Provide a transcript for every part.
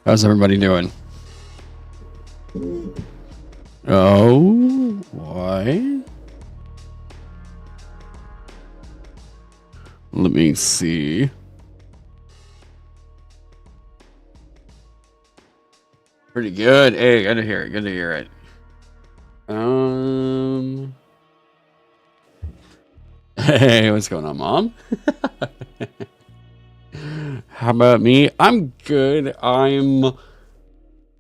How's everybody doing? Oh, why? Let me see. Pretty good. Hey, good to hear it. Good to hear it. Hey, what's going on, Mom? How about me? I'm good. I'm a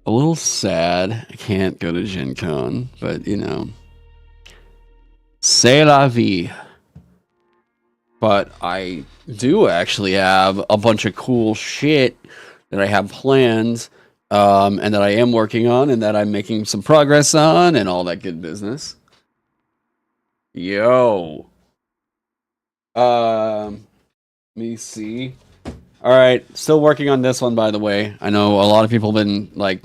little sad. I can't go to Gen Con, but you know, c'est la vie. But I do actually have a bunch of cool shit that I have planned, and that I am working on, and that I'm making some progress on, and all that good business. Yo. Let me see. All right, still working on this one, by the way. I know a lot of people have been like,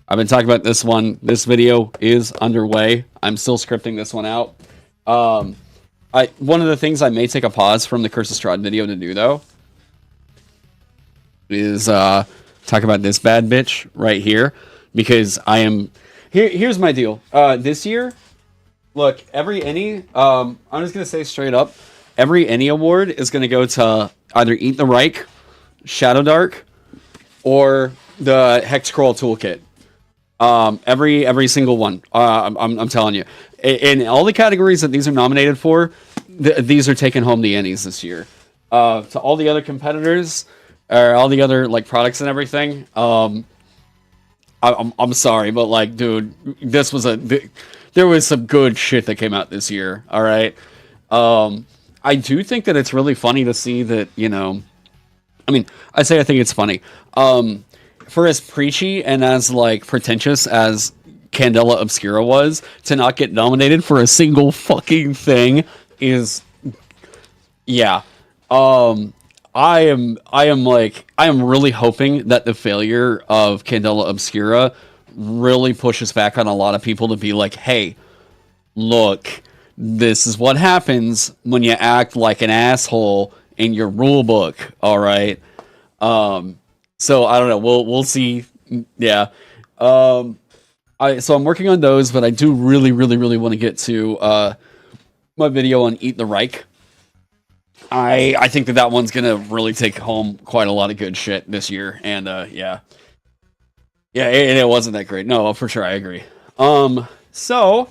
I've been talking about this one. This video is underway. I'm still scripting this one out. One of the things I may take a pause from the Curse of Strahd video to do, though, is talk about this bad bitch right here, because I am... Here's my deal. This year, look, every ENnie, I'm just going to say straight up, every ENnie award is going to go to either Eat the Reich, Shadow Dark, or the Hex Crawl Toolkit. Every single one. I'm telling you. In all the categories that these are nominated for, these are taking home the ENnies this year. To all the other competitors, or all the other like products and everything, I'm sorry, but like, dude, this was there was some good shit that came out this year. All right. I do think that it's really funny to see that, you know, I mean, I think it's funny. For as preachy and as like pretentious as Candela Obscura was, to not get nominated for a single fucking thing is, yeah. I am really hoping that the failure of Candela Obscura really pushes back on a lot of people to be like, hey, look, this is what happens when you act like an asshole in your rule book. All right. So I don't know. We'll see. Yeah. So I'm working on those, but I do really want to get to my video on Eat the Reich. I think that one's gonna really take home quite a lot of good shit this year, and yeah, it wasn't that great. No, for sure, I agree. So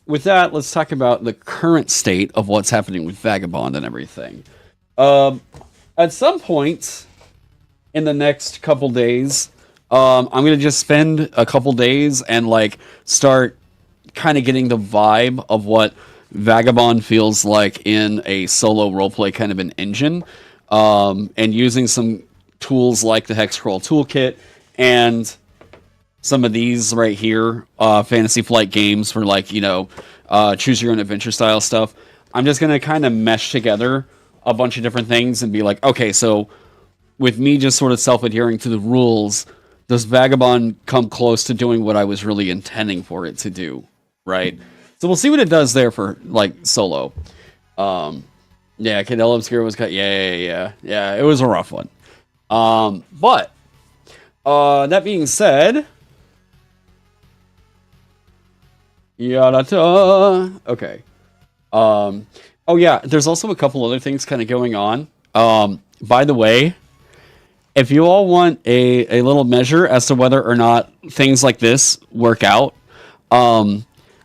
with that, let's talk about the current state of what's happening with Vagabond and everything. At some point in the next couple days, I'm gonna just spend a couple days and like start kind of getting the vibe of what Vagabond feels like in a solo roleplay kind of an engine, and using some tools like the Hex Crawl Toolkit and some of these right here, Fantasy Flight games for like, you know, choose your own adventure style stuff. I'm just gonna kind of mesh together a bunch of different things and be like, okay, so with me just sort of self-adhering to the rules, does Vagabond come close to doing what I was really intending for it to do, right? So we'll see what it does there for, like, solo. Yeah, Candela Obscura was cut. Yeah, it was a rough one. But, that being said... Okay. Oh yeah, there's also a couple other things kind of going on. By the way, if you all want a little measure as to whether or not things like this work out,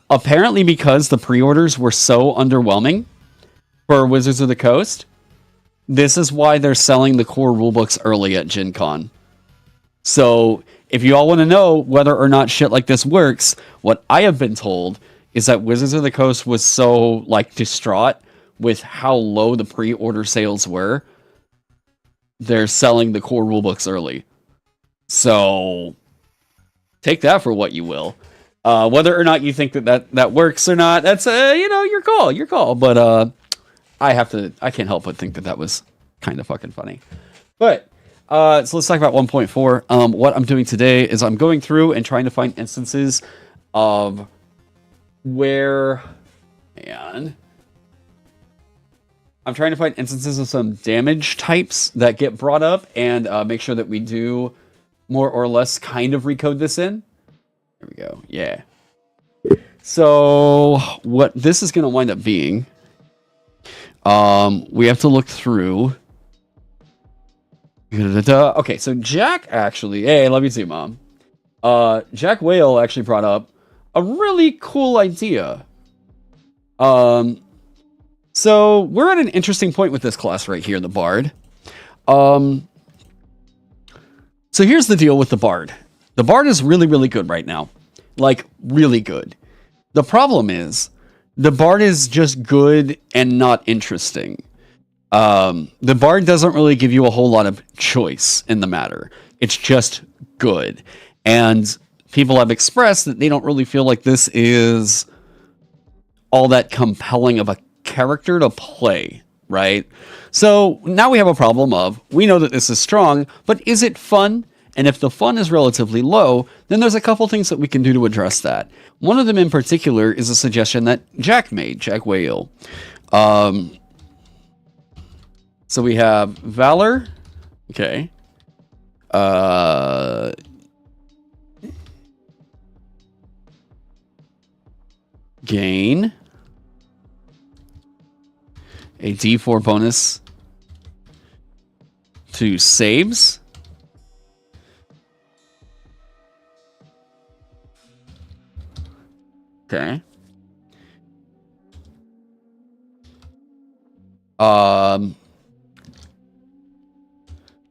apparently because the pre-orders were so underwhelming for Wizards of the Coast, this is why they're selling the core rulebooks early at Gen Con. So if you all want to know whether or not shit like this works, what I have been told is that Wizards of the Coast was so like distraught with how low the pre-order sales were, they're selling the core rulebooks early. So take that for what you will. Whether or not you think that works or not, that's you know, your call. But I can't help but think that was kind of fucking funny. But so let's talk about 1.4. What I'm doing today is I'm going through and trying to find instances of where, and I'm trying to find instances of some damage types that get brought up and make sure that we do more or less kind of recode this in. There we go. Yeah. So what this is going to wind up being, we have to look through. Okay, so Jack actually, hey, I love you too, Mom. Jack Whale actually brought up a really cool idea. So we're at an interesting point with this class right here, the Bard. So here's the deal with the Bard. The Bard is really, really good right now. Like, really good. The problem is, the Bard is just good and not interesting. The Bard doesn't really give you a whole lot of choice in the matter. It's just good. And people have expressed that they don't really feel like this is all that compelling of a character to play, right? So now we have a problem of, we know that this is strong, but is it fun? And if the fun is relatively low, then there's a couple things that we can do to address that. One of them in particular is a suggestion that Jack made, Jack Whale. So we have Valor. Okay. Gain a D4 bonus to saves. Okay.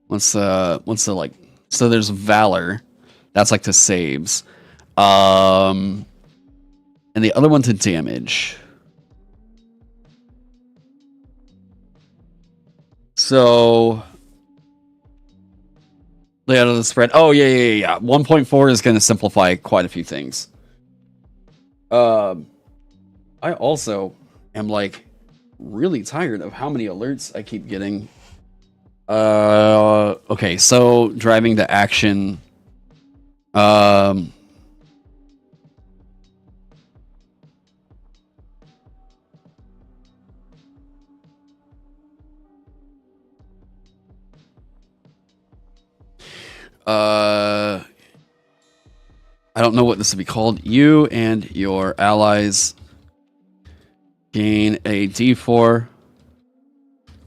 What's the like, so there's Valor. That's like to saves. And the other one to damage. So lay out of the spread. Oh, yeah. 1.4 is going to simplify quite a few things. I also am like really tired of how many alerts I keep getting. Okay, so driving to action. I don't know what this would be called. You and your allies gain a D4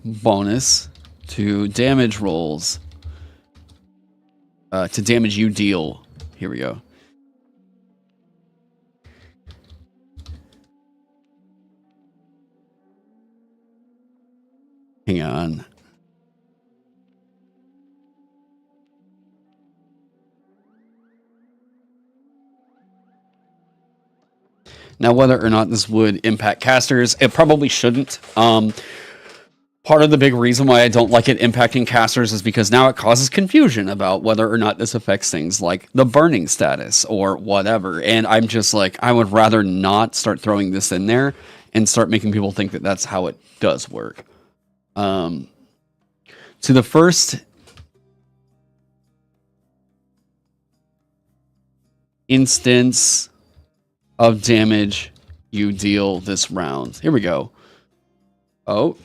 bonus to damage rolls. To damage you deal. Here we go. Hang on. Now, whether or not this would impact casters, it probably shouldn't. Part of the big reason why I don't like it impacting casters is because now it causes confusion about whether or not this affects things like the burning status or whatever. And I'm just like, I would rather not start throwing this in there and start making people think that that's how it does work. To the first instance of damage you deal this round. Here we go. Oh.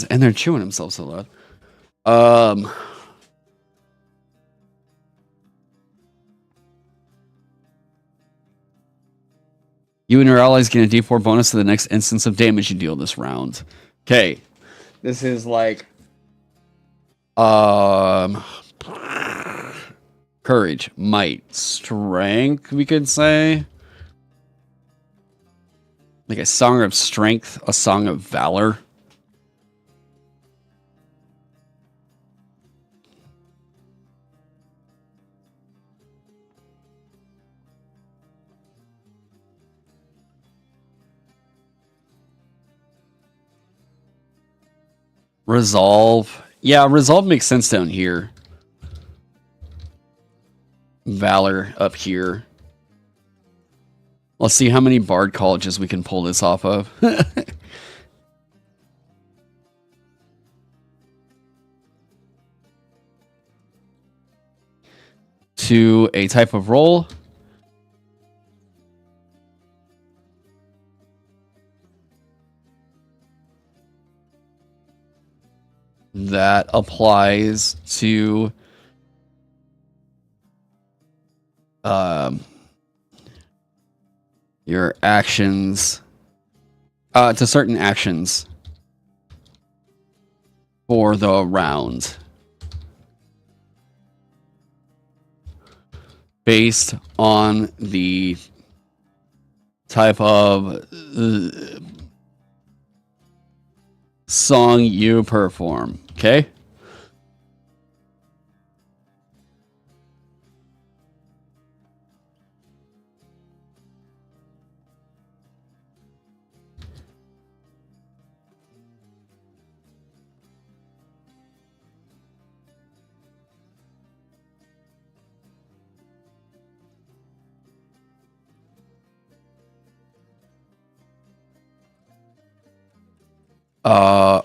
And they're chewing himself so loud. You and your allies get a D4 bonus to the next instance of damage you deal this round. Okay. This is like courage, might, strength, we could say. Like a song of strength, a song of valor. Resolve. Yeah, resolve makes sense down here. Valor up here. Let's see how many bard colleges we can pull this off of. To a type of roll. that applies to your actions, to certain actions for the round, based on the type of song you perform. Okay?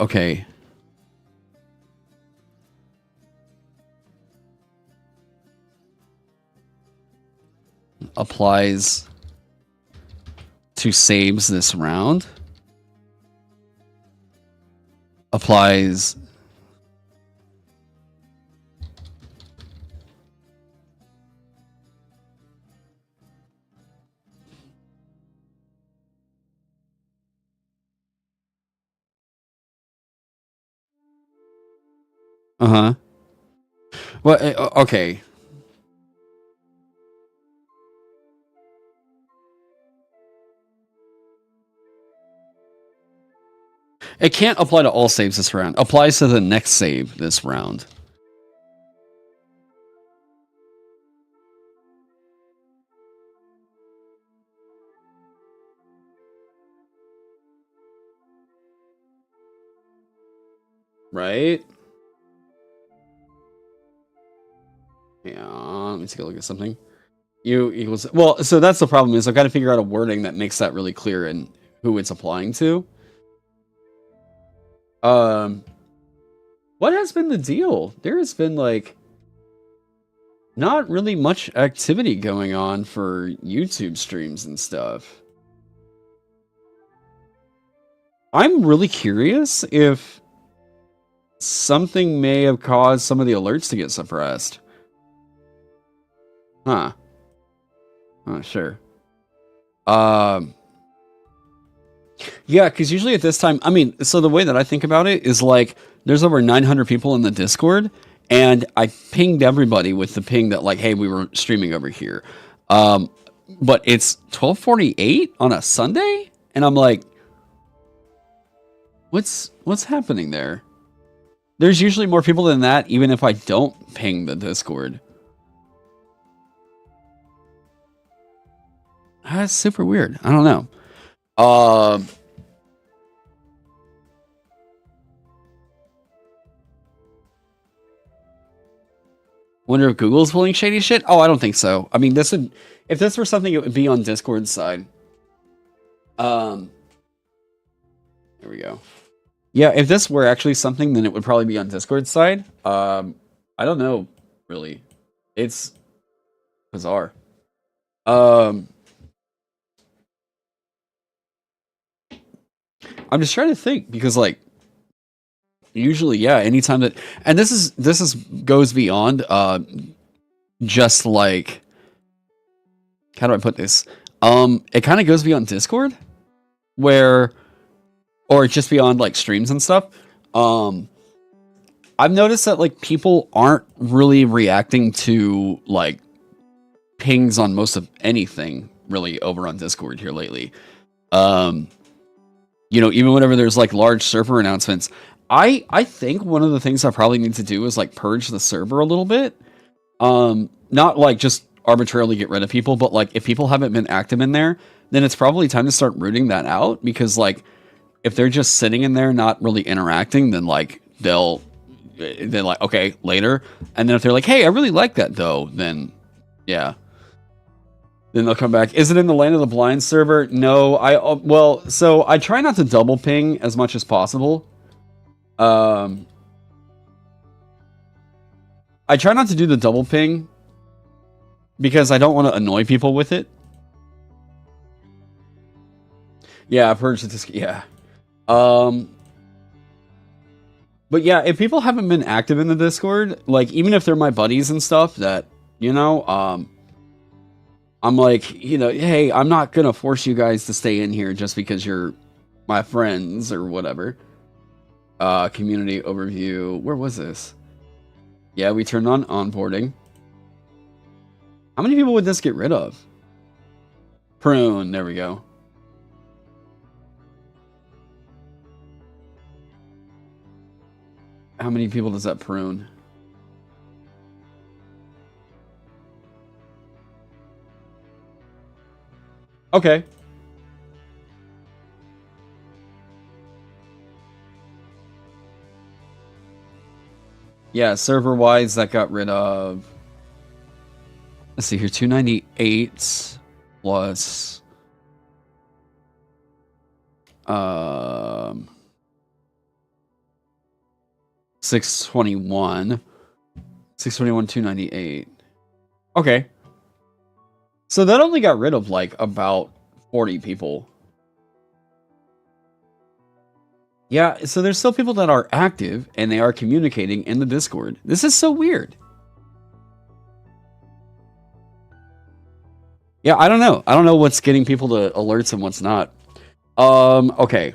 Okay. Applies to saves this round. Applies uh-huh. Well, okay. It can't apply to all saves this round. Applies to the next save this round. Right? Yeah, let me take a look at something. U equals... Well, so that's the problem, is I've got to figure out a wording that makes that really clear and who it's applying to. What has been the deal? There has been, like, not really much activity going on for YouTube streams and stuff. I'm really curious if something may have caused some of the alerts to get suppressed. Huh. Oh, sure. Yeah, because usually at this time, I mean, so the way that I think about it is like, there's over 900 people in the Discord, and I pinged everybody with the ping that like, hey, we were streaming over here. But it's 12:48 on a Sunday, and I'm like, what's happening there? There's usually more people than that, even if I don't ping the Discord. That's super weird. I don't know. Wonder if Google's pulling shady shit? Oh, I don't think so. I mean, this would, if this were something, it would be on Discord's side. There we go. Yeah, if this were actually something, then it would probably be on Discord's side. I don't know, really. It's bizarre. I'm just trying to think, because like, usually, yeah, anytime that, and this is goes beyond just like, how do I put this? It kind of goes beyond Discord, where, or just beyond like streams and stuff. I've noticed that like people aren't really reacting to like pings on most of anything really over on Discord here lately. You know, even whenever there's like large server announcements, I think one of the things I probably need to do is like purge the server a little bit. Not like just arbitrarily get rid of people, but like if people haven't been active in there, then it's probably time to start rooting that out, because like if they're just sitting in there not really interacting, then like they're like, okay, later. And then if they're like, hey, I really like that though, then yeah. Then they'll come back. Is it in the Land of the Blind server? No, well, so I try not to double ping as much as possible. I try not to do the double ping because I don't want to annoy people with it. Yeah, I've heard yeah. But yeah, if people haven't been active in the Discord, like even if they're my buddies and stuff, that you know, I'm like, you know, hey, I'm not gonna force you guys to stay in here just because you're my friends or whatever. Community overview. Where was this? Yeah, we turned on onboarding. How many people would this get rid of? Prune. There we go. How many people does that prune? Okay. Yeah, server-wise, that got rid of... Let's see here, 298 plus... 621. 621, 298. Okay. So that only got rid of, like, about 40 people. Yeah, so there's still people that are active, and they are communicating in the Discord. This is so weird. Yeah, I don't know. I don't know what's getting people to alerts and what's not. Okay.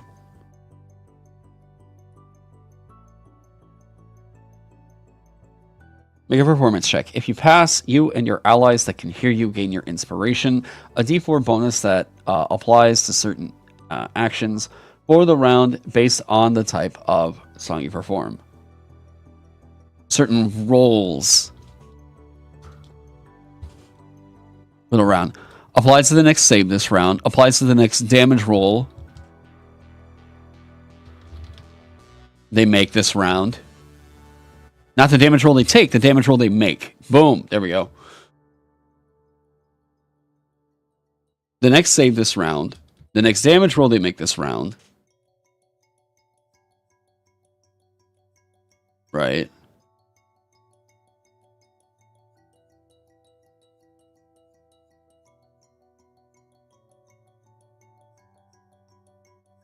Make a performance check. If you pass, you and your allies that can hear you gain your inspiration, a d4 bonus that applies to certain actions for the round based on the type of song you perform. Certain roles for the round. Applies to the next save this round. Applies to the next damage roll they make this round. Not the damage roll they take, the damage roll they make. Boom. There we go. The next save this round. The next damage roll they make this round. Right.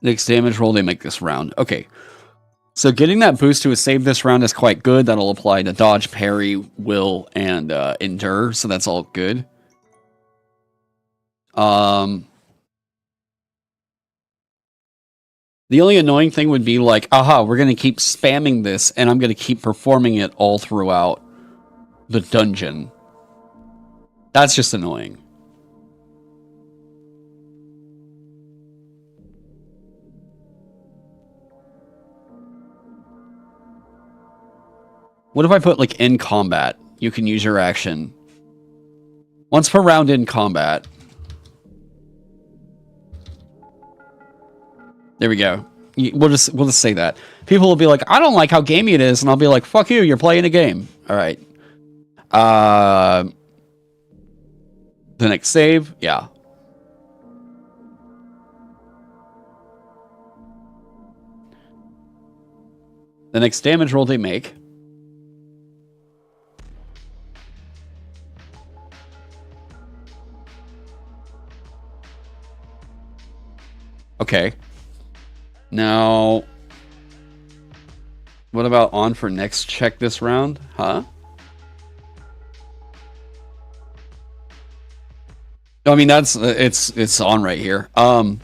Next damage roll they make this round. Okay. So getting that boost to a save this round is quite good. That'll apply to dodge, parry, will, and endure. So that's all good. The only annoying thing would be like, aha, we're going to keep spamming this, and I'm going to keep performing it all throughout the dungeon. That's just annoying. What if I put, like, in combat? You can use your action once per round in combat. There we go. We'll just say that. People will be like, I don't like how gamey it is, and I'll be like, fuck you, you're playing a game. All right. The next save, yeah. The next damage roll they make. Okay. Now, what about on for next check this round? Huh? I mean, that's it's on right here. The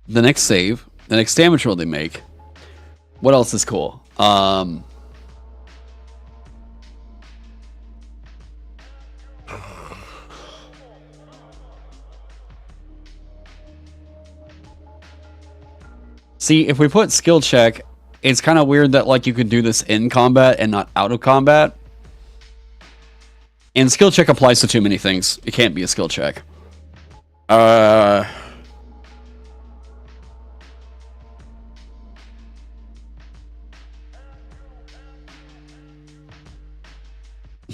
next save, the next damage roll they make. What else is cool? See, if we put skill check, it's kind of weird that like you could do this in combat and not out of combat. And skill check applies to too many things. It can't be a skill check. The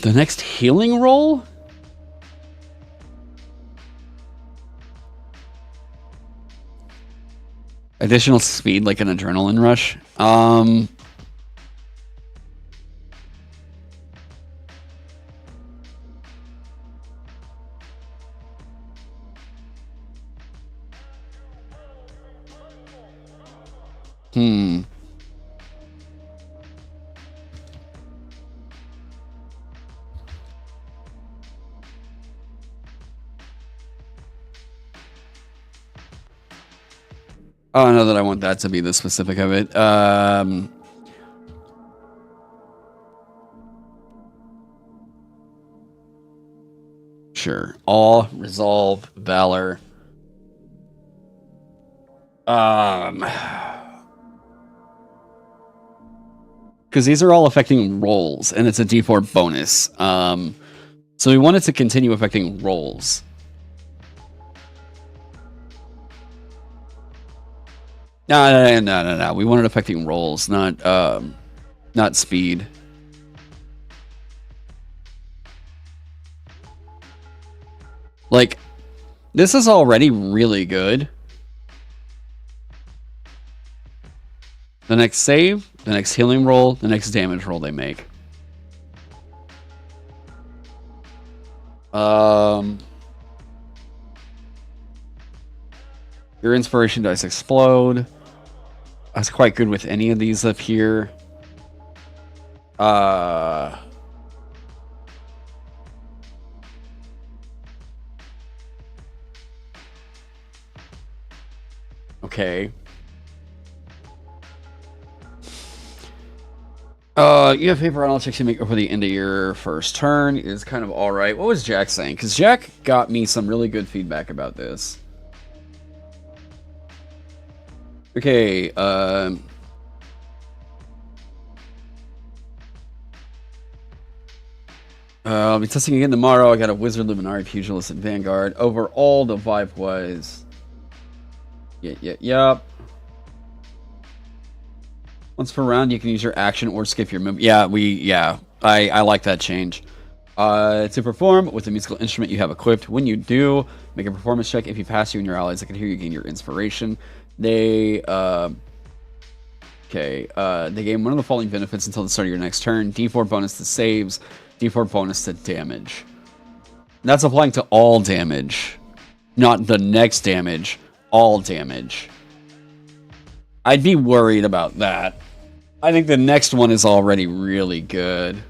next healing roll? Additional speed, like an adrenaline rush. Hmm. Oh, I know that I want that to be the specific of it. Sure. Awe, resolve, valor. Because these are all affecting rolls, and it's a D4 bonus. So we want it to continue affecting rolls. No. We want it affecting rolls, not speed. Like, this is already really good. The next save, the next healing roll, the next damage roll they make. Your inspiration dice explode. That's quite good with any of these up here. Okay. You have paper on all checks you make over the end of your first turn is kind of alright. What was Jack saying? Because Jack got me some really good feedback about this. Okay, I'll be testing again tomorrow. I got a Wizard, Luminari, Pugilist, and Vanguard. Overall, the vibe was... Yep. Once per round, you can use your action or skip your move. I like that change. To perform with the musical instrument you have equipped. When you do, make a performance check. If you pass, you and your allies that can hear you gain your inspiration. They gain one of the following benefits until the start of your next turn. D4 bonus to saves, D4 bonus to damage. That's applying to all damage, not the next damage, all damage. I'd be worried about that. I think the next one is already really good.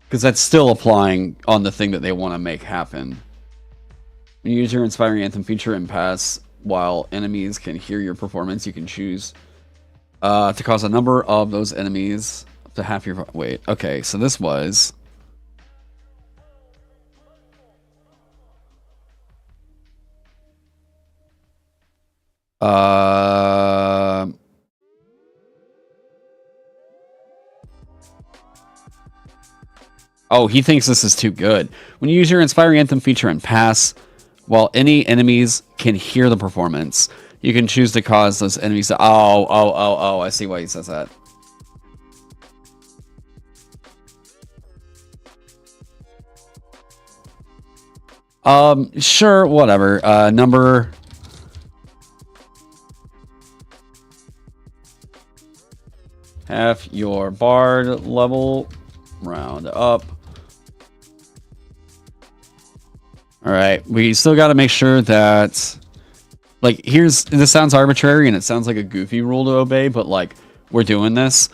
Because that's still applying on the thing that they want to make happen. When you use your Inspiring Anthem feature and pass, while enemies can hear your performance, you can choose to cause a number of those enemies up to half your... Wait, okay, so this was... Oh, he thinks this is too good. When you use your Inspiring Anthem feature and pass, while any enemies can hear the performance, you can choose to cause those enemies to... Oh, I see why he says that. Sure, whatever. Number... Half your bard level, round up. Alright, we still got to make sure that, like, this sounds arbitrary and it sounds like a goofy rule to obey, but, like, we're doing this.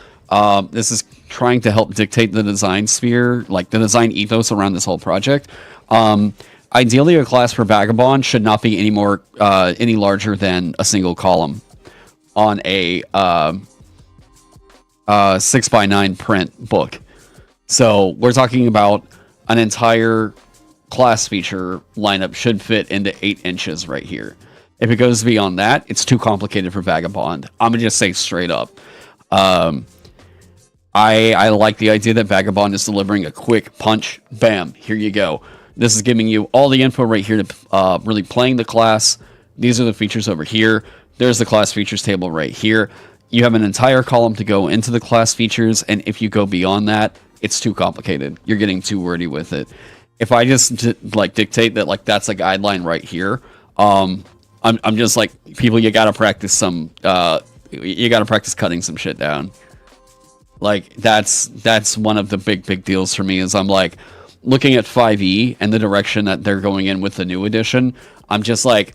This is trying to help dictate the design sphere, like, the design ethos around this whole project. Ideally, a class for Vagabond should not be any larger than a single column on a 6x9 print book. So we're talking about an entire class feature lineup should fit into 8 inches right here. If it goes beyond that, it's too complicated for Vagabond. I'm gonna just say straight up. I like the idea that Vagabond is delivering a quick punch. Bam, here you go. This is giving you all the info right here to really playing the class. These are the features over here. There's the class features table right here. You have an entire column to go into the class features, and if you go beyond that, it's too complicated. You're getting too wordy with it. If I just dictate that that's a guideline right here, I'm just like, people, you gotta practice some. You gotta practice cutting some shit down. Like that's one of the big deals for me. Is I'm like looking at 5e and the direction that they're going in with the new edition. I'm just like,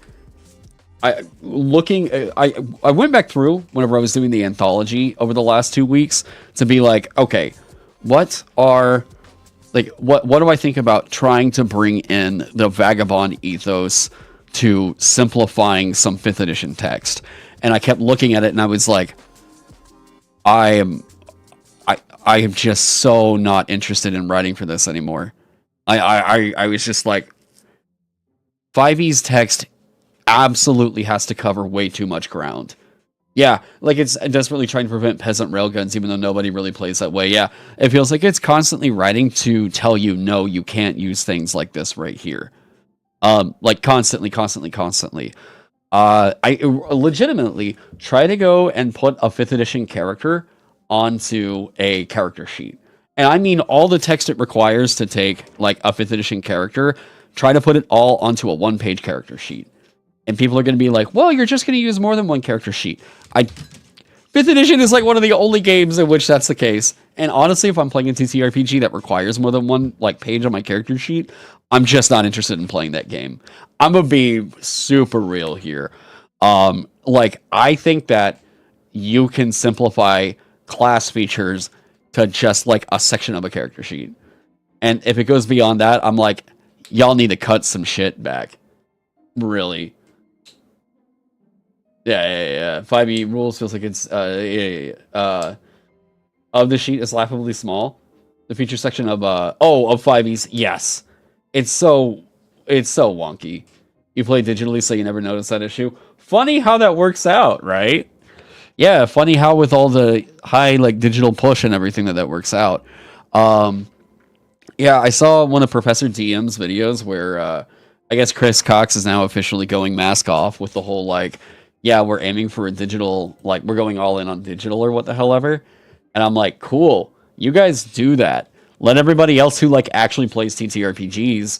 I went back through whenever I was doing the anthology over the last 2 weeks to be like, okay, what are what do I think about trying to bring in the Vagabond ethos to simplifying some 5th edition text? And I kept looking at it and I was like, I am I am just so not interested in writing for this anymore. I was just like, 5e's text absolutely has to cover way too much ground. Yeah, like it's desperately trying to prevent peasant railguns, even though nobody really plays that way. Yeah, it feels like it's constantly writing to tell you, no, you can't use things like this right here. Like constantly, constantly, constantly. I legitimately try to go and put a 5th edition character onto a character sheet. And I mean all the text it requires to take like a 5th edition character, try to put it all onto a 1-page character sheet. And people are going to be like, well, you're just going to use more than one character sheet. 5th edition is like one of the only games in which that's the case. And honestly, if I'm playing a TTRPG that requires more than one like page on my character sheet, I'm just not interested in playing that game. I'm gonna be super real here. Like I think that you can simplify class features to just like a section of a character sheet. And if it goes beyond that, I'm like, y'all need to cut some shit back. Really. Yeah. 5e rules feels like it's of the sheet is laughably small. The feature section of of 5e's, yes. It's so wonky. You play digitally, so you never notice that issue. Funny how that works out, right? Yeah, funny how with all the high like digital push and everything that works out. Yeah, I saw one of Professor DM's videos where I guess Chris Cox is now officially going mask off with the whole like, yeah, we're aiming for a digital, like we're going all in on digital or what the hell ever. And I'm like, cool, you guys do that. Let everybody else who like actually plays TTRPGs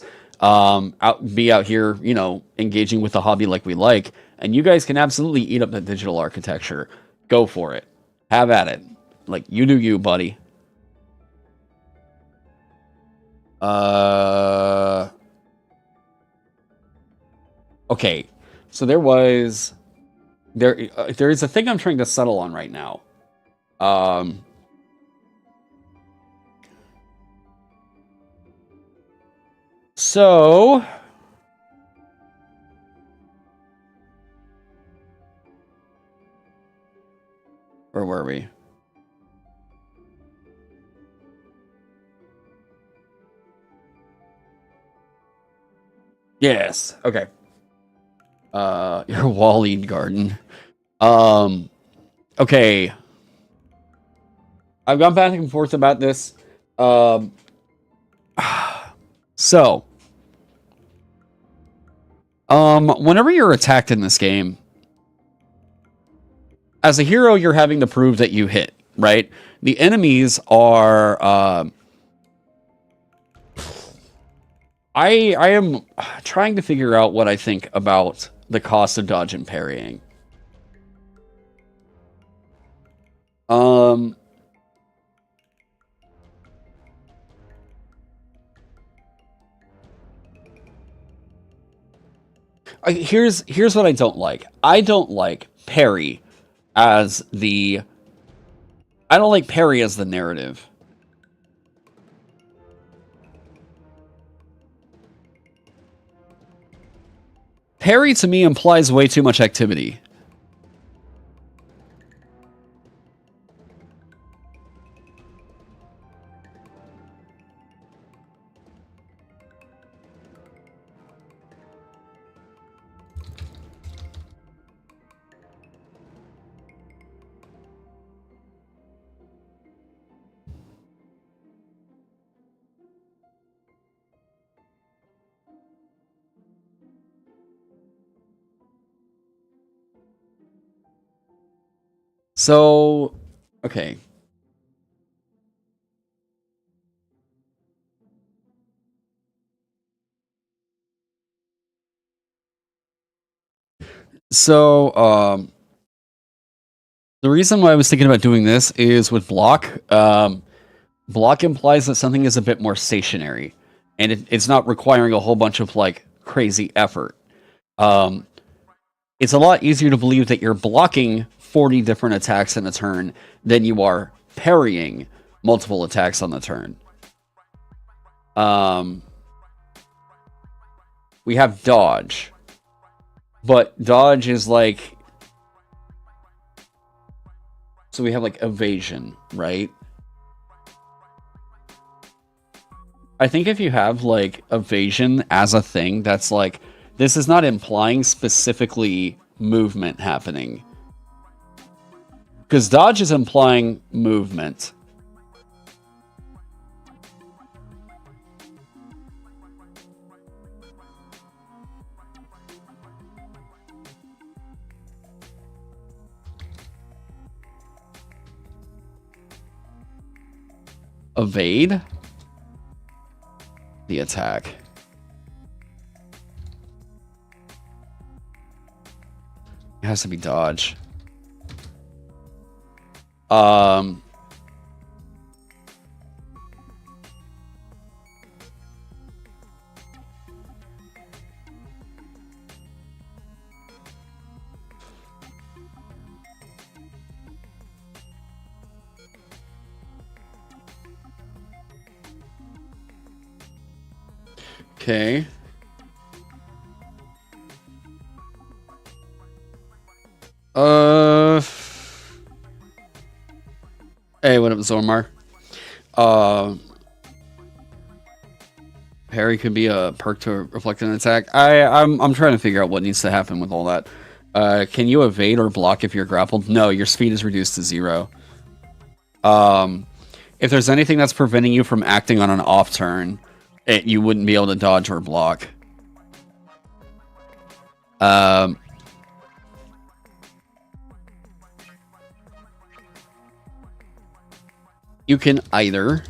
be out here, you know, engaging with the hobby like we like. And you guys can absolutely eat up the digital architecture. Go for it. Have at it. Like, you do you, buddy. Okay. So there is a thing I'm trying to settle on right now. So where were we? Yes. Okay. Your Wall-E garden. Okay. I've gone back and forth about this. So, whenever you're attacked in this game, as a hero, you're having to prove that you hit, right? The enemies are, I am trying to figure out what I think about the cost of dodge and parrying. Here's what I don't like. I don't like parry as the narrative. Parry to me implies way too much activity. So, okay. So, the reason why I was thinking about doing this is with block. Block implies that something is a bit more stationary, and it's not requiring a whole bunch of like crazy effort. it's a lot easier to believe that you're blocking 40 different attacks in a turn than you are parrying multiple attacks on the turn. We have dodge, but dodge is like, so we have like evasion, right? I think if you have like evasion as a thing, that's like, this is not implying specifically movement happening. Because dodge is implying movement. Evade the attack. It has to be dodge. Okay. Hey, what up, Zormar? Parry could be a perk to reflect an attack. I'm trying to figure out what needs to happen with all that. Can you evade or block if you're grappled? No, your speed is reduced to 0. If there's anything that's preventing you from acting on an off turn, you wouldn't be able to dodge or block. You can either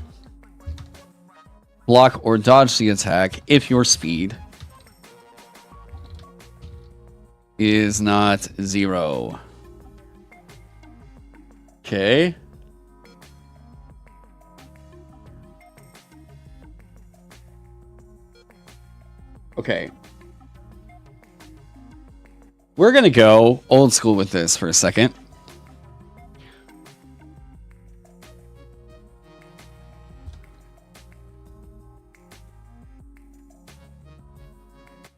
block or dodge the attack if your speed is not 0. Okay. Okay. We're gonna go old school with this for a second.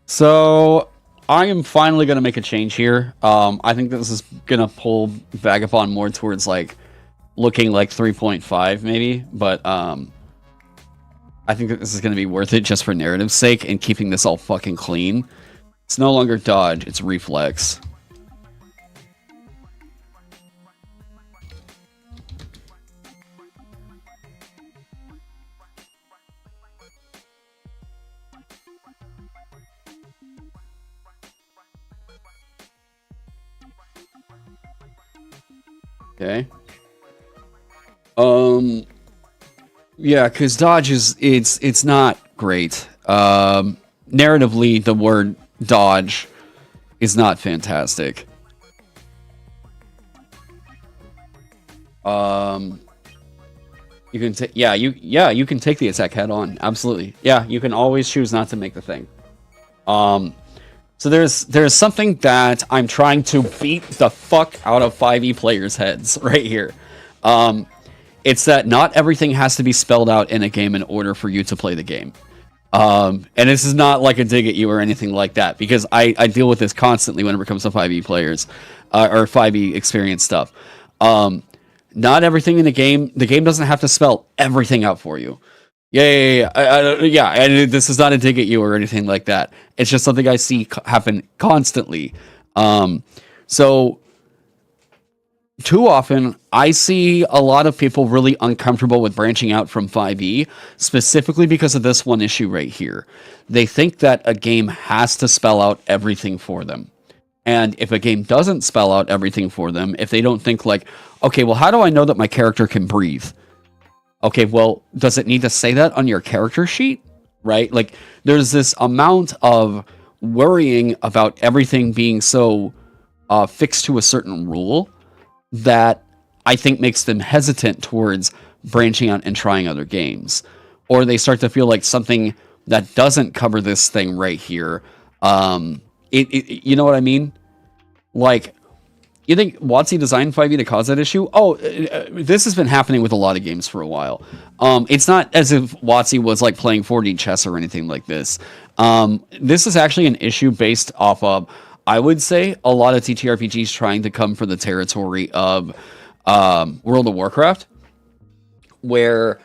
So I am finally going to make a change here. I think this is going to pull Vagabond more towards like looking like 3.5 maybe, but I think that this is going to be worth it just for narrative's sake and keeping this all fucking clean. It's no longer dodge, it's reflex. Okay. Yeah, because dodge is it's not great. Narratively, the word dodge is not fantastic. You can take you can take the attack head on. Absolutely. Yeah, you can always choose not to make the thing. So there's something that I'm trying to beat the fuck out of 5e players' heads right here. It's that not everything has to be spelled out in a game in order for you to play the game. And this is not like a dig at you or anything like that, because I deal with this constantly whenever it comes to 5e players, or 5e experience stuff. Not everything in the game doesn't have to spell everything out for you. Yeah. And this is not a dig at you or anything like that. It's just something I see happen constantly. So too often, I see a lot of people really uncomfortable with branching out from 5e, specifically because of this one issue right here. They think that a game has to spell out everything for them. And if a game doesn't spell out everything for them, if they don't think like, okay, well, how do I know that my character can breathe? Okay, well, does it need to say that on your character sheet? Right? Like, there's this amount of worrying about everything being so fixed to a certain rule that I think makes them hesitant towards branching out and trying other games. Or they start to feel like something that doesn't cover this thing right here. You know what I mean? Like, you think WotC designed 5e to cause that issue? Oh, this has been happening with a lot of games for a while. It's not as if WotC was like playing 4D chess or anything like this. This is actually an issue based off of, I would say, a lot of TTRPGs trying to come for the territory of World of Warcraft, where,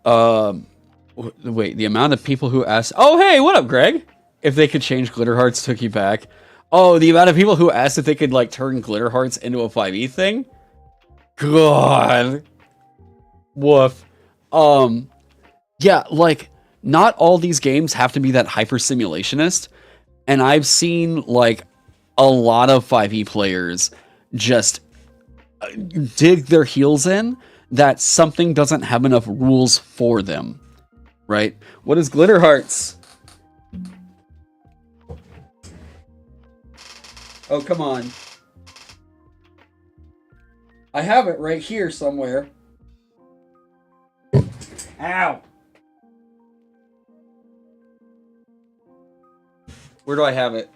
wait, the amount of people who asked, oh, hey, what up, Greg? If they could change Glitter Hearts took you back. Oh, the amount of people who asked if they could, like, turn Glitter Hearts into a 5e thing? God. Woof. Yeah, like, not all these games have to be that hyper-simulationist. And I've seen, like, a lot of 5e players just dig their heels in that something doesn't have enough rules for them. Right? What is Glitter Hearts? Oh, come on. I have it right here somewhere. Ow. Where do I have it?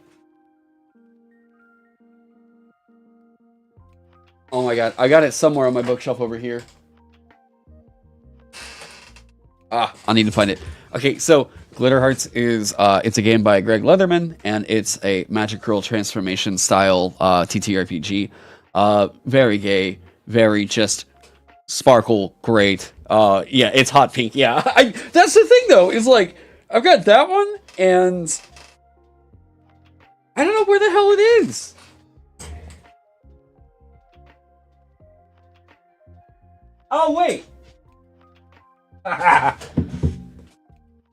Oh my god. I got it somewhere on my bookshelf over here. Ah, I need to find it. Okay, so Glitter Hearts is it's a game by Greg Leatherman, and it's a Magic Girl transformation style TTRPG. Very gay, very just sparkle, great. Yeah, it's hot pink. Yeah, that's the thing though. Is like I've got that one, and I don't know where the hell it is. Oh wait.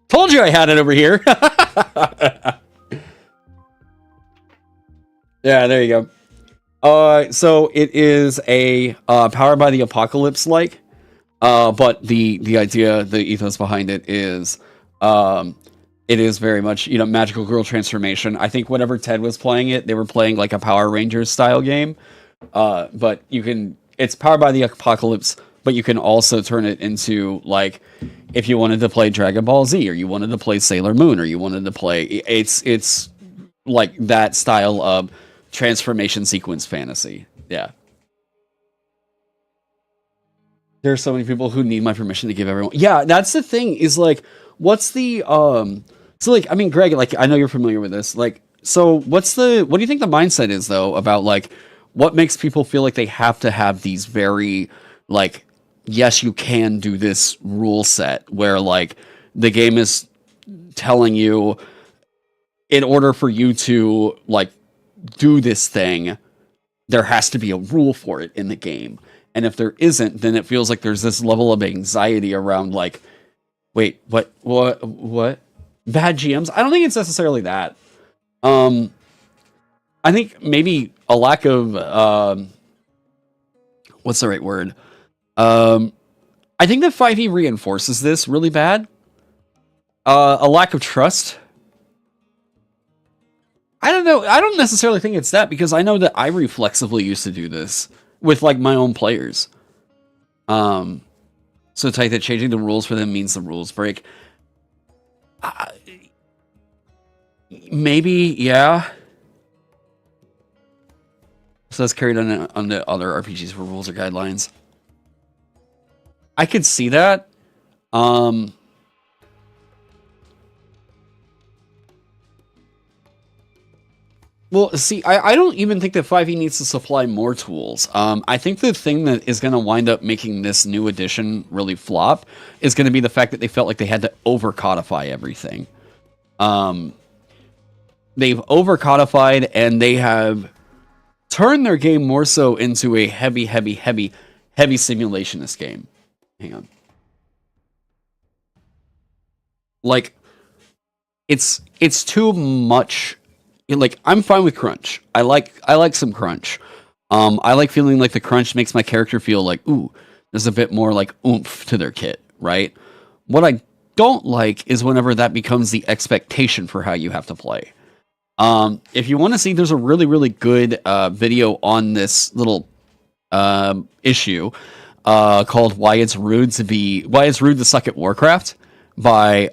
Told you I had it over here. Yeah, there you go. So it is a Powered by the Apocalypse like, but the idea, the ethos behind it is very much, you know, magical girl transformation. I think whenever Ted was playing it, they were playing like a Power Rangers style game. But it's Powered by the Apocalypse, but you can also turn it into, like, if you wanted to play Dragon Ball Z, or you wanted to play Sailor Moon, or you wanted to play, it's like that style of transformation sequence fantasy. Yeah. There are so many people who need my permission to give everyone. Yeah, that's the thing, is like, what's the, so like, I mean, Greg, like, I know you're familiar with this. Like, so what do you think the mindset is though, about like, what makes people feel like they have to have these very, like, yes, you can do this rule set where, like, the game is telling you, in order for you to, like, do this thing, there has to be a rule for it in the game. And if there isn't, then it feels like there's this level of anxiety around, like, wait, what? Bad GMs? I don't think it's necessarily that. I think maybe a lack of, what's the right word? I think that 5e reinforces this really bad. A lack of trust. I don't know. I don't necessarily think it's that, because I know that I reflexively used to do this with, like, my own players. So tight that changing the rules for them means the rules break. Maybe, yeah. So that's carried on the other RPGs for rules or guidelines. I could see that. Well, see, I don't even think that 5e needs to supply more tools. I think the thing that is going to wind up making this new edition really flop is going to be the fact that they felt like they had to over-codify everything. They've over-codified, and they have turned their game more so into a heavy simulationist game. Hang on. Like, it's too much. Like, I'm fine with crunch. I like some crunch. I like feeling like the crunch makes my character feel like, ooh, there's a bit more like oomph to their kit, right? What I don't like is whenever that becomes the expectation for how you have to play. If you want to see, there's a really good video on this little issue called "Why It's Rude to Suck at Warcraft" by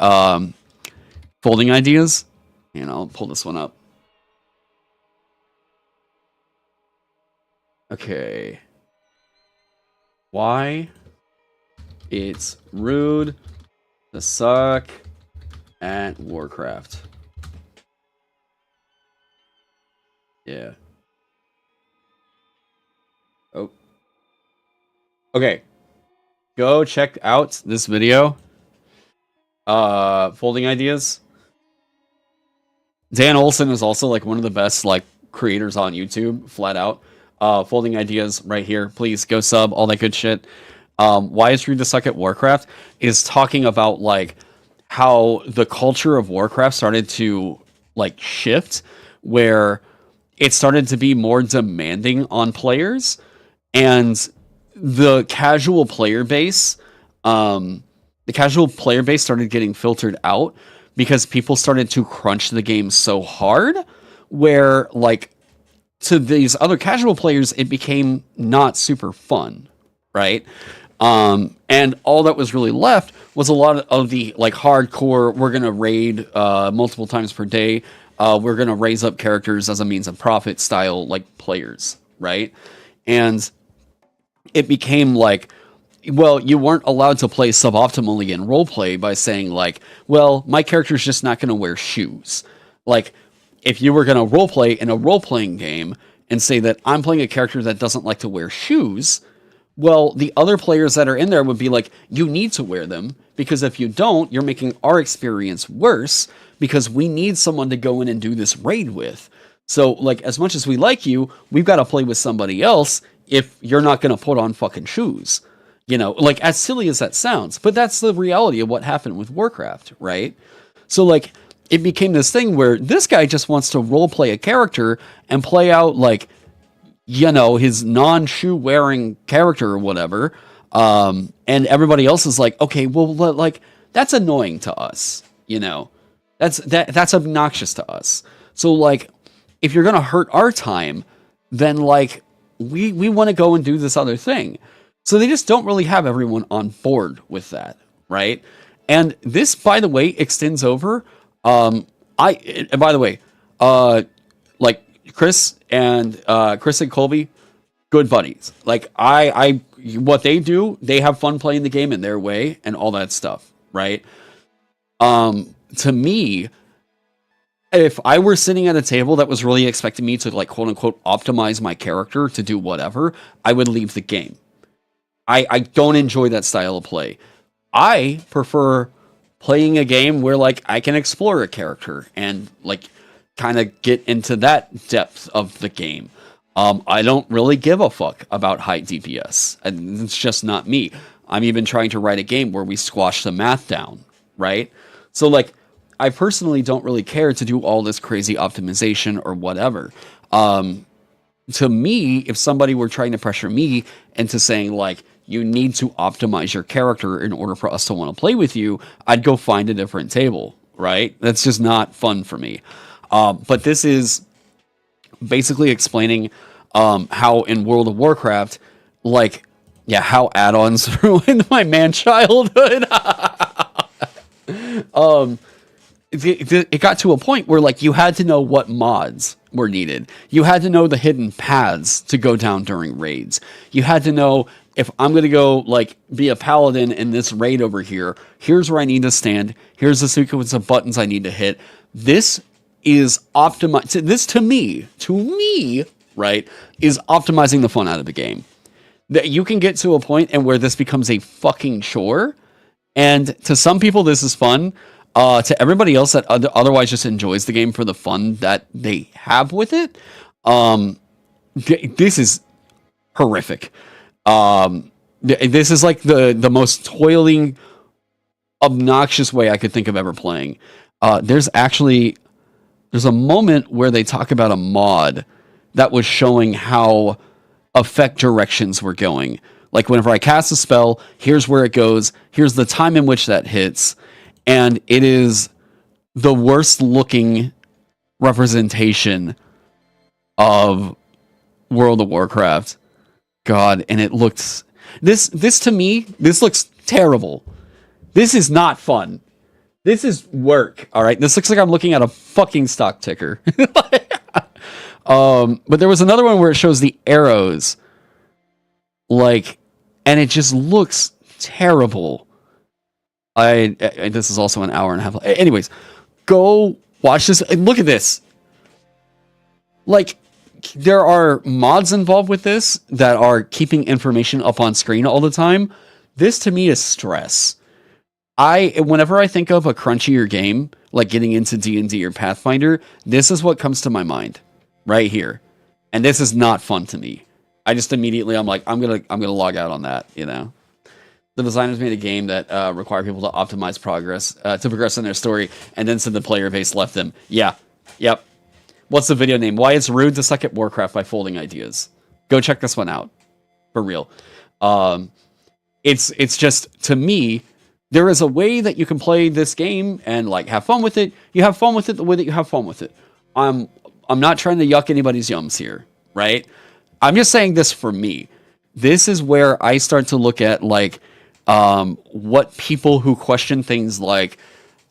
Folding Ideas. And I'll pull this one up. Okay. Why it's rude to suck at Warcraft. Yeah. Oh. Okay. Go check out this video. Folding ideas. Dan Olson is also like one of the best like creators on YouTube, flat out. Folding ideas right here. Please go sub, all that good shit. Why it's rude to suck at Warcraft is talking about like how the culture of Warcraft started to like shift, where it started to be more demanding on players, and the casual player base started getting filtered out because people started to crunch the game so hard, where like to these other casual players it became not super fun, right? And all that was really left was a lot of the like hardcore, we're gonna raid multiple times per day, we're gonna raise up characters as a means of profit style like players, right? And it became like, well, you weren't allowed to play suboptimally in roleplay by saying like, well, my character's just not going to wear shoes. Like, if you were going to roleplay in a role-playing game and say that I'm playing a character that doesn't like to wear shoes, well, the other players that are in there would be like, you need to wear them, because if you don't, you're making our experience worse, because we need someone to go in and do this raid with. So, like, as much as we like you, we've got to play with somebody else if you're not going to put on fucking shoes. You know, like, as silly as that sounds, but that's the reality of what happened with Warcraft, right? So, like, it became this thing where this guy just wants to roleplay a character and play out, like, you know, his non-shoe wearing character or whatever. And everybody else is like, okay, well, like, that's annoying to us, you know? That's obnoxious to us. So, like, if you're going to hurt our time, then, like, we want to go and do this other thing. So they just don't really have everyone on board with that, right? And this, by the way, extends over. Like Chris and Colby, good buddies. Like what they do, they have fun playing the game in their way and all that stuff, right? To me, if I were sitting at a table that was really expecting me to like quote unquote optimize my character to do whatever, I would leave the game. I don't enjoy that style of play. I prefer playing a game where like I can explore a character and like kind of get into that depth of the game. I don't really give a fuck about high DPS, and it's just not me. I'm even trying to write a game where we squash the math down, right? So like, I personally don't really care to do all this crazy optimization or whatever. To me, if somebody were trying to pressure me into saying like, you need to optimize your character in order for us to want to play with you, I'd go find a different table, right? That's just not fun for me. But this is basically explaining how in World of Warcraft, like, yeah, how add-ons ruined my man childhood. It got to a point where like you had to know what mods were needed. You had to know the hidden paths to go down during raids. You had to know, if I'm going to go like be a paladin in this raid over here, here's where I need to stand. Here's the sequence of buttons I need to hit. This is optimized. This to me, right, is optimizing the fun out of the game. That you can get to a point and where this becomes a fucking chore. And to some people, this is fun. To everybody else that otherwise just enjoys the game for the fun that they have with it, this is horrific. This is like the most toiling, obnoxious way I could think of ever playing. There's a moment where they talk about a mod that was showing how effect directions were going. Like whenever I cast a spell, here's where it goes, here's the time in which that hits, and it is the worst looking representation of World of Warcraft. God, and it looks... This to me, this looks terrible. This is not fun. This is work, all right? This looks like I'm looking at a fucking stock ticker. But there was another one where it shows the arrows, like, and it just looks terrible. This is also an hour and a half. Anyways, go watch this. Look at this. Like, there are mods involved with this that are keeping information up on screen all the time. This to me is stress. Whenever I think of a crunchier game, like getting into D&D or Pathfinder, this is what comes to my mind right here. And this is not fun to me. I just immediately, I'm like, I'm gonna log out on that, you know? The designers made a game that required people to optimize to progress in their story, and then said the player base left them. Yeah. Yep. What's the video name? Why It's Rude to Suck at Warcraft by Folding Ideas. Go check this one out. For real. It's just, to me, there is a way that you can play this game and like have fun with it. You have fun with it the way that you have fun with it. I'm not trying to yuck anybody's yums here, right? I'm just saying this for me. This is where I start to look at like what people who question things like,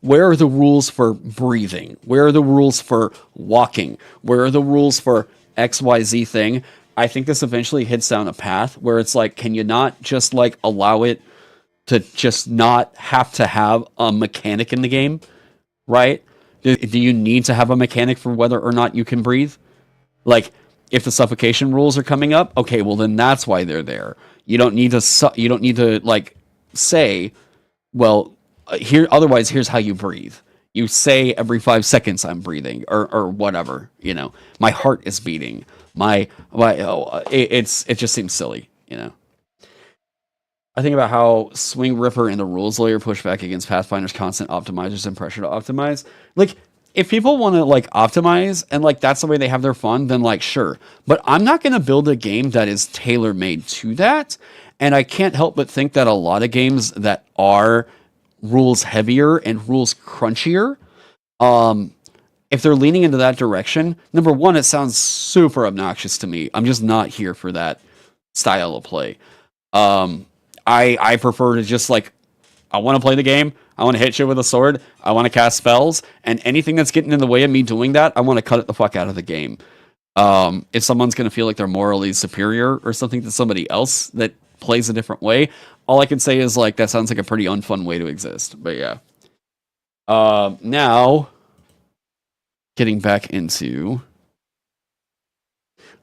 where are the rules for breathing? Where are the rules for walking? Where are the rules for XYZ thing? I think this eventually hits down a path where it's like, can you not just like allow it to just not have to have a mechanic in the game, right? Do you need to have a mechanic for whether or not you can breathe? Like, if the suffocation rules are coming up, okay, well then that's why they're there. You don't need to like say, well, otherwise here's how you breathe. You say every 5 seconds I'm breathing or whatever, you know. My heart is beating. It just seems silly, you know. I think about how Swing Ripper and the Rules Lawyer push back against Pathfinder's constant optimizers and pressure to optimize. Like, if people want to, like, optimize, and, like, that's the way they have their fun, then, like, sure. But I'm not going to build a game that is tailor-made to that, and I can't help but think that a lot of games that are rules heavier and rules crunchier, if they're leaning into that direction, number one, it sounds super obnoxious to me. I'm just not here for that style of play. I prefer to just like, I want to play the game. I want to hit shit with a sword. I want to cast spells, and anything that's getting in the way of me doing that, I want to cut it the fuck out of the game. If someone's going to feel like they're morally superior or something to somebody else that plays a different way, all I can say is like, that sounds like a pretty unfun way to exist. But yeah. Now, getting back into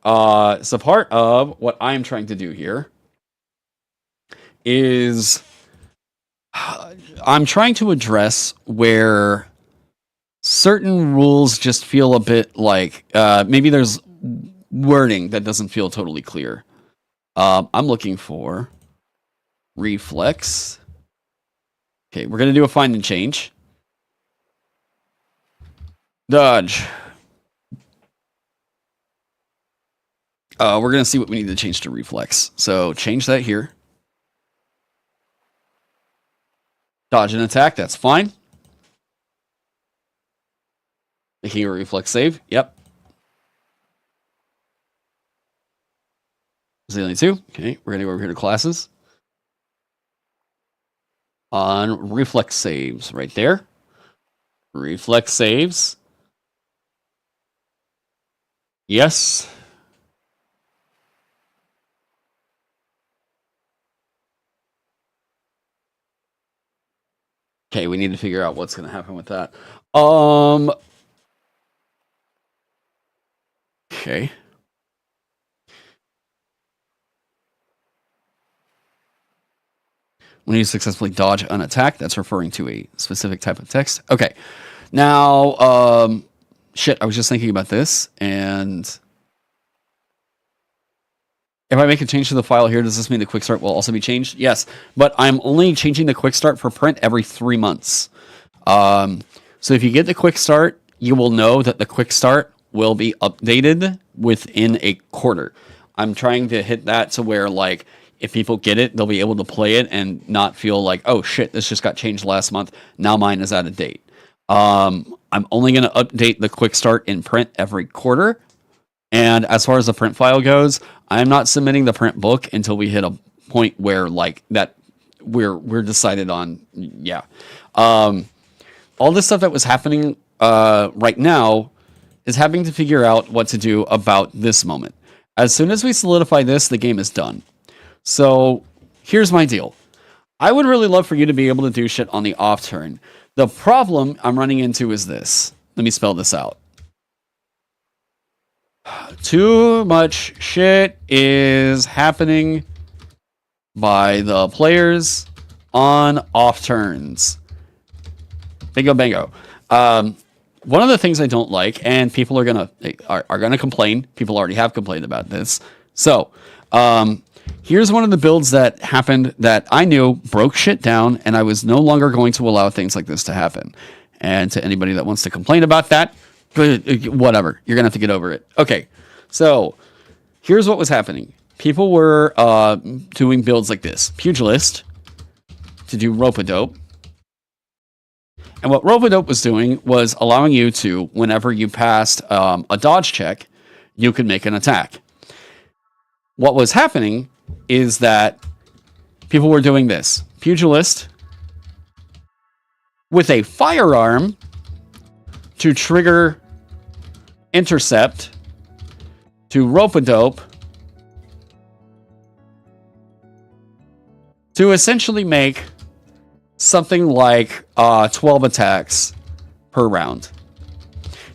so part of what I'm trying to do here is I'm trying to address where certain rules just feel a bit like maybe there's wording that doesn't feel totally clear. I'm looking for reflex. Okay, we're going to do a find and change. Dodge. We're going to see what we need to change to reflex. So change that here. Dodge and attack, that's fine. Making a reflex save, yep. Is the only two? Okay, we're going to go over here to classes. On reflex saves, right there. Reflex saves. Yes. Okay, we need to figure out what's going to happen with that. Okay. When you successfully dodge an attack, that's referring to a specific type of text. Okay. Now, shit, I was just thinking about this, and if I make a change to the file here, does this mean the quick start will also be changed? Yes, but I'm only changing the quick start for print every 3 months. So if you get the quick start, you will know that the quick start will be updated within a quarter. I'm trying to hit that to where, like, if people get it, they'll be able to play it and not feel like, oh shit, this just got changed last month. Now mine is out of date. I'm only going to update the quick start in print every quarter. And as far as the print file goes, I'm not submitting the print book until we hit a point where like that we're decided on. Yeah. All this stuff that was happening right now is having to figure out what to do about this moment. As soon as we solidify this, the game is done. So here's my deal. I would really love for you to be able to do shit on the off turn. The problem I'm running into is this. Let me spell this out. Too much shit is happening by the players on off turns. Bingo bango. One of the things I don't like, and people are gonna complain. People already have complained about this. So, here's one of the builds that happened that I knew broke shit down, and I was no longer going to allow things like this to happen. And to anybody that wants to complain about that, whatever, you're gonna have to get over it. Okay, so here's what was happening. People were doing builds like this: Pugilist to do rope-a-dope. And what rope-a-dope was doing was allowing you to, whenever you passed a dodge check, you could make an attack. What was happening is that people were doing this: Pugilist with a firearm to trigger intercept to rope-a-dope to essentially make something like 12 attacks per round.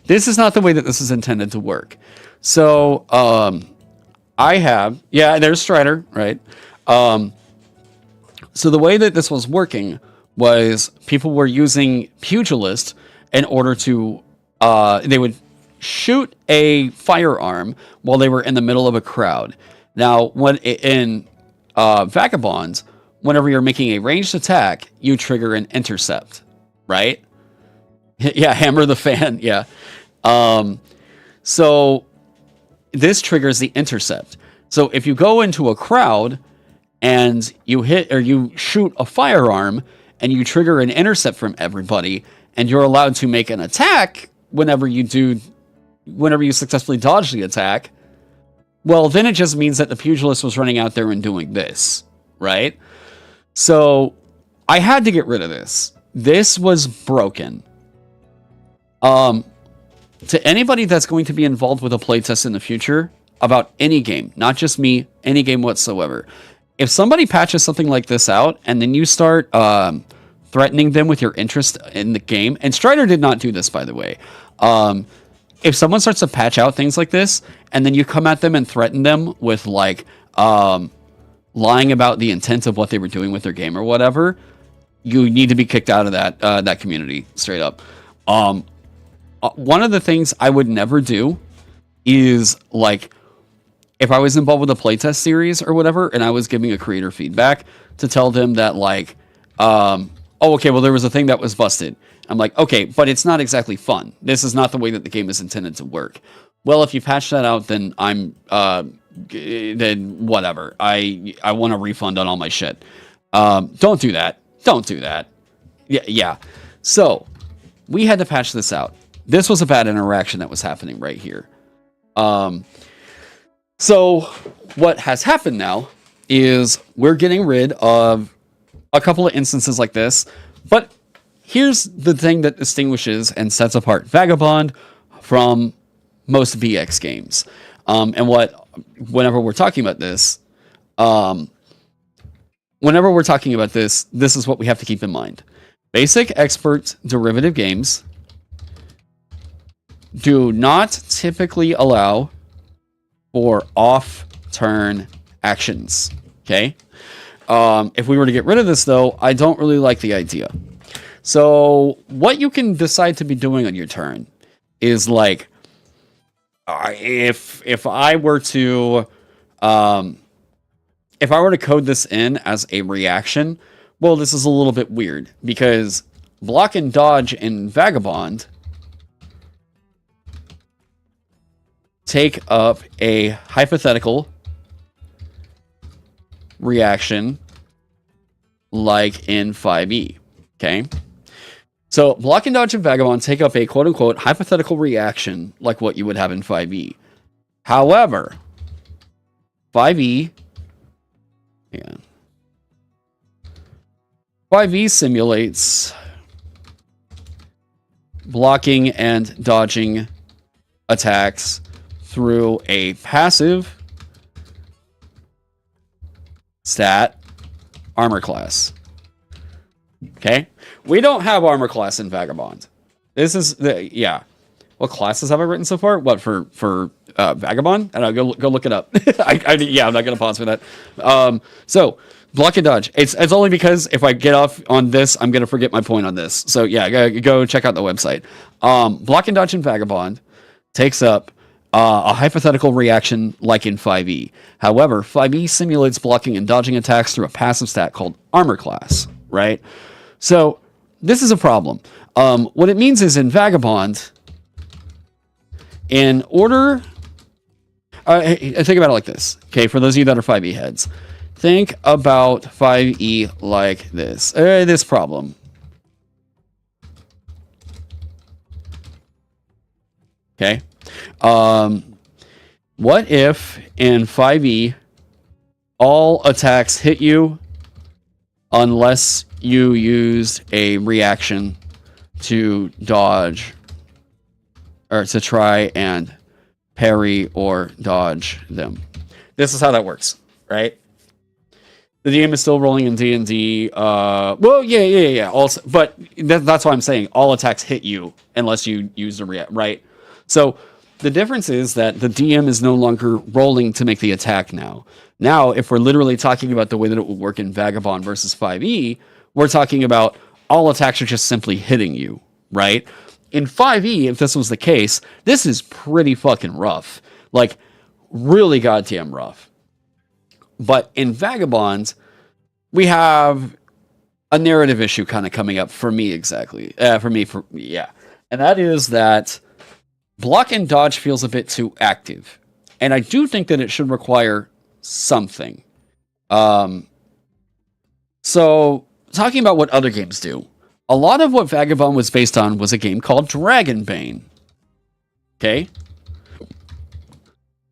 This is not the way that this is intended to work. So, I have... Yeah, there's Strider, right? So the way that this was working was people were using Pugilist in order to... they would shoot a firearm while they were in the middle of a crowd. Now, when in Vagabond, whenever you're making a ranged attack, you trigger an intercept, right? Yeah, hammer the fan, yeah. So this triggers the intercept. So if you go into a crowd and you hit or you shoot a firearm and you trigger an intercept from everybody, and you're allowed to make an attack whenever you successfully dodge the attack, well, then it just means that the pugilist was running out there and doing this, right? So I had to get rid of this. This was broken. To anybody that's going to be involved with a playtest in the future about any game, not just me, any game whatsoever, if somebody patches something like this out and then you start threatening them with your interest in the game, and Strider did not do this, by the way. If someone starts to patch out things like this and then you come at them and threaten them with like lying about the intent of what they were doing with their game or whatever, you need to be kicked out of that community straight up. One of the things I would never do is, like, if I was involved with a playtest series or whatever, and I was giving a creator feedback, to tell them that, like, oh, okay, well, there was a thing that was busted. I'm like, okay, but it's not exactly fun. This is not the way that the game is intended to work. Well, if you patch that out, then then whatever. I want a refund on all my shit. Don't do that. Don't do that. Yeah. So we had to patch this out. This was a bad interaction that was happening right here. So what has happened now is we're getting rid of a couple of instances like this. But here's the thing that distinguishes and sets apart Vagabond from most BX games. And whenever we're talking about this, this is what we have to keep in mind. Basic expert derivative games do not typically allow for off-turn actions, okay? If we were to get rid of this, though, I don't really like the idea. So what you can decide to be doing on your turn is, like, if I were to code this in as a reaction, well, this is a little bit weird, because block and dodge in Vagabond take up a hypothetical reaction like in 5e, okay? So block and dodge and Vagabond take up a quote-unquote hypothetical reaction like what you would have in 5e. However, 5e simulates blocking and dodging attacks through a passive stat armor class. Okay? We don't have armor class in Vagabond. This is the What classes have I written so far? What for Vagabond? I don't know, go look it up. I'm not gonna pause for that. So block and dodge. It's only because if I get off on this, I'm gonna forget my point on this. So yeah, go check out the website. Block and dodge in Vagabond takes up a hypothetical reaction like in 5e. However, 5e simulates blocking and dodging attacks through a passive stat called armor class, right? So this is a problem. What it means is in Vagabond, in order... think about it like this, okay? For those of you that are 5e heads, think about 5e like this. This problem. Okay? What if in 5e all attacks hit you unless you used a reaction to dodge or to try and parry or dodge them? This is how that works, right? The DM is still rolling in D&D. Yeah. Also, but that's why I'm saying all attacks hit you unless you use a react, right? So the difference is that the DM is no longer rolling to make the attack now. Now, if we're literally talking about the way that it would work in Vagabond versus 5e, we're talking about all attacks are just simply hitting you, right? In 5e, if this was the case, this is pretty fucking rough. Like, really goddamn rough. But in Vagabond, we have a narrative issue kind of coming up for me exactly. And that is that block and dodge feels a bit too active. And I do think that it should require something. So, talking about what other games do. A lot of what Vagabond was based on was a game called Dragonbane. Okay?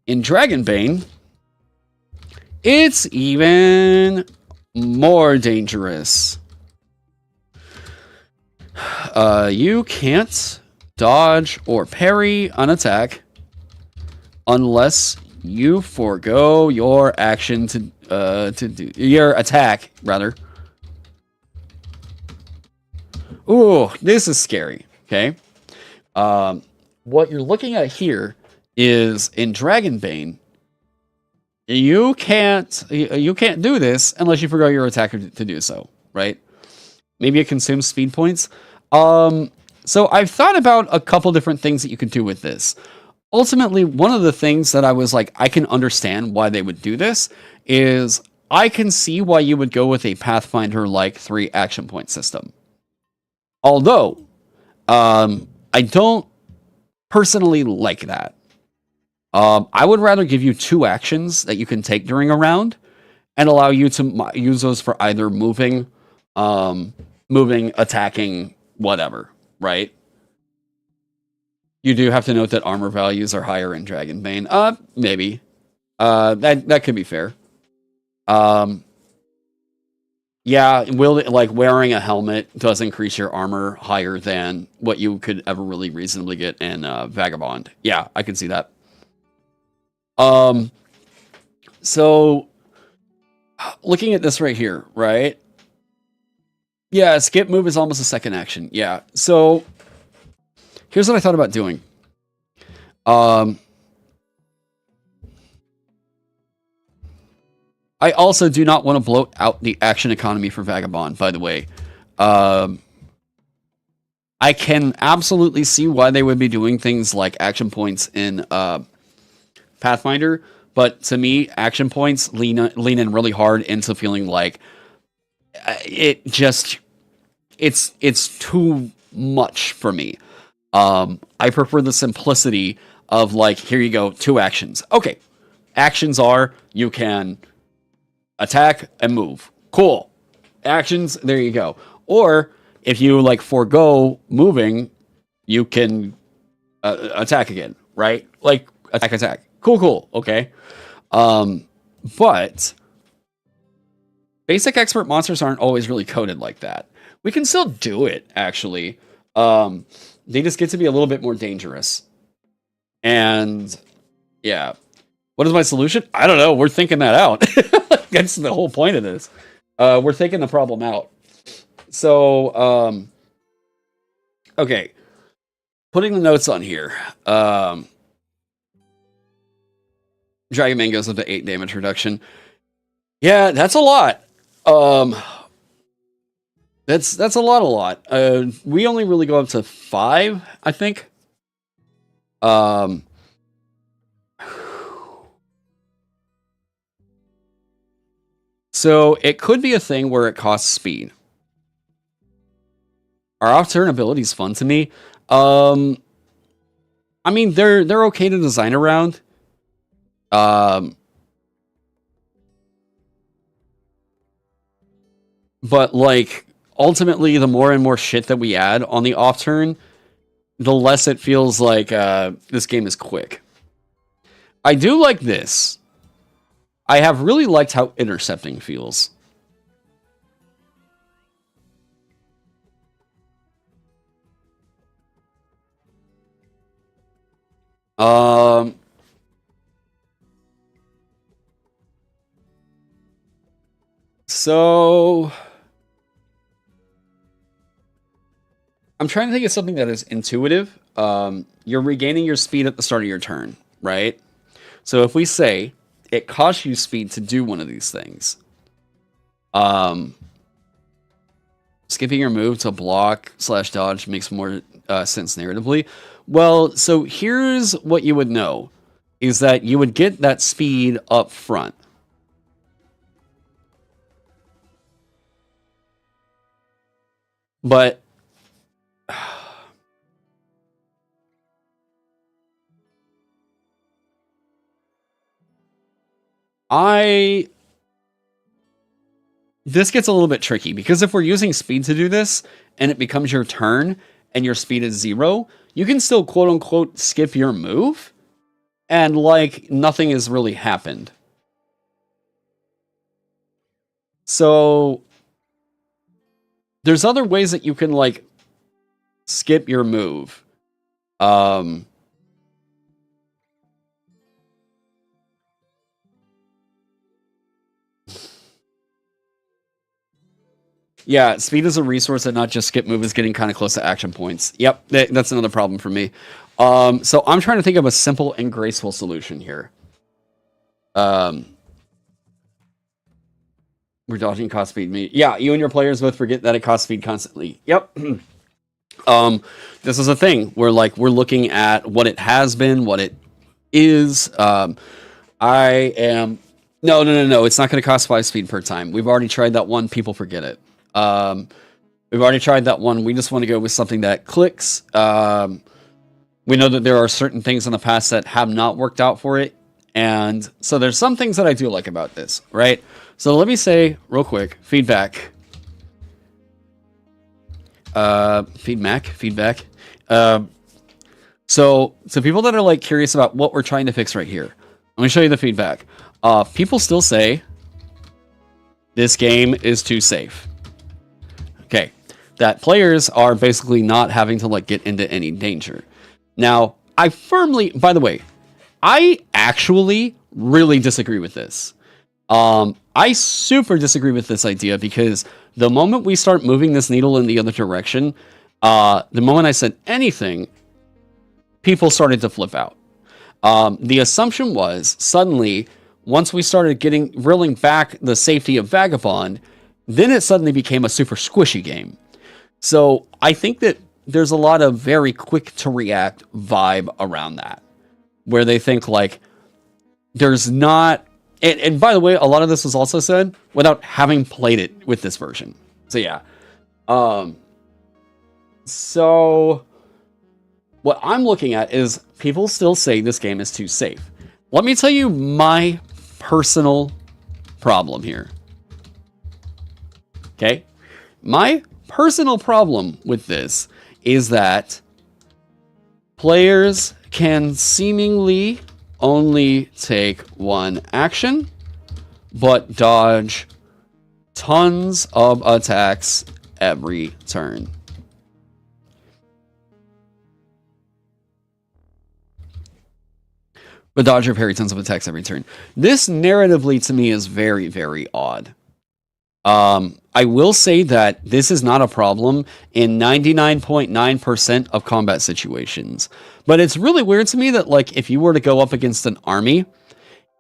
In Dragonbane, it's even more dangerous. You can't dodge or parry an attack unless you forego your action to do your attack, rather. Ooh, this is scary. Okay, what you're looking at here is in Dragonbane. You can't do this unless you forgo your attacker to do so, right? Maybe it consumes speed points. So I've thought about a couple different things that you could do with this. Ultimately, one of the things that I was like, I can understand why they would do this is I can see why you would go with a Pathfinder-like 3 action point system. Although, I don't personally like that. I would rather give you 2 actions that you can take during a round and allow you to use those for either moving, attacking, whatever, right? You do have to note that armor values are higher in Dragonbane. Maybe. That could be fair. Yeah, wearing a helmet does increase your armor higher than what you could ever really reasonably get in Vagabond. Yeah, I can see that. So looking at this right here, right? Yeah, skip move is almost a second action. Yeah. So here's what I thought about doing. I also do not want to bloat out the action economy for Vagabond, by the way. I can absolutely see why they would be doing things like action points in Pathfinder, but to me, action points lean in really hard into feeling like it's too much for me. I prefer the simplicity of like, here you go, 2 actions. Okay, actions are you can attack and move. Cool. Actions, there you go. Or if you like forego moving, you can attack again, right? Like attack. Cool. Okay. But basic expert monsters aren't always really coded like that. We can still do it, actually. They just get to be a little bit more dangerous. And yeah, what is my solution? I don't know. We're thinking that out. That's the whole point of this. We're thinking the problem out. So, okay. Putting the notes on here. Dragon Man goes up to 8 damage reduction. Yeah, that's a lot. That's a lot. We only really go up to 5, I think. So it could be a thing where it costs speed. Our off-turn ability is fun to me. I mean, they're okay to design around. But like ultimately, the more and more shit that we add on the off turn, the less it feels like this game is quick. I do like this. I have really liked how intercepting feels. So I'm trying to think of something that is intuitive. You're regaining your speed at the start of your turn, right? So if we say it costs you speed to do one of these things, skipping your move to block / dodge makes more sense narratively. Well, so here's what you would know, is that you would get that speed up front. But this gets a little bit tricky, because if we're using speed to do this and it becomes your turn and your speed is 0, you can still quote unquote skip your move and like nothing has really happened. So there's other ways that you can like skip your move. Yeah, speed is a resource and not just skip move is getting kind of close to action points. Yep, that's another problem for me. So I'm trying to think of a simple and graceful solution here. We're dodging cost speed. Yeah, you and your players both forget that it costs speed constantly. Yep. This is a thing where like we're looking at what it has been, what it is. No, it's not going to cost 5 speed per time. We've already tried that one. People forget it. We've already tried that one. We just want to go with something that clicks. We know that there are certain things in the past that have not worked out for it. And so there's some things that I do like about this, right? So let me say real quick, feedback. Feedback. So people that are like curious about what we're trying to fix right here, let me show you the feedback. People still say this game is too safe. Okay, that players are basically not having to like get into any danger. Now, by the way, I actually really disagree with this. I super disagree with this idea, because the moment we start moving this needle in the other direction, the moment I said anything, people started to flip out. The assumption was suddenly, once we started reeling back the safety of Vagabond, then it suddenly became a super squishy game. So I think that there's a lot of very quick to react vibe around that, where they think like there's not. And by the way, a lot of this was also said without having played it with this version. So yeah. So what I'm looking at is people still say this game is too safe. Let me tell you my personal problem here. Okay? My personal problem with this is that players can seemingly only take one action, but dodge tons of attacks every turn. but dodge or parry tons of attacks every turn. This narratively to me is very, very odd. I will say that this is not a problem in 99.9% of combat situations. But it's really weird to me that, like, if you were to go up against an army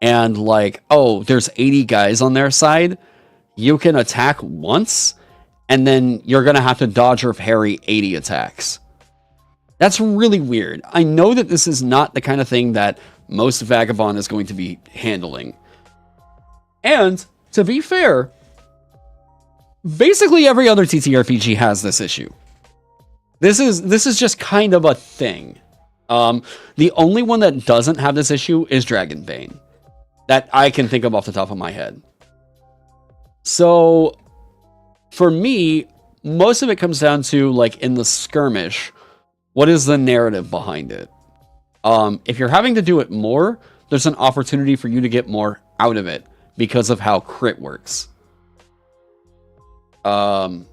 and, like, oh, there's 80 guys on their side, you can attack once, and then you're going to have to dodge or parry 80 attacks. That's really weird. I know that this is not the kind of thing that most Vagabond is going to be handling. And, to be fair, basically every other TTRPG has this issue. This is just kind of a thing. The only one that doesn't have this issue is Dragonbane, that I can think of off the top of my head. So, for me, most of it comes down to, like, in the skirmish, what is the narrative behind it? If you're having to do it more, there's an opportunity for you to get more out of it because of how crit works. You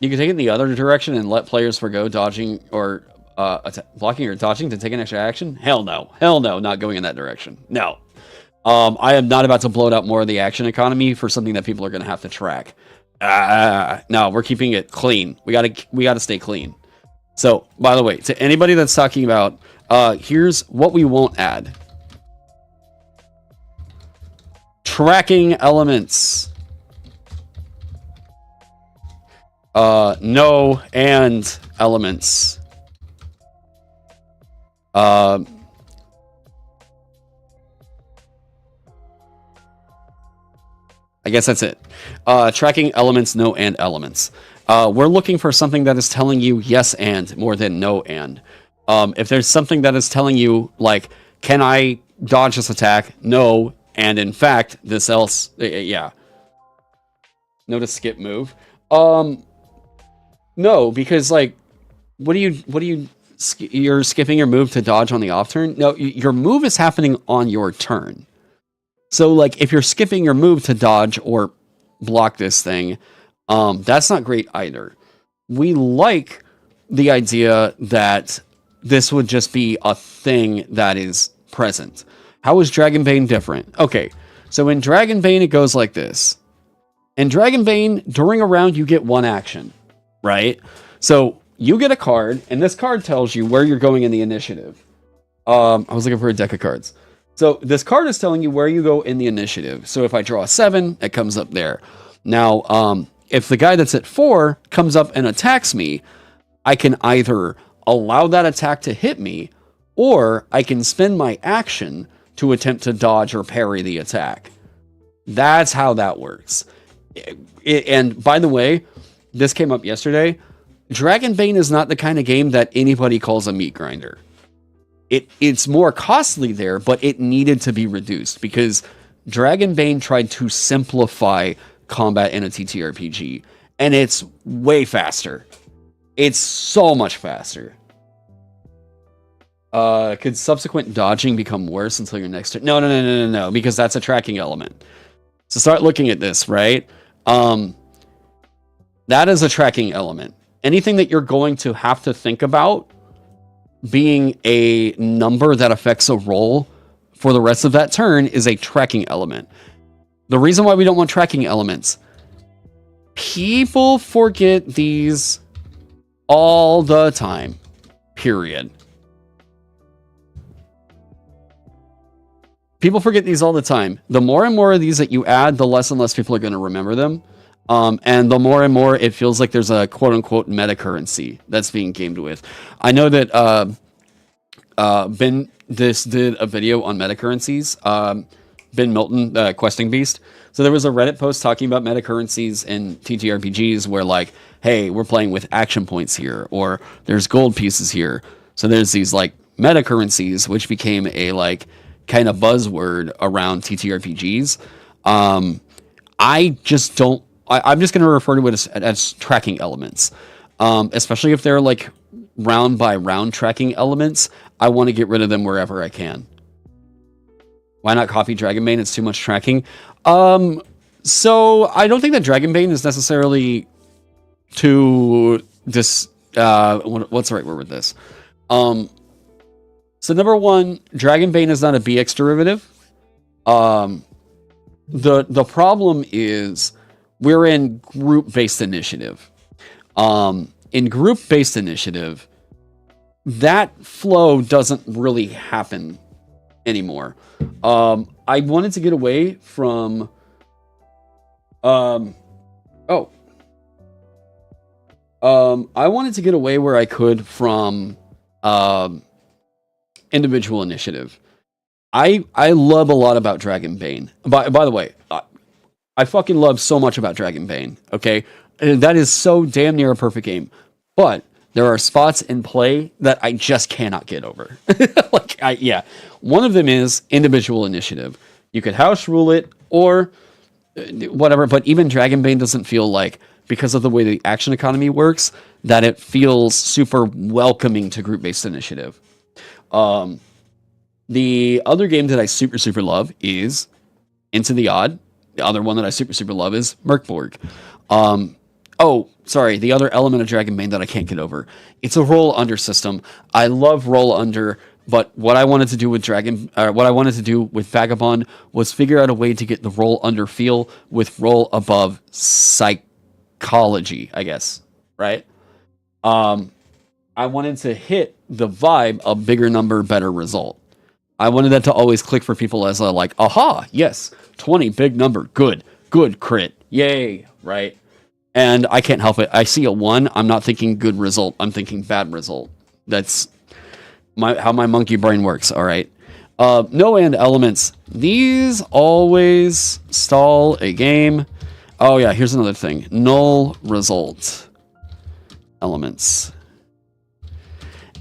can take it in the other direction and let players forgo dodging or blocking or dodging to take an extra action? Hell no. Hell no, not going in that direction. No. I am not about to bloat out more of the action economy for something that people are going to have to track. No, we're keeping it clean. We gotta stay clean. So, by the way, to anybody that's talking about, here's what we won't add. Tracking elements. No and elements. I guess that's it. Tracking elements, no and elements. We're looking for something that is telling you yes and more than no and. If there's something that is telling you, like, can I dodge this attack? No, and in fact, this else, yeah. No to skip move. No, because, like, you're skipping your move to dodge on the off turn? No, your move is happening on your turn. So, like, if you're skipping your move to dodge or block this thing, that's not great either. We like the idea that this would just be a thing that is present. How is Dragonbane different? Okay, so in Dragonbane, it goes like this. In Dragonbane, during a round, you get one action, right? So you get a card, and this card tells you where you're going in the initiative. I was looking for a deck of cards. So this card is telling you where you go in the initiative. So if I draw a 7, it comes up there. Now, if the guy that's at 4 comes up and attacks me, I can either allow that attack to hit me, or I can spend my action to attempt to dodge or parry the attack. That's how that works. And by the way, this came up yesterday. Dragonbane is not the kind of game that anybody calls a meat grinder. It's more costly there, but it needed to be reduced because Dragonbane tried to simplify combat in a TTRPG, and it's way faster. It's so much faster. Could subsequent dodging become worse until your next turn? No, because that's a tracking element. So start looking at this, right? That is a tracking element. Anything that you're going to have to think about being a number that affects a roll for the rest of that turn is a tracking element. The reason why we don't want tracking elements, people forget these all the time, period. People forget these all the time. The more and more of these that you add, the less and less people are going to remember them. And the more and more it feels like there's a quote-unquote meta currency that's being gamed with. I know that Ben did a video on meta currencies. Ben Milton, Questing Beast. So there was a Reddit post talking about meta currencies in TTRPGs where, like, hey, we're playing with action points here, or there's gold pieces here. So there's these, like, meta currencies, which became a, like, kind of buzzword around TTRPGs. I just don't. I'm just going to refer to it as tracking elements, especially if they're like round by round tracking elements. I want to get rid of them wherever I can. Why not copy Dragonbane? It's too much tracking. So I don't think that Dragonbane is necessarily too what's the right word with this? So number one, Dragonbane is not a BX derivative. The problem is we're in group-based initiative. In group-based initiative, that flow doesn't really happen anymore. I wanted to get away from I wanted to get away where I could from individual initiative. I love a lot about Dragonbane. By the way, I fucking love so much about Dragonbane. Okay, that is so damn near a perfect game. But there are spots in play that I just cannot get over. One of them is individual initiative. You could house rule it or whatever, but even Dragonbane doesn't feel like, because of the way the action economy works, that it feels super welcoming to group-based initiative. The other game that I super, super love is Into the Odd. The other one that I super, super love is Merkborg. The other element of Dragonbane that I can't get over. It's a roll under system. I love roll under, but what I wanted to do with Vagabond was figure out a way to get the roll under feel with roll above psychology, I guess. Right? I wanted to hit the vibe of bigger number, better result. I wanted that to always click for people as a aha, yes, 20, big number, good crit, yay, right? And I can't help it. I see a 1, I'm not thinking good result, I'm thinking bad result. That's how my monkey brain works, all right? No and elements. These always stall a game. Oh yeah, here's another thing. Null result elements.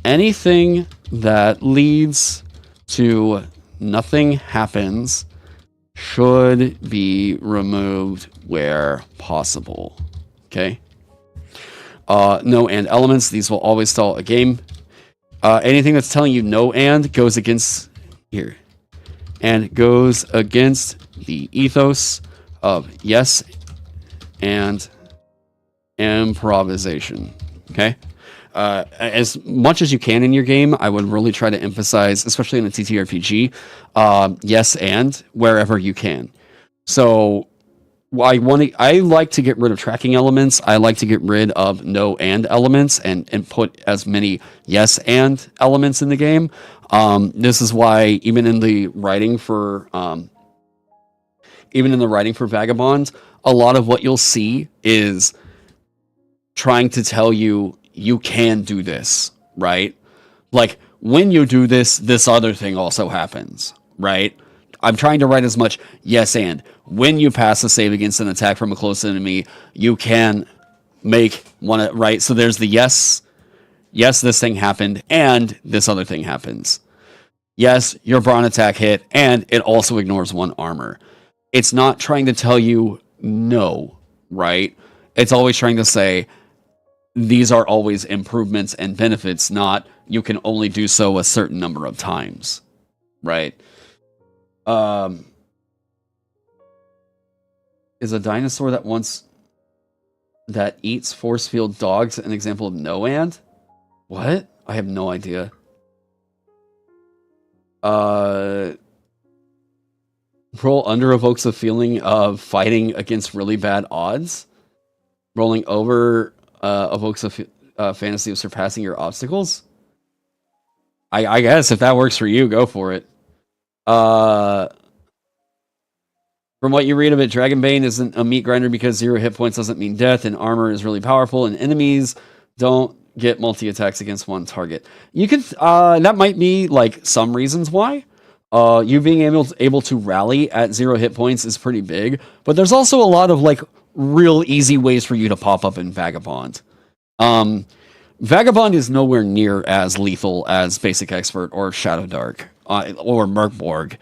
Anything that leads to nothing happens should be removed where possible. Okay. No and elements. These will always stall a game. Anything that's telling you no and goes against here. And goes against the ethos of yes and improvisation. Okay. As much as you can in your game, I would really try to emphasize, especially in a TTRPG, yes and wherever you can. So I like to get rid of tracking elements. I like to get rid of no and elements and put as many yes and elements in the game. This is why even in the writing for Vagabond, a lot of what you'll see is trying to tell you can do this, right? Like, when you do this, this other thing also happens, right? I'm trying to write as much yes and. When you pass a save against an attack from a close enemy, you can make one, right? So there's the yes, this thing happened, and this other thing happens. Yes, your brawn attack hit, and it also ignores 1 armor. It's not trying to tell you no, right? It's always trying to say, these are always improvements and benefits, not you can only do so a certain number of times, right? Is a dinosaur that eats force field dogs an example of no and? What? I have no idea. Roll under evokes a feeling of fighting against really bad odds. Rolling over evokes a fantasy of surpassing your obstacles. I guess if that works for you, go for it. From what you read of it, Dragonbane isn't a meat grinder because 0 hit points doesn't mean death, and armor is really powerful, and enemies don't get multi-attacks against 1 target. You can that might be like some reasons why. You being able to rally at 0 hit points is pretty big, but there's also a lot of like real easy ways for you to pop up in Vagabond. Vagabond is nowhere near as lethal as Basic Expert or Shadow Dark or Merkborg.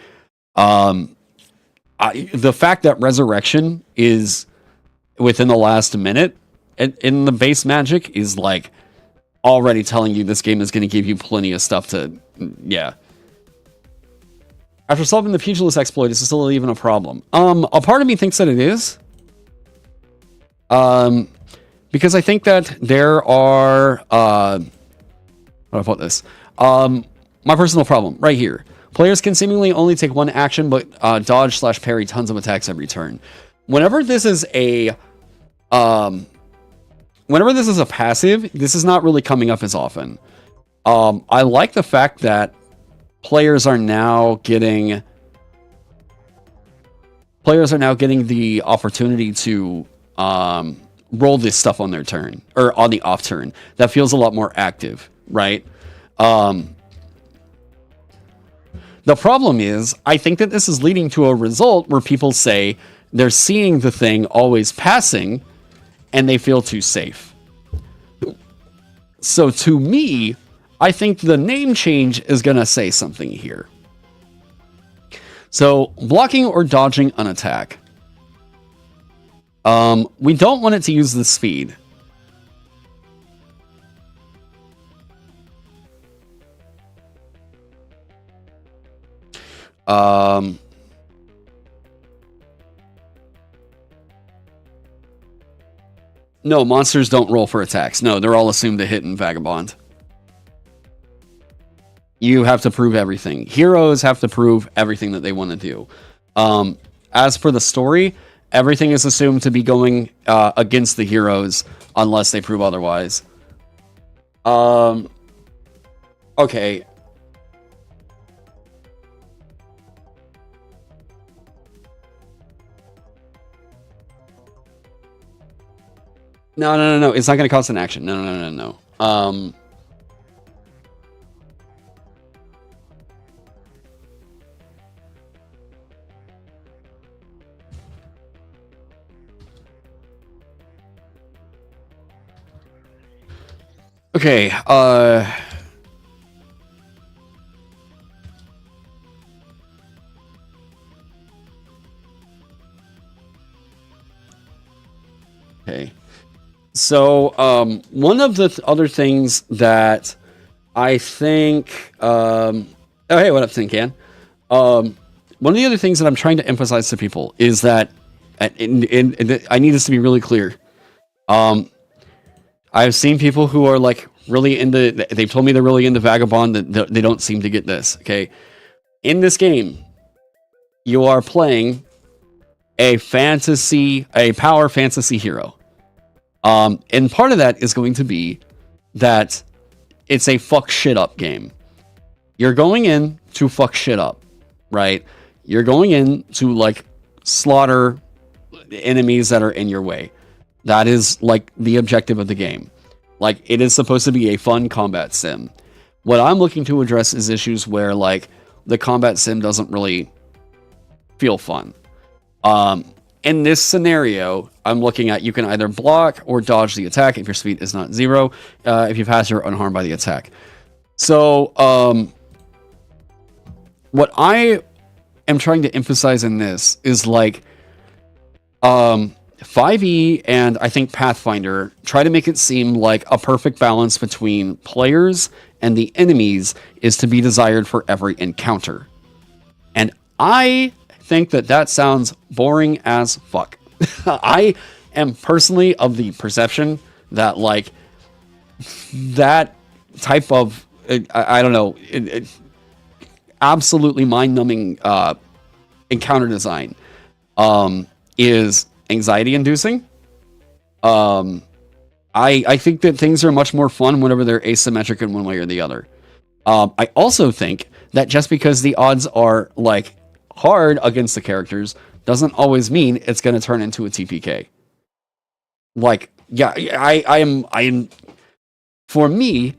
The fact that Resurrection is within the last minute in the base magic is like already telling you this game is going to give you plenty of stuff to, yeah. After solving the Pugilist exploit, is it still even a problem? A part of me thinks that it is. Because I think that there are, how do I put this? my personal problem right here. Players can seemingly only take one action, but dodge/parry tons of attacks every turn. Whenever this is a passive, this is not really coming up as often. I like the fact that players are now getting the opportunity to roll this stuff on their turn, or on the off turn. That feels a lot more active, right? The problem is, I think that this is leading to a result where people say they're seeing the thing always passing, and they feel too safe. So to me, I think the name change is going to say something here. So, blocking or dodging an attack. We don't want it to use the speed. No, monsters don't roll for attacks. No, they're all assumed to hit in Vagabond. You have to prove everything. Heroes have to prove everything that they want to do. As for the story, everything is assumed to be going against the heroes unless they prove otherwise. Okay. No. It's not going to cost an action. No. Okay, okay. So, one of the other things that I think, oh, hey, what up, Tincan? One of the other things that I'm trying to emphasize to people is that, I need this to be really clear. I've seen people who are like really into, they've told me they're really into Vagabond, that they don't seem to get this, okay? In this game, you are playing a power fantasy hero. And part of that is going to be that it's a fuck shit up game. You're going in to fuck shit up, right? You're going in to like slaughter enemies that are in your way. That is like the objective of the game. Like, it is supposed to be a fun combat sim. What I'm looking to address is issues where like the combat sim doesn't really feel fun. In this scenario, I'm looking at, you can either block or dodge the attack if your speed is not 0. If you pass, you're unharmed by the attack. So, what I am trying to emphasize in this is like, 5e and I think Pathfinder try to make it seem like a perfect balance between players and the enemies is to be desired for every encounter. And I think that sounds boring as fuck. I am personally of the perception that like that type of I don't know, absolutely mind-numbing encounter design is anxiety inducing. I think that things are much more fun whenever they're asymmetric in one way or the other. I also think that just because the odds are like hard against the characters doesn't always mean it's going to turn into a TPK. Like, yeah, I am for me,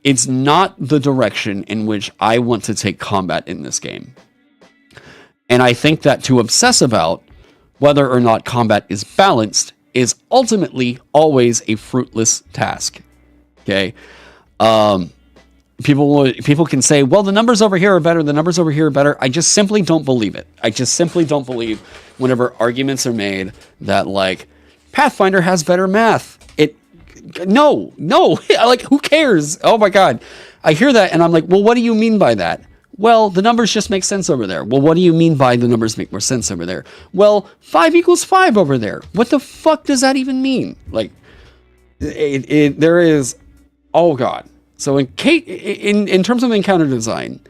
it's not the direction in which I want to take combat in this game. And I think that to obsess about whether or not combat is balanced is ultimately always a fruitless task. Okay? People can say, well, the numbers over here are better, the numbers over here are better. I just simply don't believe it. I just simply don't believe whenever arguments are made that, like, Pathfinder has better math. No, like, who cares? Oh my God. I hear that and I'm like, well, what do you mean by that? Well, the numbers just make sense over there. Well, what do you mean by the numbers make more sense over there? Well, 5 equals 5 over there. What the fuck does that even mean? Like, there is, oh God. So in terms of encounter design,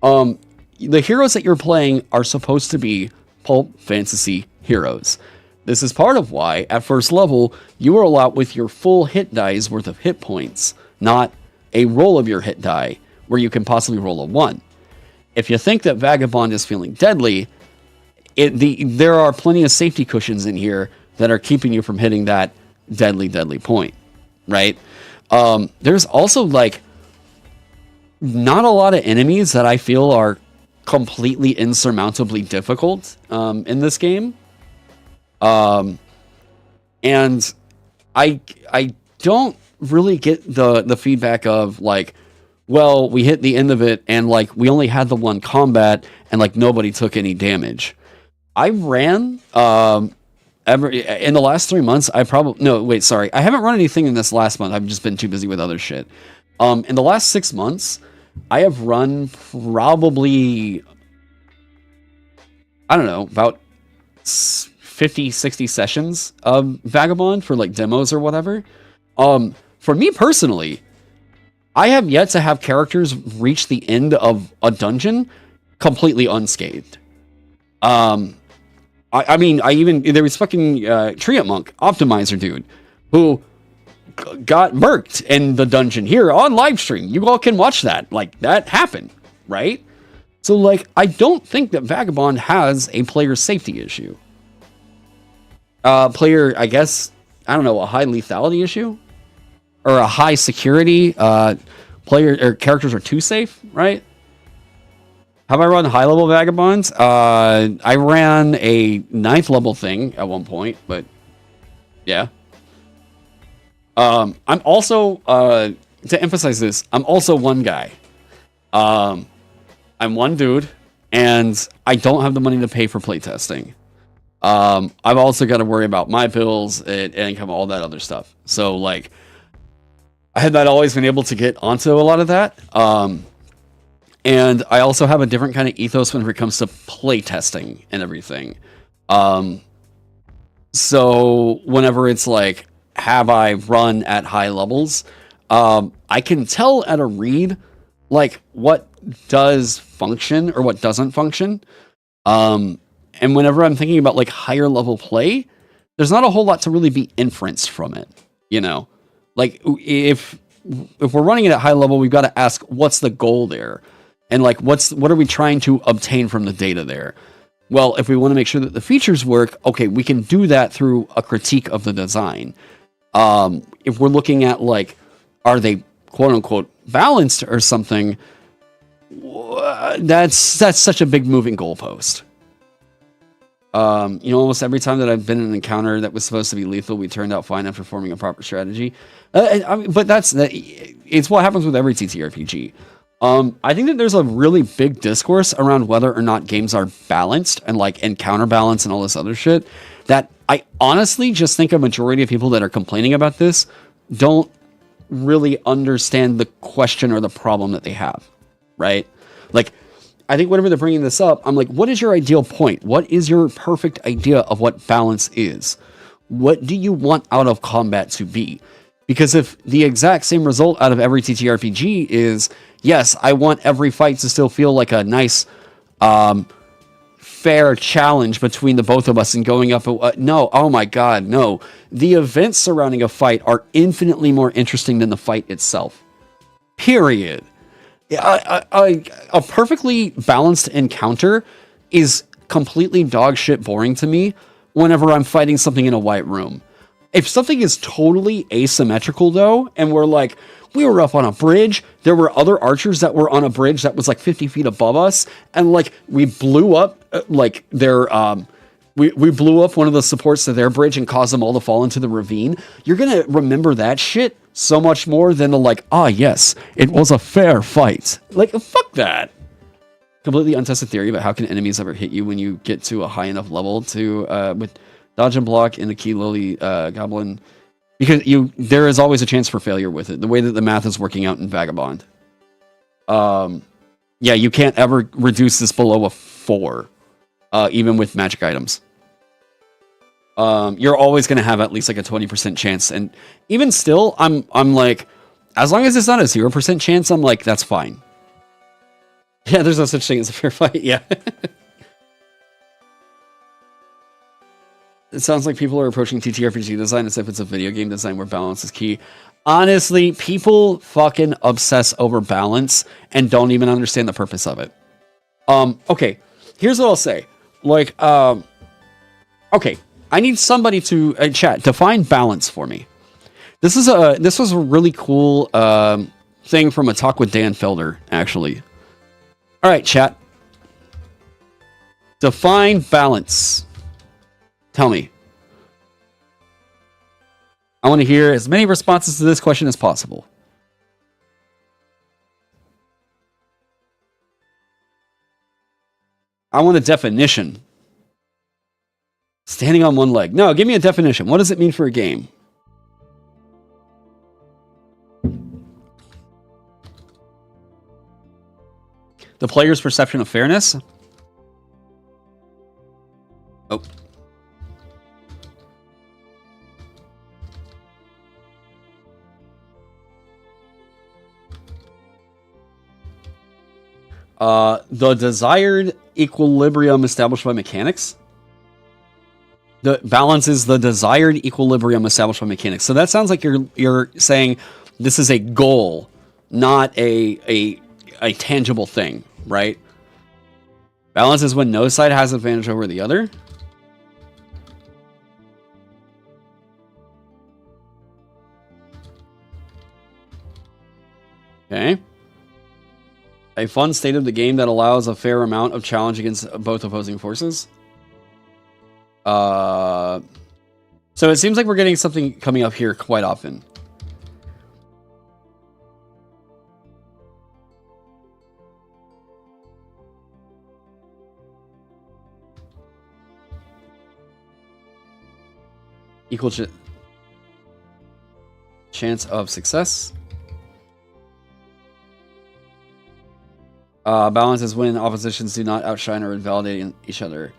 the heroes that you're playing are supposed to be Pulp Fantasy heroes. This is part of why, at first level, you are allowed with your full hit die's worth of hit points, not a roll of your hit die, where you can possibly roll a 1. If you think that Vagabond is feeling deadly, there are plenty of safety cushions in here that are keeping you from hitting that deadly point, right? There's also, like, not a lot of enemies that I feel are completely insurmountably difficult in this game. And I don't really get the feedback of, like, well, we hit the end of it and, like, we only had the one combat and, like, nobody took any damage. I ran in the last 3 months. I haven't run anything in this last month. I've just been too busy with other shit. In the last 6 months, I have run probably, I don't know, about 50, 60 sessions of Vagabond for, like, demos or whatever. For me personally, I have yet to have characters reach the end of a dungeon completely unscathed. I mean, there was fucking Treant Monk, Optimizer dude, who got murked in the dungeon here on live stream. You all can watch that. Like, that happened, right? So, like, I don't think that Vagabond has a player safety issue. I guess, I don't know, a high lethality issue? Or a high security, player or characters are too safe, right? Have I run high level Vagabonds? I ran a 9th level thing at one point, but yeah. I'm also, to emphasize this, I'm also one guy. I'm one dude, and I don't have the money to pay for playtesting. I've also got to worry about my bills and income, all that other stuff. So, like, I had not always been able to get onto a lot of that. And I also have a different kind of ethos when it comes to playtesting and everything. So whenever it's like, have I run at high levels, I can tell at a read, like, what does function or what doesn't function. And whenever I'm thinking about, like, higher level play, there's not a whole lot to really be inferenced from it, you know? Like, if we're running it at high level, we've got to ask, what's the goal there? And, like, what are we trying to obtain from the data there? Well, if we want to make sure that the features work, okay, we can do that through a critique of the design. If we're looking at, like, are they quote unquote balanced or something, that's such a big moving goalpost. Almost every time that I've been in an encounter that was supposed to be lethal, we turned out fine after forming a proper strategy. But it's what happens with every TTRPG. I think that there's a really big discourse around whether or not games are balanced and, like, encounter balance and all this other shit, that I honestly just think a majority of people that are complaining about this don't really understand the question or the problem that they have, right? Like, I think whenever they're bringing this up, I'm like, what is your ideal point? What is your perfect idea of what balance is? What do you want out of combat to be? Because if the exact same result out of every TTRPG is, yes, I want every fight to still feel like a nice, fair challenge between the both of us and going up. No, oh my God, no. The events surrounding a fight are infinitely more interesting than the fight itself. Period. A perfectly balanced encounter is completely dog shit boring to me whenever I'm fighting something in a white room. If something is totally asymmetrical, though, and we were up on a bridge, there were other archers that were on a bridge that was like 50 feet above us, and, like, we blew up, we blew up one of the supports to their bridge and caused them all to fall into the ravine. You're gonna remember that shit so much more than yes, it was a fair fight. Like, fuck that. Completely untested theory about how can enemies ever hit you when you get to a high enough level to, with dodge and block in the key lowly goblin, because there is always a chance for failure with it. The way that the math is working out in Vagabond. You can't ever reduce this below a 4, even with magic items. You're always going to have at least like a 20% chance, and even still, I'm like, As long as it's not a 0% chance, I'm like, that's fine. Yeah, there's no such thing as a fair fight. Yeah. It sounds like people are approaching TTRPG design as if it's a video game design where balance is key. Honestly, people fucking obsess over balance and don't even understand the purpose of it. Okay, here's what I'll say. Like, okay, I need somebody to chat define balance for me. This was a really cool thing from a talk with Dan Felder, actually. All right, chat. Define balance. Tell me. I want to hear as many responses to this question as possible. I want a definition. Standing on one leg. No, give me a definition. What does it mean for a game? The player's perception of fairness? Oh. The desired equilibrium established by mechanics. The balance is the desired equilibrium established by mechanics. So that sounds like you're saying this is a goal, not a tangible thing, right? Balance is when no side has advantage over the other. Okay. A fun state of the game that allows a fair amount of challenge against both opposing forces. So it seems like we're getting something coming up here quite often. Equal chance of success. Balance is when oppositions do not outshine or invalidate each other.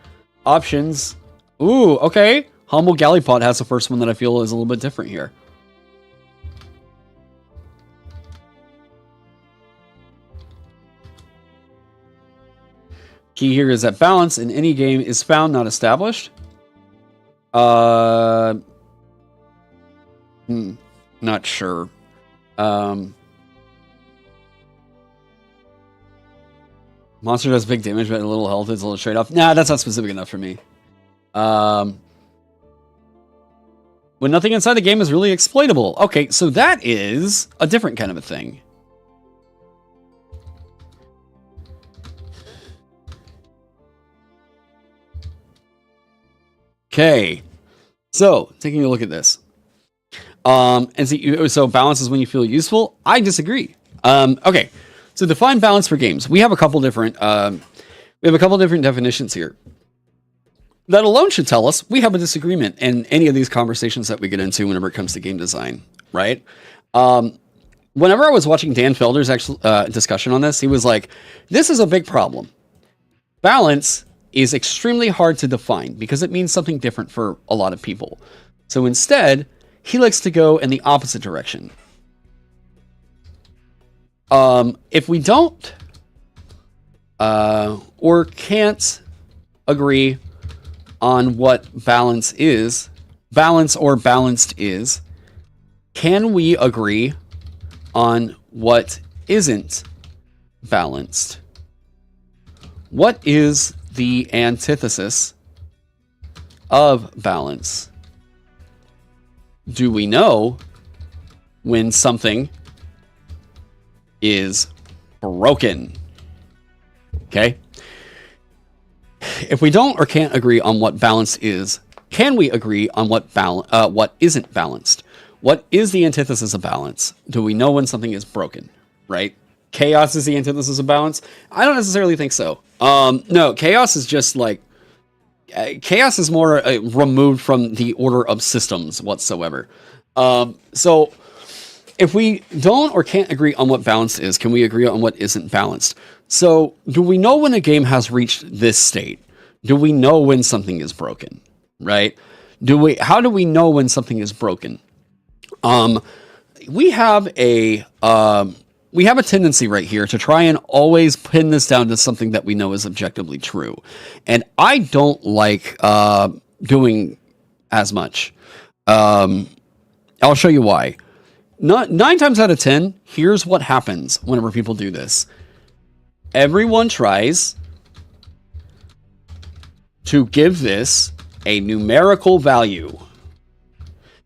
Options. Ooh, okay. Humble Galleypot has the first one that I feel is a little bit different here. Key here is that balance in any game is found, not established. Not sure. Monster does big damage, but a little health is a little trade-off. Nah, that's not specific enough for me. When nothing inside the game is really exploitable. Okay, so that is a different kind of a thing. Okay, so taking a look at this. And see, so balance is when you feel useful. I disagree. Okay. So define balance for games. We have a couple different definitions here. That alone should tell us we have a disagreement in any of these conversations that we get into whenever it comes to game design, right? Whenever I was watching Dan Felder's actual discussion on this, he was like, "This is a big problem. Balance is extremely hard to define because it means something different for a lot of people. So instead, he likes to go in the opposite direction." If we don't or can't agree on what balance or balanced is, can we agree on what isn't balanced? What is the antithesis of balance? Do we know when something is broken? Okay. If we don't or can't agree on what balance is, can we agree on what isn't balanced? What is the antithesis of balance? Do we know when something is broken? Right? Chaos is the antithesis of balance? I don't necessarily think so. No, chaos is just like chaos is more removed from the order of systems whatsoever. So if we don't or can't agree on what balanced is, can we agree on what isn't balanced? So, do we know when a game has reached this state? Do we know when something is broken? Right? How do we know when something is broken? we have a tendency right here to try and always pin this down to something that we know is objectively true, and I don't like doing as much. I'll show you why. 9 times out of 10, here's what happens whenever people do this. Everyone tries to give this a numerical value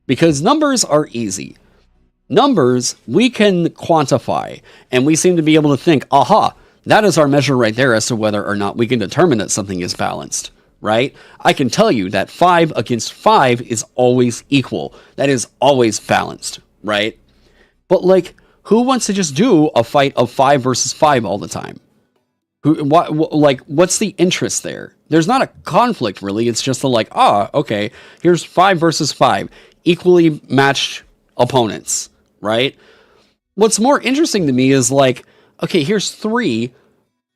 because numbers are easy. Numbers we can quantify, and we seem to be able to think, aha, that is our measure right there as to whether or not we can determine that something is balanced, right? I can tell you that 5 against 5 is always equal. That is always balanced, right? But like, who wants to just do a fight of 5 versus 5 all the time? What's the interest there? There's not a conflict really. It's just okay, here's 5 versus 5, equally matched opponents, right? What's more interesting to me is like, okay, here's 3,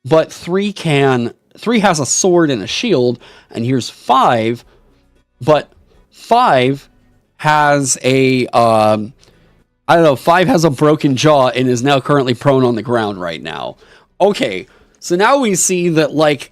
but 3 has a sword and a shield, and here's 5, but 5 has a 5 has a broken jaw and is now currently prone on the ground right now. Okay, so now we see that like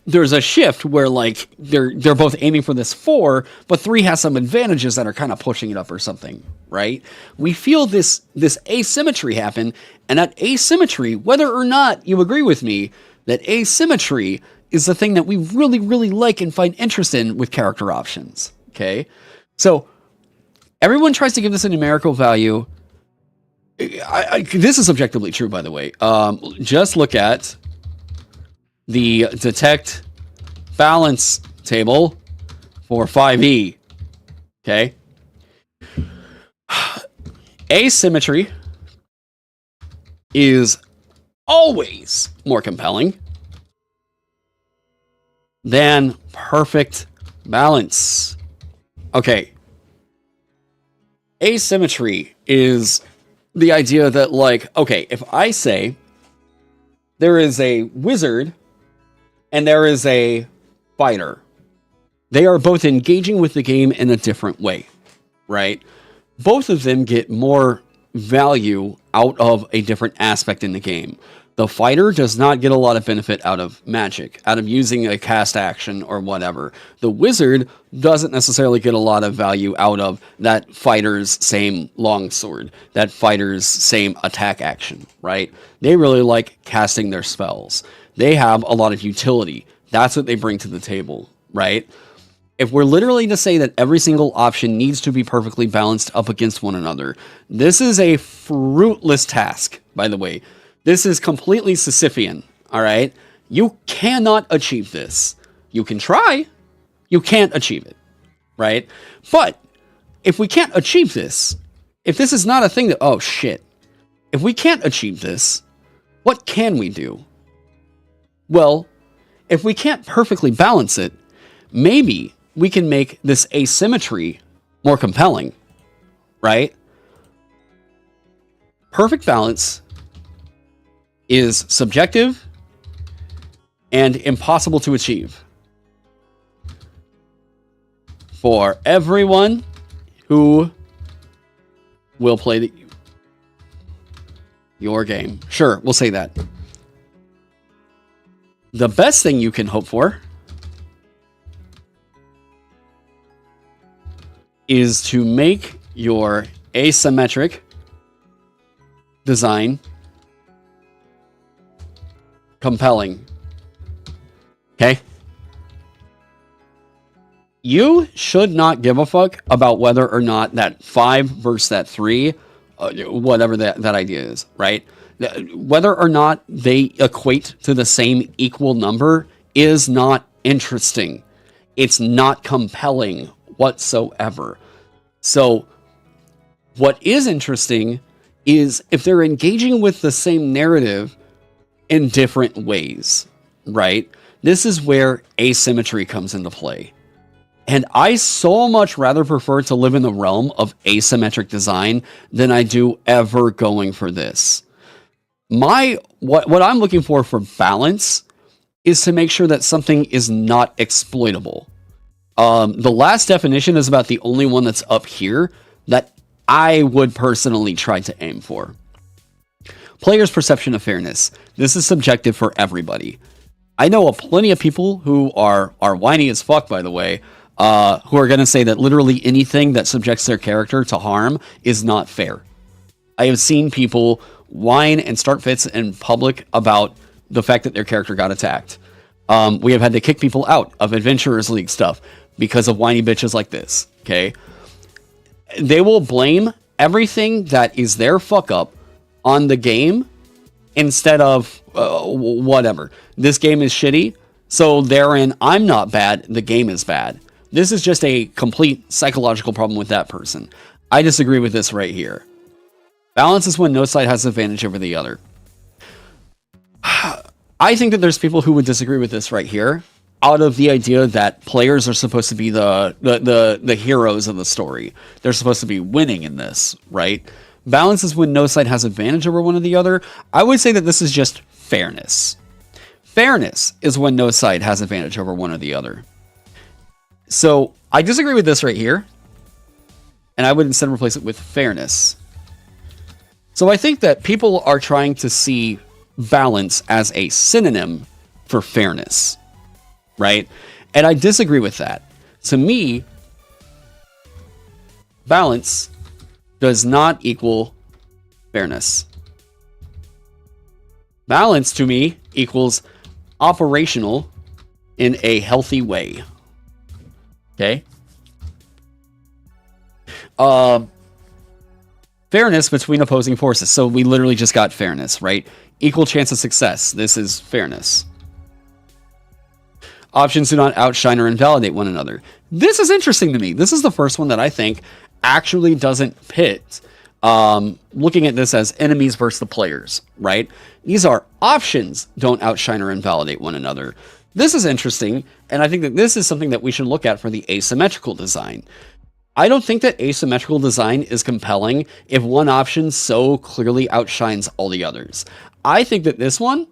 there's a shift where like they're both aiming for this 4, but 3 has some advantages that are kind of pushing it up or something, right? We feel this asymmetry happen, and that asymmetry, whether or not you agree with me, that asymmetry is the thing that we really, really like and find interest in with character options, okay? So everyone tries to give this a numerical value. This is objectively true, by the way. Just look at the detect balance table for 5e. Okay. Asymmetry is always more compelling than perfect balance. Okay. Asymmetry is the idea that, like, okay, if I say there is a wizard and there is a fighter, they are both engaging with the game in a different way, right? Both of them get more value out of a different aspect in the game. The fighter does not get a lot of benefit out of magic, out of using a cast action or whatever. The wizard doesn't necessarily get a lot of value out of that fighter's same longsword, that fighter's same attack action, right? They really like casting their spells. They have a lot of utility. That's what they bring to the table, right? If we're literally to say that every single option needs to be perfectly balanced up against one another, this is a fruitless task, by the way. This is completely Sisyphean, all right? You cannot achieve this. You can try. You can't achieve it, right? But if we can't achieve this, if this is not a thing that, oh shit, if we can't achieve this, what can we do? Well, if we can't perfectly balance it, maybe we can make this asymmetry more compelling, right? Perfect balance is subjective and impossible to achieve for everyone who will play your game. Sure, we'll say that. The best thing you can hope for is to make your asymmetric design compelling. Okay? You should not give a fuck about whether or not that 5 versus that 3, whatever that idea is, right? Whether or not they equate to the same equal number is not interesting. It's not compelling whatsoever. So, what is interesting is if they're engaging with the same narrative in different ways, right? This is where asymmetry comes into play. And I so much rather prefer to live in the realm of asymmetric design than I do ever going for this. What I'm looking for balance is to make sure that something is not exploitable. The last definition is about the only one that's up here that I would personally try to aim for. Players' perception of fairness. This is subjective for everybody. I know plenty of people who are whiny as fuck, by the way, who are going to say that literally anything that subjects their character to harm is not fair. I have seen people whine and start fits in public about the fact that their character got attacked. We have had to kick people out of Adventurers League stuff because of whiny bitches like this, okay? They will blame everything that is their fuck up on the game instead of whatever. This game is shitty, so therein I'm not bad, the game is bad. This is just a complete psychological problem with that person. I disagree with this right here. Balance is when no side has advantage over the other. I think that there's people who would disagree with this right here, out of the idea that players are supposed to be the heroes of the story. They're supposed to be winning in this, right? Balance is when no side has advantage over one or the other. I would say that this is just fairness. Fairness is when no side has advantage over one or the other. So I disagree with this right here, and I would instead replace it with fairness. So I think that people are trying to see balance as a synonym for fairness, right? And I disagree with that. To me, balance does not equal fairness. Balance to me equals operational in a healthy way. Okay? Fairness between opposing forces. So we literally just got fairness, right? Equal chance of success. This is fairness. Options do not outshine or invalidate one another. This is interesting to me. This is the first one that I think actually doesn't pit. Looking at this as enemies versus the players, right? These are options don't outshine or invalidate one another. This is interesting, and I think that this is something that we should look at for the asymmetrical design. I don't think that asymmetrical design is compelling if one option so clearly outshines all the others. I think that this one,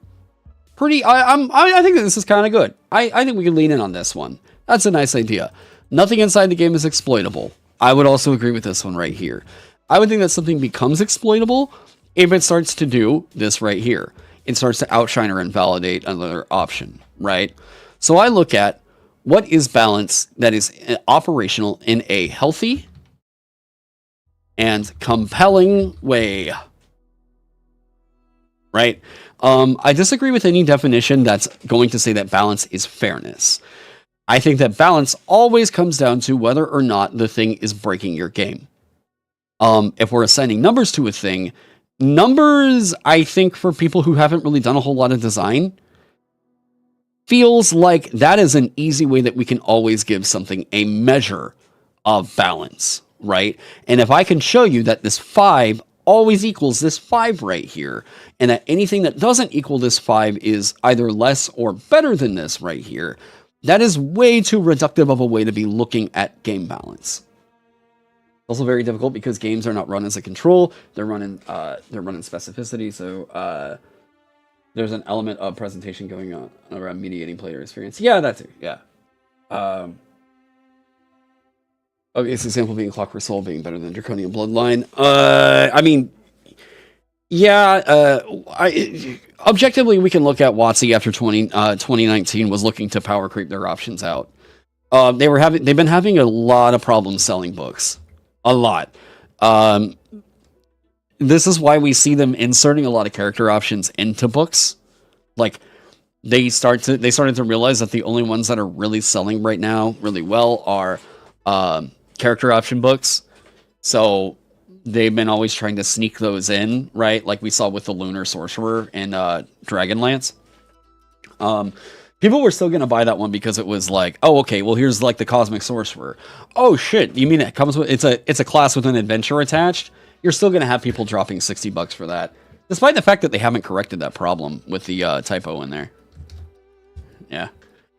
I think that this is kind of good. I think we can lean in on this one. That's a nice idea. Nothing inside the game is exploitable. I would also agree with this one right here. I would think that something becomes exploitable if it starts to do this right here. It starts to outshine or invalidate another option, right? So I look at what is balance that is operational in a healthy and compelling way, right? I disagree with any definition that's going to say that balance is fairness. I think that balance always comes down to whether or not the thing is breaking your game. If we're assigning numbers to a thing, numbers, I think for people who haven't really done a whole lot of design, feels like that is an easy way that we can always give something a measure of balance, right? And if I can show you that this 5 always equals this 5 right here, and that anything that doesn't equal this 5 is either less or better than this right here, that is way too reductive of a way to be looking at game balance. Also very difficult because games are not run as a control; they're run in specificity. So there's an element of presentation going on around mediating player experience. Yeah, that too. Yeah. Obvious example being Clockwork Soul being better than Draconian Bloodline. I mean, yeah. Objectively, we can look at WotC after 2019 was looking to power creep their options out. They've been having a lot of problems selling books. A lot. This is why we see them inserting a lot of character options into books. Like, they started to realize that the only ones that are really selling right now really well are character option books. So they've been always trying to sneak those in, right? Like we saw with the Lunar Sorcerer and Dragonlance. People were still going to buy that one because it was like, oh, okay, well, here's like the Cosmic Sorcerer. Oh, shit, you mean it comes with, it's a class with an adventure attached? You're still going to have people dropping $60 for that. Despite the fact that they haven't corrected that problem with the typo in there. Yeah.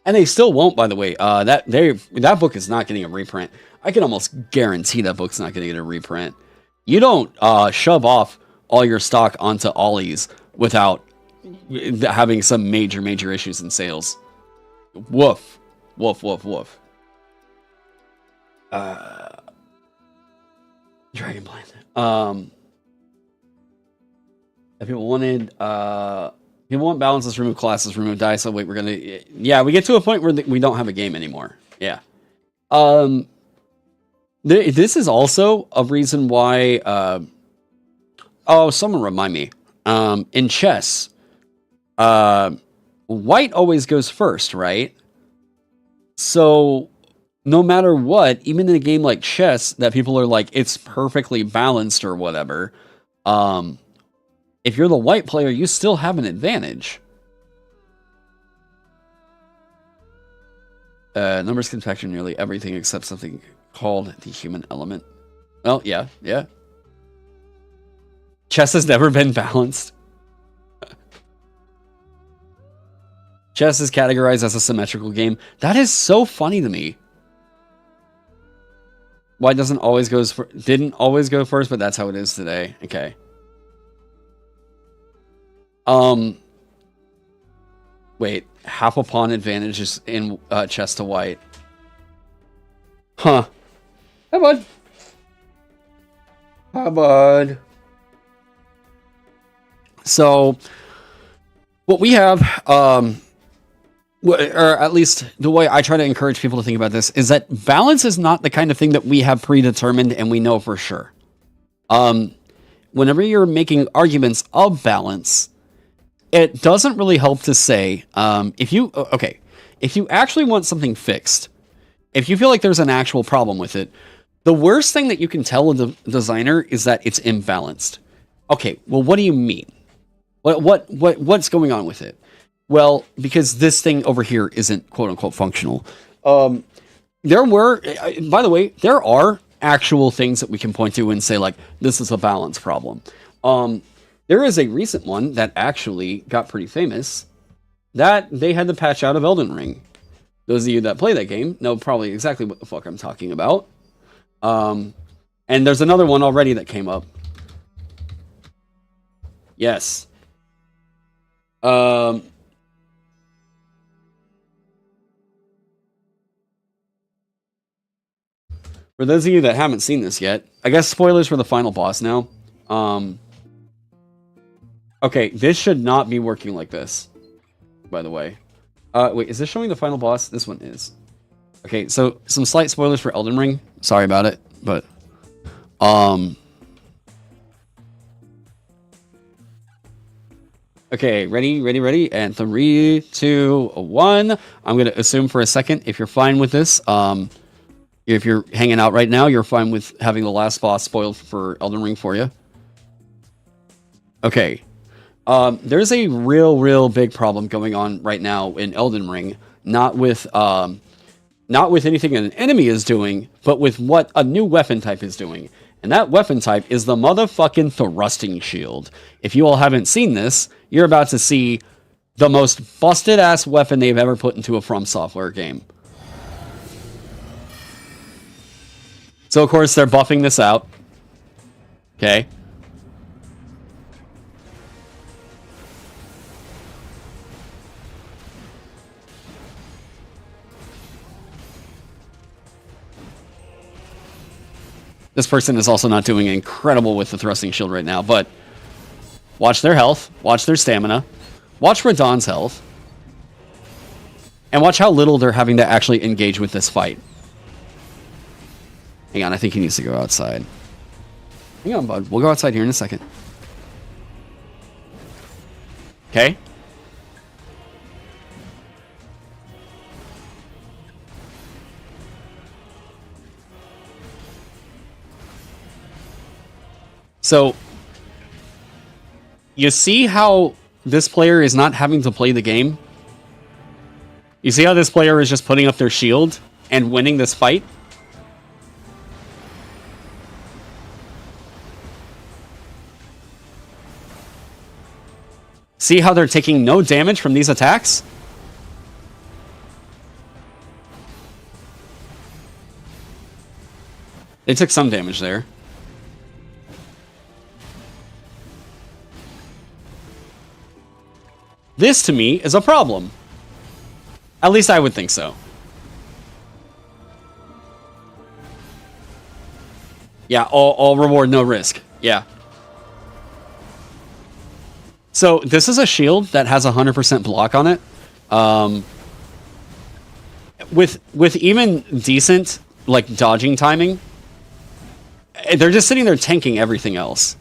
And they still won't, by the way. That book is not getting a reprint. I can almost guarantee that book's not going to get a reprint. You don't shove off all your stock onto Ollies without having some major issues in sales. Woof. Woof, woof, woof. Dragonblind. If people wanted, people want balances, remove classes, remove dice. So wait, we're gonna, yeah, we get to a point where we don't have a game anymore. Yeah. This is also a reason why. Oh, someone remind me. In chess, white always goes first, right? So no matter what, even in a game like chess that people are like, it's perfectly balanced or whatever, if you're the white player, you still have an advantage. Numbers can factor nearly everything except something called the human element. Well, yeah. Chess has never been balanced. Chess is categorized as a symmetrical game. That is so funny to me. White didn't always go first, but that's how it is today. Okay. Wait, half a pawn advantage is in chess to white. Huh. Hi, bud. Hi, bud. So, what we have, or at least the way I try to encourage people to think about this, is that balance is not the kind of thing that we have predetermined and we know for sure. Whenever you're making arguments of balance, it doesn't really help to say, if you actually want something fixed, if you feel like there's an actual problem with it, the worst thing that you can tell a designer is that it's imbalanced. Okay, well, what do you mean? What's going on with it? Well, because this thing over here isn't quote unquote functional. By the way, there are actual things that we can point to and say, like, this is a balance problem. There is a recent one that actually got pretty famous that they had to patch out of Elden Ring. Those of you that play that game know probably exactly what the fuck I'm talking about. And there's another one already that came up. Yes. For those of you that haven't seen this yet, I guess spoilers for the final boss now. Okay, this should not be working like this, by the way. Wait, is this showing the final boss? This one is. Okay, so some slight spoilers for Elden Ring. Sorry about it, but... Okay, ready, and 3, 2, 1. I'm going to assume for a second, if you're fine with this, if you're hanging out right now, you're fine with having the last boss spoiled for Elden Ring for you. Okay. There's a real big problem going on right now in Elden Ring, not with anything an enemy is doing, but with what a new weapon type is doing. And that weapon type is the motherfucking thrusting shield. If you all haven't seen this, you're about to see the most busted ass weapon they've ever put into a From Software game. So of course they're buffing this out. Okay. This person is also not doing incredible with the thrusting shield right now, but watch their health, watch their stamina, watch Radahn's health, and watch how little they're having to actually engage with this fight. Hang on, I think he needs to go outside. Hang on, bud. We'll go outside here in a second. Okay? So, you see how this player is not having to play the game? You see how this player is just putting up their shield and winning this fight? See how they're taking no damage from these attacks? They took some damage there. This, to me, is a problem. At least I would think so. Yeah, all reward, no risk. Yeah. So this is a shield that has 100% block on it. With even decent like dodging timing, they're just sitting there tanking everything else.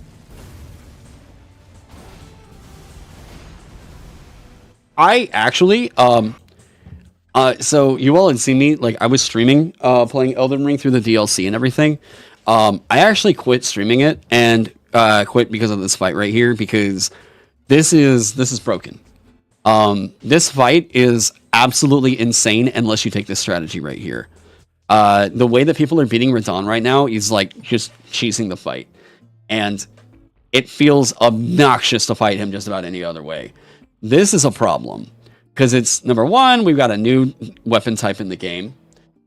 I actually, so you all had seen me, like I was streaming, playing Elden Ring through the DLC and everything. I actually quit streaming it and quit because of this fight right here because this is broken. This fight is absolutely insane unless you take this strategy right here. The way that people are beating Radon right now is like just cheesing the fight, and it feels obnoxious to fight him just about any other way. This is a problem because it's number one, we've got a new weapon type in the game.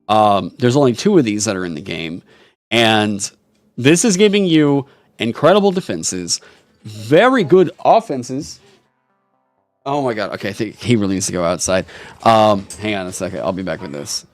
There's only two of these that are in the game, and this is giving you incredible defenses, very good offenses. Oh my god! Okay, I think he really needs to go outside. Hang on a second. I'll be back with this.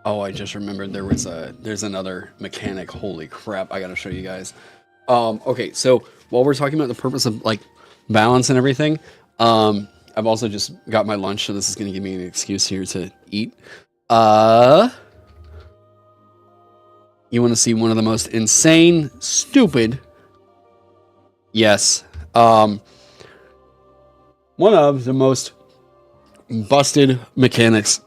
Oh, I just remembered there's another mechanic. Holy crap, I gotta show you guys. Okay, so while we're talking about the purpose of like balance and everything, I've also just got my lunch, so this is gonna give me an excuse here to eat. You want to see one of the most insane, stupid, yes, one of the most busted mechanics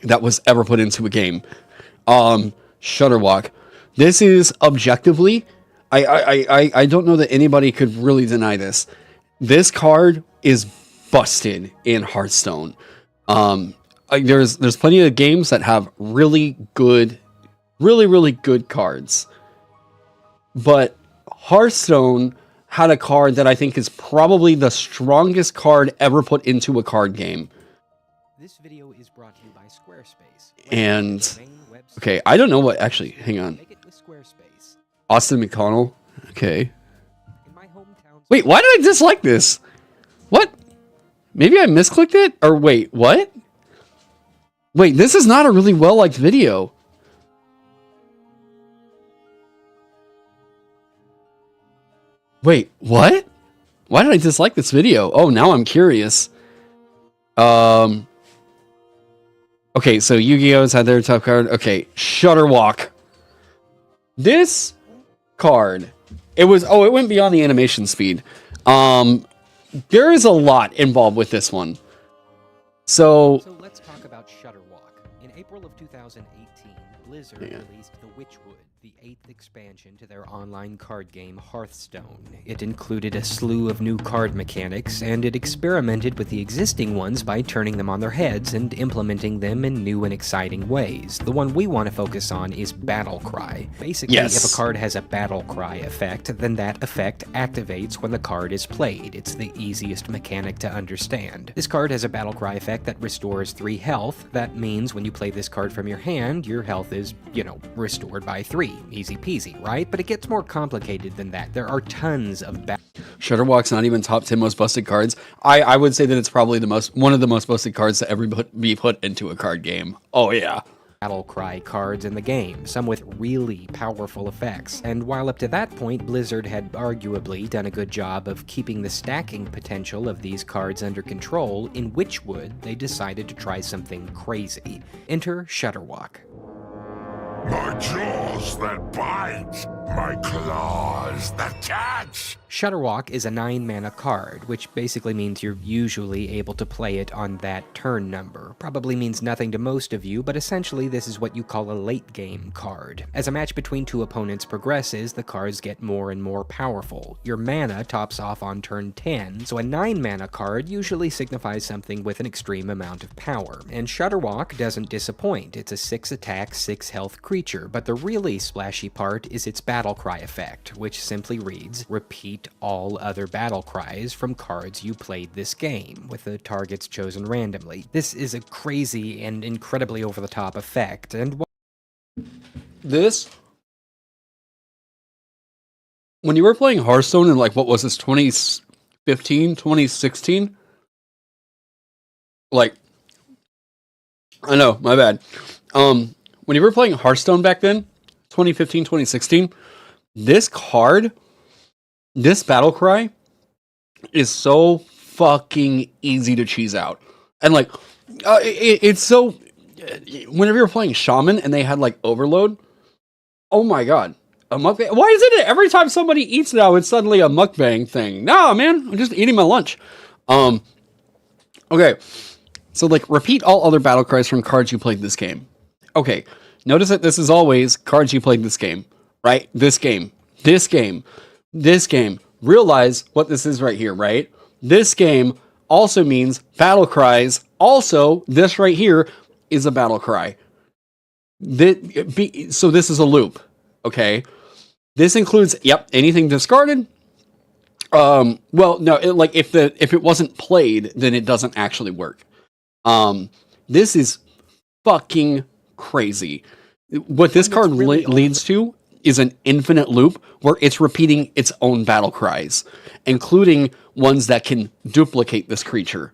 that was ever put into a game. Shutterwalk. This is objectively, I don't know that anybody could really deny this. This card is busted in Hearthstone. There's plenty of games that have really good cards. But Hearthstone had a card that I think is probably the strongest card ever put into a card game. This video is brought to you by Squarespace. And okay, I don't know what actually, hang on. Austin McConnell. Okay. Wait, why did I dislike this? What? Maybe I misclicked it? Or wait, what? Wait, this is not a really well-liked video. Wait, what? Why did I dislike this video? Oh, now I'm curious. Okay, so Yu-Gi-Oh's had their top card. Okay, Shutterwalk. This card, it went beyond the animation speed. There is a lot involved with this one. So let's talk about Shutterwalk. In April of 2018, Blizzard released the Witchwood, the 8th expansion to their online card game Hearthstone. It included a slew of new card mechanics, and it experimented with the existing ones by turning them on their heads and implementing them in new and exciting ways. The one we want to focus on is Battle Cry. Basically, if a card has a Battle Cry effect, then that effect activates when the card is played. It's the easiest mechanic to understand. This card has a Battle Cry effect that restores 3 health. That means when you play this card from your hand, your health is, restored by 3. Easy peasy, right? But it gets more complicated than that. There are tons of Shutterwalk's not even top 10 most busted cards. I would say that it's probably one of the most busted cards to ever be put into a card game. Oh yeah. Battle Cry cards in the game, some with really powerful effects. And while up to that point, Blizzard had arguably done a good job of keeping the stacking potential of these cards under control, in Witchwood they decided to try something crazy. Enter Shutterwalk. My jaws that bite, my claws that catch. Shutterwalk is a 9-mana card, which basically means you're usually able to play it on that turn number. Probably means nothing to most of you, but essentially this is what you call a late-game card. As a match between 2 opponents progresses, the cards get more and more powerful. Your mana tops off on turn 10, so a 9-mana card usually signifies something with an extreme amount of power. And Shutterwalk doesn't disappoint. It's a 6-attack, 6-health creature, but the really splashy part is its Battle Cry effect, which simply reads, repeat all other battle cries from cards you played this game, with the targets chosen randomly. This is a crazy and incredibly over-the-top effect, and this, when you were playing Hearthstone in, like, what was this, 2015, 2016? Like, I know, my bad. When you were playing Hearthstone back then, 2015, 2016, this card, this Battle Cry, is so fucking easy to cheese out. And, like, it's so... Whenever you're playing Shaman and they had, like, Overload, oh my god. A mukbang? Why isn't it every time somebody eats now, it's suddenly a mukbang thing? Nah, man, I'm just eating my lunch. Okay. So, like, repeat all other Battle Cries from cards you played this game. Okay. Notice that this is always cards you played this game, right? This game. This game. This game. Realize what this is right here, right? This game also means Battle Cries. Also, this right here is a Battle Cry. So this is a loop, okay? This includes, anything discarded. Well, no, if it wasn't played, then it doesn't actually work. This is fucking crazy. What this card leads to is an infinite loop where it's repeating its own battle cries, including ones that can duplicate this creature.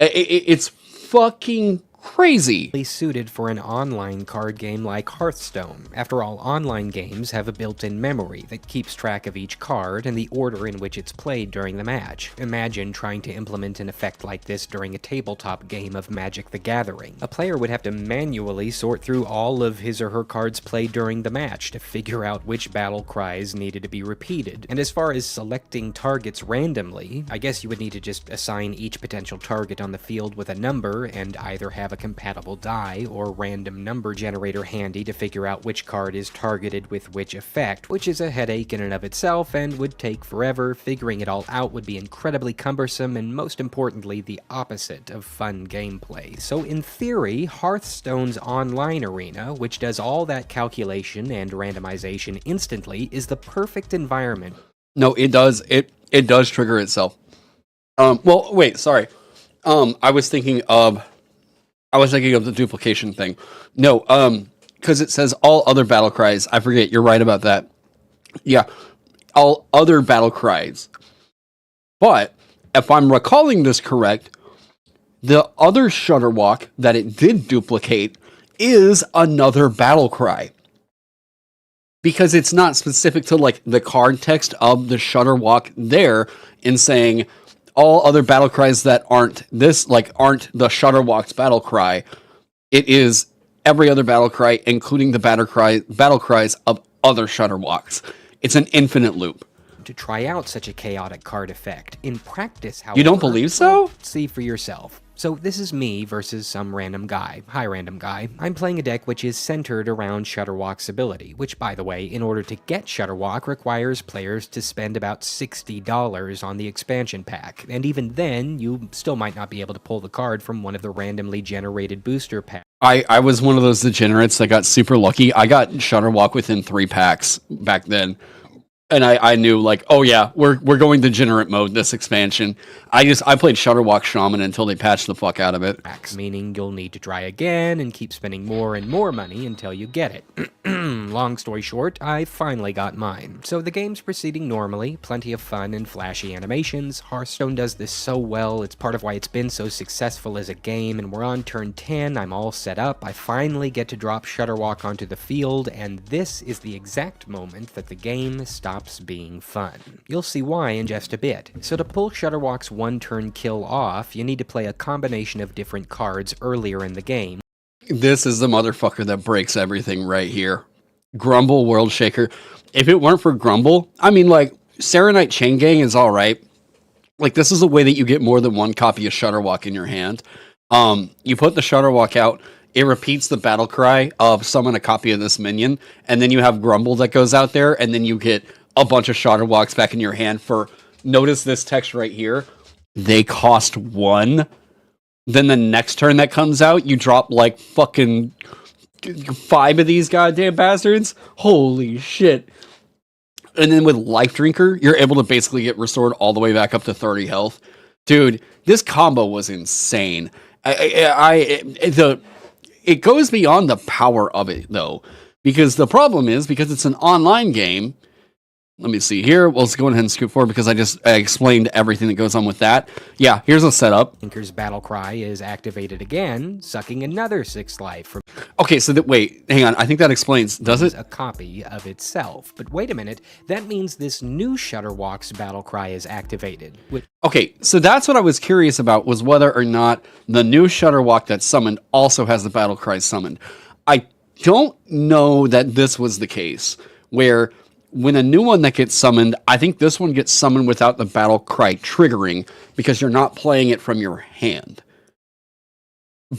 It's fucking crazy. Suited for an online card game like Hearthstone. After all, online games have a built-in memory that keeps track of each card and the order in which it's played during the match. Imagine trying to implement an effect like this during a tabletop game of Magic the Gathering. A player would have to manually sort through all of his or her cards played during the match to figure out which battle cries needed to be repeated. And as far as selecting targets randomly, I guess you would need to just assign each potential target on the field with a number and either have a compatible die or random number generator handy to figure out which card is targeted with which effect, which is a headache in and of itself and would take forever. Figuring it all out would be incredibly cumbersome and, most importantly, the opposite of fun gameplay. So in theory, Hearthstone's online arena, which does all that calculation and randomization instantly, is the perfect environment. No, it does. It does trigger itself. Well, wait, sorry. I was thinking of the duplication thing. No, because it says all other battle cries. I forget. You're right about that. Yeah, all other battle cries. But if I'm recalling this correct, the other Shutterwalk that it did duplicate is another battle cry. Because it's not specific to like the card text of the Shutterwalk there in saying all other battle cries that aren't this, like aren't the Shutterwalk's battle cry. It is every other battle cry, including the battle cries of other Shutterwalks. It's an infinite loop. To try out such a chaotic card effect. In practice, however... You don't believe so? See for yourself. So this is me versus some random guy. Hi, random guy. I'm playing a deck which is centered around Shutterwalk's ability, which, by the way, in order to get Shutterwalk, requires players to spend about $60 on the expansion pack. And even then, you still might not be able to pull the card from one of the randomly generated booster packs. I was one of those degenerates that got super lucky. I got Shutterwalk within 3 packs back then. And I knew, like, oh yeah, we're going degenerate mode this expansion. I played Shutterwalk Shaman until they patched the fuck out of it. Meaning you'll need to try again and keep spending more and more money until you get it. Long story short, I finally got mine. So the game's proceeding normally, plenty of fun and flashy animations. Hearthstone does this so well, it's part of why it's been so successful as a game, and we're on turn 10, I'm all set up, I finally get to drop Shutterwalk onto the field, and this is the exact moment that the game stops being fun. You'll see why in just a bit. So to pull Shutterwalk's one-turn kill off, you need to play a combination of different cards earlier in the game. This is the motherfucker that breaks everything right here. Grumble, World Shaker. If it weren't for Grumble, I mean, like, Serenite Chain Gang is alright. Like, this is a way that you get more than one copy of Shutterwalk in your hand. You put the Shutterwalk out, it repeats the battle cry of summon a copy of this minion, and then you have Grumble that goes out there, and then you get a bunch of Shutterwalks back in your hand for, notice this text right here, they cost 1. Then the next turn that comes out, you drop like fucking 5 of these goddamn bastards. Holy shit. And then with Life Drinker, you're able to basically get restored all the way back up to 30 health. Dude, this combo was insane. It goes beyond the power of it, though. Because the problem is, because it's an online game, let me see here. Well, let's go ahead and scoot forward because I explained everything that goes on with that. Yeah, here's a setup. Tinker's battle cry is activated again, sucking another 6 life from... Okay, so wait, hang on. I think that explains, does it? A copy of itself. But wait a minute, that means this new Shutterwalk's battle cry is activated. Okay, so that's what I was curious about, was whether or not the new Shutterwalk that's summoned also has the battle cry summoned. I don't know that this was the case, where when a new one that gets summoned, I think this one gets summoned without the battle cry triggering because you're not playing it from your hand.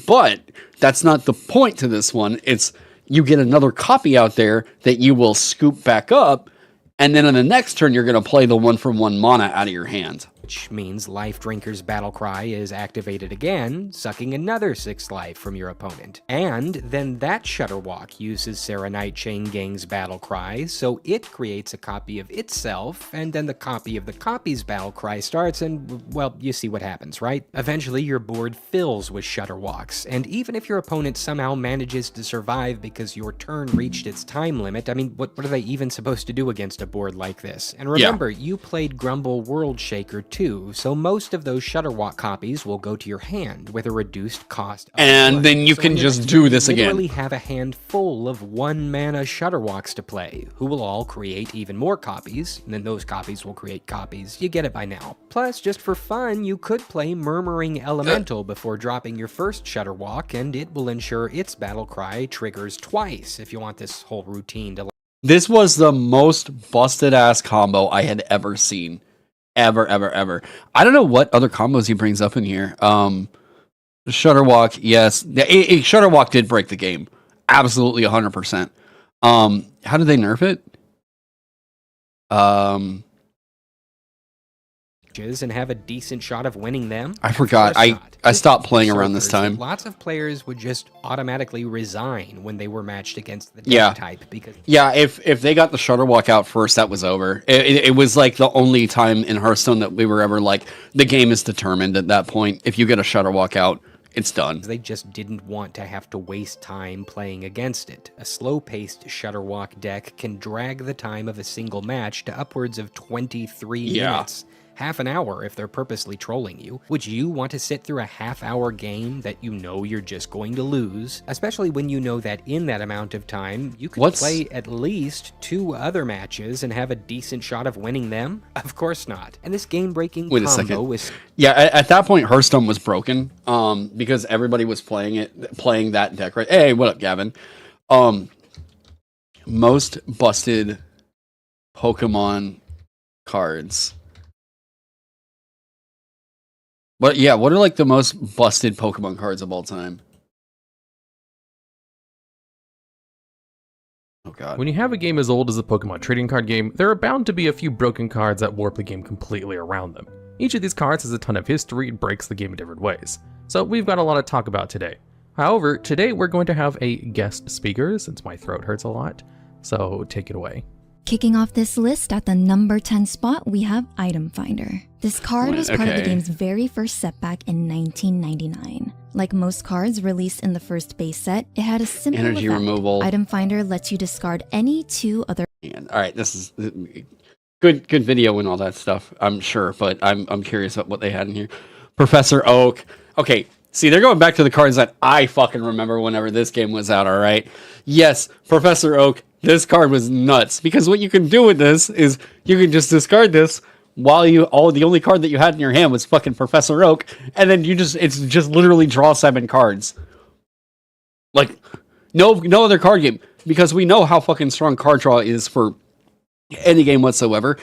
But that's not the point to this one. It's you get another copy out there that you will scoop back up, and then on the next turn you're going to play the 1-for-1 mana out of your hand. Which means Life Drinker's battle cry is activated again, sucking another 6 life from your opponent. And then that Shutterwalk uses Serenite Chain Gang's battle cry, so it creates a copy of itself, and then the copy of the copy's battle cry starts, and, well, you see what happens, right? Eventually your board fills with Shutterwalks, and even if your opponent somehow manages to survive because your turn reached its time limit, I mean, what are they even supposed to do against a board like this? And remember, you played Grumble World Shaker too, so most of those Shutterwalk copies will go to your hand with a reduced cost. And then you can just do this again. You literally have a handful of 1-mana Shutterwalks to play, who will all create even more copies, and then those copies will create copies. You get it by now. Plus, just for fun, you could play Murmuring Elemental before dropping your first Shutterwalk, and it will ensure its battle cry triggers twice if you want this whole routine to. This was the most busted ass combo I had ever seen. Ever. I don't know what other combos he brings up in here. Shutterwalk, yes. Shutterwalk did break the game. Absolutely 100%. How did they nerf it? And have a decent shot of winning them. I forgot. I stopped playing around this time. Lots of players would just automatically resign when they were matched against the deck type because if they got the Shutterwalk out first, that was over. It was like the only time in Hearthstone that we were ever like the game is determined at that point. If you get a Shutterwalk out, it's done. They just didn't want to have to waste time playing against it. A slow-paced Shutterwalk deck can drag the time of a single match to upwards of 23 minutes. Half an hour if they're purposely trolling you. Would you want to sit through a half-hour game that you know you're just going to lose? Especially when you know that in that amount of time, you could play at least 2 other matches and have a decent shot of winning them? Of course not. And this game-breaking combo is... Yeah, at that point, Hearthstone was broken because everybody was playing that deck, right? Hey, what up, Gavin? Most busted Pokemon cards. But yeah, what are like the most busted Pokemon cards of all time? Oh god. When you have a game as old as a Pokemon trading card game, there are bound to be a few broken cards that warp the game completely around them. Each of these cards has a ton of history and breaks the game in different ways. So we've got a lot to talk about today. However, today we're going to have a guest speaker since my throat hurts a lot. So take it away. Kicking off this list at the number 10 spot, we have Item Finder. This card was part of the game's very first setback in 1999. Like most cards released in the first base set, it had a simple energy effect. removal. Item Finder lets you discard any 2 other... All right, this is good video and all that stuff, I'm sure, but I'm curious about what they had in here. Professor Oak. Okay, see, they're going back to the cards that I fucking remember whenever this game was out, all right? Yes, Professor Oak. This card was nuts because what you can do with this is you can just discard this while the only card that you had in your hand was fucking Professor Oak, and then it's just literally draw 7 cards. Like no other card game, because we know how fucking strong card draw is for any game whatsoever.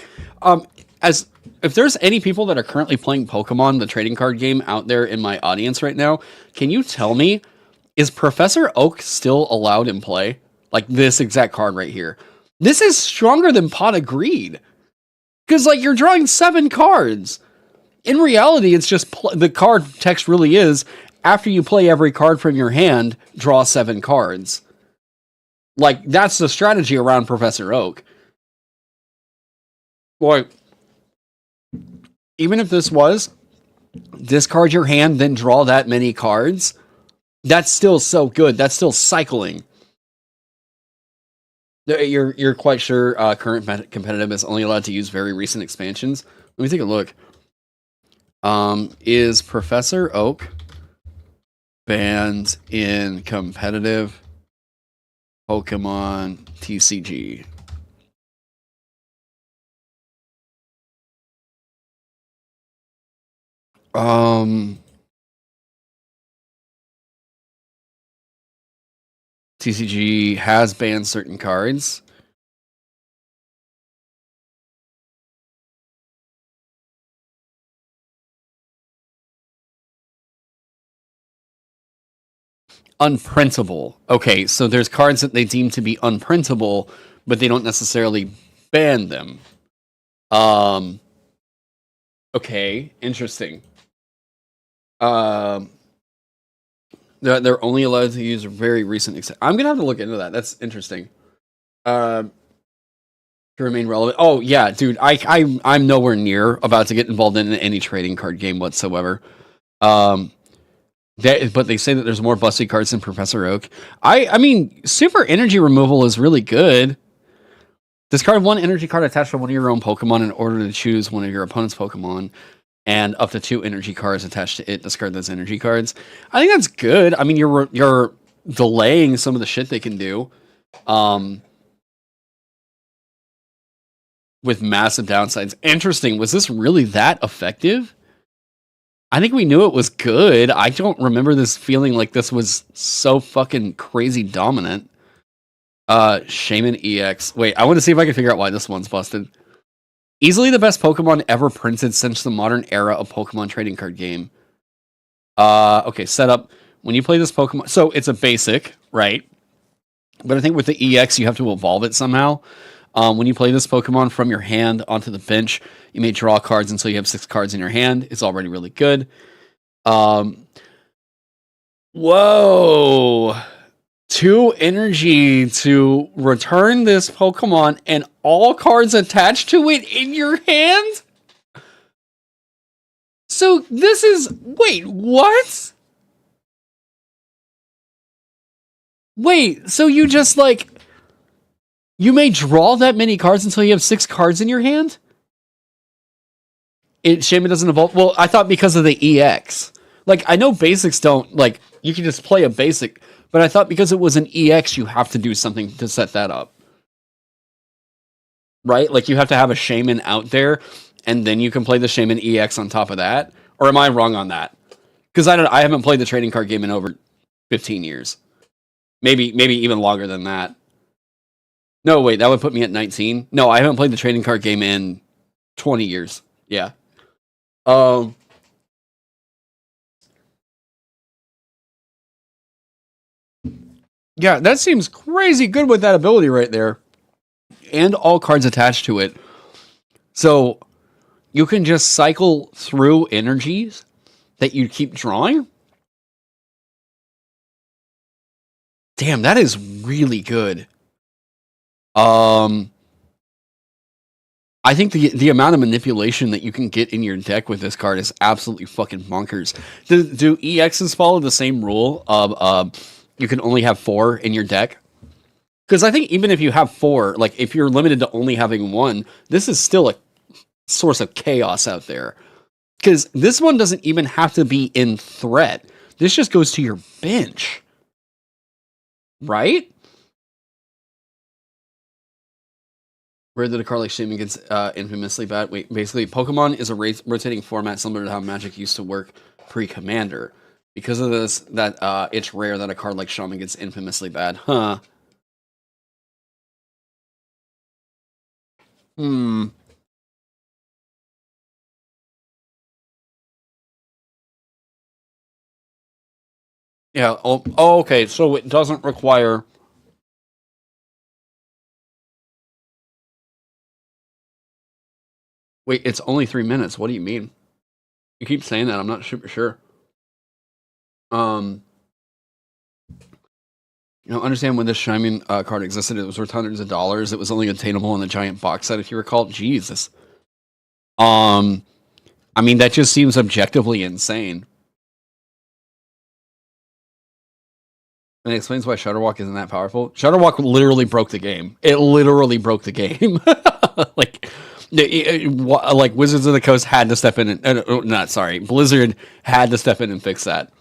As if there's any people that are currently playing Pokemon, the trading card game, out there in my audience right now, can you tell me, is Professor Oak still allowed in play? Like this exact card right here. This is stronger than Pot of Greed. Because like you're drawing 7 cards. In reality, it's just the card text really is, after you play every card from your hand, draw 7 cards. Like that's the strategy around Professor Oak. Boy, even if this was discard your hand, then draw that many cards, that's still so good. That's still cycling. You're quite sure current competitive is only allowed to use very recent expansions? Let me take a look. Is Professor Oak banned in competitive Pokemon TCG? TCG has banned certain cards. Unprintable. Okay, so there's cards that they deem to be unprintable, but they don't necessarily ban them. Okay, interesting. They're only allowed to use very recent. I'm gonna have to look into that. That's interesting. To remain relevant. Oh yeah, dude. I'm nowhere near about to get involved in any trading card game whatsoever. But they say that there's more busted cards than Professor Oak. I mean, super energy removal is really good. Discard 1 energy card attached to one of your own Pokemon in order to choose one of your opponent's Pokemon. and up to 2 energy cards attached to it. Discard those energy cards. I think that's good. I mean, you're delaying some of the shit they can do. With massive downsides. Interesting. Was this really that effective? I think we knew it was good. I don't remember this feeling like this was so fucking crazy dominant. Shaman EX. Wait, I want to see if I can figure out why this one's busted. Easily the best Pokemon ever printed since the modern era of Pokemon trading card game. Okay, setup. When you play this Pokemon... So, it's a basic, right? But I think with the EX, you have to evolve it somehow. When you play this Pokemon from your hand onto the bench, you may draw cards until you have 6 cards in your hand. It's already really good. Whoa! 2 energy to return this Pokemon and all cards attached to it in your hand? So this is... Wait, what? Wait, so you just like... You may draw that many cards until you have 6 cards in your hand? Shame it doesn't evolve. Well, I thought because of the EX. Like, I know basics don't, like, you can just play a basic, but I thought because it was an EX, you have to do something to set that up. Right? Like, you have to have a Shaman out there, and then you can play the Shaman EX on top of that? Or am I wrong on that? Because I haven't played the trading card game in over 15 years. Maybe even longer than that. No, wait, that would put me at 19. No, I haven't played the trading card game in 20 years. Yeah. Yeah, that seems crazy good with that ability right there. And all cards attached to it. So, you can just cycle through energies that you keep drawing? Damn, that is really good. I think the amount of manipulation that you can get in your deck with this card is absolutely fucking bonkers. Do EXs follow the same rule of you can only have 4 in your deck? Because I think even if you have 4, like if you're limited to only having 1, this is still a source of chaos out there. Because this one doesn't even have to be in threat. This just goes to your bench. Right? Where did a card like Shaman gets infamously bad? Wait, basically, Pokemon is a rotating format similar to how Magic used to work pre-Commander. Because of this, it's rare that a card like Shaman gets infamously bad. Huh. Yeah, okay, so it doesn't require... Wait, it's only 3 minutes. What do you mean? You keep saying that. I'm not super sure. Understand when this Shaman card existed, it was worth hundreds of dollars. It was only attainable in the giant box set, if you recall. Jesus. I mean, that just seems objectively insane. And it explains why Shutterwalk isn't that powerful. Shutterwalk literally broke the game. It literally broke the game. Like Wizards of the Coast had to step in and Blizzard had to step in and fix that.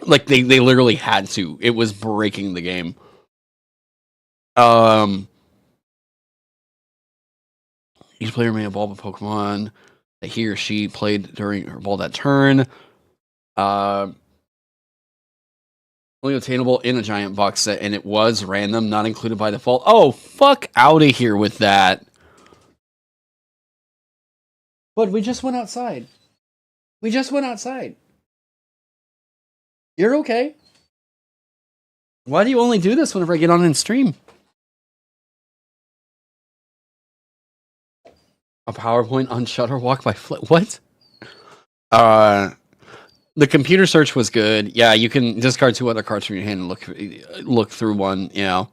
Like they literally had to. It was breaking the game. Each player may evolve a Pokemon that he or she played during or evolved that turn. Only attainable in a giant box set, and it was random, not included by default. Oh, fuck out of here with that. But we just went outside. We just went outside. You're okay. Why do you only do this whenever I get on and stream? A PowerPoint on Shutterwalk by Flip. What? The computer search was good. Yeah, you can discard 2 other cards from your hand and look through one, you know.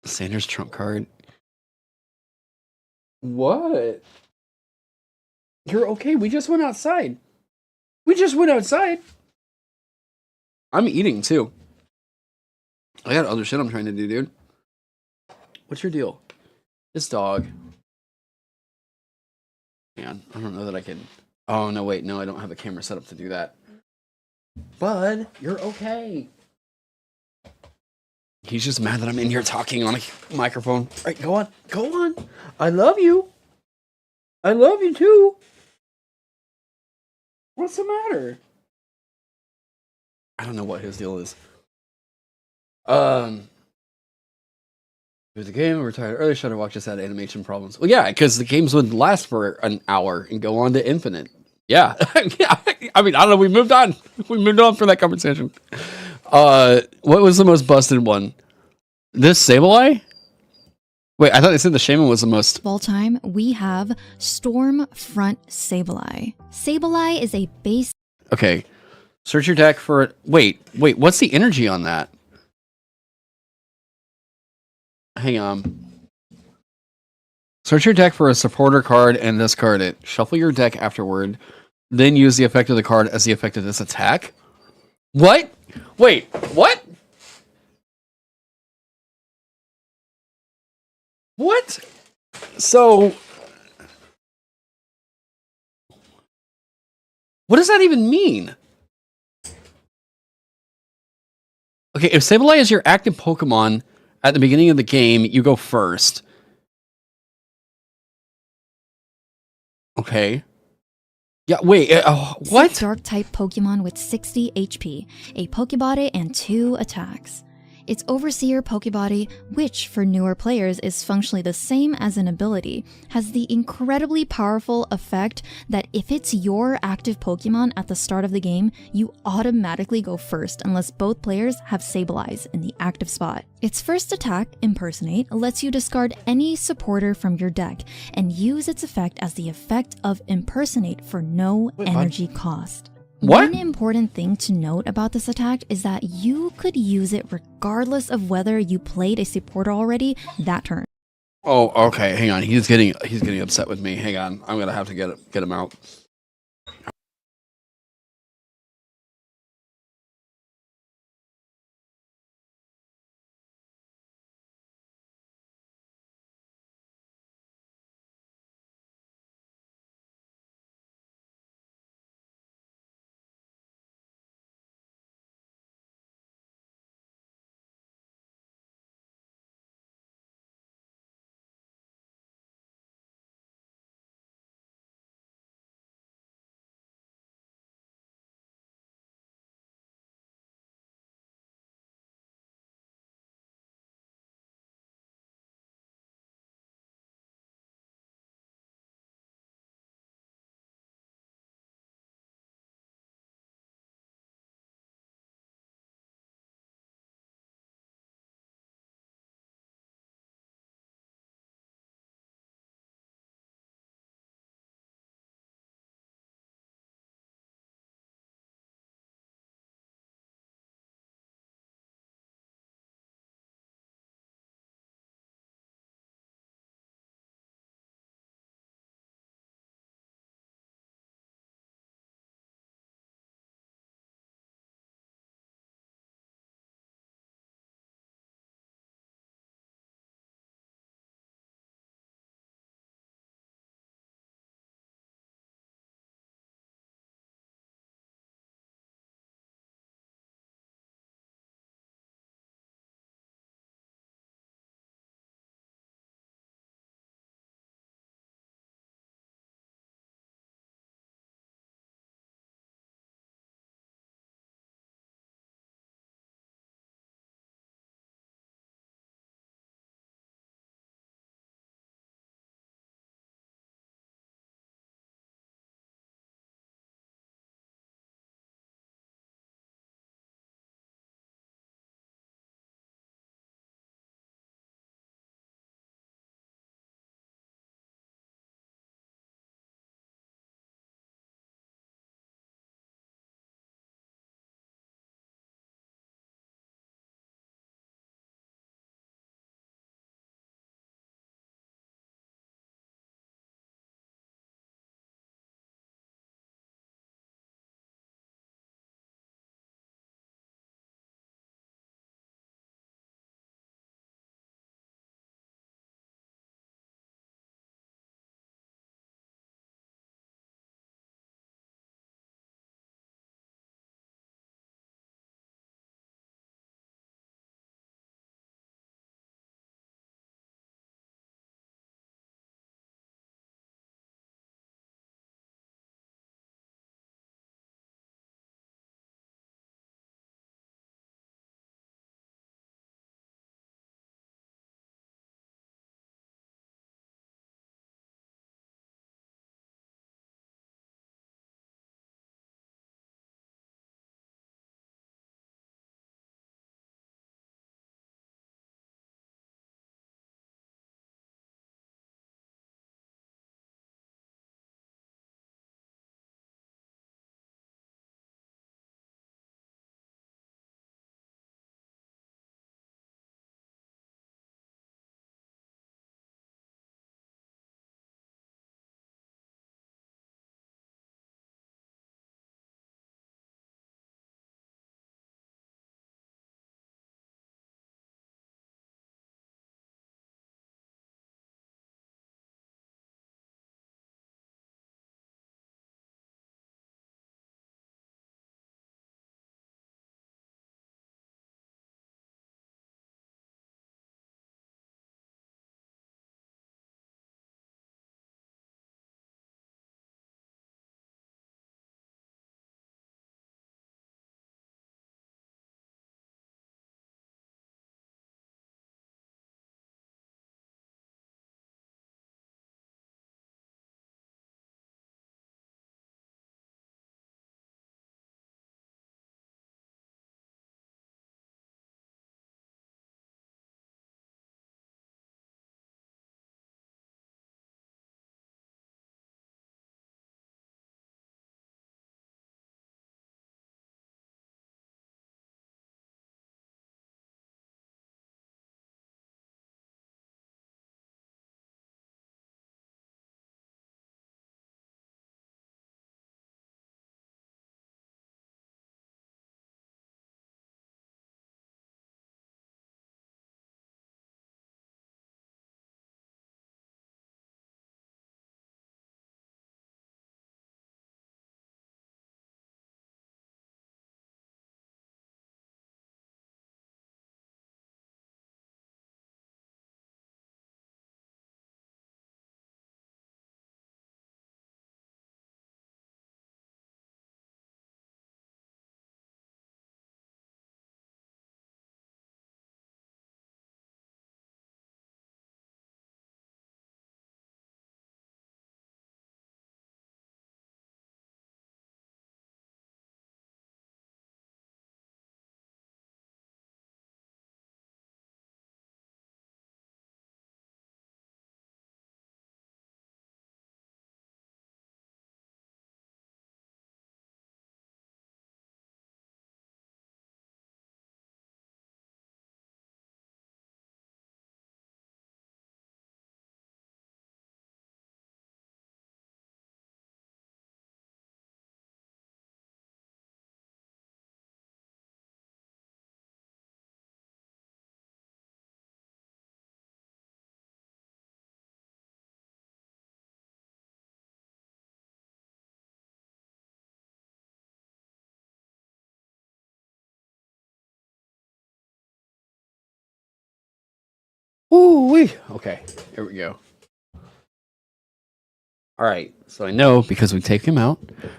Sanders trump card. What? You're okay. We just went outside. We just went outside. I'm eating too. I got other shit I'm trying to do, dude. What's your deal? This dog. Hang on. I don't know that I can. Oh, no, wait. No, I don't have a camera set up to do that. Bud, you're okay. He's just mad that I'm in here talking on a microphone. All right, go on. Go on. I love you. I love you too. What's the matter? I don't know what his deal is. It was a game, we retired early, Shutterwalk just had animation problems. Well, yeah, because the games would last for an hour and go on to infinite. Yeah. Yeah. I mean, I don't know, we moved on. We moved on from that conversation. What was the most busted one? This Sableye? Wait, I thought they said the Shaman was the most. Of all time, we have Stormfront Sableye. Sableye is a base. Okay. Search your deck for it. Wait, what's the energy on that? Hang on. Search your deck for a supporter card and discard it. Shuffle your deck afterward. Then use the effect of the card as the effect of this attack. What? Wait, what? What? So, what does that even mean? Okay, if Sableye is your active Pokemon at the beginning of the game, you go first. Okay. Yeah, wait, what? Dark-type Pokemon with 60 HP, a Pokebody, and 2 attacks. Its Overseer Pokebody, which for newer players is functionally the same as an ability, has the incredibly powerful effect that if it's your active Pokemon at the start of the game, you automatically go first unless both players have Sableyes in the active spot. Its first attack, Impersonate, lets you discard any supporter from your deck and use its effect as the effect of Impersonate for no energy cost. What? One important thing to note about this attack is that you could use it regardless of whether you played a supporter already that turn. Oh, okay. Hang on. He's getting upset with me. Hang on. I'm gonna have to get him out. Ooh-wee. Okay, here we go. All right, so I know because we take him out,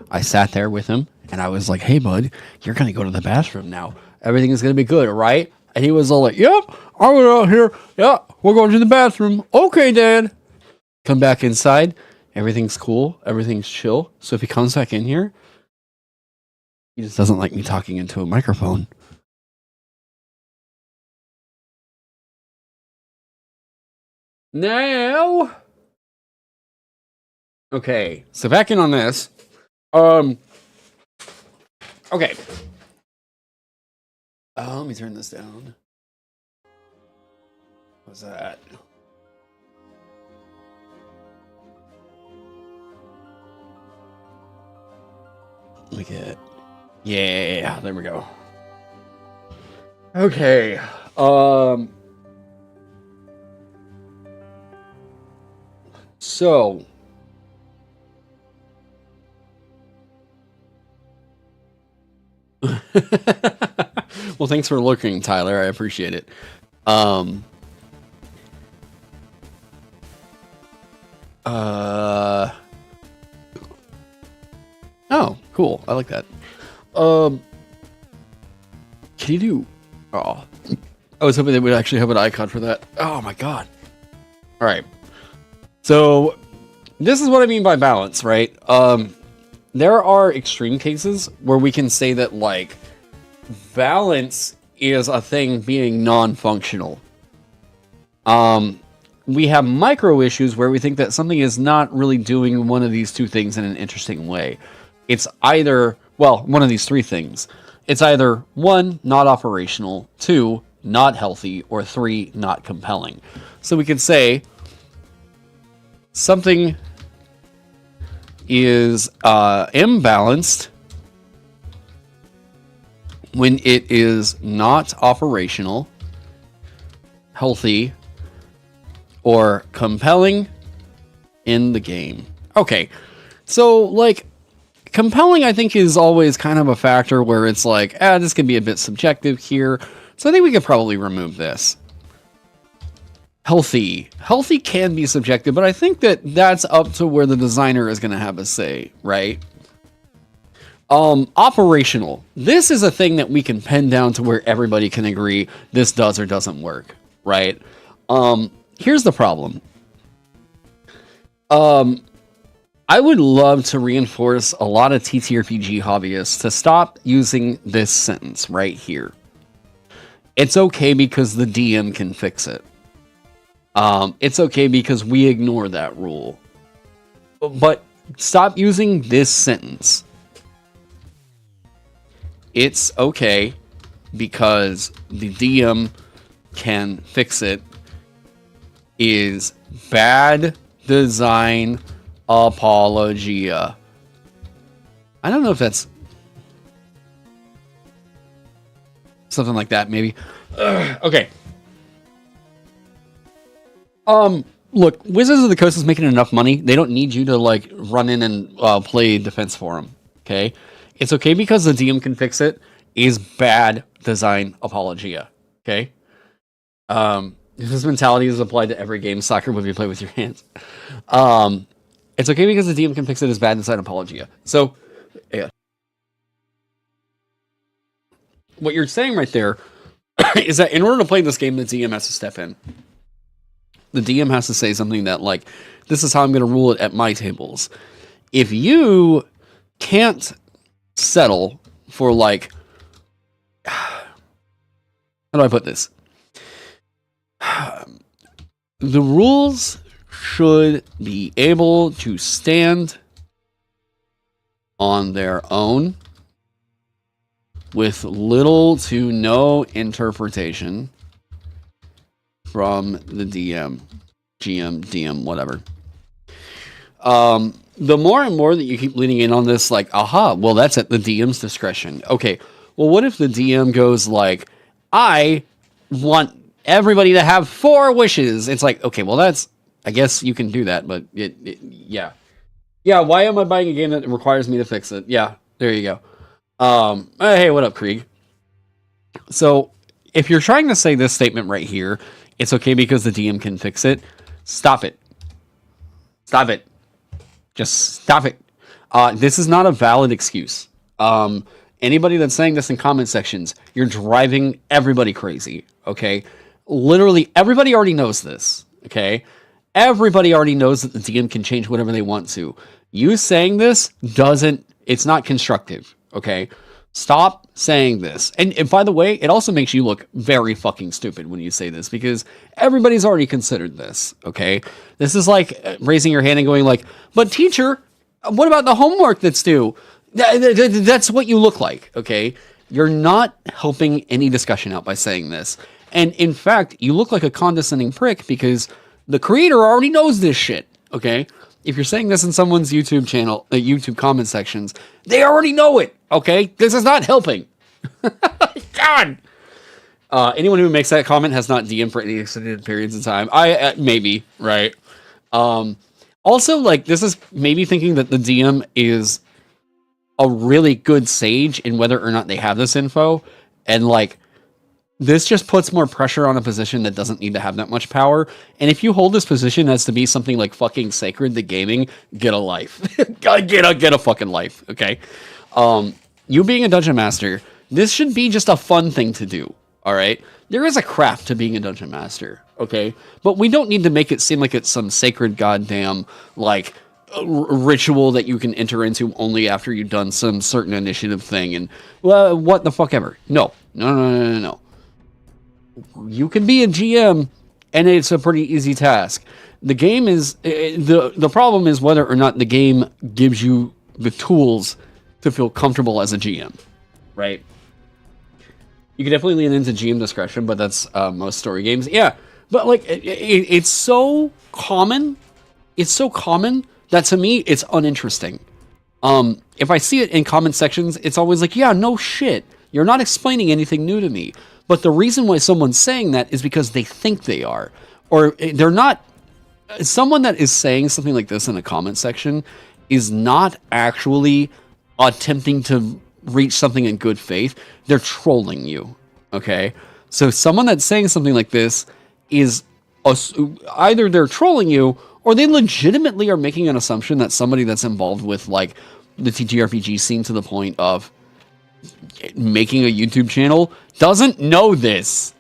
I sat there with him, and I was like, hey, bud, you're going to go to the bathroom now. Everything is going to be good, all right? And he was all like, yep, I went out here. Yeah, we're going to the bathroom. Okay, Dad. Come back inside. Everything's cool. Everything's chill. So if he comes back in here, he just doesn't like me talking into a microphone. Now... Okay, so back in on this. Okay. Let me turn this down. What's that? Let me get... Yeah, there we go. Okay. So... Well, thanks for looking, Tyler. I appreciate it. Oh, cool. I like that. Can you do... Oh, I was hoping they would actually have an icon for that. Oh my god. All right. So this is what I mean by balance, right? There are extreme cases where we can say that, like, balance is a thing being non-functional. We have micro issues where we think that something is not really doing one of these two things in an interesting way. It's either, well, one of these three things. It's either 1, not operational, 2, not healthy, or 3, not compelling. So we could say something is imbalanced when it is not operational, healthy, or compelling in the game. Okay, so, like, compelling, I think, is always kind of a factor where it's like, this could be a bit subjective here, so I think we could probably remove this. Healthy can be subjective, but I think that that's up to where the designer is going to have a say, right? Operational. This is a thing that we can pin down to where everybody can agree this does or doesn't work, right? Here's the problem. I would love to reinforce a lot of TTRPG hobbyists to stop using this sentence right here. It's okay because the DM can fix it. It's okay because we ignore that rule. But stop using this sentence. It's okay because the DM can fix it is bad design apologia. I don't know if that's something like that, maybe. Okay. Look, Wizards of the Coast is making enough money. They don't need you to, like, run in and play defense for them, okay? It's okay because the DM can fix it is bad design apologia, okay? This mentality is applied to every game. Soccer movie you play with your hands. It's okay because the DM can fix it is bad design apologia. So, yeah. What you're saying right there is that in order to play this game, the DM has to step in. The DM has to say something that, like, this is how I'm going to rule it at my tables. If you can't settle for, like, how do I put this? The rules should be able to stand on their own with little to no interpretation from the DM, GM, DM, whatever. The more and more that you keep leaning in on this, like, well, that's at the DM's discretion. Okay, well, what if the DM goes like, I want everybody to have 4 wishes? It's like, okay, well, I guess you can do that, but yeah. Yeah, why am I buying a game that requires me to fix it? Yeah, there you go. Hey, what up, Krieg? So, if you're trying to say this statement right here, it's okay because the DM can fix it. Stop it. Stop it. Just stop it. This is not a valid excuse. Anybody that's saying this in comment sections, you're driving everybody crazy, okay? Literally, everybody already knows this, okay? Everybody already knows that the DM can change whatever they want to. You saying this it's not constructive, okay? Stop saying this. And by the way, it also makes you look very fucking stupid when you say this, because everybody's already considered this, okay? This is like raising your hand and going like, but teacher, what about the homework that's due? That's what you look like, okay? You're not helping any discussion out by saying this. And in fact, you look like a condescending prick because the creator already knows this shit, okay? If you're saying this in someone's YouTube channel, YouTube comment sections, they already know it, okay? This is not helping. God! Anyone who makes that comment has not DM'd for any extended periods of time. Maybe, right? Also, like, this is maybe thinking that the DM is a really good sage in whether or not they have this info, and like this just puts more pressure on a position that doesn't need to have that much power. And if you hold this position as to be something like fucking sacred to gaming, get a life. get a fucking life, okay? You being a dungeon master, this should be just a fun thing to do, all right? There is a craft to being a dungeon master, okay? But we don't need to make it seem like it's some sacred goddamn like ritual that you can enter into only after you've done some certain initiative thing and well, what the fuck ever. No. You can be a GM and it's a pretty easy task. The game is the problem is whether or not the game gives you the tools to feel comfortable as a GM, right? You can definitely lean into GM discretion, but that's most story games. Yeah, but like it's so common. It's so common that to me, it's uninteresting. If I see it in comment sections, it's always like, yeah, no shit. You're not explaining anything new to me. But the reason why someone's saying that is because they think they are. Or they're not. Someone that is saying something like this in a comment section is not actually attempting to reach something in good faith. They're trolling you, okay? So someone that's saying something like this is either they're trolling you or they legitimately are making an assumption that somebody that's involved with like the TTRPG scene to the point of making a YouTube channel doesn't know this.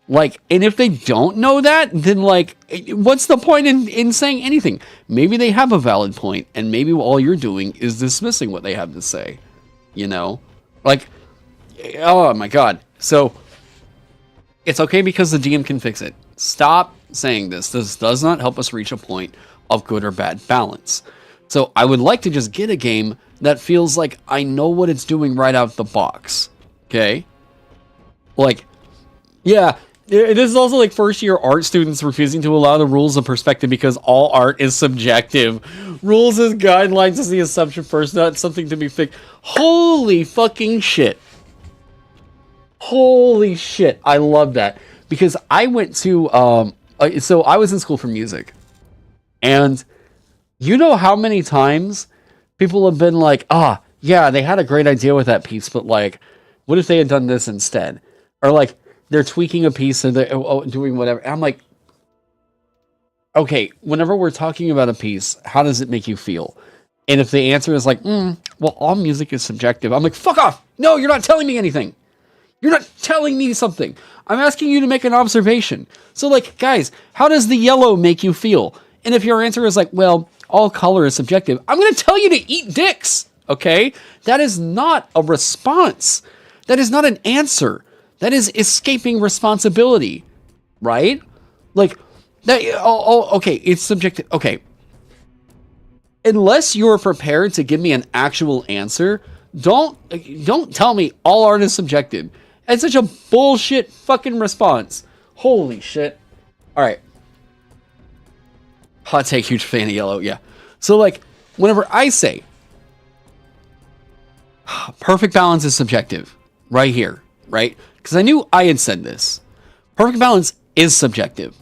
Like, and if they don't know that, then like, what's the point in saying anything? Maybe they have a valid point, and maybe all you're doing is dismissing what they have to say. You know? Like, oh my god. So, it's okay because the DM can fix it. Stop saying this. This does not help us reach a point of good or bad balance. So I would like to just get a game that feels like I know what it's doing right out the box. Okay? Like, yeah, this is also like first year art students refusing to allow the rules of perspective because all art is subjective. Rules as guidelines is the assumption first, not something to be fixed. Holy fucking shit. Holy shit. I love that. Because I went to, so I was in school for music. And you know how many times people have been like, yeah, they had a great idea with that piece, but like, what if they had done this instead? Or like, they're tweaking a piece and they're doing whatever. And I'm like, okay, whenever we're talking about a piece, how does it make you feel? And if the answer is like, well, all music is subjective. I'm like, fuck off. No, you're not telling me anything. You're not telling me something. I'm asking you to make an observation. So like, guys, how does the yellow make you feel? And if your answer is like, well, all color is subjective, I'm going to tell you to eat dicks. Okay? That is not a response. That is not an answer. That is escaping responsibility. Right? Like, that. Okay, it's subjective. Okay. Unless you're prepared to give me an actual answer, don't tell me all art is subjective. It's such a bullshit fucking response. Holy shit. Alright. Hot take, huge fan of yellow, yeah. So like, whenever I say perfect balance is subjective, right here, right? Because I knew I had said this. Perfect balance is subjective.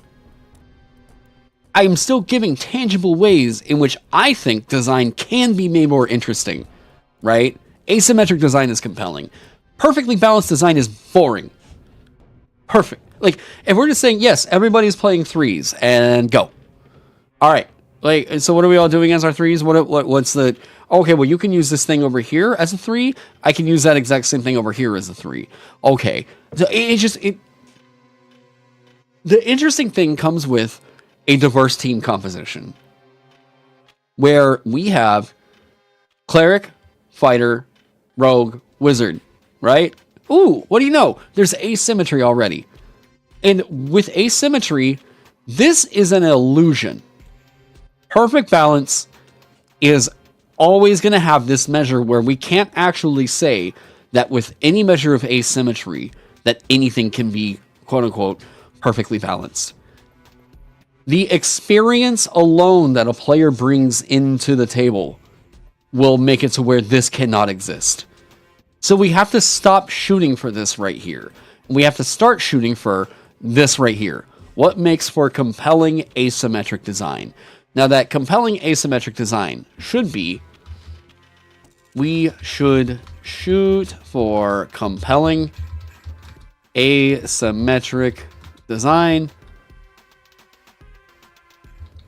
I am still giving tangible ways in which I think design can be made more interesting, right? Asymmetric design is compelling. Perfectly balanced design is boring. Perfect. Like, if we're just saying, yes, everybody's playing threes, and go. All right. Like, so what are we all doing as our threes? What's the... Okay, well, you can use this thing over here as a 3. I can use that exact same thing over here as a 3. Okay. So the interesting thing comes with a diverse team composition, where we have cleric, fighter, rogue, wizard, right? Ooh, what do you know? There's asymmetry already. And with asymmetry, this is an illusion. Perfect balance is always going to have this measure where we can't actually say that with any measure of asymmetry that anything can be, quote unquote, perfectly balanced. The experience alone that a player brings into the table will make it to where this cannot exist. So we have to stop shooting for this right here. We have to start shooting for this right here. What makes for compelling asymmetric design? Now, that compelling asymmetric design should be, we should shoot for compelling asymmetric design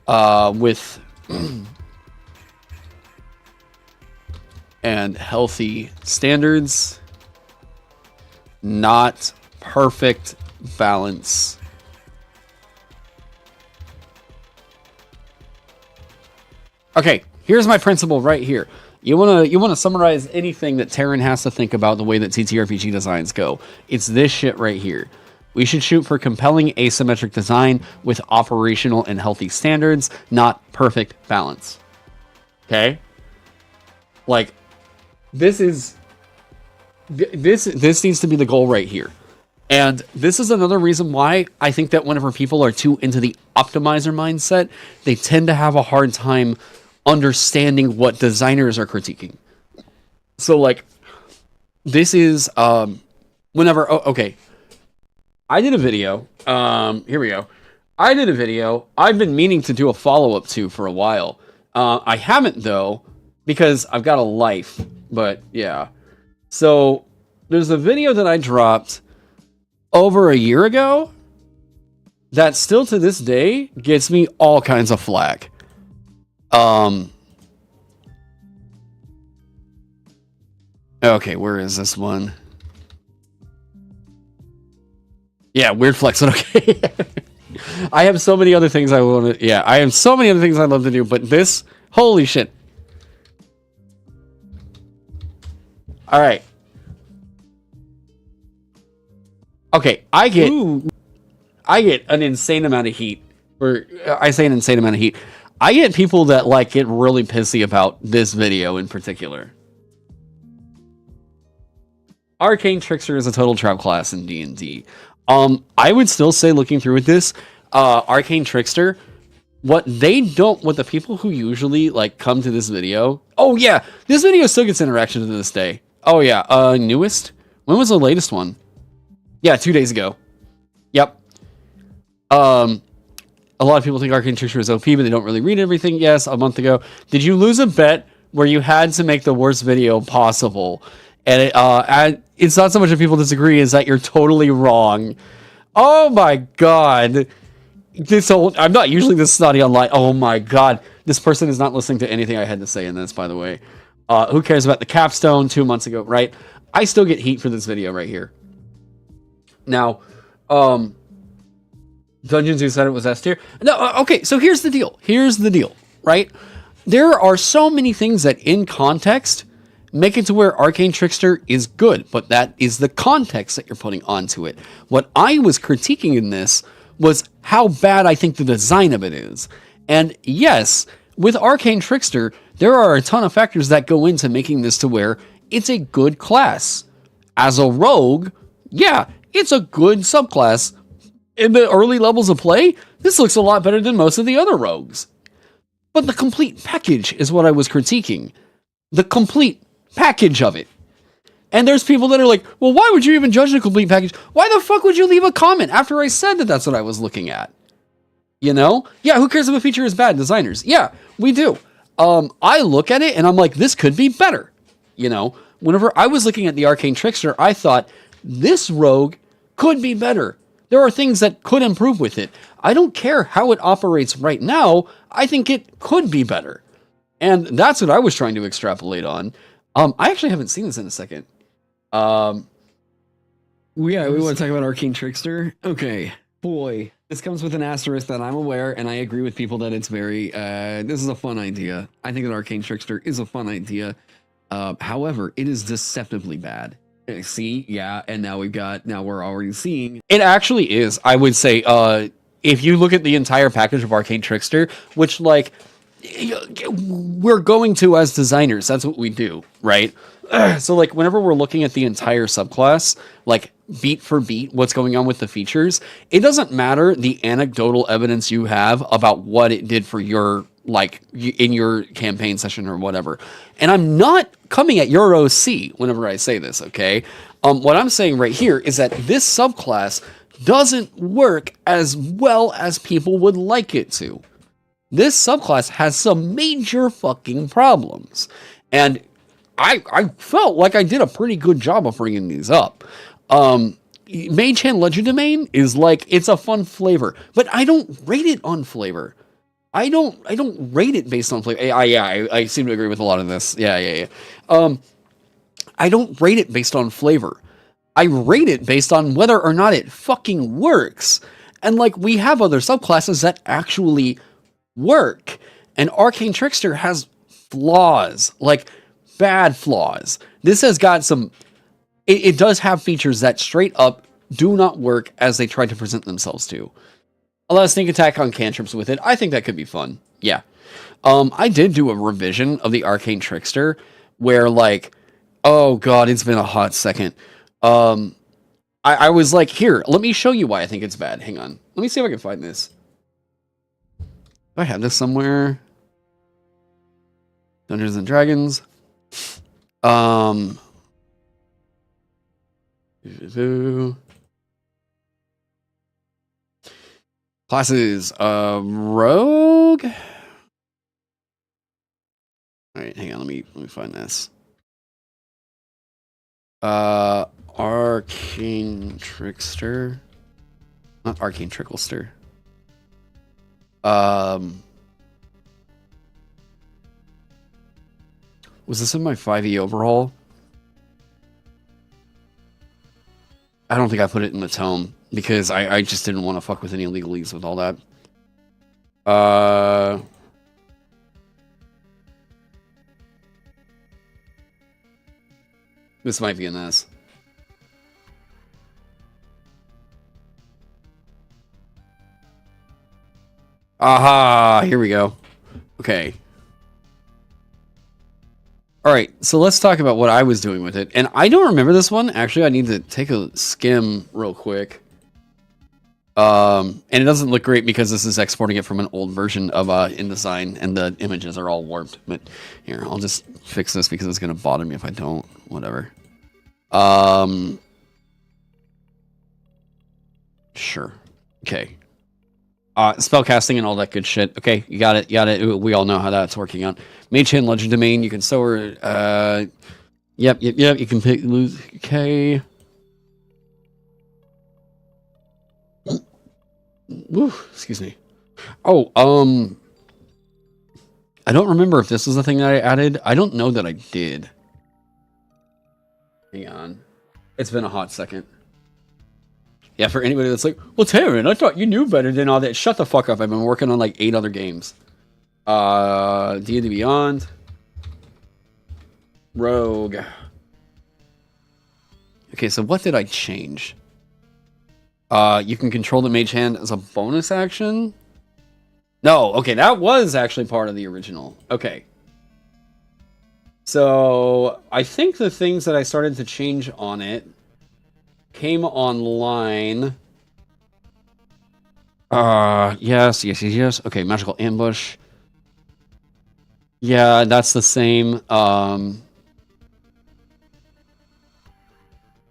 with and healthy standards, not perfect balance. Okay, here's my principle right here. You wanna summarize anything that Taron has to think about the way that TTRPG designs go. It's this shit right here. We should shoot for compelling asymmetric design with operational and healthy standards, not perfect balance. Okay? Like, this needs to be the goal right here. And this is another reason why I think that whenever people are too into the optimizer mindset, they tend to have a hard time understanding what designers are critiquing. So, like, this is, okay. I did a video, here we go. I did a video I've been meaning to do a follow-up to for a while. I haven't, though, because I've got a life, but yeah. So, there's a video that I dropped over a year ago that still to this day gets me all kinds of flack. Okay, where is this one? Yeah, weird flex. Okay. I have so many other things I want to... Yeah, I have so many other things I love to do, but this... Holy shit. Alright. Okay, I get an insane amount of heat. Or, I say an insane amount of heat. I get people that, like, get really pissy about this video in particular. Arcane Trickster is a total trap class in D&D. I would still say, looking through with this, Arcane Trickster, what the people who usually, like, come to this video... Oh, yeah! This video still gets interaction to this day. Oh, yeah. Newest? When was the latest one? Yeah, 2 days ago. Yep. A lot of people think Arcane Trickster is OP, but they don't really read everything. Yes, a month ago. Did you lose a bet where you had to make the worst video possible? And it's not so much that people disagree, is that you're totally wrong. Oh my god. I'm not usually this snotty online. Oh my god. This person is not listening to anything I had to say in this, by the way. Who cares about the capstone 2 months ago, right? I still get heat for this video right here. Now, Dungeons Who said it was S tier. No, okay, so here's the deal. Here's the deal, right? There are so many things that in context make it to where Arcane Trickster is good, but that is the context that you're putting onto it. What I was critiquing in this was how bad I think the design of it is. And yes, with Arcane Trickster, there are a ton of factors that go into making this to where it's a good class. As a rogue, yeah, it's a good subclass. In the early levels of play, this looks a lot better than most of the other rogues. But the complete package is what I was critiquing. The complete package of it. And there's people that are like, well, why would you even judge the complete package? Why the fuck would you leave a comment after I said that that's what I was looking at? You know? Yeah, who cares if a feature is bad? Designers. Yeah, we do. I look at it and I'm like, this could be better. You know? Whenever I was looking at the Arcane Trickster, I thought, this rogue could be better. There are things that could improve with it. I don't care how it operates right now. I think it could be better. And that's what I was trying to extrapolate on. I actually haven't seen this in a second. Yeah, we want to talk about Arcane Trickster. Okay, boy, this comes with an asterisk that I'm aware, and I agree with people that it's very. This is a fun idea. I think that Arcane Trickster is a fun idea. However, it is deceptively bad. See, yeah, and now we're already seeing. It actually is. I would say, if you look at the entire package of Arcane Trickster, which like we're going to as designers, that's what we do, right? So like whenever we're looking at the entire subclass, like beat for beat, what's going on with the features, it doesn't matter the anecdotal evidence you have about what it did for your, like in your campaign session or whatever. And I'm not coming at your OC whenever I say this, okay? What I'm saying right here is that this subclass doesn't work as well as people would like it to. This subclass has some major fucking problems. And I felt like I did a pretty good job of bringing these up. Mage Hand Legerdemain is like, it's a fun flavor, but I don't rate it on flavor. I don't rate it based on flavor. I seem to agree with a lot of this. Yeah. I don't rate it based on flavor. I rate it based on whether or not it fucking works. And like, we have other subclasses that actually work. And Arcane Trickster has flaws, like bad flaws. This has got some, it does have features that straight up do not work as they try to present themselves to. Allow sneak attack on cantrips with it. I think that could be fun. Yeah. I did do a revision of the Arcane Trickster where like, oh god, it's been a hot second. I was like, here, let me show you why I think it's bad. Hang on. Let me see if I can find this. Do I have this somewhere? Dungeons and Dragons. Classes, rogue. All right, hang on. Let me find this. Arcane Trickster, not Arcane Tricklester. Was this in my 5e overhaul? I don't think I put it in the tome because I just didn't want to fuck with any legalese with all that. This might be in this. Aha! Here we go. Okay. Alright, so let's talk about what I was doing with it. And I don't remember this one. Actually, I need to take a skim real quick. And it doesn't look great because this is exporting it from an old version of InDesign, and the images are all warped. But here, I'll just fix this because it's going to bother me if I don't. Whatever. Sure. Okay. Spellcasting and all that good shit. Okay, you got it. We all know how that's working out. Mage Hand Legerdemain, you can sow her. Yep. You can pick lose. Okay. Woo, excuse me. Oh, I don't remember if this was the thing that I added. I don't know that I did. Hang on. It's been a hot second. Yeah, for anybody that's like, well, Taron, I thought you knew better than all that. Shut the fuck up. I've been working on like 8 other games. D&D Beyond. Rogue. Okay, so what did I change? You can control the mage hand as a bonus action? No, okay, that was actually part of the original. Okay. So, I think the things that I started to change on it came online. Yes. Okay, magical ambush. Yeah, that's the same.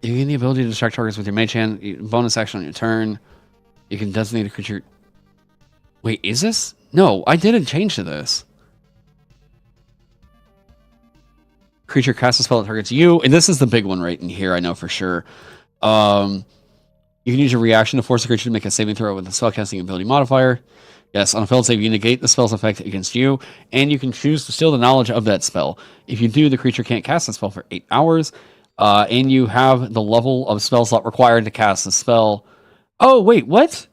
You gain the ability to distract targets with your mage hand. Bonus action on your turn. You can designate a creature. Wait, is this? No, I didn't change to this. Creature casts a spell that targets you, and this is the big one right in here, I know for sure. You You can use your reaction to force a creature to make a saving throw with a spellcasting ability modifier. Yes, on a failed save, you negate the spell's effect against you, and you can choose to steal the knowledge of that spell. If you do, the creature can't cast the spell for 8 hours, and you have the level of spell slot required to cast the spell. Oh, wait, what?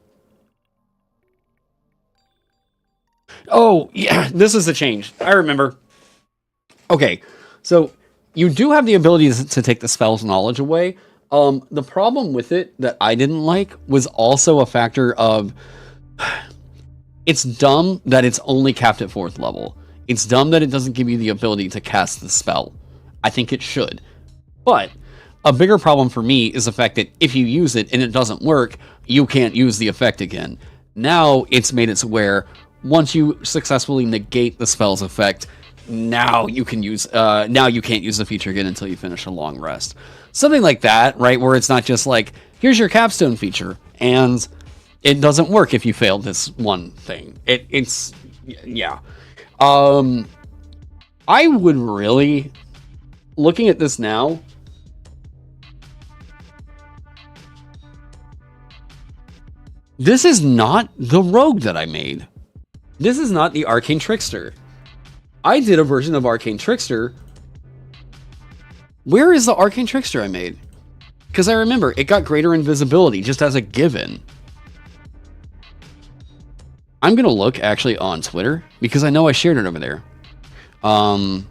Oh, yeah, this is the change. I remember. Okay, so you do have the ability to take the spell's knowledge away. The problem with it that I didn't like was also a factor of... It's dumb that it's only capped at 4th level. It's dumb that it doesn't give you the ability to cast the spell. I think it should. But a bigger problem for me is the fact that if you use it and it doesn't work, you can't use the effect again. Now it's made it to where once you successfully negate the spell's effect, now you can use now you can't use the feature again until you finish a long rest. Something like that, right? Where it's not just like, here's your capstone feature, and it doesn't work if you fail this one thing. It's yeah. I would really, looking at this now, this is not the rogue that I made. This is not the Arcane Trickster. I did a version of Arcane Trickster. Where is the Arcane Trickster I made? Because I remember it got greater invisibility just as a given. I'm going to look actually on Twitter because I know I shared it over there. I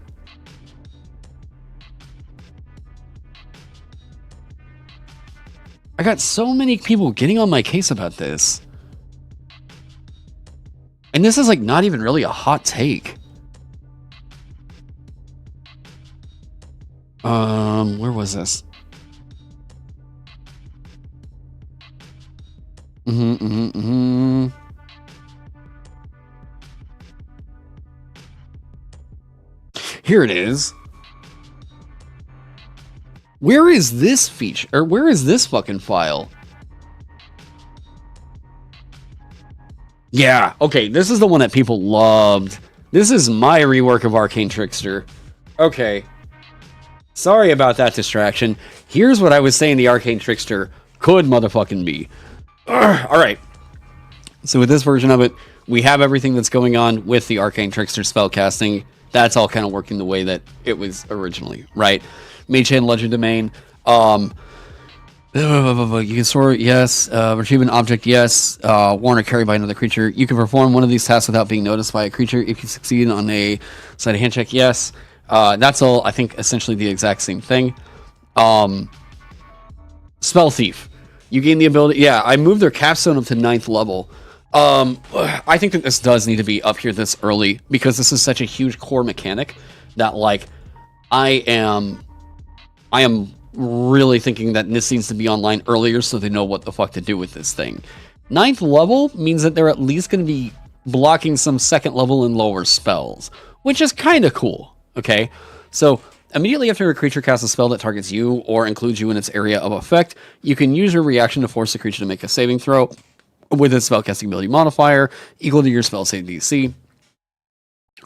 got so many people getting on my case about this. And this is like not even really a hot take. Where was this? Here it is. Where is this feature? Or where is this fucking file? Yeah, okay, this is the one that people loved. This is my rework of Arcane Trickster. Okay. Sorry about that distraction. Here's what I was saying the Arcane Trickster could motherfucking be. Alright. So with this version of it, we have everything that's going on with the Arcane Trickster spellcasting. That's all kind of working the way that it was originally, right? Mage Hand Legend Domain. You can store, yes. Retrieve an object, yes. Warn or carry by another creature. You can perform one of these tasks without being noticed by a creature. If you succeed on a sleight of hand check, yes. That's all, I think, essentially the exact same thing. Spell Thief. You gain the ability... Yeah, I moved their capstone up to 9th level. I think that this does need to be up here this early because this is such a huge core mechanic that, like, I am really thinking that this needs to be online earlier so they know what the fuck to do with this thing. 9th level means that they're at least going to be blocking some 2nd level and lower spells, which is kind of cool. Okay, so immediately after a creature casts a spell that targets you or includes you in its area of effect, you can use your reaction to force the creature to make a saving throw with its spellcasting ability modifier equal to your spell save DC.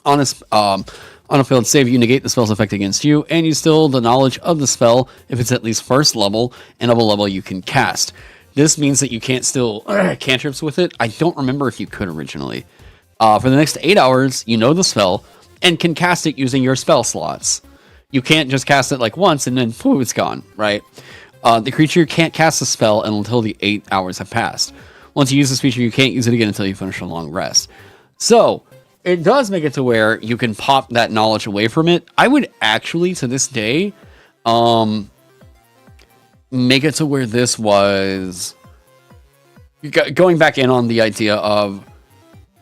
On a failed save, you negate the spell's effect against you, and you steal the knowledge of the spell if it's at least 1st level and of a level you can cast. This means that you can't steal cantrips with it. I don't remember if you could originally. For the next 8 hours, you know the spell and can cast it using your spell slots. You can't just cast it like once and then poof, it's gone, right? The creature can't cast the spell until the 8 hours have passed. Once you use this feature, you can't use it again until you finish a long rest. So, it does make it to where you can pop that knowledge away from it. I would actually, to this day, make it to where this was... Going back in on the idea of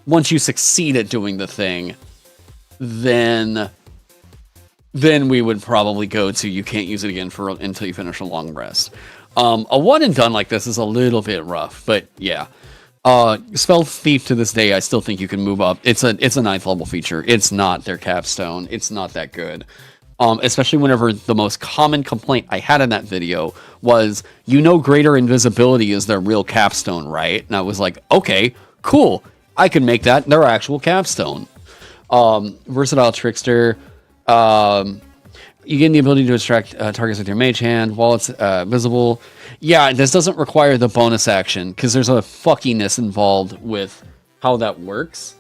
once you succeed at doing the thing, then we would probably go to you can't use it again until you finish a long rest. A one and done like this is a little bit rough, but yeah. Spell Thief to this day, I still think you can move up. It's a 9th level feature. It's not their capstone. It's not that good. Especially whenever the most common complaint I had in that video was, greater invisibility is their real capstone, right? And I was like, okay, cool. I can make that their actual capstone. Versatile Trickster. You gain the ability to distract targets with your mage hand while it's visible. Yeah, this doesn't require the bonus action because there's a fuckiness involved with how that works.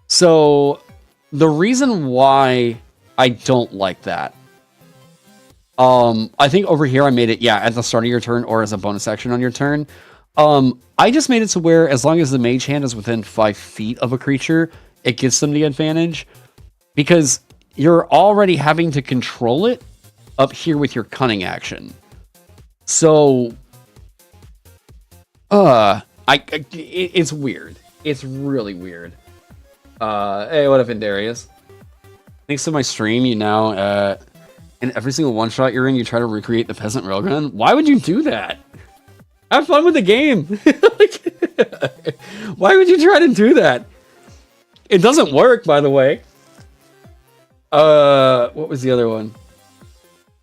So the reason why I don't like that, I think over here I made it, at the start of your turn or as a bonus action on your turn. I just made it to where as long as the mage hand is within 5 feet of a creature, it gives them the advantage because you're already having to control it up here with your cunning action. So, it's weird. It's really weird. Hey, what up, Indarius? Thanks to my stream, you now, in every single one-shot you're in, you try to recreate the peasant railgun. Why would you do that? Have fun with the game. Why would you try to do that? It doesn't work, by the way. What was the other one?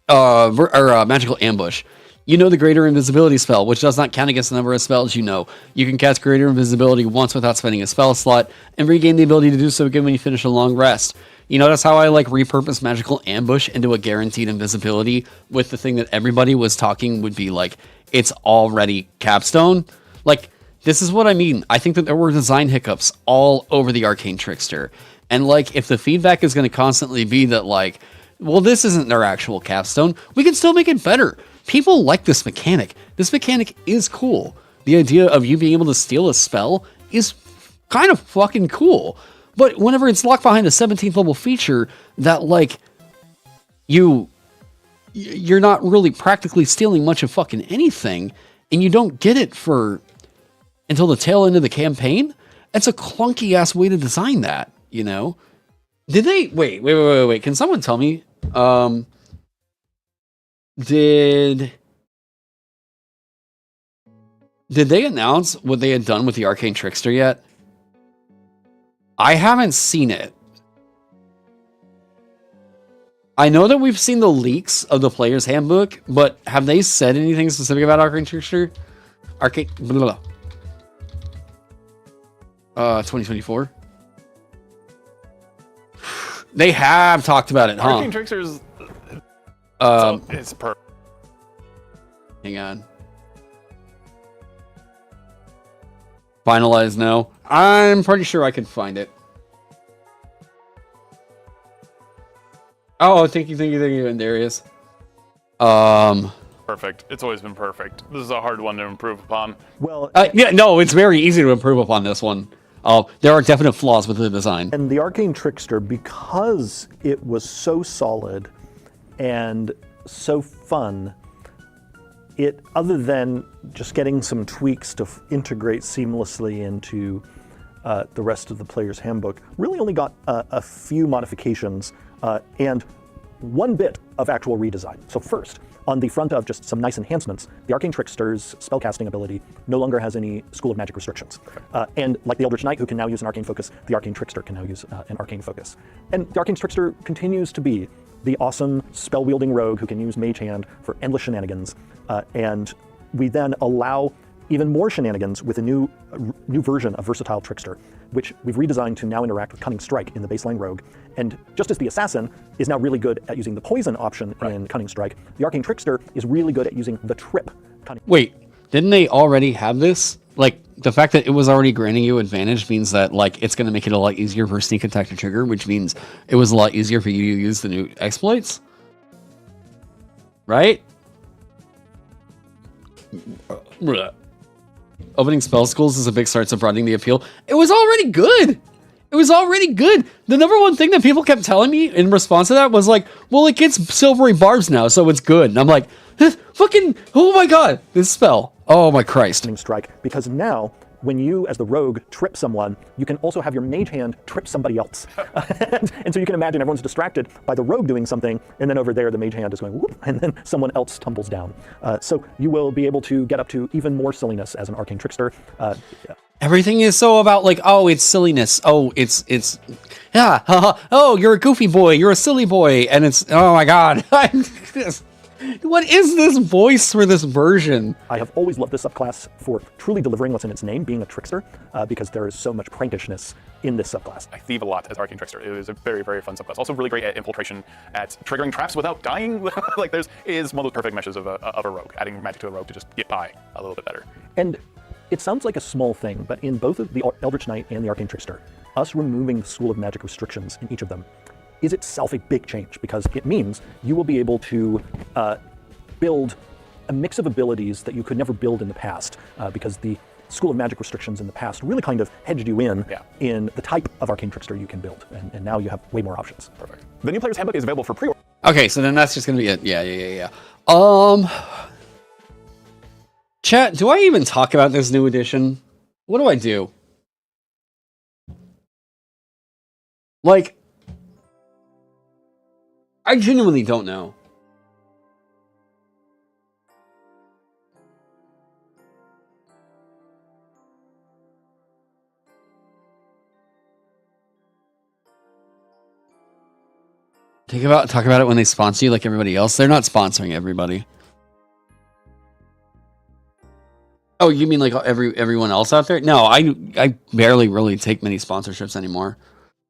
Magical Ambush. You know the Greater Invisibility spell, which does not count against the number of spells you know. You can cast Greater Invisibility once without spending a spell slot, and regain the ability to do so again when you finish a long rest. You notice how I repurpose Magical Ambush into a guaranteed invisibility with the thing that everybody was talking would be it's already capstone? This is what I mean. I think that there were design hiccups all over the Arcane Trickster. And if the feedback is going to constantly be that well, this isn't their actual capstone, we can still make it better. People like this mechanic. This mechanic is cool. The idea of you being able to steal a spell is kind of fucking cool. But whenever it's locked behind a 17th level feature that you're not really practically stealing much of fucking anything, and you don't get it until the tail end of the campaign, it's a clunky ass way to design that, Did they wait, can someone tell me? Did they announce what they had done with the Arcane Trickster yet? I haven't seen it. I know that we've seen the leaks of the player's handbook, but have they said anything specific about Arcane Trickster? 2024. They have talked about it, huh? Arcane Trickster's it's perfect. Hang on. Finalize now. I'm pretty sure I can find it. Oh, thank you, Darius. Perfect. It's always been perfect. This is a hard one to improve upon. Well, no, it's very easy to improve upon this one. There are definite flaws with the design. And the Arcane Trickster, because it was so solid and so fun, it, other than just getting some tweaks to integrate seamlessly into the rest of the player's handbook, really only got a few modifications and one bit of actual redesign. So first, on the front of just some nice enhancements, the Arcane Trickster's spellcasting ability no longer has any School of Magic restrictions. And like the Eldritch Knight, who can now use an Arcane Focus, the Arcane Trickster can now use an Arcane Focus. And the Arcane Trickster continues to be the awesome spell-wielding rogue who can use Mage Hand for endless shenanigans. And we then allow even more shenanigans with a new version of Versatile Trickster, which we've redesigned to now interact with Cunning Strike in the baseline rogue. And just as the Assassin is now really good at using the poison option in Cunning Strike, the Arcane Trickster is really good at using the trip cunning. Wait, didn't they already have this? The fact that it was already granting you advantage means that it's going to make it a lot easier for sneak attack to trigger, which means it was a lot easier for you to use the new exploits, right? Opening spell schools is a big start to broadening the appeal. It was already good. The number one thing that people kept telling me in response to that was well, it gets silvery barbs now, so it's good. And I'm like, fucking, oh my god, this spell. Oh my Christ. Cunning Strike, because now when you, as the rogue, trip someone, you can also have your Mage Hand trip somebody else. and so you can imagine everyone's distracted by the rogue doing something, and then over there the Mage Hand is going whoop, and then someone else tumbles down. So you will be able to get up to even more silliness as an Arcane Trickster. Everything is so about oh, it's silliness. Oh, it's oh, you're a goofy boy, you're a silly boy, and it's, oh my god. What is this voice for this version? I have always loved this subclass for truly delivering what's in its name, being a trickster, because there is so much prankishness in this subclass. I thieve a lot as Arcane Trickster. It is a very, very fun subclass. Also really great at infiltration, at triggering traps without dying. Like is one of those perfect meshes of a rogue. Adding magic to a rogue to just get by a little bit better. And it sounds like a small thing, but in both of the Eldritch Knight and the Arcane Trickster, us removing the School of Magic restrictions in each of them is itself a big change, because it means you will be able to build a mix of abilities that you could never build in the past, because the School of Magic restrictions in the past really kind of hedged you in the type of Arcane Trickster you can build, and now you have way more options. Perfect. The new player's handbook is available for pre-order. Okay, so then that's just gonna be it. Yeah. Chat, do I even talk about this new edition? What do I do? Like, I genuinely don't know. Talk about it when they sponsor you like everybody else. They're not sponsoring everybody. Oh, you mean like everyone else out there? No, I barely really take many sponsorships anymore.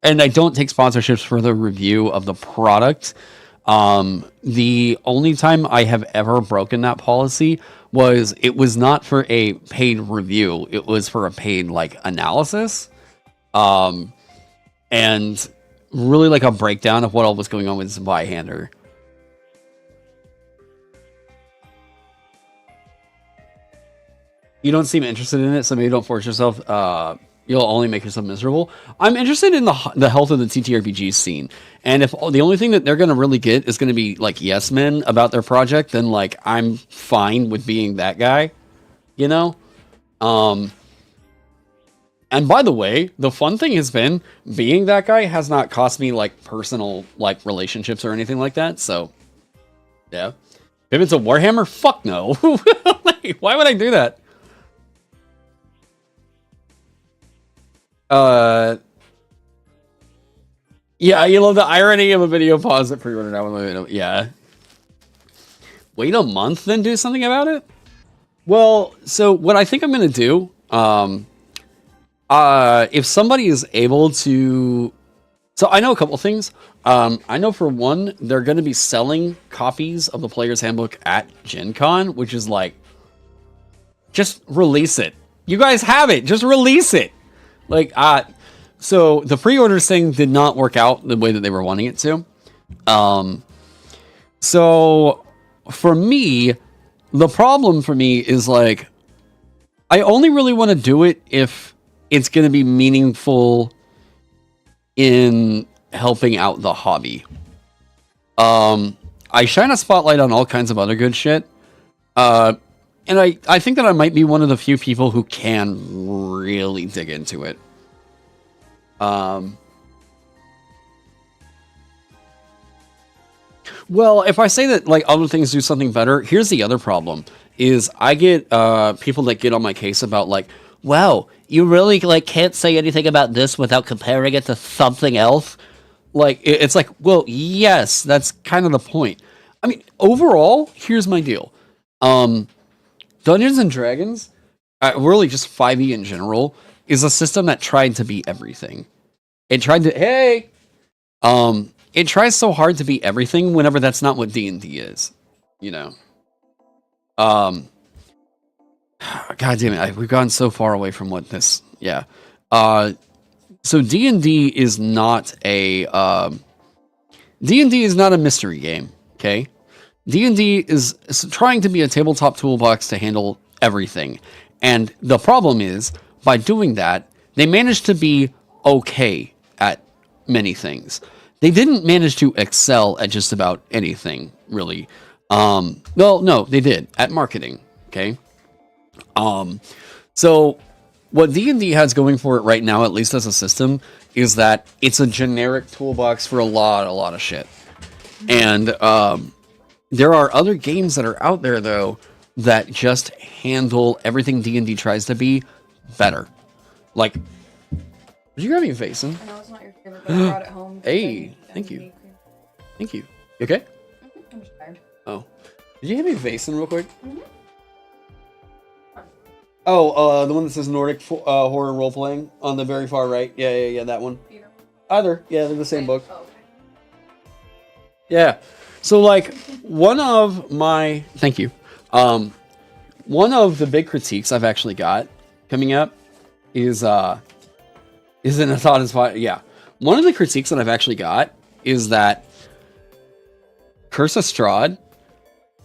And I don't take sponsorships for the review of the product. The only time I have ever broken that policy was it was not for a paid review. It was for a paid like analysis. And really like a breakdown of what all was going on with Zweihander. You don't seem interested in it, so maybe don't force yourself. You'll only make yourself miserable. I'm interested in the health of the TTRPG scene. And if the only thing that they're going to really get is going to be like yes men about their project, then like I'm fine with being that guy, you know? And by the way, the fun thing has been being that guy has not cost me like personal like relationships or anything like that. So yeah. If it's a Warhammer, fuck no. Like, why would I do that? Yeah, you love the irony of a video pause at pre-order now. Yeah. Wait a month, then do something about it? Well, so what I think I'm going to do, if somebody is able to... So I know a couple things. I know for one, they're going to be selling copies of the Player's Handbook at Gen Con, which is like, just release it. You guys have it. Just release it. Like, so the pre-orders thing did not work out the way that they were wanting it to. So for me, the problem for me is like, I only really want to do it if it's going to be meaningful in helping out the hobby. I shine a spotlight on all kinds of other good shit. And I think that I might be one of the few people who can really dig into it. Well, if I say that like other things do something better, here's the other problem. Is I get people that get on my case about like, wow, you really like can't say anything about this without comparing it to something else. Like it's like, well, yes, that's kind of the point. I mean, overall, here's my deal. Dungeons and Dragons, really just 5e in general, is a system that tried to be everything. It tried to, it tries so hard to be everything whenever that's not what D&D is, you know? God damn it, we've gone so far away from what this, yeah. So D&D is not a, D&D is not a mystery game, okay? D&D is trying to be a tabletop toolbox to handle everything. And the problem is, by doing that, they managed to be okay at many things. They didn't manage to excel at just about anything, really. Well, no, they did. At marketing, okay? So, what D&D has going for it right now, at least as a system, is that it's a generic toolbox for a lot of shit. And, there are other games that are out there, though, that just handle everything D&D tries to be better. Like, did you grab me facing? I know it's not your favorite, but I brought it home. Hey, thank you. Thank you. You okay? I'm just tired. Oh. Did you hand me Vaesen real quick? Oh, the one that says Nordic horror role playing on the very far right. Yeah, that one. Either. Yeah, they're the same book. Oh, okay. Yeah. So like one of my thank you. One of the big critiques I've actually got coming up is in a thought is yeah. One of the critiques that I've actually got is that Curse of Strahd.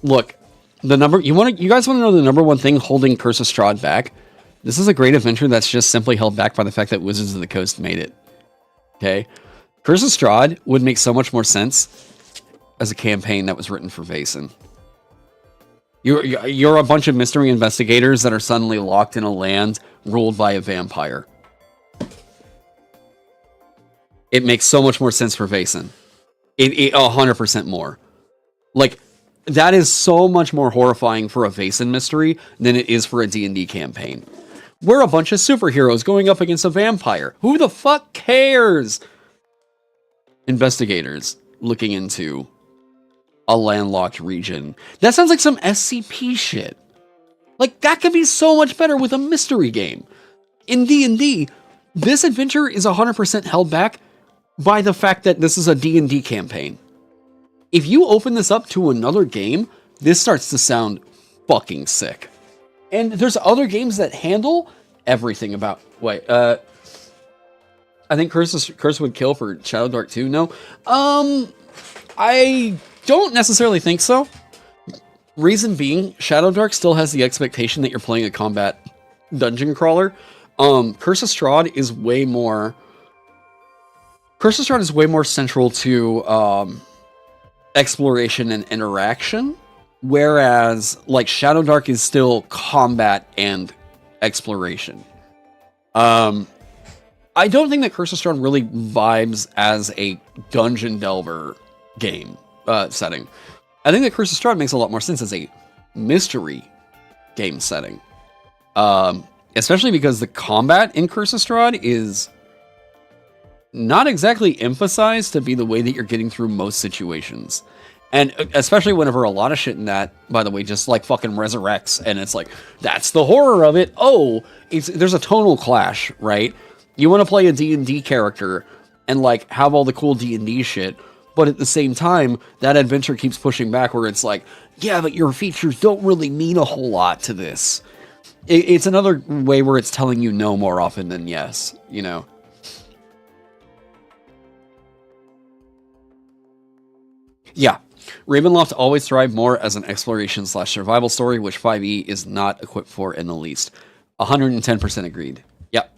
Look, you guys want to know the number one thing holding Curse of Strahd back? This is a great adventure that's just simply held back by the fact that Wizards of the Coast made it. Okay? Curse of Strahd would make so much more sense as a campaign that was written for Vaesen. You're a bunch of mystery investigators that are suddenly locked in a land ruled by a vampire. It makes so much more sense for Vaesen. It 100% more. Like, that is so much more horrifying for a Vaesen mystery than it is for a D&D campaign. We're a bunch of superheroes going up against a vampire. Who the fuck cares? Investigators looking into a landlocked region. That sounds like some SCP shit. Like, that could be so much better with a mystery game. In D&D, this adventure is 100% held back by the fact that this is a D&D campaign. If you open this up to another game, this starts to sound fucking sick. And there's other games that handle everything about... Wait, I think Curse would kill for Shadow Dark 2, no? I don't necessarily think so. Reason being, Shadow Dark still has the expectation that you're playing a combat dungeon crawler. Curse of Strahd is way more... Curse of Strahd is way more central to exploration and interaction, whereas like Shadow Dark is still combat and exploration. I don't think that Curse of Strahd really vibes as a dungeon delver game setting. I think that Curse of Strahd makes a lot more sense as a mystery game setting, especially because the combat in Curse of Strahd is not exactly emphasized to be the way that you're getting through most situations. And especially whenever a lot of shit in that, by the way, just like fucking resurrects, and it's like, that's the horror of it. Oh, there's a tonal clash, right? You want to play a D&D character and like have all the cool D&D shit, but at the same time, that adventure keeps pushing back where it's like, yeah, but your features don't really mean a whole lot to this. It's another way where it's telling you no more often than yes, you know? Yeah, Ravenloft always thrived more as an exploration/survival story, which 5e is not equipped for in the least. 110% agreed. Yep.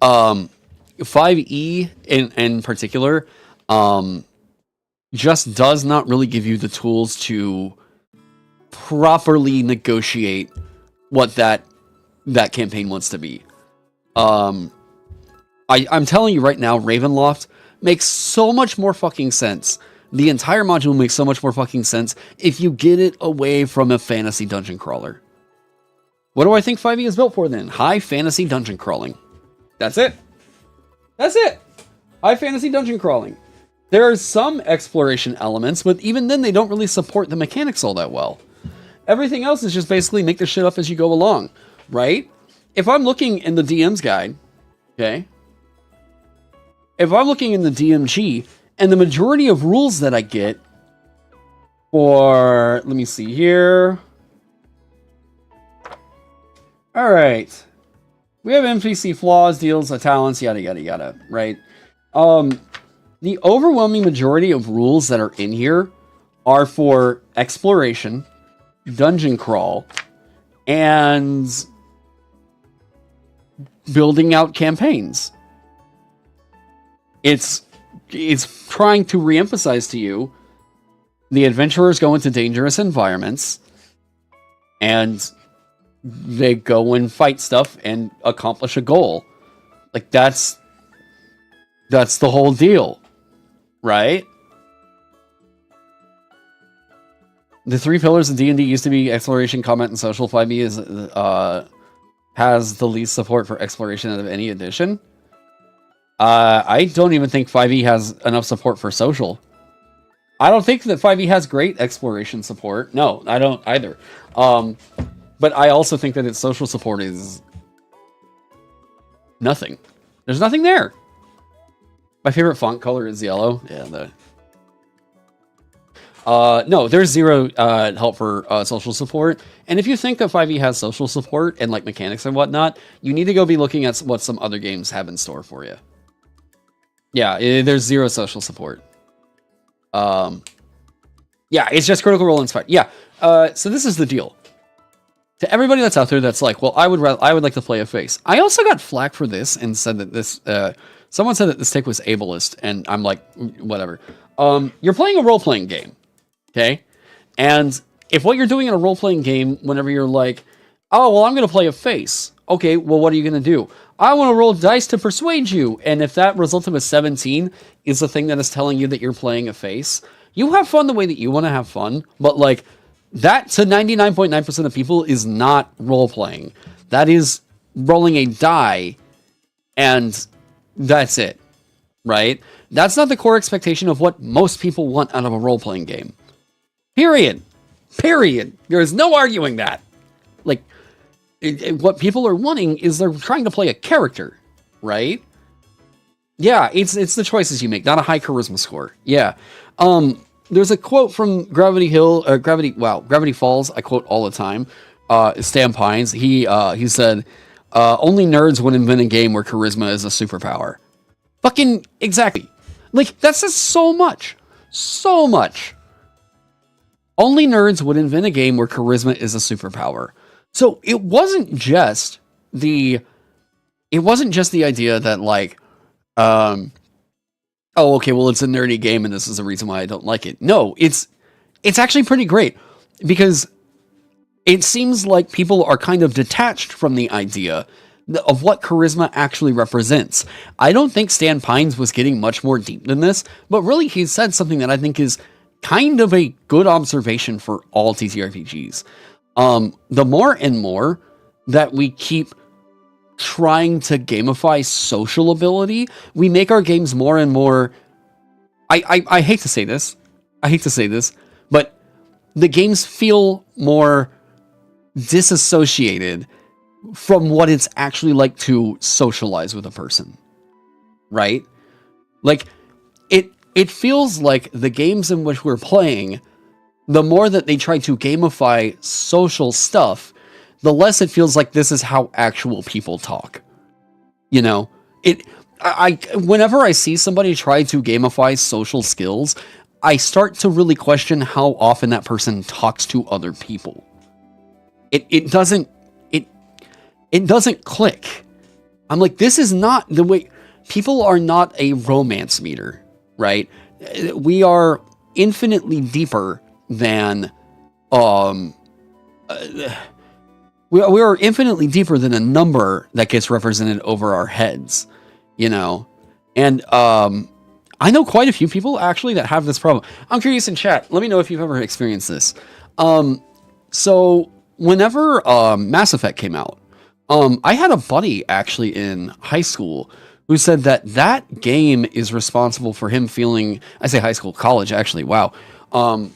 5e in particular just does not really give you the tools to properly negotiate what that campaign wants to be. I'm telling you right now, Ravenloft makes so much more fucking sense. The entire module makes so much more fucking sense if you get it away from a fantasy dungeon crawler. What do I think 5e is built for then? High fantasy dungeon crawling. That's it. That's it. High fantasy dungeon crawling. There are some exploration elements, but even then they don't really support the mechanics all that well. Everything else is just basically make the shit up as you go along, right? If I'm looking in the DM's guide, okay? If I'm looking in the DMG, and the majority of rules that I get for, let me see here. All right. We have NPC flaws, deals, talents, yada, yada, yada, right? The overwhelming majority of rules that are in here are for exploration, dungeon crawl, and building out campaigns. It's trying to reemphasize to you the adventurers go into dangerous environments and they go and fight stuff and accomplish a goal. Like that's the whole deal, right? The three pillars of D&D used to be exploration, combat, and social. 5e is has the least support for exploration out of any edition. I don't even think 5e has enough support for social. I don't think that 5e has great exploration support. No, I don't either. But I also think that its social support is nothing. There's nothing there. My favorite font color is yellow. Yeah, no, there's zero help for social support. And if you think that 5e has social support and like mechanics and whatnot, you need to go be looking at what some other games have in store for you. Yeah, there's zero social support. Yeah, it's just Critical Role inspired. Yeah. So this is the deal. To everybody that's out there that's like, well, I would like to play a face. I also got flack for this and said that this someone said that this take was ableist, and I'm like, whatever. You're playing a role-playing game. Okay? And if what you're doing in a role-playing game, whenever you're like, oh, well, I'm going to play a face. Okay, well, what are you going to do? I want to roll dice to persuade you. And if that result of a 17 is the thing that is telling you that you're playing a face, you have fun the way that you want to have fun. But, like, that to 99.9% of people is not role-playing. That is rolling a die, and that's it. Right? That's not the core expectation of what most people want out of a role-playing game. Period. There is no arguing that. Like, what people are wanting is they're trying to play a character, right? Yeah, it's the choices you make, not a high charisma score. Yeah. There's a quote from Gravity Falls. I quote all the time. Stan Pines. He said, "Only nerds would invent a game where charisma is a superpower." Fucking exactly. Like, that says so much. So much. Only nerds would invent a game where charisma is a superpower. So it wasn't just the idea that, like, oh, okay, well, it's a nerdy game and this is the reason why I don't like it. No, it's actually pretty great, because it seems like people are kind of detached from the idea of what charisma actually represents. I don't think Stan Pines was getting much more deep than this, but really he said something that I think is kind of a good observation for all TTRPGs. The more and more that we keep trying to gamify social ability, we make our games more and more... I hate to say this. But the games feel more disassociated from what it's actually like to socialize with a person. Right? Like, it feels like the games in which we're playing, the more that they try to gamify social stuff, the less it feels like this is how actual people talk. You know, whenever I see somebody try to gamify social skills, I start to really question how often that person talks to other people. It doesn't click. I'm like, this is not the way. People are not a romance meter, right? We are infinitely deeper than we are infinitely deeper than a number that gets represented over our heads, you know. And I know quite a few people actually that have this problem. I'm curious in chat, let me know if you've ever experienced this. So whenever Mass Effect came out, I had a buddy actually in high school who said that game is responsible for him feeling, I say high school, college actually, wow.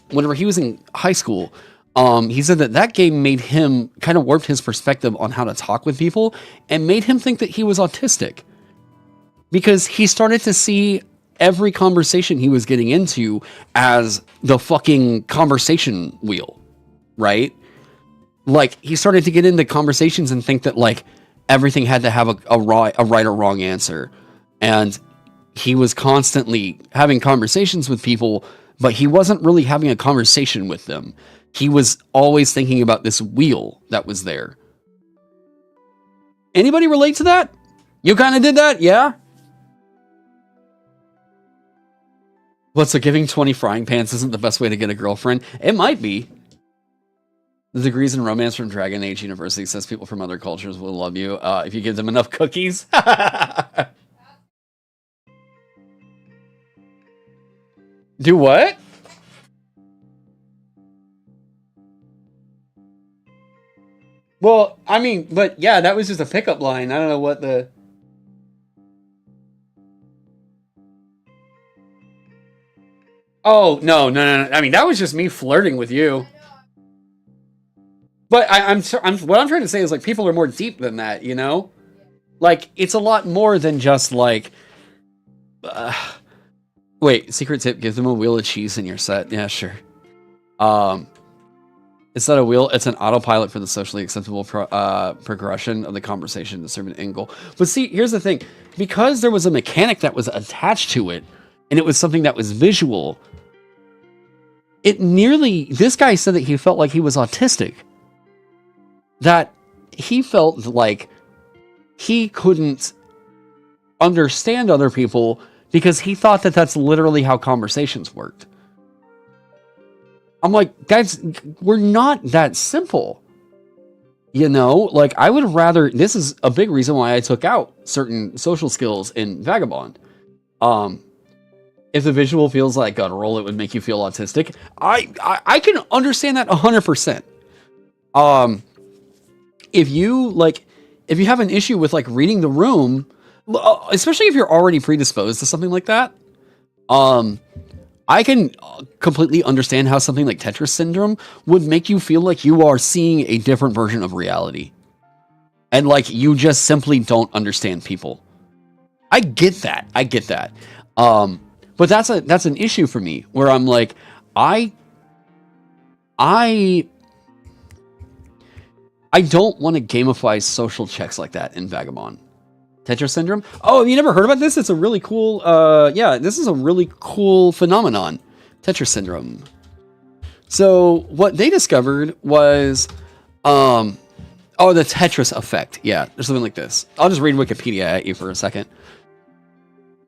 Whenever he was in high school, he said that game made him, kind of warped his perspective on how to talk with people and made him think that he was autistic. Because he started to see every conversation he was getting into as the fucking conversation wheel, right? Like, he started to get into conversations and think that, like, everything had to have a right or wrong answer. And he was constantly having conversations with people, but he wasn't really having a conversation with them. He was always thinking about this wheel that was there. Anybody relate to that? You kind of did that, yeah? What, so giving 20 frying pans isn't the best way to get a girlfriend? It might be. The degrees in romance from Dragon Age University says people from other cultures will love you if you give them enough cookies. Do what? Well, I mean, but yeah, that was just a pickup line. I don't know what the... Oh, no. I mean, that was just me flirting with you. But what I'm trying to say is, like, people are more deep than that, you know? Like, it's a lot more than just, like... wait, secret tip, give them a wheel of cheese in your set. Yeah, sure. It's not a wheel, it's an autopilot for the socially acceptable progression of the conversation to serve an end goal. But see, here's the thing. Because there was a mechanic that was attached to it, and it was something that was visual, this guy said that he felt like he was autistic. That he felt like he couldn't understand other people because he thought that that's literally how conversations worked. I'm like, we're not that simple. You know, like, I would rather, this is a big reason why I took out certain social skills in Vagabond. If the visual feels like guttural, it would make you feel autistic. I can understand that 100%. If you have an issue with, like, reading the room, especially if you're already predisposed to something like that, I can completely understand how something like Tetris syndrome would make you feel like you are seeing a different version of reality. And, like, you just simply don't understand people. I get that. But that's an issue for me, where I'm like, I don't want to gamify social checks like that in Vagabond. Tetris syndrome? Oh, you never heard about this? It's a really cool, this is a really cool phenomenon. Tetris syndrome. So, what they discovered was, the Tetris effect. Yeah, there's something like this. I'll just read Wikipedia at you for a second.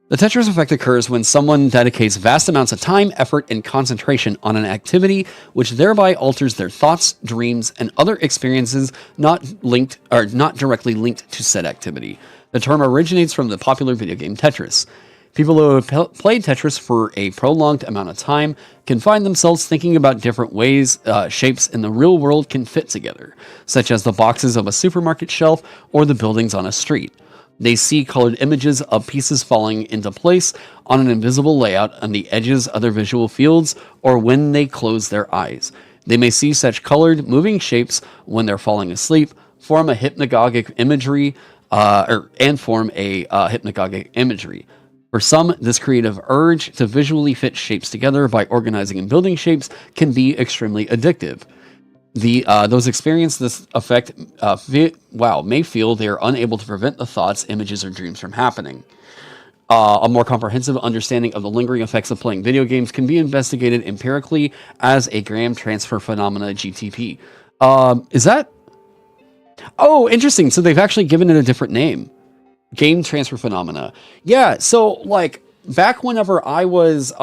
The Tetris effect occurs when someone dedicates vast amounts of time, effort, and concentration on an activity, which thereby alters their thoughts, dreams, and other experiences not directly linked to said activity. The term originates from the popular video game Tetris. People who have played Tetris for a prolonged amount of time can find themselves thinking about different ways shapes in the real world can fit together, such as the boxes of a supermarket shelf or the buildings on a street. They see colored images of pieces falling into place on an invisible layout on the edges of their visual fields or when they close their eyes. They may see such colored, moving shapes when they're falling asleep, form a hypnagogic imagery. For some, this creative urge to visually fit shapes together by organizing and building shapes can be extremely addictive. Those experience this effect may feel they are unable to prevent the thoughts, images, or dreams from happening. A more comprehensive understanding of the lingering effects of playing video games can be investigated empirically as a gram transfer phenomena, GTP. Is that... Oh, interesting. So they've actually given it a different name. Game transfer phenomena. Yeah, so, like, back whenever I was...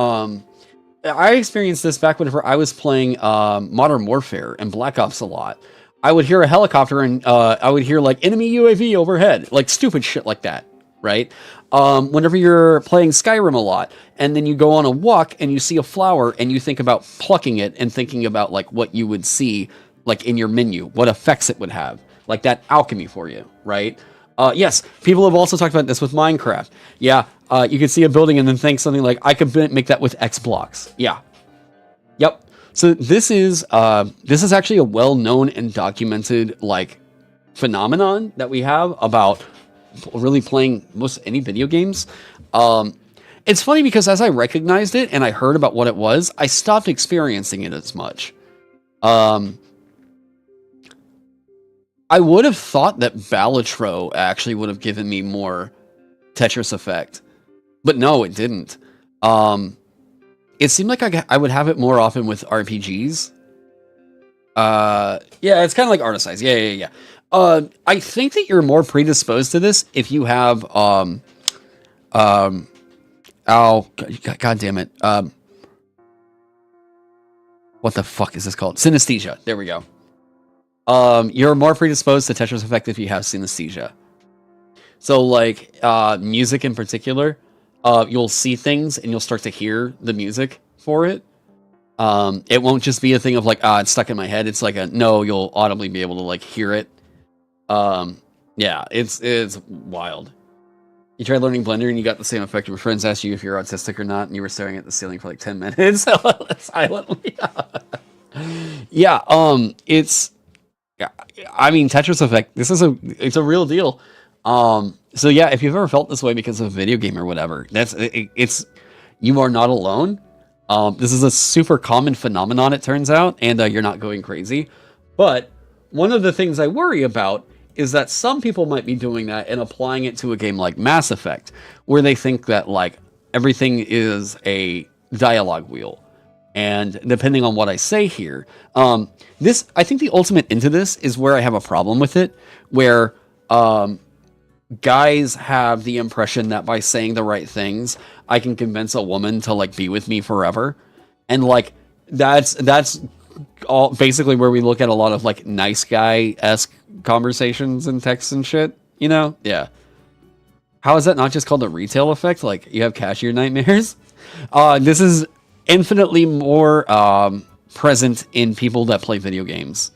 I experienced this back whenever I was playing Modern Warfare and Black Ops a lot. I would hear a helicopter and I would hear, like, enemy UAV overhead. Like, stupid shit like that, right? Whenever you're playing Skyrim a lot, and then you go on a walk and you see a flower and you think about plucking it and thinking about, like, what you would see, like, in your menu, what effects it would have. Like that alchemy for you, right? Yes, people have also talked about this with Minecraft. Yeah, you could see a building and then think something like, I could make that with X blocks. Yeah. Yep. So this is actually a well-known and documented, like, phenomenon that we have about really playing most any video games. It's funny because as I recognized it and I heard about what it was, I stopped experiencing it as much. I would have thought that Balatro actually would have given me more Tetris effect, but no, it didn't. It seemed like I would have it more often with RPGs. Yeah, it's kind of like Artisize. Yeah. I think that you're more predisposed to this if you have, God damn it. What the fuck is this called? Synesthesia. There we go. You're more predisposed to Tetris effect if you have synesthesia. So, like, music in particular, you'll see things and you'll start to hear the music for it. It won't just be a thing of like, it's stuck in my head. It's like no, you'll audibly be able to, like, hear it. Yeah, it's wild. You tried learning Blender and you got the same effect. Your friends asked you if you're autistic or not, and you were staring at the ceiling for like 10 minutes silently. Yeah, it's... Yeah, I mean, Tetris Effect, it's a real deal. So yeah, if you've ever felt this way because of a video game or whatever, you are not alone. This is a super common phenomenon, it turns out, and you're not going crazy. But one of the things I worry about is that some people might be doing that and applying it to a game like Mass Effect, where they think that like everything is a dialogue wheel. And depending on what I say here, I think the ultimate into this is where I have a problem with it, where guys have the impression that by saying the right things, I can convince a woman to like be with me forever. And like, that's all basically where we look at a lot of like nice guy-esque conversations and texts and shit, you know? Yeah. How is that not just called a retail effect? Like you have cashier nightmares? This is infinitely more present in people that play video games.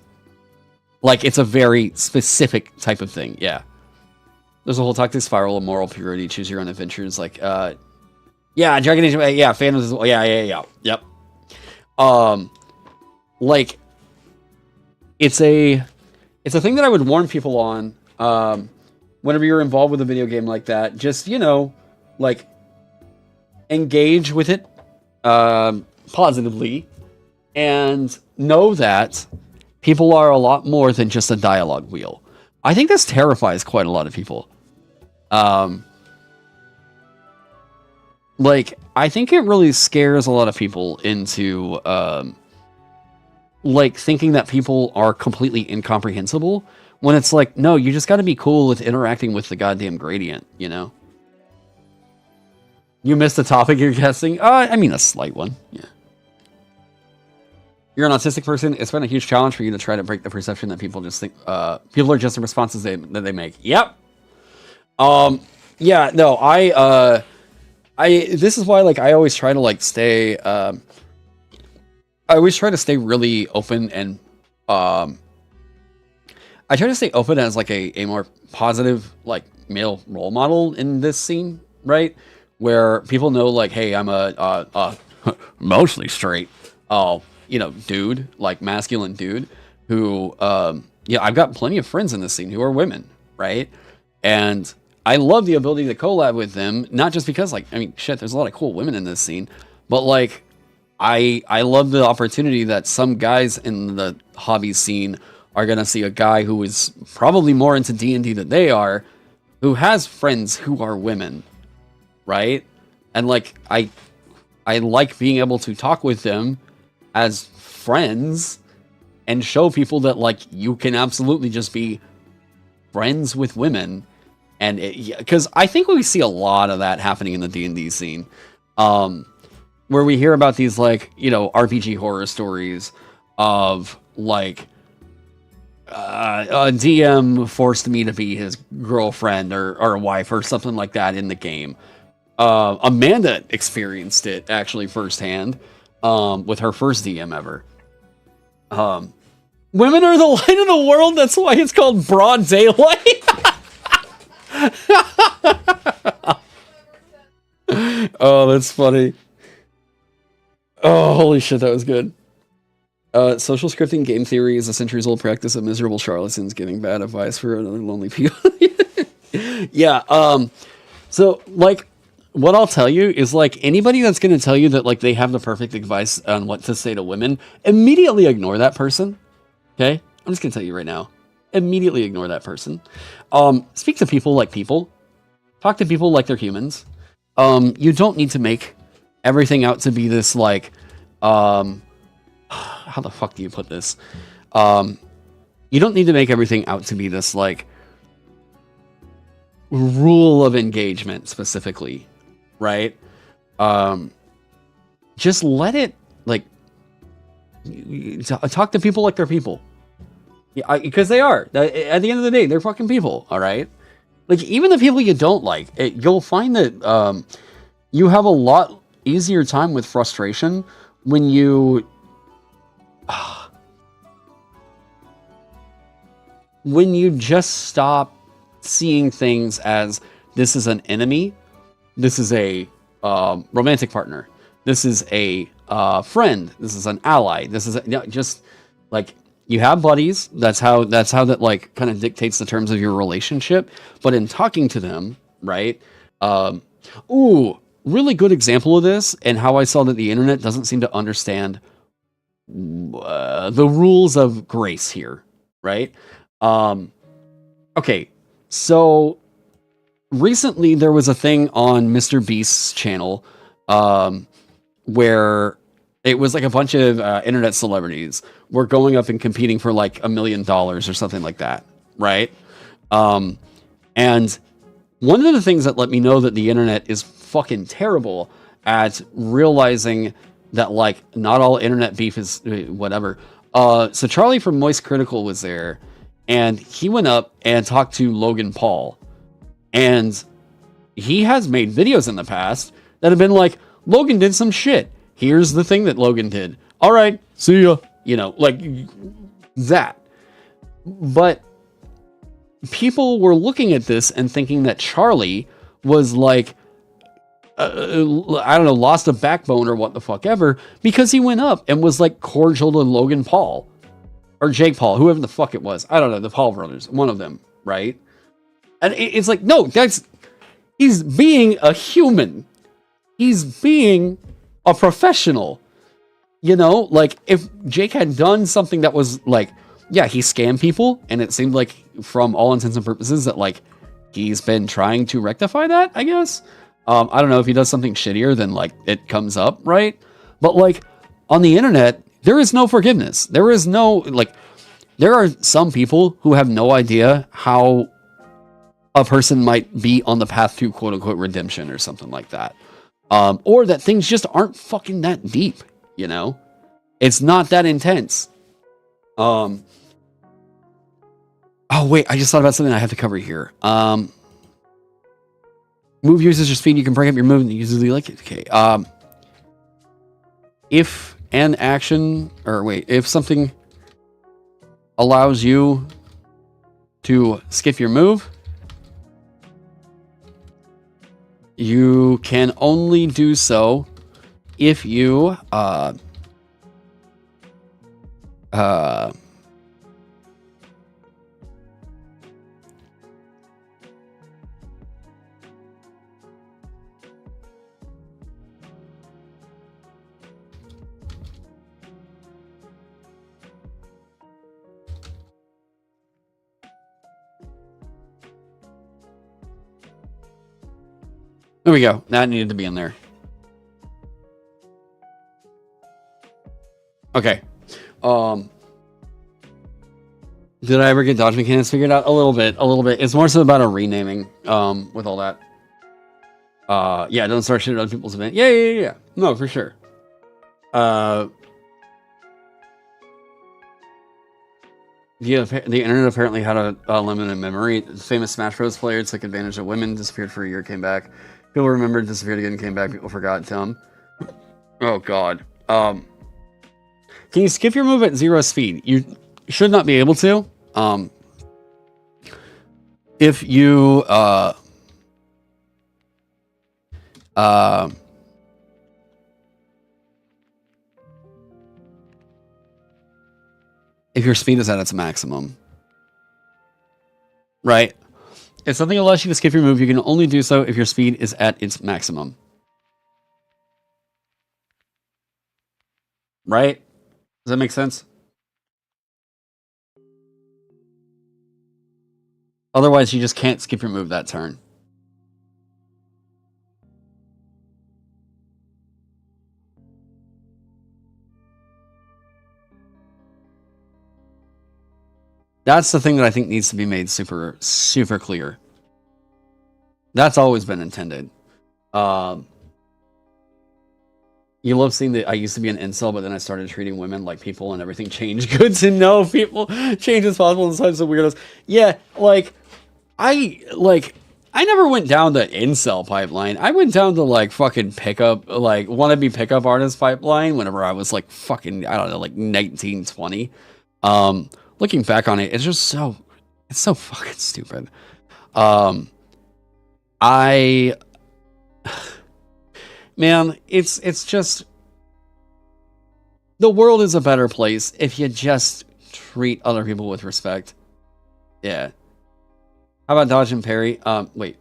Like it's a very specific type of thing. Yeah. There's a whole toxic spiral of moral purity, choose your own adventures. Like, yeah, Dragon Age, yeah, Phantoms, yeah, yep. Like, it's a thing that I would warn people on, whenever you're involved with a video game like that. Just, you know, like, engage with it, positively, and know that people are a lot more than just a dialogue wheel. I think this terrifies quite a lot of people. Like, I think it really scares a lot of people into, like, thinking that people are completely incomprehensible, when it's like, no, you just gotta be cool with interacting with the goddamn gradient, you know? You missed the topic you're guessing? I mean, a slight one, yeah. You're an autistic person, it's been a huge challenge for you to try to break the perception that people just think, people are just the responses that they make. Yep. Yeah, no, this is why, like, I always try to, like, stay, I always try to stay really open and, I try to stay open as, like, a more positive, like, male role model in this scene, right? Where people know, like, hey, I'm a mostly straight, you know, dude, like, masculine dude, who, yeah, I've got plenty of friends in this scene who are women, right? And I love the ability to collab with them, not just because, like, I mean, shit, there's a lot of cool women in this scene, but, like, I love the opportunity that some guys in the hobby scene are gonna see a guy who is probably more into D&D than they are, who has friends who are women, right? And, like, I like being able to talk with them as friends and show people that, like, you can absolutely just be friends with women. And because I think we see a lot of that happening in the D&D scene, where we hear about these, like, you know, RPG horror stories of, like, a DM forced me to be his girlfriend or a wife or something like that in the game. Amanda experienced it actually firsthand, with her first DM ever. Women are the light of the world. That's why it's called Broad Daylight. Oh, that's funny. Oh, holy shit, that was good. Social scripting game theory is a centuries-old practice of miserable charlatans giving bad advice for other lonely people. Yeah, so, like, what I'll tell you is, like, anybody that's going to tell you that, like, they have the perfect advice on what to say to women, immediately ignore that person, okay? I'm just going to tell you right now. Immediately ignore that person. Speak to people like people. Talk to people like they're humans. You don't need to make everything out to be this, like, how the fuck do you put this? You don't need to make everything out to be this, like, rule of engagement specifically, right? Just let it, like, talk to people like they're people. Yeah, because they are. At the end of the day, they're fucking people, all right? Like, even the people you don't like, you'll find that you have a lot easier time with frustration when you... when you just stop seeing things as This is an enemy. This is a romantic partner. This is a friend. This is an ally. This is just like you have buddies. That's how that like kind of dictates the terms of your relationship. But in talking to them, right? Really good example of this and how I saw that the internet doesn't seem to understand the rules of grace here, right? Okay, so recently there was a thing on Mr. Beast's channel where it was like a bunch of internet celebrities were going up and competing for like $1 million or something like that, right? And one of the things that let me know that the internet is fucking terrible at realizing that like not all internet beef is whatever. So Charlie from Moist Critical was there, and he went up and talked to Logan Paul, and he has made videos in the past that have been like, Logan did some shit. Here's the thing that Logan did. All right, see ya. You know, like that. But people were looking at this and thinking that Charlie was like, I don't know, lost a backbone or what the fuck ever, because he went up and was like cordial to Logan Paul or Jake Paul, whoever the fuck it was. I don't know, the Paul brothers, one of them, right? And it's like, no, he's being a human. He's being a professional. You know, like if Jake had done something that was like, yeah, he scammed people, and it seemed like from all intents and purposes that like he's been trying to rectify that, I guess. I don't know if he does something shittier than like it comes up, right? But like on the internet, there is no forgiveness. There is no like, there are some people who have no idea how a person might be on the path to quote unquote redemption or something like that. Or that things just aren't fucking that deep, you know? It's not that intense. Oh wait, I just thought about something I have to cover here. Move uses your speed, you can break up your move and usually like it. Okay. If an action, or wait, if something allows you to skip your move, you can only do so if you there we go. That needed to be in there. Okay. Did I ever get dodge mechanics figured out? A little bit. It's more so about a renaming, with all that. Yeah, don't start shit on people's event. Yeah. No, for sure. The internet apparently had a limited memory. Famous Smash Bros. Player took advantage of women, disappeared for a year, came back. People remembered, disappeared again, came back. People forgot. Dumb. Oh god. Can you skip your move at 0 speed? You should not be able to. If you if your speed is at its maximum, right? If something allows you to skip your move, you can only do so if your speed is at its maximum. Right? Does that make sense? Otherwise, you just can't skip your move that turn. That's the thing that I think needs to be made super, super clear. That's always been intended. You love seeing that I used to be an incel, but then I started treating women like people and everything changed. Good to know people change is possible in types of weirdos. Yeah, I never went down the incel pipeline. I went down to like fucking pickup, like wannabe pickup artist pipeline whenever I was like fucking, I don't know, like 19, 20. Looking back on it, it's so fucking stupid. I Man, it's just the world is a better place if you just treat other people with respect. Yeah. How about dodge and parry? Wait.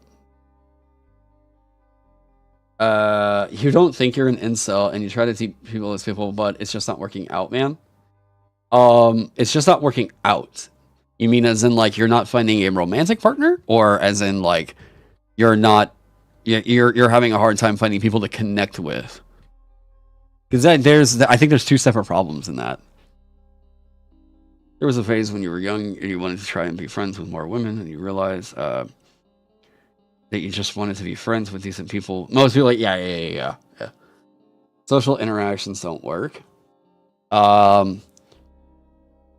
You don't think you're an incel and you try to teach people as people, but it's just not working out, man. It's just not working out. You mean as in like you're not finding a romantic partner, or as in like you're having a hard time finding people to connect with? Because I think there's two separate problems in that. There was a phase when you were young and you wanted to try and be friends with more women, and you realize that you just wanted to be friends with decent people. Most people are like, yeah. Social interactions don't work.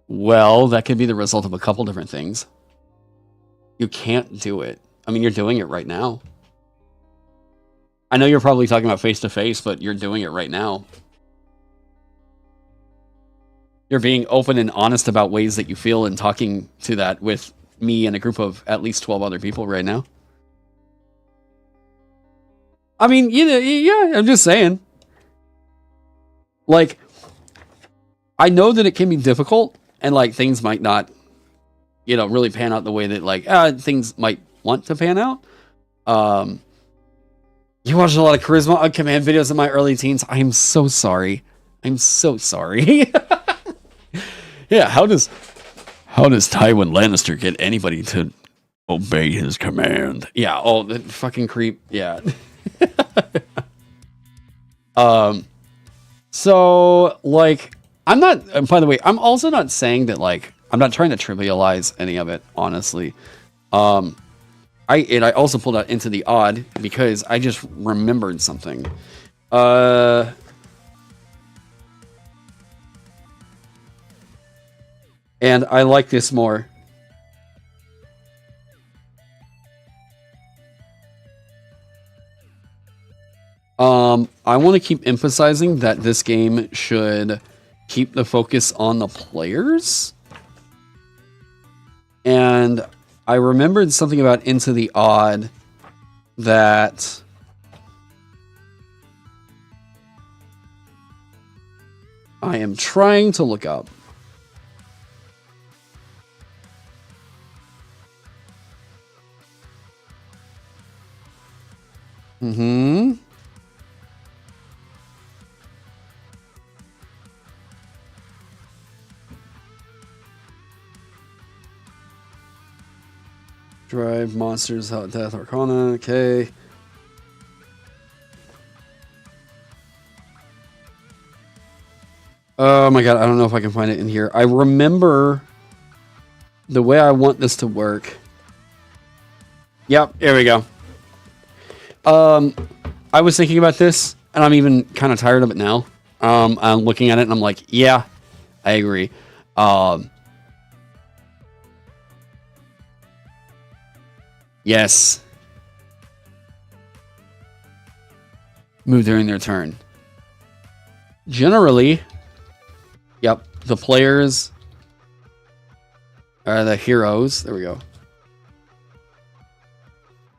Well, that could be the result of a couple different things. You can't do it. I mean, you're doing it right now. I know you're probably talking about face-to-face, but you're doing it right now. You're being open and honest about ways that you feel and talking to that with me and a group of at least 12 other people right now. I mean, yeah, I'm just saying. Like, I know that it can be difficult and like things might not, really pan out the way that like things might want to pan out. You watched a lot of Charisma on Command videos in my early teens. I am so sorry. I'm so sorry. Yeah, how does Tywin Lannister get anybody to obey his command? Yeah, oh, the fucking creep. Yeah. So like, I'm not, by the way, I'm also not saying that like, I'm not trying to trivialize any of it, honestly. I also pulled out Into the Odd because I just remembered something. And I like this more. I want to keep emphasizing that this game should keep the focus on the players. And I remembered something about Into the Odd that I am trying to look up. Drive, monsters, hot death, arcana, okay. Oh my god, I don't know if I can find it in here. I remember the way I want this to work. Yep, here we go. I was thinking about this, and I'm even kind of tired of it now. I'm looking at it, and I'm like, yeah, I agree. Yes. Move during their turn. Generally, yep, the players are the heroes. There we go.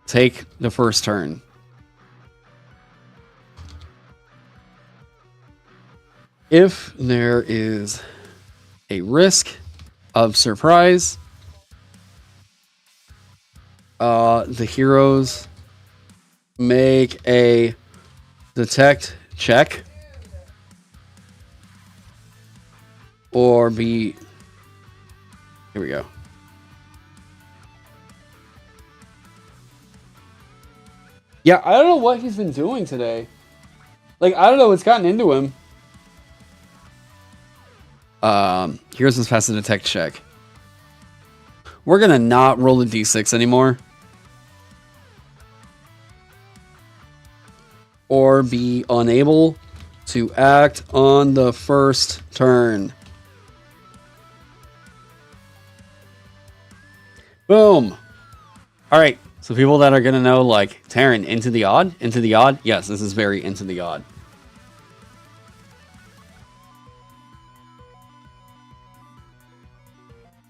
Take the first turn. If there is a risk of surprise, the heroes make a detect check or be... Here we go. Yeah, I don't know what he's been doing today. Like, I don't know what's gotten into him. Here's his passive detect check. We're gonna not roll a d6 anymore. Or be unable to act on the first turn. Boom. Alright, so people that are gonna know, like, Taron, Into the Odd? Into the Odd? Yes, this is very Into the Odd.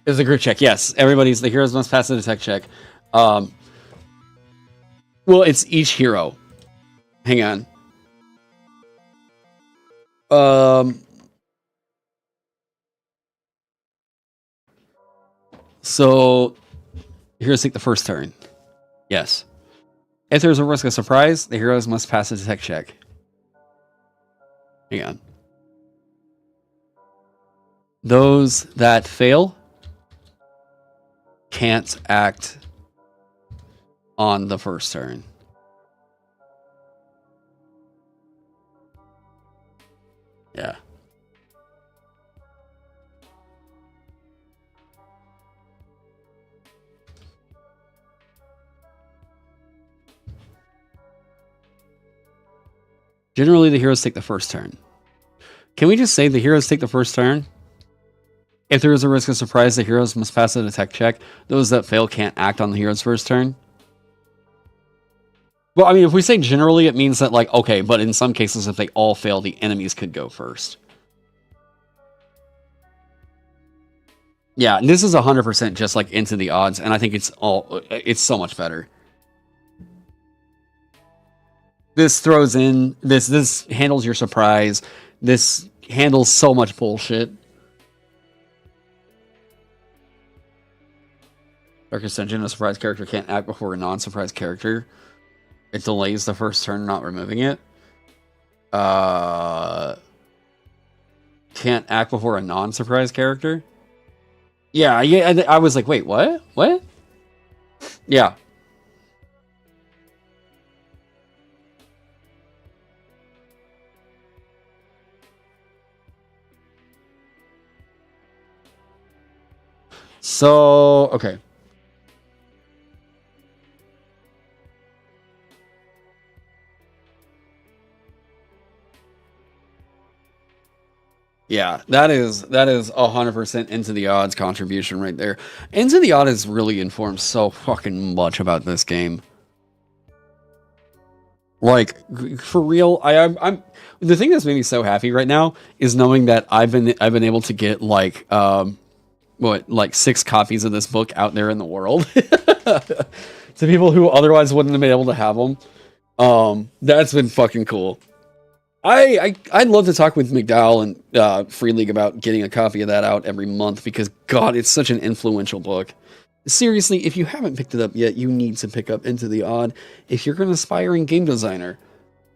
It's a group check, yes. Everybody's, the heroes must pass a detect check. Well, it's each hero. Hang on. So heroes take the first turn. Yes. If there's a risk of surprise, the heroes must pass a detect check. Hang on. Those that fail can't act on the first turn. Yeah. Generally, the heroes take the first turn. Can we just say the heroes take the first turn? If there is a risk of surprise, the heroes must pass a detect check. Those that fail can't act on the hero's first turn. Well, I mean, if we say generally, it means that, like, okay, but in some cases, if they all fail, the enemies could go first. Yeah, this is 100% just like Into the Odds, and I think it's so much better. This throws in, this handles your surprise. This handles so much bullshit. Darkest Dungeon, a surprise character can't act before a non-surprise character. It delays the first turn, not removing it. Can't act before a non-surprise character. Yeah, I was like, wait, what? What? Yeah. So, okay. Yeah, that is 100% Into the Odds contribution right there. Into the Odds really informs so fucking much about this game. Like, for real, I'm the thing that's made me so happy right now is knowing that I've been able to get like 6 copies of this book out there in the world to people who otherwise wouldn't have been able to have them. That's been fucking cool. I'd love to talk with McDowell and Free League about getting a copy of that out every month because, God, it's such an influential book. Seriously, if you haven't picked it up yet, you need to pick up Into the Odd. If you're an aspiring game designer,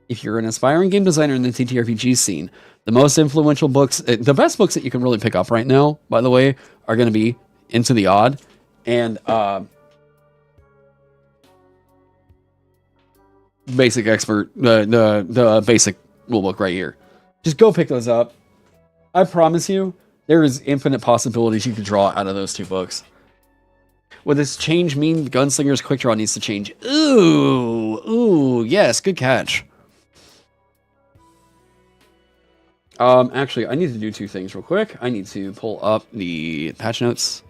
in the TTRPG scene, the most influential books, the best books that you can really pick up right now, by the way, are going to be Into the Odd and Basic Expert, the basic rulebook right here. Just go pick those up. I promise you, there is infinite possibilities you could draw out of those 2 books. Would this change mean the Gunslinger's Quick Draw needs to change? Ooh, yes, good catch. Actually, I need to do 2 things real quick. I need to pull up the patch notes.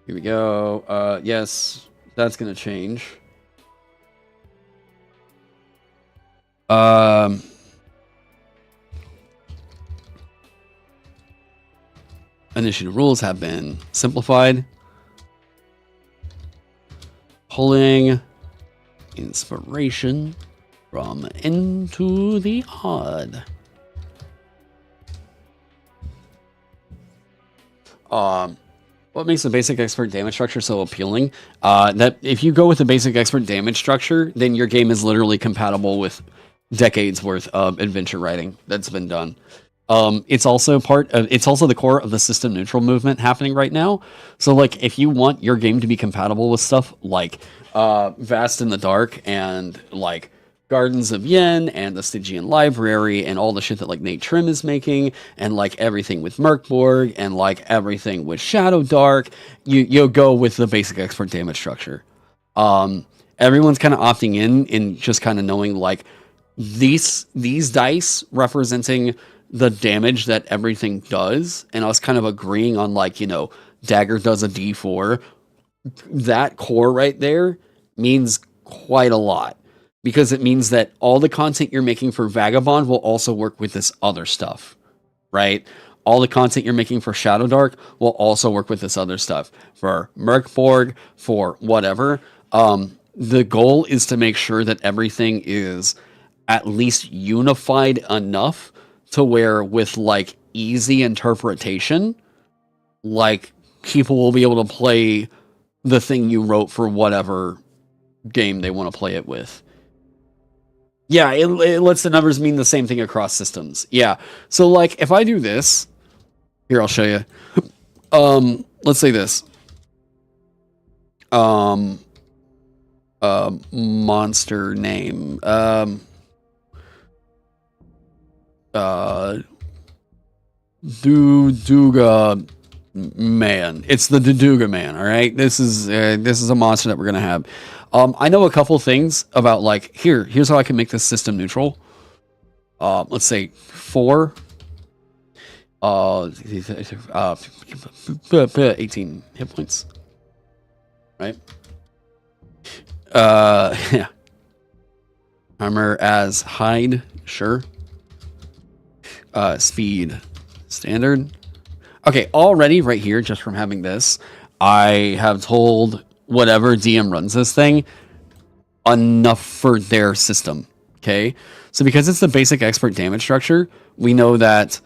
Here we go. Yes, that's going to change. Initiative rules have been simplified. Pulling inspiration from Into the Odd. What makes the basic expert damage structure so appealing? That if you go with the basic expert damage structure, then your game is literally compatible with decades worth of adventure writing that's been done. It's also the core of the system neutral movement happening right now. So like if you want your game to be compatible with stuff like Vast in the Dark and like Gardens of Yen and the Stygian Library and all the shit that like Nate Trim is making and like everything with Merkborg and like everything with Shadow Dark, you'll go with the basic expert damage structure. Everyone's kind of opting in just kind of knowing like these dice representing the damage that everything does, and us kind of agreeing on like, you know, Dagger does a D4. That core right there means quite a lot because it means that all the content you're making for Vagabond will also work with this other stuff, right? All the content you're making for Shadow Dark will also work with this other stuff. For Merkborg, for whatever. the goal is to make sure that everything is at least unified enough to where with like easy interpretation, like people will be able to play the thing you wrote for whatever game they want to play it with. Yeah, it lets the numbers mean the same thing across systems. Yeah. So like if I do this, here I'll show you. Let's say this. Monster name. Duduga Man. It's the Duduga Man, all right? This is a monster that we're gonna have. I know a couple things about like here's how I can make this system neutral. Let's say 4 18 hit points. Right? Yeah. Armor as hide, sure. Speed standard. Okay, already right here, just from having this, I have told whatever DM runs this thing enough for their system. Okay, so because it's the basic expert damage structure, we know that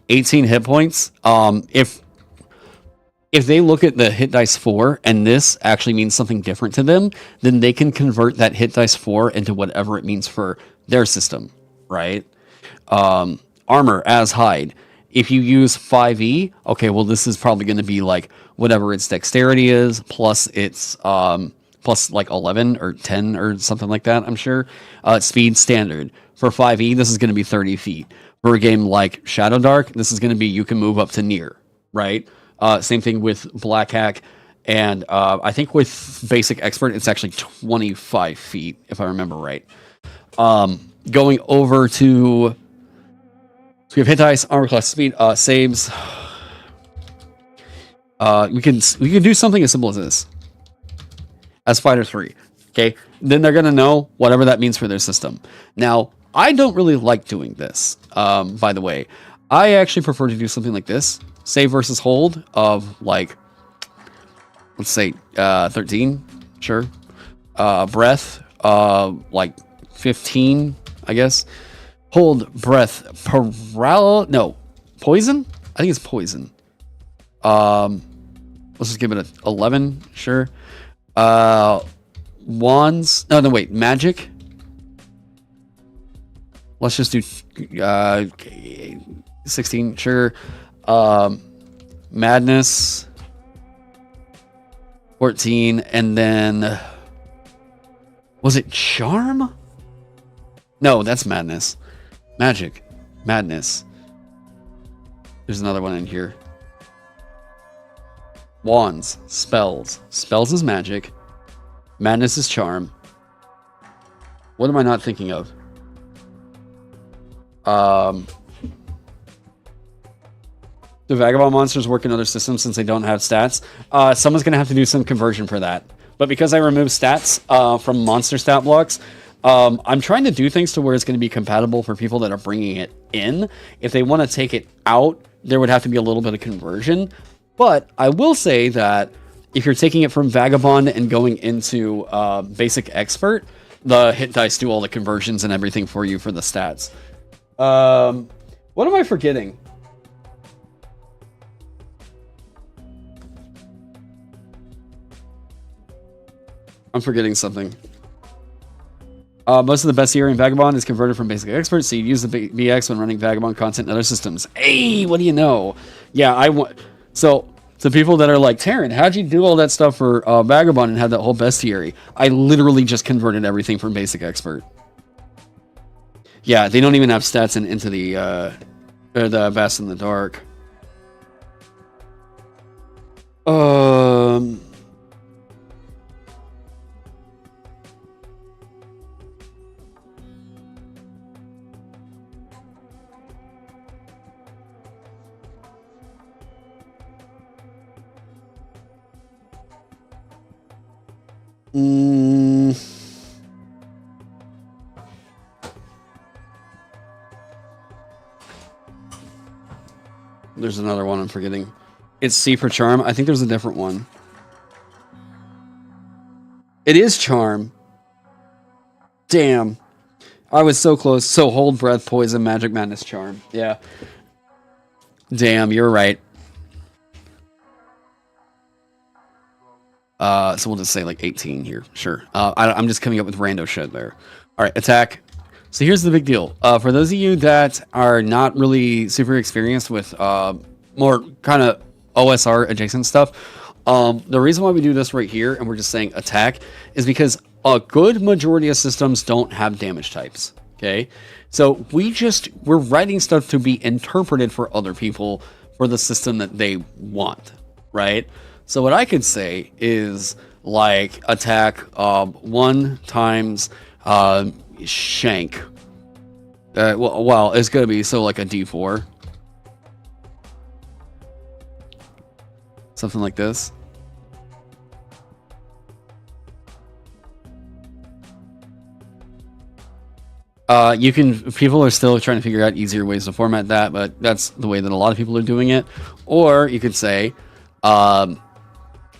18 hit points. If they look at the hit dice 4 and this actually means something different to them, then they can convert that hit dice 4 into whatever it means for their system, right? Armor as hide. If you use 5e, okay, well this is probably going to be like whatever its dexterity is plus its plus like 11 or 10 or something like that, I'm sure. Speed standard. For 5e, this is going to be 30 feet. For a game like Shadow Dark, this is going to be you can move up to near, right? Same thing with Black Hack, and I think with Basic Expert, it's actually 25 feet, if I remember right. Going over to... So we have hit dice, armor class, speed, saves. We can do something as simple as this. As Fighter 3, okay? Then they're going to know whatever that means for their system. Now, I don't really like doing this, by the way. I actually prefer to do something like this. Save versus hold of, like, let's say 13, sure. Breath, like 15, I guess. Hold, breath, poison? I think it's poison. Let's just give it a 11, sure. Wands, no, wait, magic. Let's just do 16, sure. Madness, 14, and then was it charm? No, that's madness. Magic, madness. There's another one in here. Wands, spells. Spells is magic. Madness is charm. What am I not thinking of? The Vagabond monsters work in other systems since they don't have stats. Someone's going to have to do some conversion for that. But because I removed stats from monster stat blocks, I'm trying to do things to where it's going to be compatible for people that are bringing it in. If they want to take it out, there would have to be a little bit of conversion. But I will say that if you're taking it from Vagabond and going into Basic Expert, the hit dice do all the conversions and everything for you for the stats. What am I forgetting? I'm forgetting something. Most of the best here in Vagabond is converted from Basic Expert, so you use the VX when running Vagabond content in other systems. Hey, what do you know? Yeah, I want... So, the people that are like, Taron, how'd you do all that stuff for Vagabond and have that whole bestiary? I literally just converted everything from Basic Expert. Yeah, they don't even have stats into the Vast in the Dark. There's another one I'm forgetting. It's C for charm. I think there's a different one. It is charm. Damn. I was so close. So hold breath, poison, magic, madness, charm. Yeah. Damn, you're right. So we'll just say like 18 here. Sure. I'm just coming up with rando shit there. All right, attack. So here's the big deal. For those of you that are not really super experienced with more kind of OSR adjacent stuff, the reason why we do this right here and we're just saying attack is because a good majority of systems don't have damage types. Okay, so we're writing stuff to be interpreted for other people for the system that they want, right? So what I could say is like attack 1 times shank. Well, it's gonna be so like a D4, something like this. People are still trying to figure out easier ways to format that, but that's the way that a lot of people are doing it. Or you could say,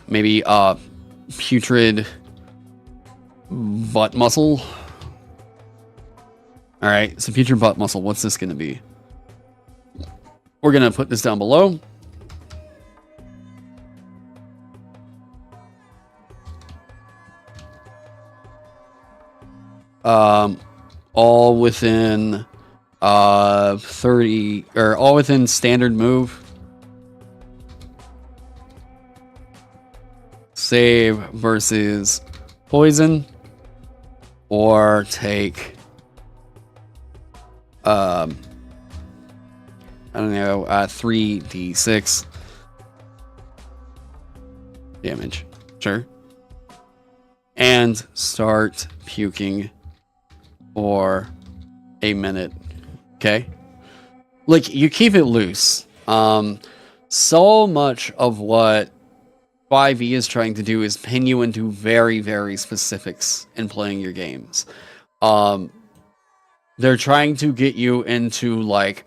maybe putrid butt muscle. All right, so putrid butt muscle, what's this going to be? We're going to put this down below. All within 30 or all within standard move. Save versus poison, or take I don't know, 3d6 damage. Sure. And start puking for a minute. Okay? Like, you keep it loose. So much of what 5e is trying to do is pin you into very, very specifics in playing your games. They're trying to get you into, like,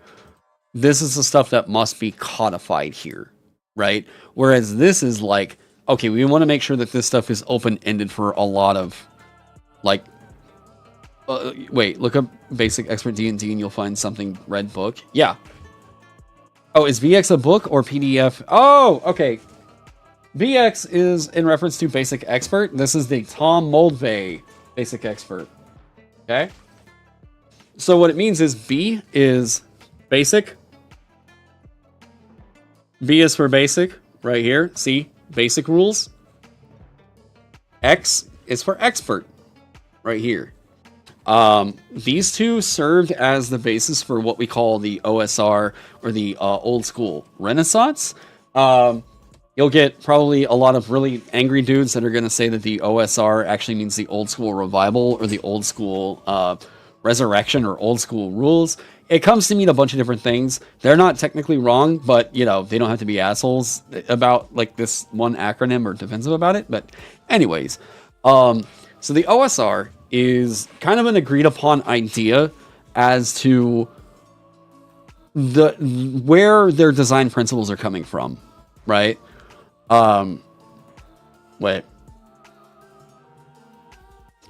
this is the stuff that must be codified here, right? Whereas this is like, okay, we want to make sure that this stuff is open-ended for a lot of, like, wait, look up basic expert D&D and you'll find something red book. Yeah. Oh, is VX a book or PDF? Oh, okay. VX is in reference to basic expert. This is the Tom Moldvay basic expert. Okay. So what it means is B is basic. B is for basic right here. See, basic rules. X is for expert right here. These two served as the basis for what we call the OSR, or the old school Renaissance. You'll get probably a lot of really angry dudes that are going to say that the OSR actually means the old school revival, or the old school resurrection, or old school rules. It comes to mean a bunch of different things. They're not technically wrong, but, you know, they don't have to be assholes about, like, this one acronym or defensive about it. But anyways, so the OSR is kind of an agreed upon idea as to where their design principles are coming from, right? Wait.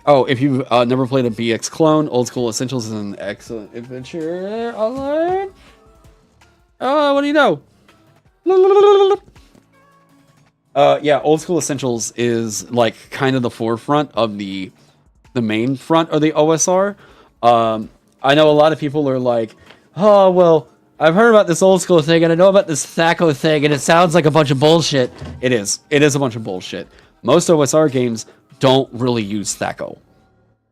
Oh, if you've never played a BX clone, Old School Essentials is an excellent adventure online. Oh, what do you know? Yeah, Old School Essentials is like kind of the forefront of the main front of the OSR. I know a lot of people are like, oh, well, I've heard about this old school thing, and I know about this THACO thing, and it sounds like a bunch of bullshit. It is. It is a bunch of bullshit. Most OSR games don't really use THACO.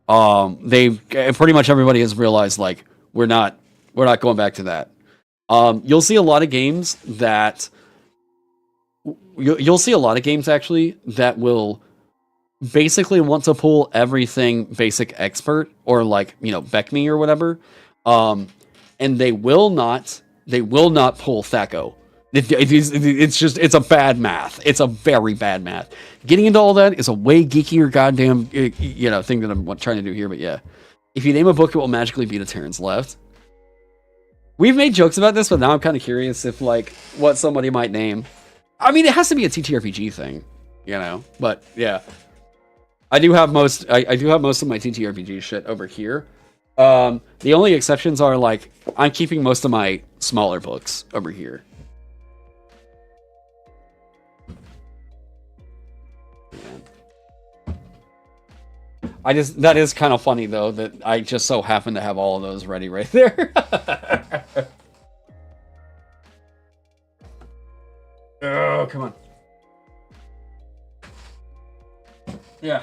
Pretty much everybody has realized, like, we're not going back to that. You'll see a lot of games that you'll see a lot of games actually that will basically want to pull everything basic expert, or, like, you know, BECME or whatever. And they will not pull THACO. It's a bad math. It's a very bad math. Getting into all that is a way geekier goddamn, you know, thing that I'm trying to do here. But yeah, if you name a book, it will magically beat a Taron's Left. We've made jokes about this, but now I'm kind of curious if, like, what somebody might name. I mean, it has to be a TTRPG thing, you know. But yeah, I do have most. I do have most of my TTRPG shit over here. The only exceptions are like I'm keeping most of my smaller books over here. That is kind of funny though that I just so happen to have all of those ready right there. Oh, come on. Yeah.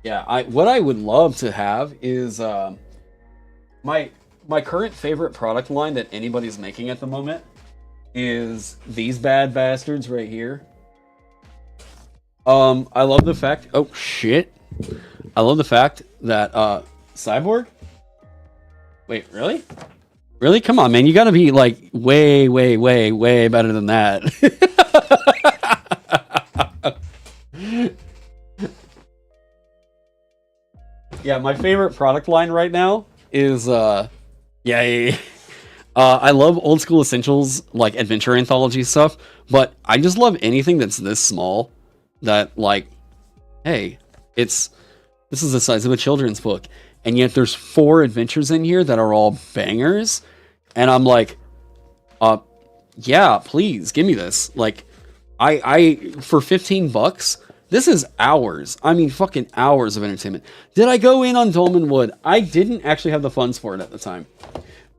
Yeah, what I would love to have is my current favorite product line that anybody's making at the moment is these bad bastards right here. I love the fact. Oh shit! I love the fact that Cyborg. Wait, really? Really? Come on, man! You got to be like way, way, way, way better than that. Yeah, my favorite product line right now is I love old school essentials like adventure anthology stuff, but I just love anything that's this small. That like, hey, this is the size of a children's book, and yet there's 4 adventures in here that are all bangers, and I'm like, yeah, please give me this. Like, I for $15, this is hours. I mean, fucking hours of entertainment. Did I go in on Dolmen Wood? I didn't actually have the funds for it at the time.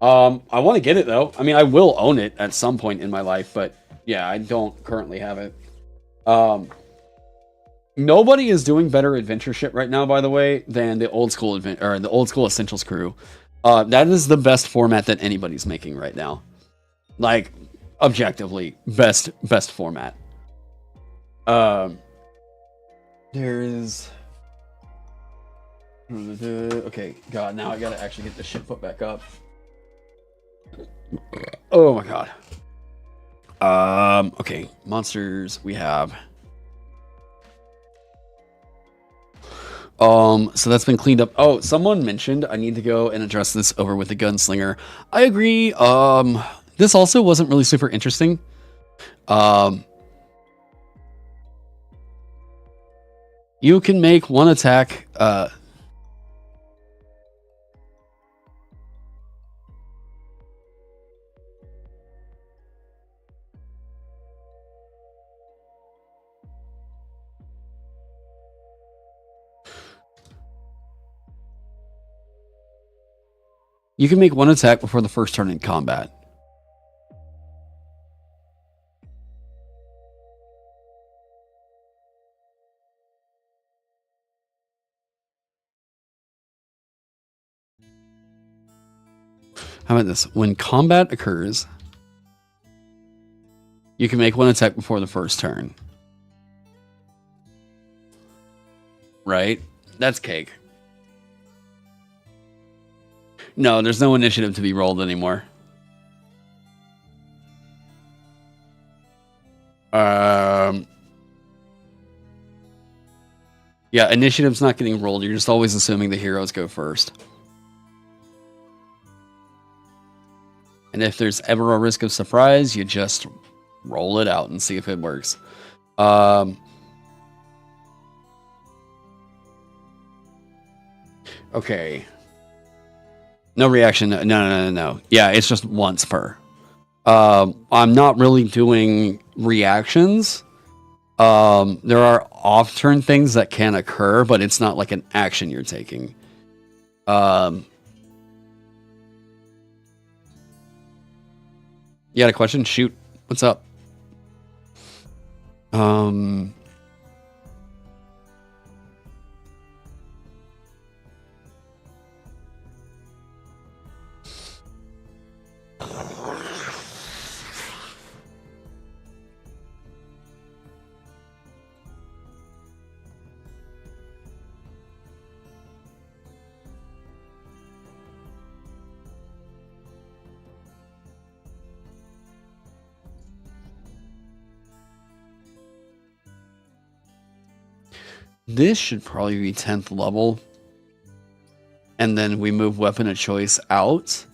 I want to get it though. I mean, I will own it at some point in my life, but yeah, I don't currently have it. Nobody is doing better adventure shit right now, by the way, than the old school the old school essentials crew. That is the best format that anybody's making right now. Like, objectively, best format. There's okay, God, now I gotta actually get this shit put back up. Oh my God. Okay, monsters we have. So that's been cleaned up. Oh, someone mentioned I need to go and address this over with the gunslinger. I agree. This also wasn't really super interesting. You can make one attack, you can make one attack before the first turn in combat. How about this? When combat occurs, you can make one attack before the first turn. Right? That's cake. No, there's no initiative to be rolled anymore. Yeah, initiative's not getting rolled. You're just always assuming the heroes go first. And if there's ever a risk of surprise, you just roll it out and see if it works. Okay. No reaction. No. Yeah, it's just once per. I'm not really doing reactions. There are off-turn things that can occur, but it's not like an action you're taking. You got a question? Shoot. What's up? This should probably be 10th level. And then we move weapon of choice out.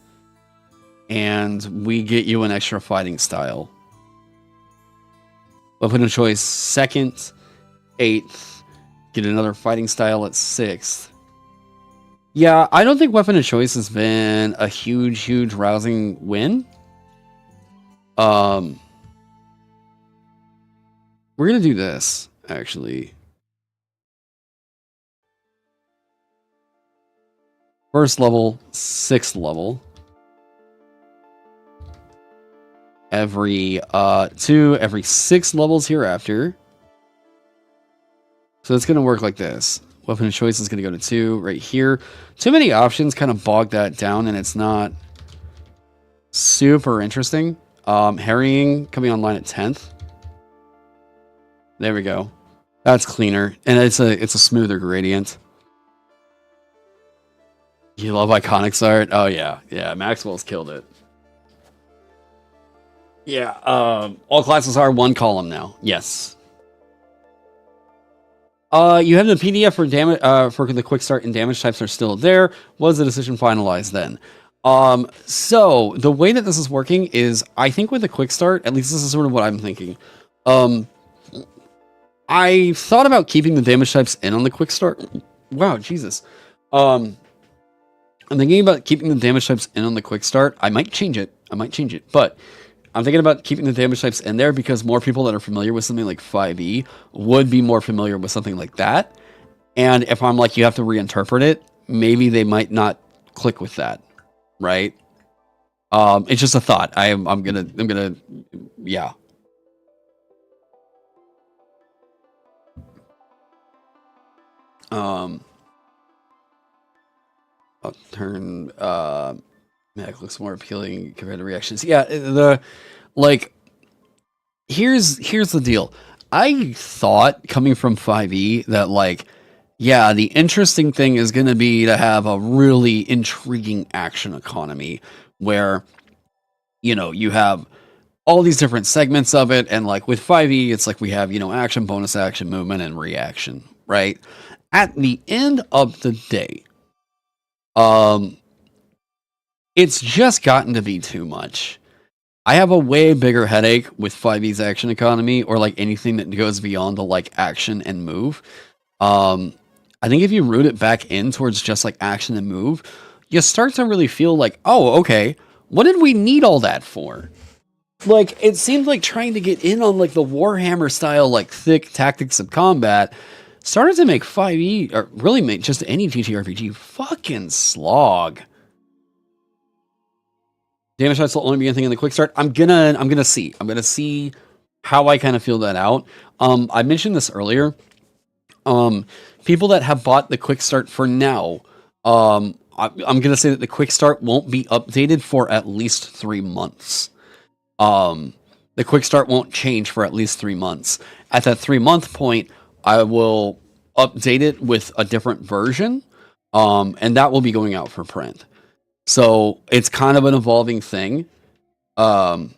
And we get you an extra fighting style. Weapon of choice 2nd, 8th. Get another fighting style at 6th. Yeah, I don't think weapon of choice has been a huge rousing win. We're gonna do this, actually. First level, 6th level. Every 2 every 6 levels hereafter. So it's gonna work like this. Weapon of choice is gonna go to 2 right here. Too many options kind of bog that down, and it's not super interesting. Harrying coming online at 10th. There we go. That's cleaner, and it's a smoother gradient. You love Iconics art? Oh yeah, yeah. Maxwell's killed it. Yeah. All classes are 1 column now. Yes. You have the PDF for damage for the quick start and damage types are still there. Was the decision finalized then? So the way that this is working is, I think with the quick start, at least this is sort of what I'm thinking. I thought about keeping the damage types in on the quick start. Wow, Jesus. I'm thinking about keeping the damage types in on the quick start. I might change it. But I'm thinking about keeping the damage types in there because more people that are familiar with something like 5e would be more familiar with something like that. And if I'm like, you have to reinterpret it, maybe they might not click with that, right? It's just a thought. I'm gonna, yeah. I'll turn Mac looks more appealing compared to reactions. Yeah, here's the deal. I thought coming from 5e that like, yeah, the interesting thing is going to be to have a really intriguing action economy where, you know, you have all these different segments of it. And like with 5e, it's like we have, you know, action, bonus action, movement, and reaction, right? At the end of the day, it's just gotten to be too much. I have a way bigger headache with 5e's action economy or like anything that goes beyond the like action and move. I think if you root it back in towards just like action and move, you start to really feel like, oh, okay, what did we need all that for? Like, it seemed like trying to get in on like the Warhammer style, like thick tactics of combat started to make 5e, or really make just any TTRPG fucking slog. Damage types will only be anything in the quick start. I'm gonna see how I kind of feel that out. I mentioned this earlier. People that have bought the quick start for now, I'm gonna say that the quick start won't be updated for at least 3 months. The quick start won't change for at least 3 months. At that 3-month point, I will update it with a different version, and that will be going out for print. So it's kind of an evolving thing. But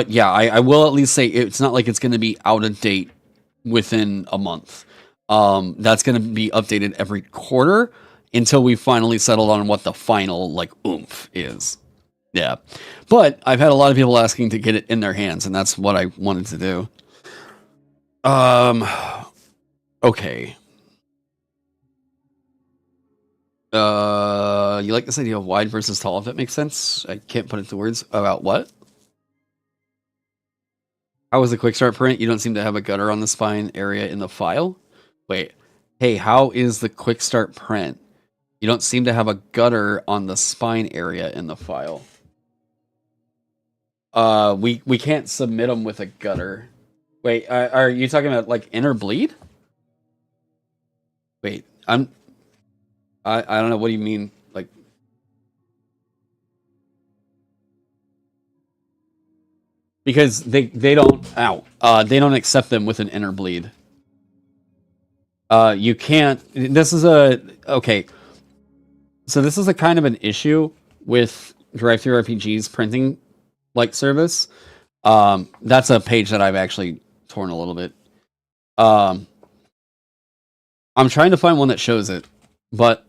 yeah, I will at least say it's not like it's going to be out of date within a month. That's going to be updated every quarter until we finally settled on what the final like oomph is. Yeah. But I've had a lot of people asking to get it in their hands, and that's what I wanted to do. Okay. You like this idea of wide versus tall, if that makes sense? I can't put it into words. About what? How was the quick start print? You don't seem to have a gutter on the spine area in the file. Wait. Hey, how is the quick start print? You don't seem to have a gutter on the spine area in the file. We can't submit them with a gutter. Wait, are you talking about like inner bleed? Wait, I don't know. What do you mean? Like, because they don't they don't accept them with an inner bleed. You can't. This is okay. So this is a kind of an issue with Drive-Thru-RPG's printing like service. That's a page that I've actually torn a little bit. I'm trying to find one that shows it, but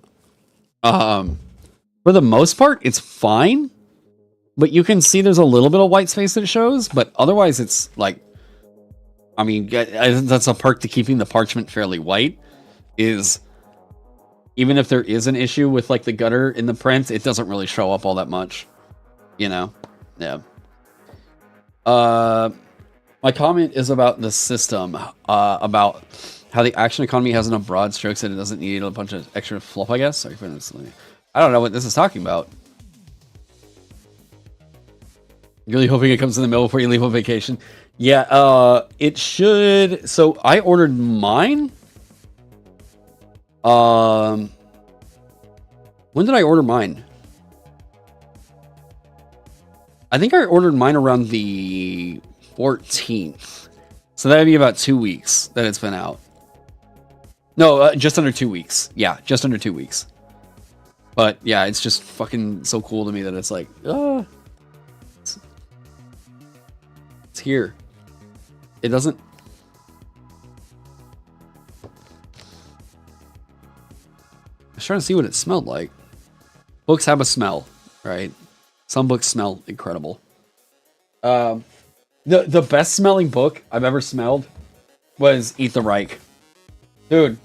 for the most part, it's fine. But you can see there's a little bit of white space that it shows, but otherwise it's like I mean, that's a perk to keeping the parchment fairly white, is even if there is an issue with like the gutter in the print, it doesn't really show up all that much, you know? Yeah. My comment is about the system, about how the action economy has enough broad strokes that it doesn't need a bunch of extra fluff, I guess. Sorry for this. I don't know what this is talking about. Really hoping it comes in the mail before you leave on vacation. Yeah, it should. So I ordered mine. When did I order mine? I think I ordered mine around the 14th. So that'd be about 2 weeks that it's been out. No, just under 2 weeks. Yeah, just under 2 weeks. But yeah, it's just fucking so cool to me that it's like, it's here. It doesn't. I was trying to see what it smelled like. Books have a smell, right? Some books smell incredible. The best smelling book I've ever smelled was Eat the Reich. Dude.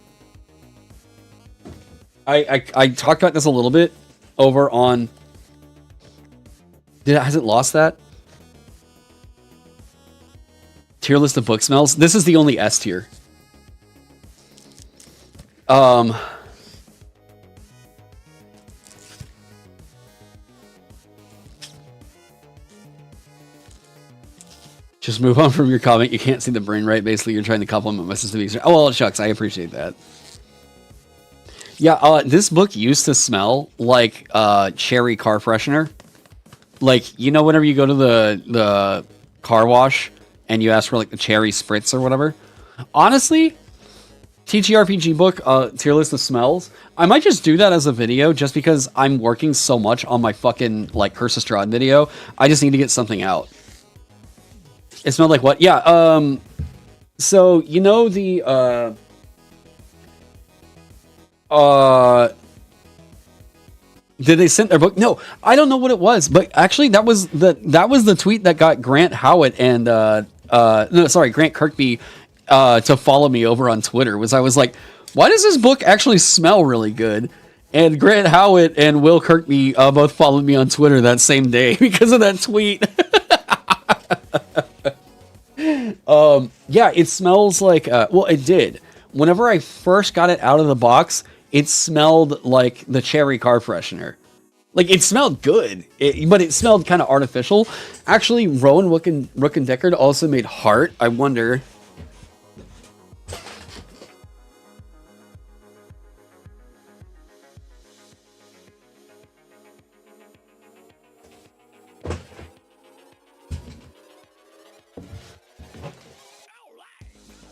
I talked about this a little bit over on... Has it lost that? Tier list of book smells. This is the only S tier. Just move on from your comment. You can't see the brain right. Basically, you're trying to compliment my sister. Oh, well, shucks. I appreciate that. Yeah, this book used to smell like cherry car freshener. Like, you know, whenever you go to the car wash and you ask for like the cherry spritz or whatever. Honestly, TTRPG book, tier list of smells. I might just do that as a video just because I'm working so much on my fucking like Curse of Strahd video. I just need to get something out. It smelled like what? Yeah, so you know the did they send their book? No, I don't know what it was, but actually that was the tweet that got Grant Howitt and Grant Kirkby to follow me over on Twitter. I was like, why does this book actually smell really good? And Grant Howitt and Will Kirkby both followed me on Twitter that same day because of that tweet. Yeah, it smells like well, it did. Whenever I first got it out of the box, it smelled like the cherry car freshener. Like, it smelled good, but it smelled kind of artificial. Actually, Rowan Rook and Deckard also made Heart. I wonder.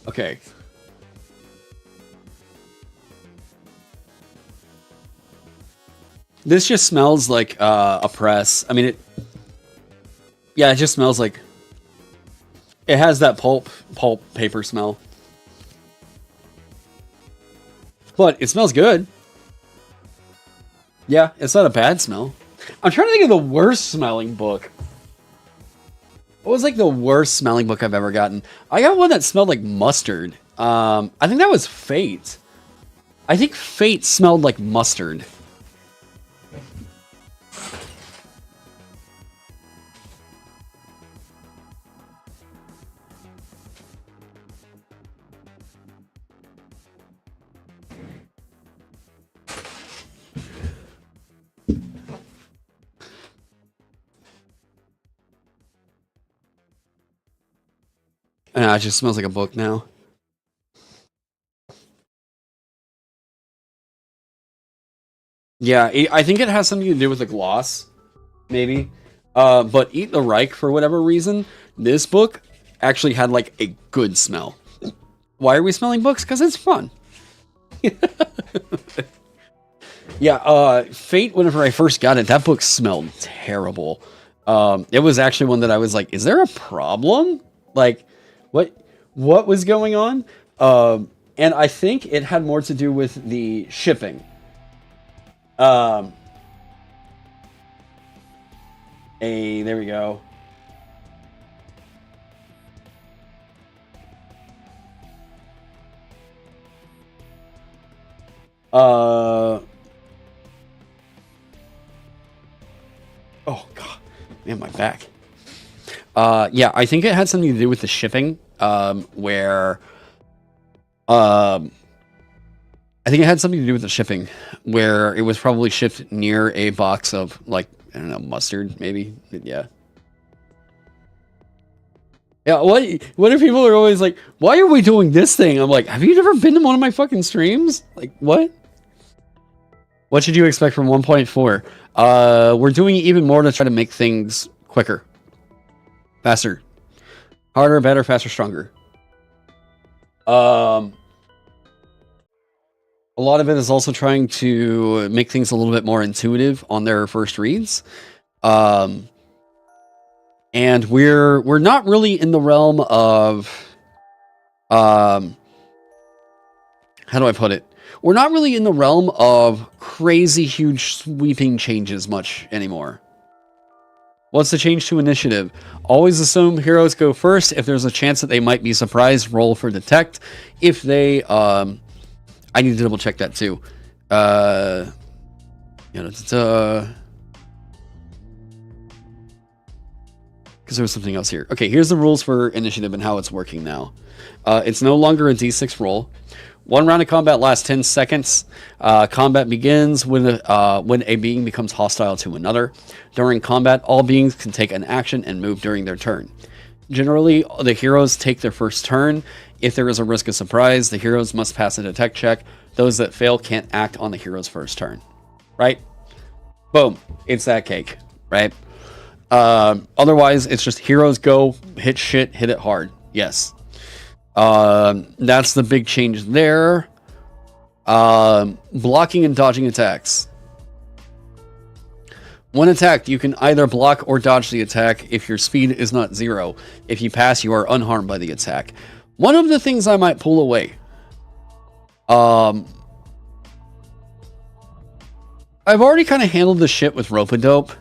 Okay. This just smells like a press. I mean, yeah, it just smells like... It has that pulp paper smell. But it smells good. Yeah, it's not a bad smell. I'm trying to think of the worst smelling book. What was like the worst smelling book I've ever gotten? I got one that smelled like mustard. I think that was Fate. I think Fate smelled like mustard. It just smells like a book now. Yeah, I think it has something to do with the gloss, maybe. But Eat the Reich, for whatever reason, this book actually had like a good smell. Why are we smelling books? Because it's fun. Yeah, Fate, whenever I first got it, that book smelled terrible. It was actually one that I was like, is there a problem? Like, what was going on? And I think it had more to do with the shipping. There we go. Oh god, man, my back. Yeah, I think it had something to do with the shipping. Where I think it had something to do with the shipping, where it was probably shipped near a box of, like, I don't know, mustard, maybe. Yeah. Yeah, what if people are always like, why are we doing this thing? I'm like, have you never been to one of my fucking streams? Like, what? What should you expect from 1.4? We're doing even more to try to make things quicker. Faster. Harder, better, faster, stronger. A lot of it is also trying to make things a little bit more intuitive on their first reads. And we're not really in the realm of how do I put it? We're not really in the realm of crazy huge sweeping changes much anymore. What's the change to initiative? Always assume heroes go first. If there's a chance that they might be surprised, roll for detect. If they I need to double check that too. Because there was something else here. Okay, here's the rules for initiative and how it's working now. It's no longer a d6 roll. One round of combat lasts 10 seconds. Combat begins when a being becomes hostile to another. During combat, all beings can take an action and move during their turn. Generally, the heroes take their first turn. If there is a risk of surprise, the heroes must pass a detect check. Those that fail can't act on the hero's first turn. Right? Boom. It's that cake. Right? Otherwise, it's just heroes go, hit shit, hit it hard. Yes. That's the big change there. Blocking and dodging attacks. When attacked, you can either block or dodge the attack if your speed is not 0. If you pass, you are unharmed by the attack. One of the things I might pull away. I've already kind of handled the shit with rope-a-dope.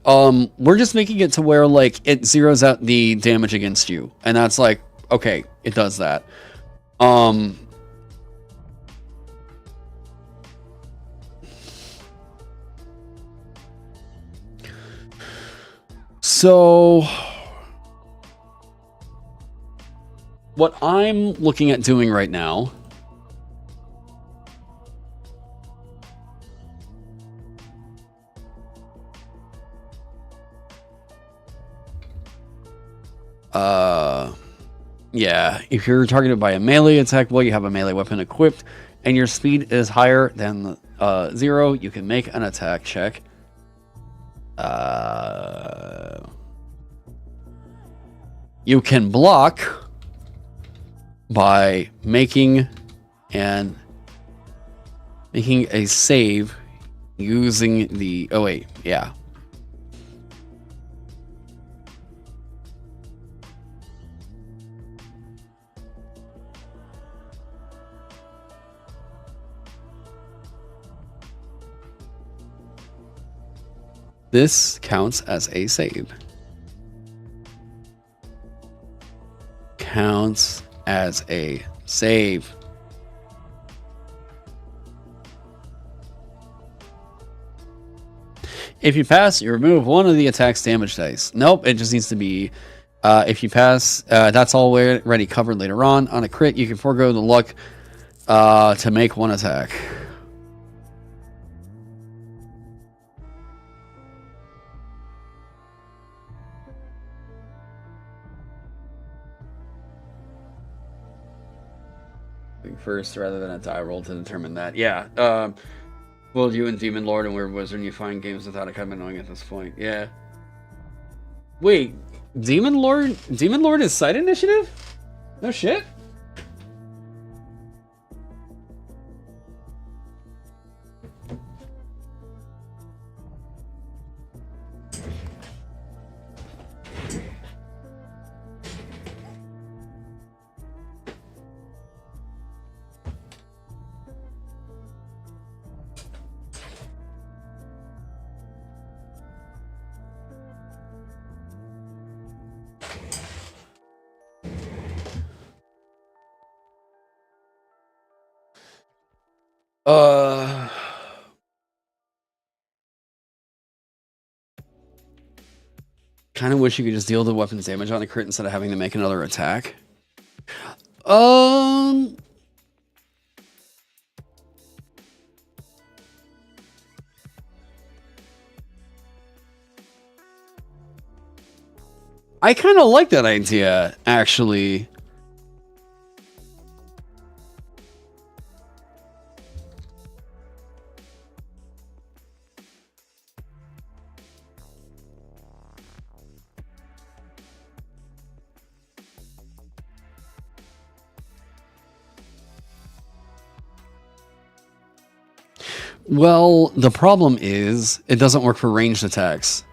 We're just making it to where, like, it zeroes out the damage against you. And that's like, okay, it does that. So what I'm looking at doing right now yeah, if you're targeted by a melee attack while you have a melee weapon equipped and your speed is higher than 0, you can make an attack check. You can block by making a save using the yeah. This counts as a save. Counts as a save. If you pass, you remove one of the attack's damage dice. Nope, it just needs to be... if you pass, that's already covered later on. On a crit, you can forego the luck to make one attack. First rather than a die roll to determine that. Yeah. Well, you and Demon Lord and Weird Wizard, you find games without it kind of annoying at this point. Yeah. Wait, Demon Lord is side initiative? No shit. Uh, kind of wish you could just deal the weapon's damage on a crit instead of having to make another attack. I kind of like that idea, actually. Well, the problem is it doesn't work for ranged attacks.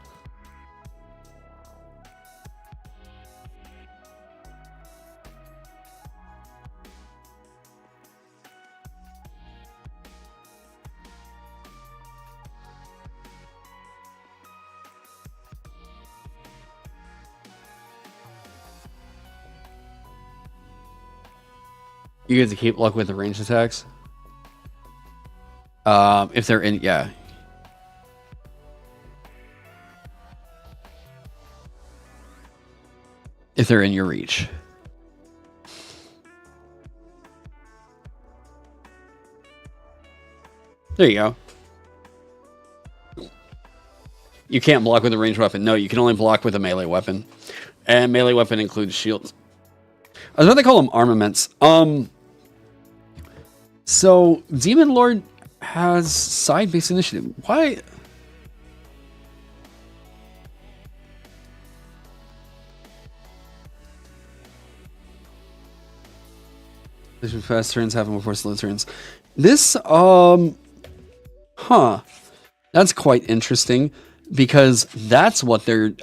You get to keep luck with the ranged attacks. If they're in, yeah. If they're in your reach. There you go. You can't block with a ranged weapon. No, you can only block with a melee weapon. And melee weapon includes shields. I was about to call them armaments. So Demon Lord has side-based initiative. Why? Fast turns happen before slow turns. This, that's quite interesting because that's what they're,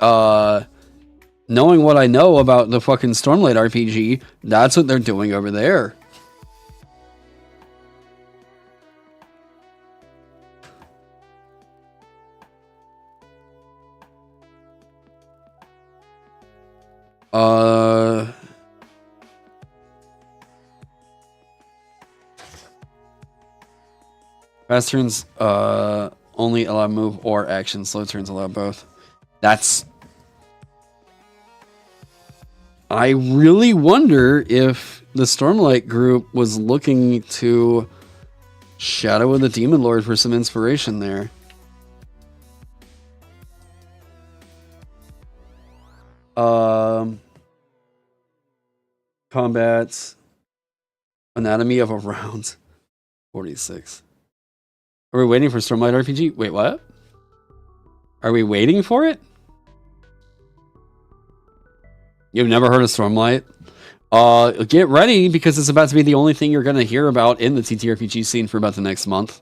knowing what I know about the fucking Stormlight RPG, that's what they're doing over there. Fast turns only allow move or action. Slow turns allow both. That's... I really wonder if the Stormlight group was looking to Shadow of the Demon Lord for some inspiration there. Combats. Anatomy of a round. 46. Are we waiting for Stormlight RPG? Wait, what? Are we waiting for it? You've never heard of Stormlight? Get ready, because it's about to be the only thing you're going to hear about in the TTRPG scene for about the next month.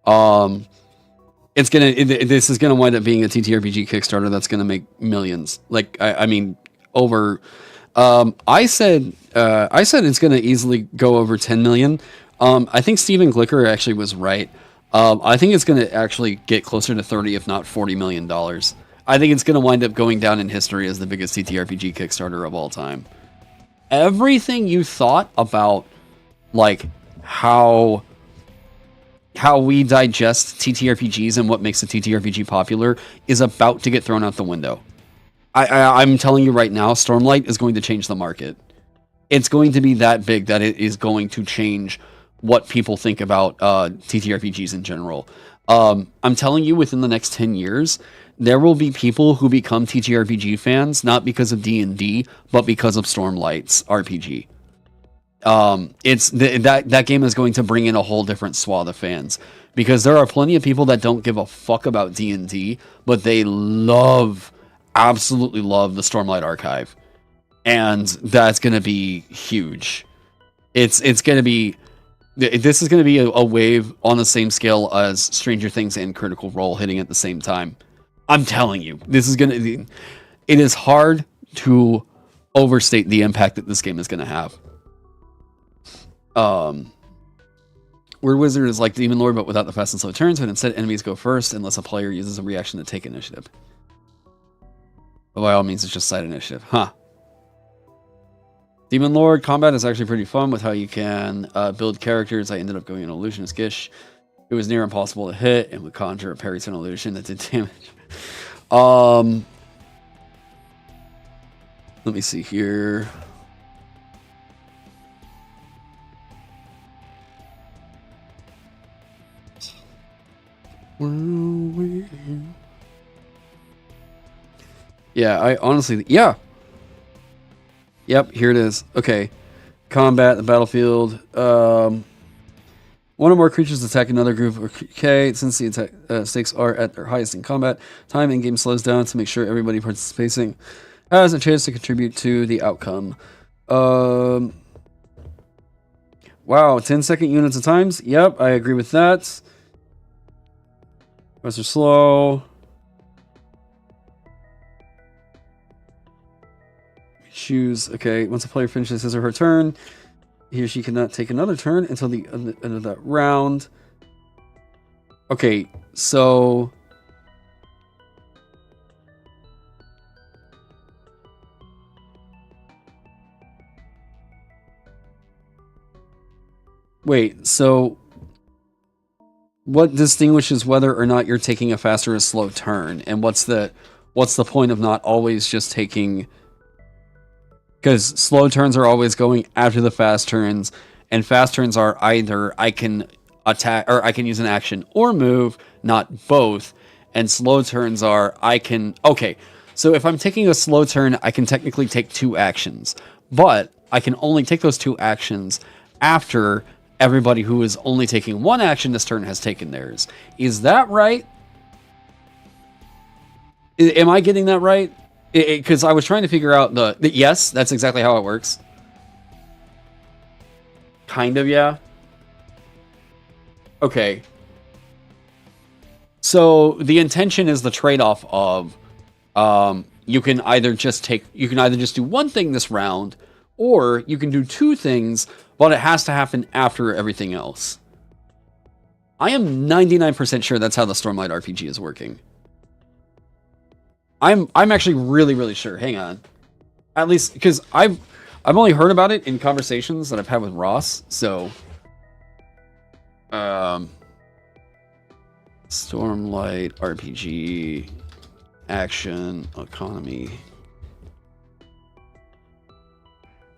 This is going to wind up being a TTRPG Kickstarter that's going to make millions. Like, I mean, over... I said it's going to easily go over 10 million. I think Steven Glicker actually was right. I think it's going to actually get closer to 30, if not $40 million. I think it's going to wind up going down in history as the biggest TTRPG Kickstarter of all time. Everything you thought about, like, how we digest TTRPGs and what makes a TTRPG popular is about to get thrown out the window. I'm telling you right now, Stormlight is going to change the market. It's going to be that big that it is going to change what people think about TTRPGs in general. I'm telling you, within the next 10 years, there will be people who become TTRPG fans, not because of D&D, but because of Stormlight's RPG. That game is going to bring in a whole different swath of fans, because there are plenty of people that don't give a fuck about D&D, but they absolutely love the Stormlight archive. And that's going to be huge. This is going to be a wave on the same scale as Stranger Things and Critical Role hitting at the same time. I'm telling you, it is hard to overstate the impact that this game is going to have. Word Wizard is like Demon Lord, but without the fast and slow turns, but instead enemies go first unless a player uses a reaction to take initiative. But by all means, it's just side initiative. Huh. Demon Lord combat is actually pretty fun with how you can build characters. I ended up going an illusionist Gish. It was near impossible to hit and would conjure a Parryton illusion that did damage. Let me see here. Yeah, I honestly, yeah. Yep, here it is. Okay. Combat, the battlefield. One or more creatures attack another group. Okay, since the attack stakes are at their highest in combat, time in game slows down to make sure everybody participating has a chance to contribute to the outcome. Wow, 10-second units of times. Yep, I agree with that. Rest are slow. Choose. Okay, once a player finishes his or her turn, he or she cannot take another turn until the end of that round. Okay, so wait, so what distinguishes whether or not you're taking a fast or a slow turn, and what's the point of not always just taking? Because slow turns are always going after the fast turns, and fast turns are either I can attack or I can use an action or move, not both. And slow turns are I can. Okay, so if I'm taking a slow turn, I can technically take 2 actions, but I can only take those 2 actions after everybody who is only taking 1 action this turn has taken theirs. Is that right? Am I getting that right? Because I was trying to figure out the yes, that's exactly how it works. Kind of, yeah. Okay. So the intention is the trade-off of you can either just do 1 thing this round, or you can do 2 things, but it has to happen after everything else. I am 99% sure that's how the Stormlight RPG is working. I'm actually really sure. Hang on. At least because I've only heard about it in conversations that I've had with Ross. So Stormlight RPG action economy.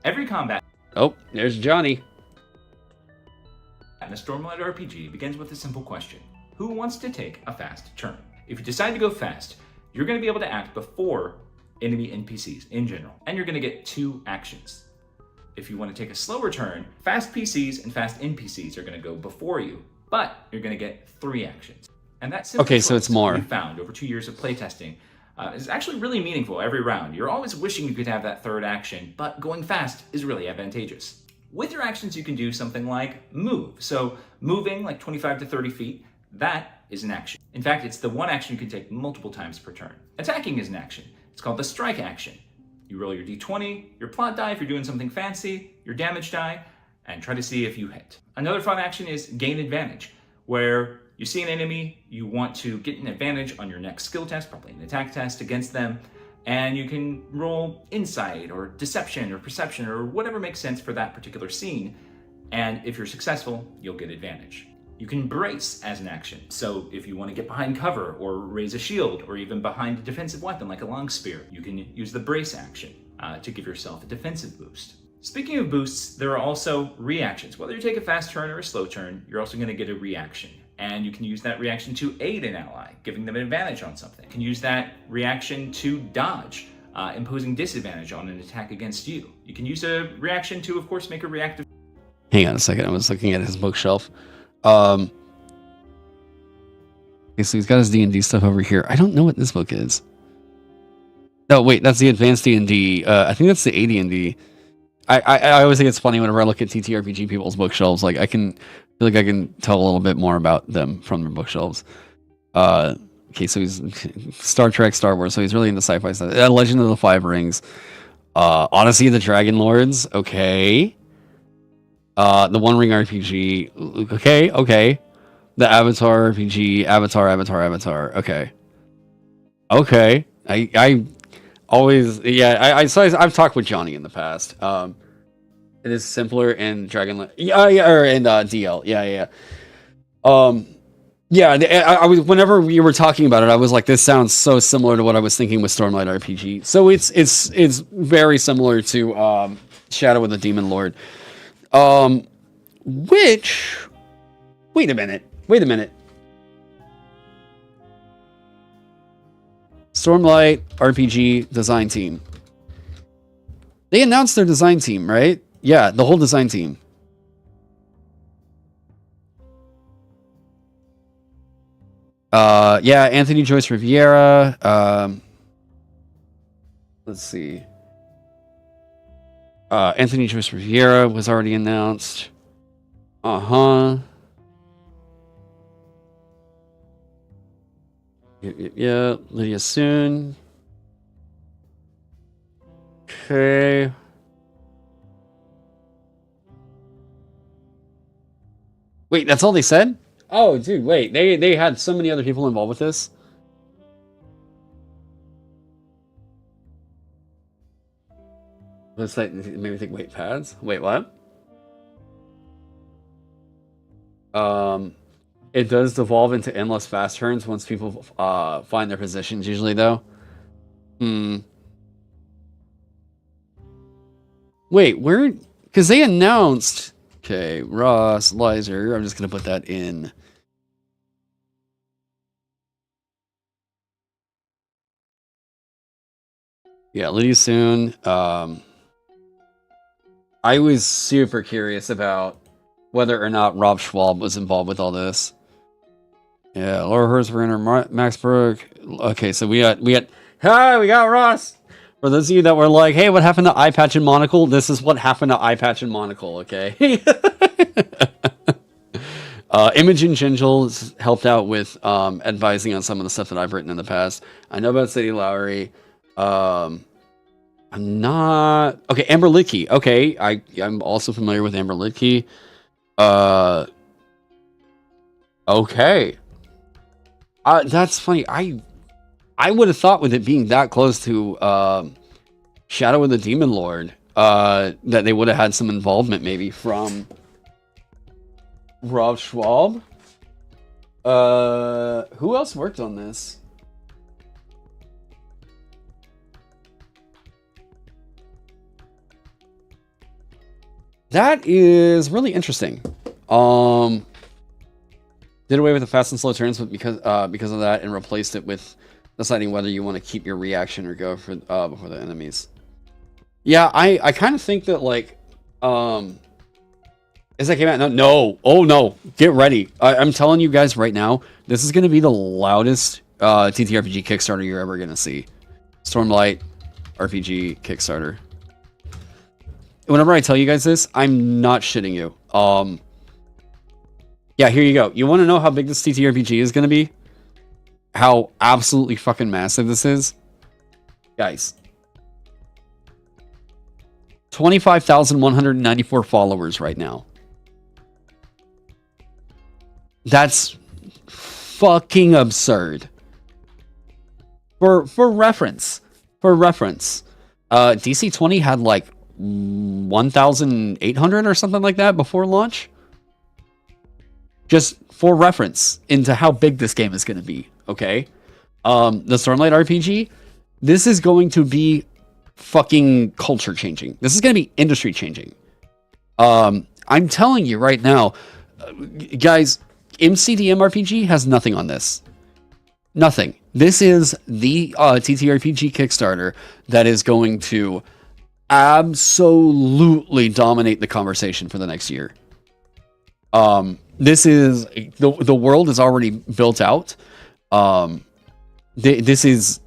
Every combat Oh, there's Johnny. in a Stormlight RPG begins with a simple question. Who wants to take a fast turn? If you decide to go fast, you're going to be able to act before enemy NPCs in general, and you're going to get 2 actions. If you want to take a slower turn, fast PCs and fast NPCs are going to go before you, but you're going to get 3 actions. And that simple Okay, so it's more. we found over 2 years of playtesting is actually really meaningful every round. You're always wishing you could have that 3rd action, but going fast is really advantageous. With your actions, you can do something like move. So moving like 25 to 30 feet, that is an action. In fact, it's the 1 action you can take multiple times per turn. Attacking is an action. It's called the strike action. You roll your d20, your plot die if you're doing something fancy, your damage die, and try to see if you hit. Another fun action is gain advantage, where you see an enemy, you want to get an advantage on your next skill test, probably an attack test against them, and you can roll insight or deception or perception or whatever makes sense for that particular scene, and if you're successful, you'll get advantage. You can brace as an action. So if you want to get behind cover or raise a shield or even behind a defensive weapon like a long spear, you can use the brace action to give yourself a defensive boost. Speaking of boosts, there are also reactions. Whether you take a fast turn or a slow turn, you're also going to get a reaction. And you can use that reaction to aid an ally, giving them an advantage on something. You can use that reaction to dodge, imposing disadvantage on an attack against you. You can use a reaction to, of course, make a reactive... Hang on a second, I was looking at his bookshelf. Okay, so he's got his D&D stuff over here. I don't know what this book is. No, wait, that's the advanced D&D. I think that's the AD&D. I always think it's funny whenever I look at TTRPG people's bookshelves. Like I feel like I can tell a little bit more about them from their bookshelves. Okay, so he's Star Trek, Star Wars, so he's really into sci-fi stuff. Legend of the Five Rings. Odyssey of the Dragon Lords. Okay. The One Ring RPG. Okay. The Avatar RPG. Avatar. Okay. I always, yeah, I've talked with Johnny in the past. It is simpler in Dragonlance. Yeah, or in DL. Yeah. Yeah, I was whenever we were talking about it, I was like, this sounds so similar to what I was thinking with Stormlight RPG. So it's very similar to Shadow of the Demon Lord. Which wait a minute. Stormlight RPG design team. They announced their design team, right? Yeah, the whole design team. Yeah, Anthony Joyce Riviera. Let's see. Anthony Joyce Riviera was already announced. Yeah, Lydia Soon. Okay. Wait, that's all they said? Oh, dude, wait. They had so many other people involved with this. Let's like maybe think. Wait, pads. Wait, what? It does devolve into endless fast turns once people find their positions. Usually, though. Wait, where? Because they announced. Okay, Ross, Lizer. I'm just gonna put that in. Yeah, Lydia Soon. I was super curious about whether or not Rob Schwab was involved with all this. Yeah, Laura Herzberger, Max Brook. Okay, so we got. Hi, we got Ross. For those of you that were like, "Hey, what happened to Eye Patch and Monocle?" This is what happened to Eye Patch and Monocle. Okay. Imogen Gingell helped out with advising on some of the stuff that I've written in the past. I know about Sadie Lowry. I'm not okay. Amber Lidkey. Okay, I'm also familiar with Amber Lidkey. Okay. That's funny. I would have thought with it being that close to Shadow of the Demon Lord, that they would have had some involvement maybe from Rob Schwab. Who else worked on this? That is really interesting. Did away with the fast and slow turns, but because of that, and replaced it with deciding whether you want to keep your reaction or go for before the enemies. Yeah, I kind of think that like as that came out, no, get ready. I'm telling you guys right now, this is going to be the loudest TTRPG Kickstarter you're ever going to see. Stormlight RPG Kickstarter. Whenever I tell you guys this, I'm not shitting you. Yeah, here you go. You want to know how big this TTRPG is going to be? How absolutely fucking massive this is? Guys. 25,194 followers right now. That's fucking absurd. For reference. DC 20 had like 1,800 or something like that before launch. Just for reference into how big this game is going to be, okay? The Stormlight RPG, this is going to be fucking culture changing. This is going to be industry changing. I'm telling you right now, guys, MCDM RPG has nothing on this. Nothing. This is the TTRPG Kickstarter that is going to absolutely dominate the conversation for the next year. This is the world is already built out. This is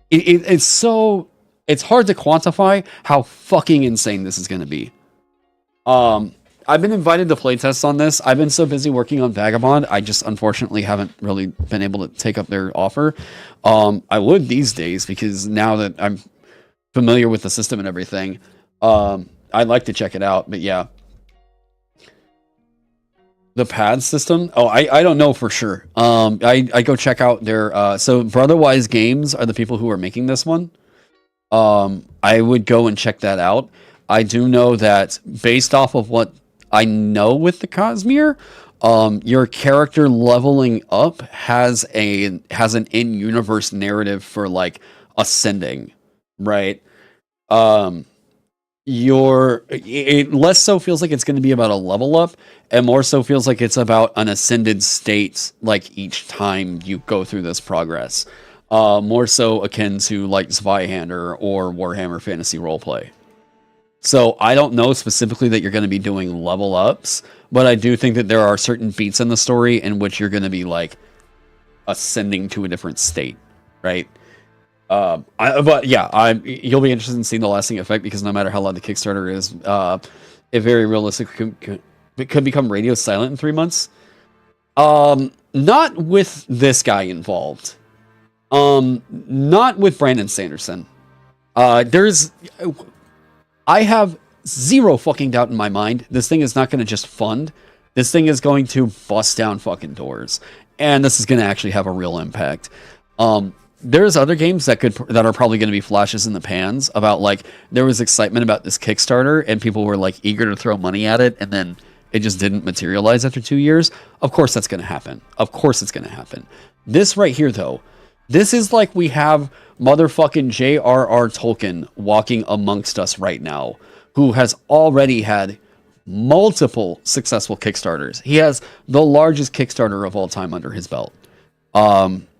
it's so it's hard to quantify how fucking insane this is going to be. I've been invited to playtest on this. I've been so busy working on Vagabond, I just unfortunately haven't really been able to take up their offer. I would these days because now that I'm familiar with the system and everything, I'd like to check it out. But yeah. The pad system? Oh, I don't know for sure. I go check out their so Brotherwise Games are the people who are making this one. I would go and check that out. I do know that based off of what I know with the Cosmere, your character leveling up has an in-universe narrative for like ascending, right? It less so feels like it's going to be about a level up, and more so feels like it's about an ascended state, like each time you go through this progress. More so akin to like Zweihander or Warhammer Fantasy Roleplay. So I don't know specifically that you're going to be doing level ups, but I do think that there are certain beats in the story in which you're going to be like ascending to a different state, right? You'll be interested in seeing the lasting effect, because no matter how loud the Kickstarter is, it very realistically could become radio silent in 3 months. Not with this guy involved. Not with Brandon Sanderson. I have zero fucking doubt in my mind this thing is not going to just fund. This thing is going to bust down fucking doors, and this is going to actually have a real impact. There's other games that are probably going to be flashes in the pans about, like, there was excitement about this Kickstarter and people were like eager to throw money at it, and then it just didn't materialize after 2 years. Of course that's going to happen. Of course it's going to happen. This right here, though, this is like we have motherfucking J.R.R. Tolkien walking amongst us right now, who has already had multiple successful Kickstarters. He has the largest Kickstarter of all time under his belt.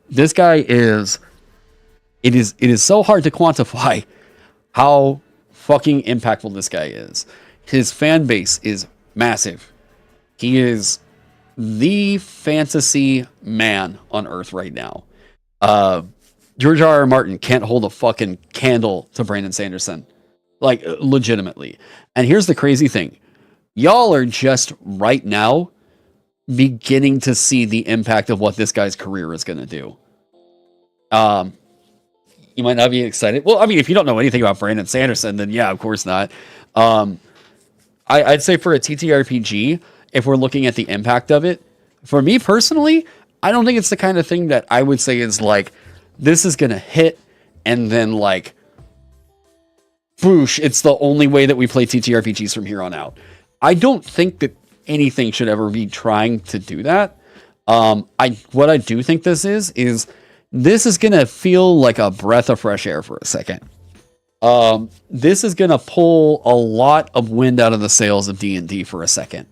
This guy is... It is so hard to quantify how fucking impactful this guy is. His fan base is massive. He is the fantasy man on Earth right now. George R.R. Martin can't hold a fucking candle to Brandon Sanderson. Like, legitimately. And here's the crazy thing. Y'all are just right now beginning to see the impact of what this guy's career is going to do. You might not be excited. Well, I mean, if you don't know anything about Brandon Sanderson, then yeah, of course not. I'd say for a TTRPG, if we're looking at the impact of it, for me personally, I don't think it's the kind of thing that I would say is like, this is going to hit, and then like, boosh, it's the only way that we play TTRPGs from here on out. I don't think that anything should ever be trying to do that. What I do think this is this is going to feel like a breath of fresh air for a second. This is going to pull a lot of wind out of the sails of D&D for a second.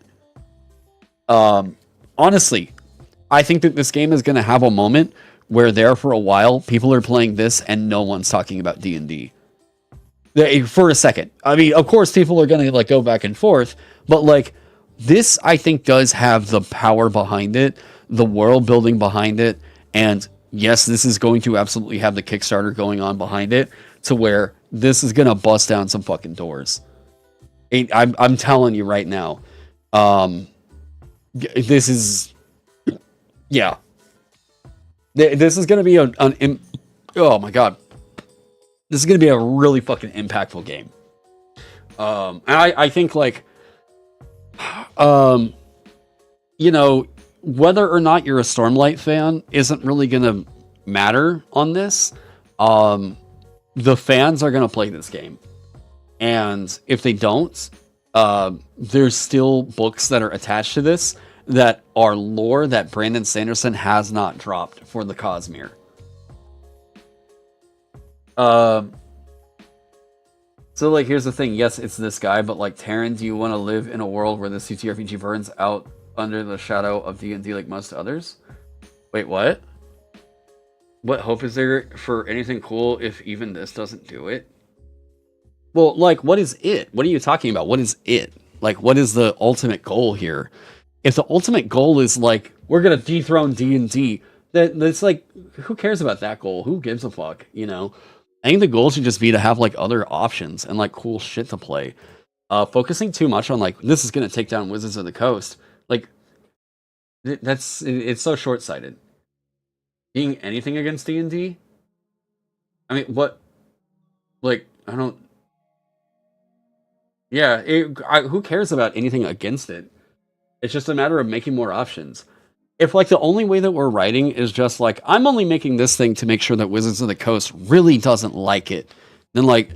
Honestly, I think that this game is going to have a moment where there for a while, people are playing this and no one's talking about D&D. For a second. I mean, of course, people are going to like go back and forth, but like this, I think, does have the power behind it, the world building behind it, and yes, this is going to absolutely have the Kickstarter going on behind it to where this is going to bust down some fucking doors. I'm telling you right now. This is... Yeah. This is going to be oh my god. This is going to be a really fucking impactful game. And I think, like... you know... Whether or not you're a Stormlight fan isn't really going to matter on this. The fans are going to play this game. And if they don't, there's still books that are attached to this that are lore that Brandon Sanderson has not dropped for the Cosmere. So, like, here's the thing. Yes, it's this guy, but, like, Taron, do you want to live in a world where the CTRPG burns out under the shadow of D&D like most others? Wait, what? What hope is there for anything cool if even this doesn't do it? Well, like, what is it? What are you talking about? What is it? Like, what is the ultimate goal here? If the ultimate goal is, like, we're going to dethrone D&D, that's like, who cares about that goal? Who gives a fuck, you know? I think the goal should just be to have, like, other options and, like, cool shit to play. Focusing too much on, like, this is going to take down Wizards of the Coast. Like, it's so short-sighted. Being anything against D&D? I mean, what? Like, I don't... Yeah, who cares about anything against it? It's just a matter of making more options. If, like, the only way that we're writing is just, like, I'm only making this thing to make sure that Wizards of the Coast really doesn't like it, then, like,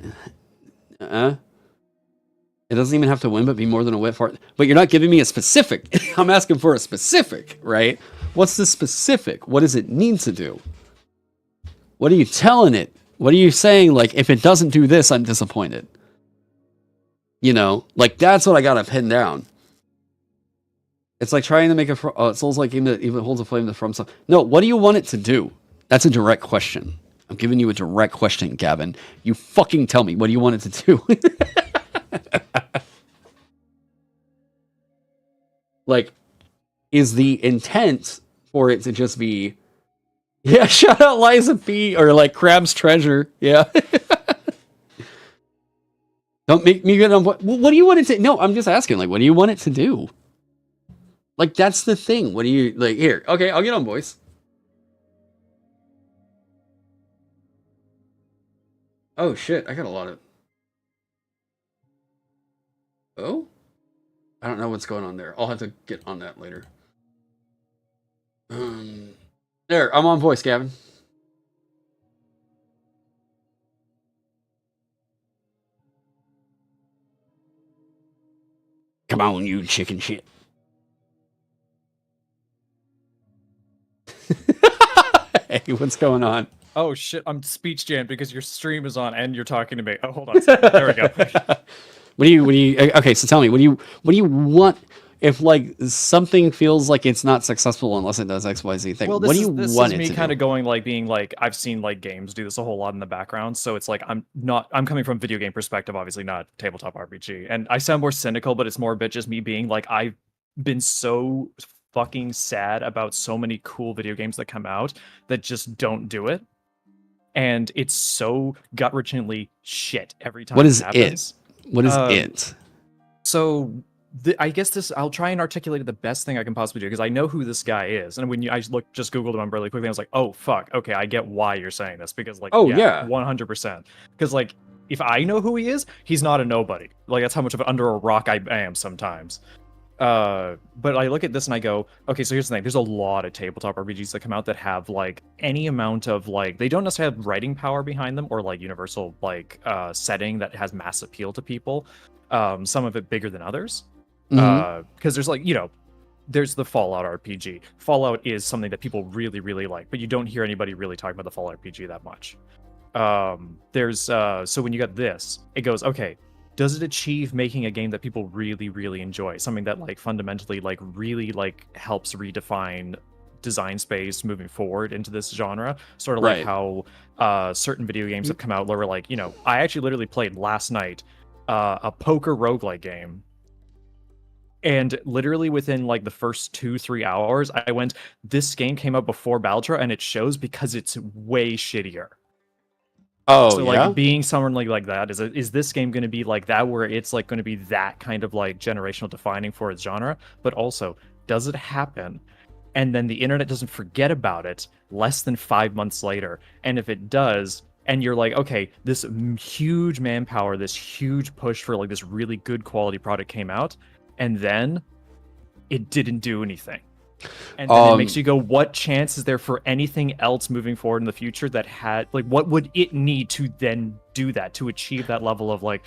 It doesn't even have to win, but be more than a wet fart. But you're not giving me a specific. I'm asking for a specific, right? What's the specific? What does it need to do? What are you telling it? What are you saying? Like, if it doesn't do this, I'm disappointed. You know, like that's what I gotta pin down. It's like trying to make a Souls-like game that even holds a flame from some. No, what do you want it to do? That's a direct question. I'm giving you a direct question, Gavin. You fucking tell me. What do you want it to do? Like, is the intent for it to just be, yeah, shout out Liza P, or like Crab's Treasure, yeah. Don't make me get on. What do you want it to? No, I'm just asking. Like, what do you want it to do? Like, that's the thing. What do you like? Here, okay, I'll get on, boys. Oh shit, I got a lot of. Oh, I don't know what's going on there. I'll have to get on that later. There, I'm on voice, Gavin. Come on, you chicken shit. Hey, what's going on? Oh shit, I'm speech jammed because your stream is on and you're talking to me. Oh, hold on a second. There we go. What do you okay, so tell me, what do you want if like something feels like it's not successful unless it does XYZ thing? Well, what do you want it to do? This is me kind of going like being like, I've seen like games do this a whole lot in the background, so it's like I'm coming from video game perspective, obviously not tabletop RPG. And I sound more cynical, but it's more a bit just me being like, I've been so fucking sad about so many cool video games that come out that just don't do it. And it's so gut-wrenchingly shit every time. What is it happens. What is it? So I guess I'll try and articulate it the best thing I can possibly do, because I know who this guy is. And when I just Googled him really quickly, I was like, oh, fuck. Okay, I get why you're saying this. Because, like, oh, yeah. 100%. Because, like, if I know who he is, he's not a nobody. Like, that's how much of an under a rock I am sometimes. But I look at this and I go, okay, so here's the thing. There's a lot of tabletop RPGs that come out that have, like, any amount of, like, they don't necessarily have writing power behind them or, like, universal, like, setting that has mass appeal to people. Some of it bigger than others. Because there's, like, you know, there's the Fallout RPG. Fallout is something that people really, really like, but you don't hear anybody really talking about the Fallout RPG that much. So when you got this, it goes, okay, does it achieve making a game that people really, really enjoy? Something that, like, fundamentally, like, really, like, helps redefine design space moving forward into this genre? Sort of like how certain video games have come out where, like, you know, I actually literally played last night a poker roguelike game. And literally within, like, the first 2-3 hours, I went, this game came out before Battletron, and it shows because it's way shittier. Oh, so, yeah? like, being someone like that, is this game going to be like that, where it's, like, going to be that kind of, like, generational defining for its genre? But also, does it happen? And then the internet doesn't forget about it less than 5 months later. And if it does, and you're like, okay, this huge manpower, this huge push for, like, this really good quality product came out, and then it didn't do anything. And then it makes you go, what chance is there for anything else moving forward in the future that had, like, what would it need to then do that, to achieve that level of, like,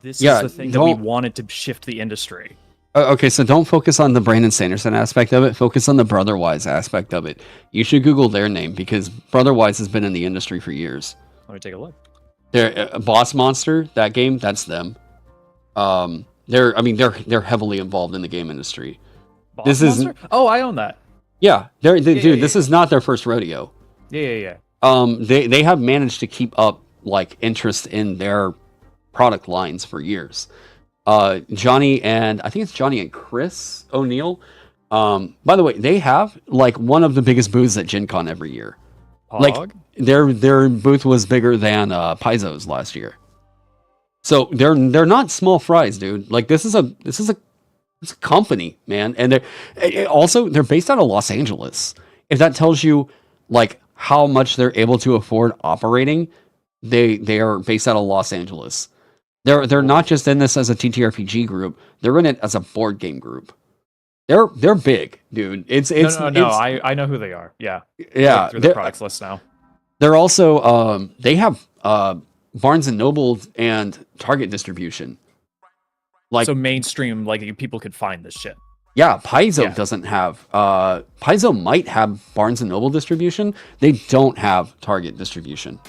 this is the thing that we wanted to shift the industry? Okay, so don't focus on the Brandon Sanderson aspect of it. Focus on the Brotherwise aspect of it. You should Google their name, because Brotherwise has been in the industry for years. Let me take a look. They're Boss Monster, that game, that's them. They're heavily involved in the game industry. Boss Monster? Oh, I own that. Yeah, this is not their first rodeo. Yeah. They have managed to keep up, like, interest in their product lines for years. Johnny and Chris O'Neill. By the way, they have, like, one of the biggest booths at Gen Con every year. Pog? Like, their booth was bigger than Paizo's last year. So they're not small fries, dude. Like, this is a company, man. And they're based out of Los Angeles. If that tells you, like, how much they're able to afford operating, they are based out of Los Angeles. They're not just in this as a TTRPG group. They're in it as a board game group. They're big, dude. No. I know who they are. Yeah. Yeah. Through the products list now. They're also they have Barnes and Noble and Target distribution. Like, so mainstream, like people could find this shit. yeah, Paizo Yeah. doesn't have. Paizo might have Barnes and Noble distribution. They don't have Target distribution.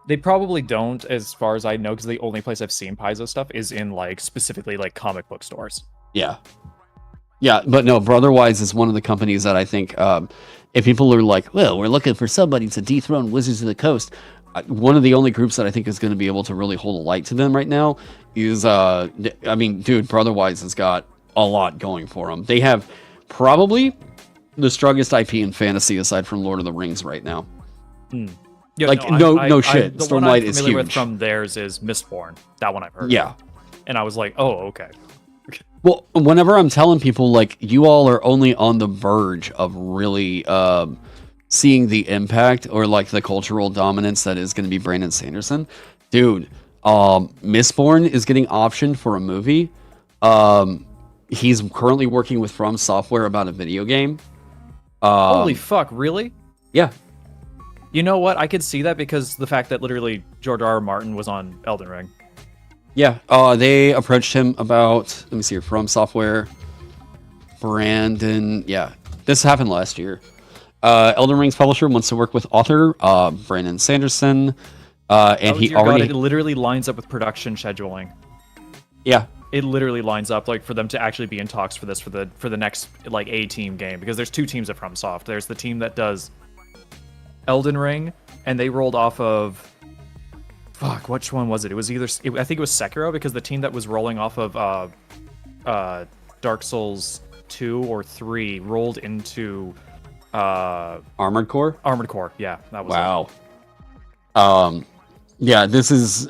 They probably don't, as far as I know, because the only place I've seen Paizo stuff is in like specifically like comic book stores. Yeah. Yeah, but no, Brotherwise is one of the companies that I think, if people are like, well, we're looking for somebody to dethrone Wizards of the Coast, one of the only groups that I think is going to be able to really hold a light to them right now is, I mean, dude, Brotherwise has got a lot going for them. They have probably the strongest IP in fantasy aside from Lord of the Rings right now. Yeah, Like, no shit. The Stormlight one I'm is familiar with huge. from theirs is Mistborn. That one I've heard. Yeah. And I was like, oh, okay. Well, whenever I'm telling people, like, you all are only on the verge of really seeing the impact or, like, the cultural dominance that is going to be Brandon Sanderson, dude, Mistborn is getting optioned for a movie. He's currently working with From Software about a video game. Holy fuck, really? Yeah. You know what? I could see that because the fact that literally George R. R. Martin was on Elden Ring. Yeah, they approached him about, let me see here, From Software, Brandon, yeah, this happened last year. Elden Ring's publisher wants to work with author Brandon Sanderson, and he already... it literally lines up with production scheduling. Yeah. It literally lines up like for them to actually be in talks for this for the next like A-team game, because there's two teams at FromSoft. There's the team that does Elden Ring, and they rolled off of... Fuck, which one was it? It was either... I think it was Sekiro, because the team that was rolling off of Dark Souls 2 or 3 rolled into... Armored Core? Armored Core, yeah. That was Wow. Yeah, this is...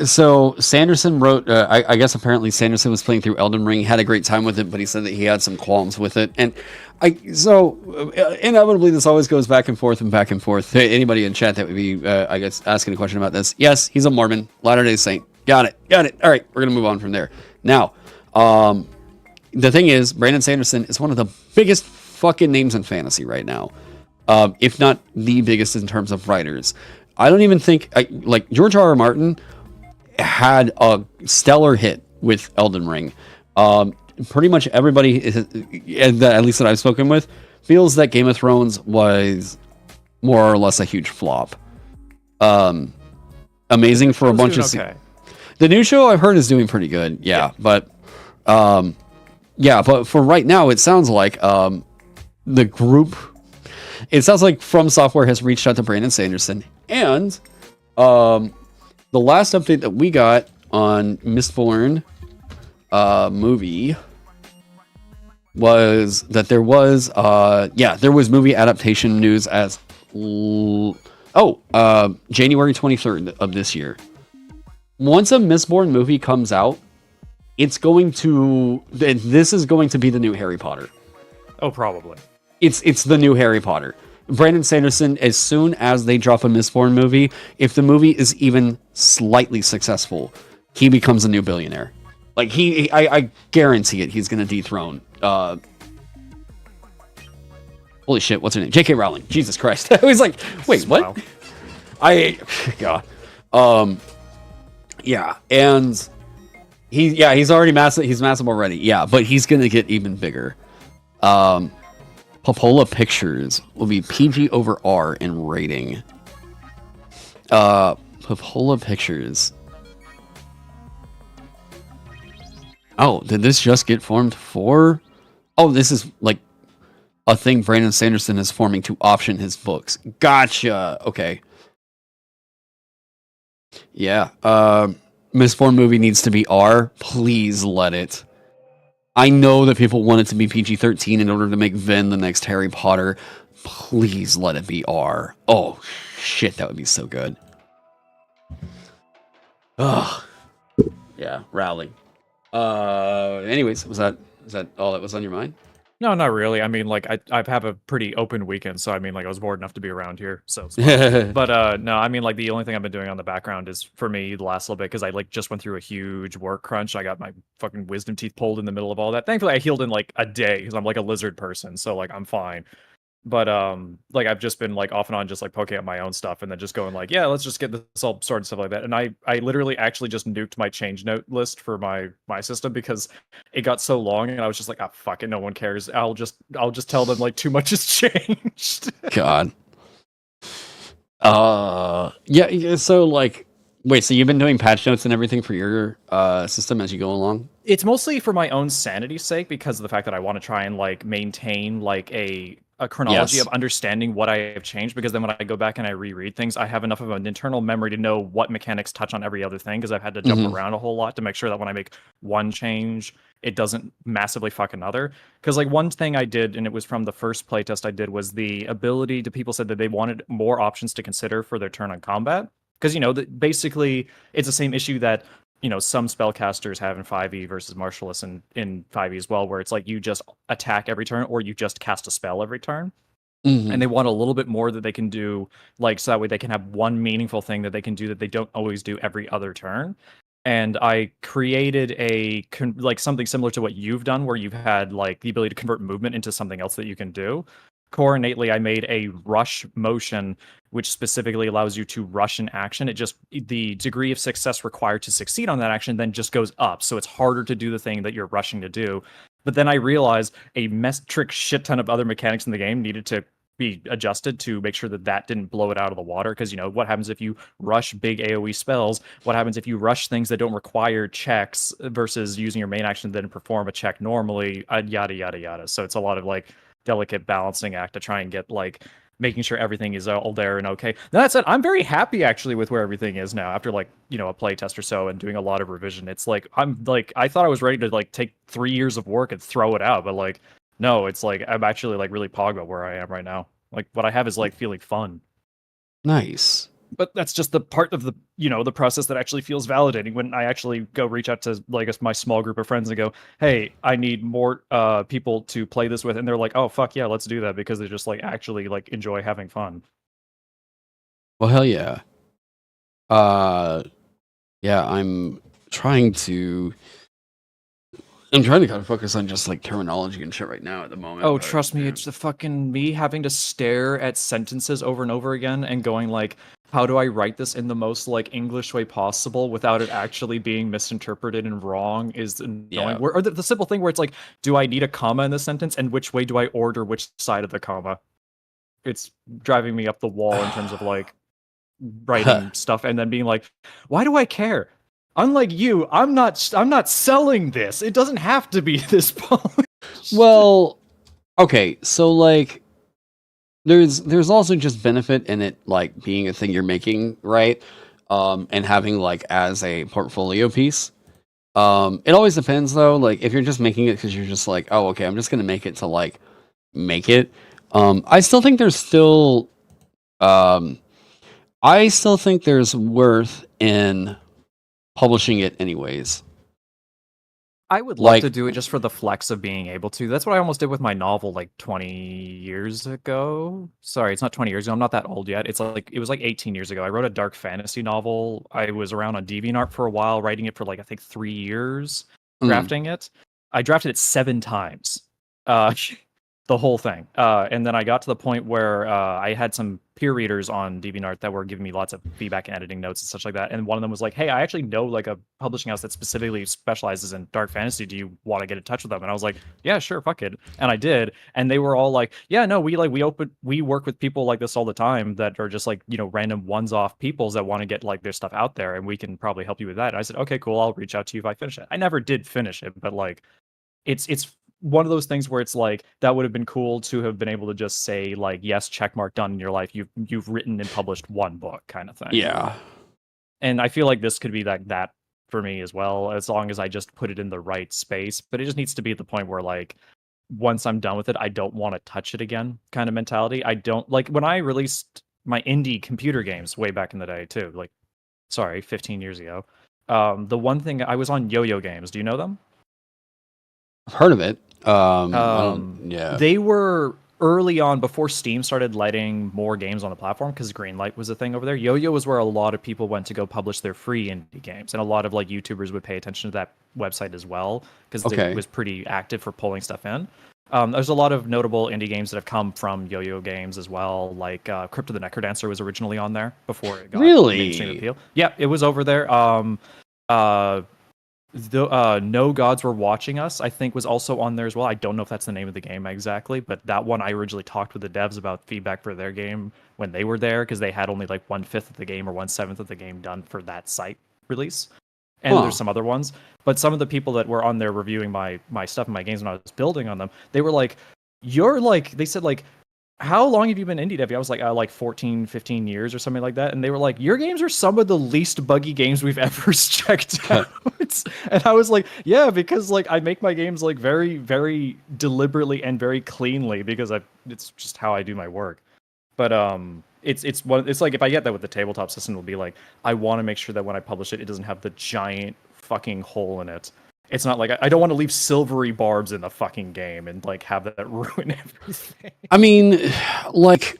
So Sanderson wrote, I guess apparently Sanderson was playing through Elden Ring, had a great time with it, but he said that he had some qualms with it. And inevitably this always goes back and forth and back and forth. Anybody in chat that would be, I guess, asking a question about this. Yes, he's a Mormon, Latter-day Saint. Got it. All right, we're going to move on from there. Now, the thing is, Brandon Sanderson is one of the biggest fucking names in fantasy right now. If not the biggest in terms of writers. I don't even think, like, George R. R. Martin had a stellar hit with Elden Ring. Pretty much everybody, at least that I've spoken with, feels that Game of Thrones was more or less a huge flop. Amazing for a bunch of... okay. The new show I've heard is doing pretty good, yeah. But for right now, it sounds like the group... It sounds like From Software has reached out to Brandon Sanderson, and the last update that we got on Mistborn movie was that there was movie adaptation news as January 23rd of this year. Once a Mistborn movie comes out, this is going to be the new Harry Potter. Oh, probably. It's the new Harry Potter. Brandon Sanderson, as soon as they drop a Mistborn movie, if the movie is even slightly successful, he becomes a new billionaire. Like, I guarantee it, he's going to dethrone... holy shit, what's her name? J.K. Rowling. Jesus Christ. I was like, wait, what? Wow. God. Yeah, and... he's already massive. He's massive already. Yeah, but he's going to get even bigger. Popola Pictures will be PG over R in rating. Popola Pictures. Oh, did this just get formed for? Oh, this is like a thing Brandon Sanderson is forming to option his books. Gotcha. Okay. Yeah. Mistborn movie needs to be R. Please let it. I know that people want it to be PG-13 in order to make Ven the next Harry Potter. Please let it be R. Oh, shit, that would be so good. Ugh. Yeah, Rowling. Anyways, is that all that was on your mind? No, not really. I mean, like, I have a pretty open weekend, so I mean, like, I was bored enough to be around here, so it's fine. But no, I mean, like, the only thing I've been doing on the background is, for me, the last little bit, because I, like, just went through a huge work crunch. I got my fucking wisdom teeth pulled in the middle of all that. Thankfully, I healed in, like, a day, because I'm, like, a lizard person, so, like, I'm fine. But like I've just been like off and on just like poking at my own stuff and then just going like, yeah, let's just get this all sorted and stuff like that. And I literally actually just nuked my change note list for my system because it got so long and I was just like, ah, fuck it, no one cares. I'll just tell them like too much has changed. God. Yeah. So like, wait. So you've been doing patch notes and everything for your system as you go along? It's mostly for my own sanity's sake because of the fact that I want to try and like maintain like a chronology of understanding what I have changed, because then when I go back and I reread things, I have enough of an internal memory to know what mechanics touch on every other thing, because I've had to jump around a whole lot to make sure that when I make one change, it doesn't massively fuck another. Because like one thing I did, and it was from the first playtest I did, was the ability to, people said that they wanted more options to consider for their turn on combat. Because, you know, basically it's the same issue that, you know, some spellcasters have in 5e versus martialists in 5e as well, where it's like you just attack every turn or you just cast a spell every turn. And they want a little bit more that they can do, like, so that way they can have one meaningful thing that they can do that they don't always do every other turn. And I created like something similar to what you've done, where you've had like the ability to convert movement into something else that you can do. Core innately, I made a rush motion, which specifically allows you to rush an action. It just, the degree of success required to succeed on that action then just goes up. So it's harder to do the thing that you're rushing to do. But then I realized a metric shit ton of other mechanics in the game needed to be adjusted to make sure that that didn't blow it out of the water. Because, you know, what happens if you rush big AoE spells? What happens if you rush things that don't require checks versus using your main action to then perform a check normally? Yada, yada, yada. So it's a lot of like delicate balancing act to try and get like making sure everything is all there and okay. Now, that said, I'm very happy actually with where everything is now after like, you know, a play test or so and doing a lot of revision. It's like, I'm like, I thought I was ready to like take 3 years of work and throw it out, but like, no, it's like, I'm actually like really pog about where I am right now. Like what I have is like feeling fun. Nice. But that's just the part of the, you know, the process that actually feels validating when I actually go reach out to like my small group of friends and go, hey, I need more people to play this with. And they're like, oh, fuck yeah, let's do that, because they just like actually like enjoy having fun. Well, hell yeah. Yeah, I'm trying to kind of focus on just like terminology and shit right now at the moment. Oh, trust me, it's the fucking me having to stare at sentences over and over again and going like, how do I write this in the most like English way possible without it actually being misinterpreted and wrong is annoying. Yeah. Or the simple thing where it's like, do I need a comma in the sentence, and which way do I order which side of the comma? It's driving me up the wall in terms of like writing stuff and then being like, why do I care? Unlike you, I'm not selling this. It doesn't have to be this polished. Well, okay, so like there's also just benefit in it like being a thing you're making, right? And having like as a portfolio piece. It always depends though. Like if you're just making it because you're just like, oh, okay, I'm just gonna make it to like make it. I still think there's worth in publishing it anyways. I would love to do it just for the flex of being able to. That's what I almost did with my novel like 20 years ago. Sorry, it's not 20 years ago. I'm not that old yet. It was like 18 years ago. I wrote a dark fantasy novel. I was around on DeviantArt for a while, writing it for like I think 3 years, drafting it. I drafted it 7 times. The whole thing. And then I got to the point where I had some peer readers on DeviantArt that were giving me lots of feedback and editing notes and such like that. And one of them was like, hey, I actually know like a publishing house that specifically specializes in dark fantasy. Do you want to get in touch with them? And I was like, yeah, sure, fuck it. And I did. And they were all like, yeah, no, we work with people like this all the time that are just like, you know, random ones-off peoples that want to get like their stuff out there, and we can probably help you with that. And I said, okay, cool, I'll reach out to you if I finish it. I never did finish it, but like it's one of those things where it's like that would have been cool to have been able to just say like, yes, checkmark, done in your life. You've written and published one book kind of thing. Yeah. And I feel like this could be like that for me as well, as long as I just put it in the right space. But it just needs to be at the point where like once I'm done with it, I don't want to touch it again kind of mentality. I don't like when I released my indie computer games way back in the day too, like 15 years ago. The one thing I was on Yo-Yo Games. Do you know them? I've heard of it. Yeah. They were early on before Steam started letting more games on the platform, because Greenlight was a thing over there. Yo-Yo was where a lot of people went to go publish their free indie games, and a lot of like YouTubers would pay attention to that website as well, because it was pretty active for pulling stuff in. There's a lot of notable indie games that have come from Yo-Yo Games as well, like Crypt of the Necrodancer was originally on there before it got mainstream appeal. Yeah, it was over there. No Gods Were Watching Us, I think, was also on there as well. I don't know if that's the name of the game exactly, but that one I originally talked with the devs about feedback for their game when they were there, because they had only like 1/5 of the game or 1/7 of the game done for that site release. And there's some other ones, but some of the people that were on there reviewing my stuff and my games when I was building on them, they were like, they said like, how long have you been indie dev? I was like 14, 15 years or something like that. And they were like, your games are some of the least buggy games we've ever checked out. And I was like, yeah, because like I make my games like very, very deliberately and very cleanly because it's just how I do my work. But it's like if I get that with the tabletop system, it'll be like, I want to make sure that when I publish it, it doesn't have the giant fucking hole in it. It's not like I don't want to leave silvery barbs in the fucking game and like have that ruin everything. I mean, like,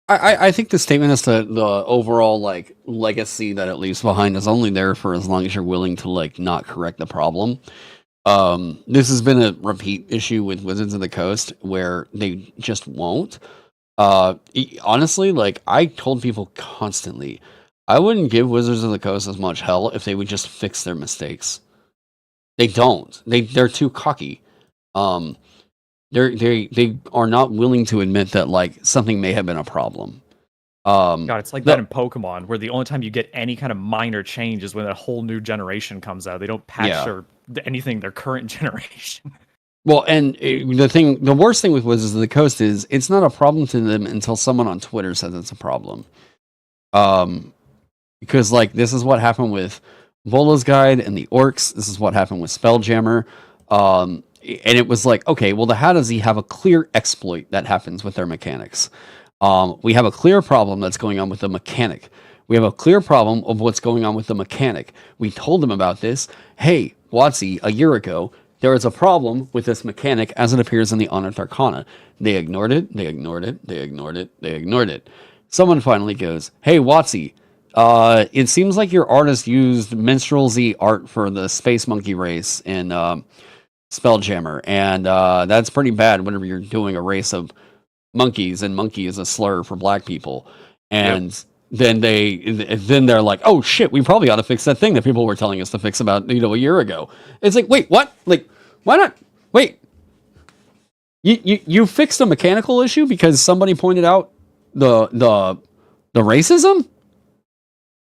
I think the statement as to the overall like legacy that it leaves behind is only there for as long as you're willing to like not correct the problem. This has been a repeat issue with Wizards of the Coast where they just won't. Honestly, like I told people constantly, I wouldn't give Wizards of the Coast as much hell if they would just fix their mistakes. They don't. They're too cocky. They are not willing to admit that like something may have been a problem. God, it's like that in Pokemon, where the only time you get any kind of minor change is when a whole new generation comes out. They don't patch or anything their current generation. Well, and the worst thing with Wizards of the Coast is it's not a problem to them until someone on Twitter says it's a problem. Because like this is what happened with Vola's Guide and the Orcs. This is what happened with Spelljammer. And it was like, okay, well, how does he have a clear exploit that happens with their mechanics? We have a clear problem that's going on with the mechanic. We have a clear problem of what's going on with the mechanic. We told them about this. Hey, Watsy, a year ago, there is a problem with this mechanic as it appears in the Unearthed Arcana. They ignored it. They ignored it. They ignored it. They ignored it. Someone finally goes, hey, Watsy, it seems like your artist used minstrelsy art for the Space Monkey race in Spelljammer, and that's pretty bad whenever you're doing a race of monkeys, and monkey is a slur for black people. And then they're like, oh shit, we probably ought to fix that thing that people were telling us to fix about a year ago. It's like, wait, what? Like, why not? Wait, you fixed a mechanical issue because somebody pointed out the racism?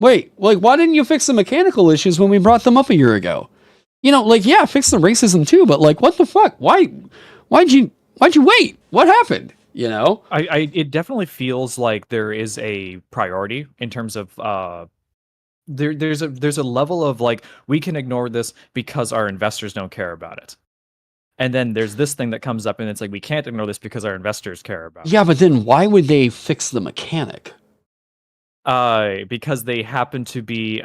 Wait, like, why didn't you fix the mechanical issues when we brought them up a year ago? Like, yeah, fix the racism too, but like, what the fuck? Why'd you wait? What happened? It definitely feels like there is a priority in terms of there's a level of like, we can ignore this because our investors don't care about it. And then there's this thing that comes up and it's like, we can't ignore this because our investors care about it. Yeah, but then why would they fix the mechanic? Because they happen to be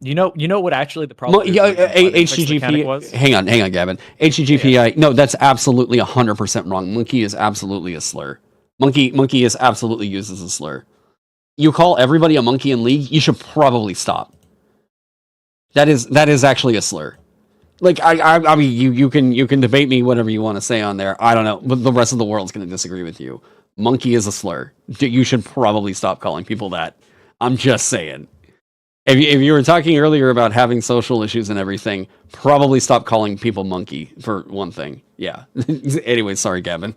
you know what actually the problem is? HTGP was? Hang on, Gavin. HTGPI, no, that's absolutely 100% wrong. Monkey is absolutely a slur. Monkey is absolutely used as a slur. You call everybody a monkey in League, you should probably stop. That is actually a slur. Like I mean, you can debate me whatever you want to say on there. I don't know, but the rest of the world's going to disagree with you. Monkey is a slur. You should probably stop calling people that. I'm just saying. If you were talking earlier about having social issues and everything, probably stop calling people monkey for one thing. Yeah. Anyway, sorry, Gavin.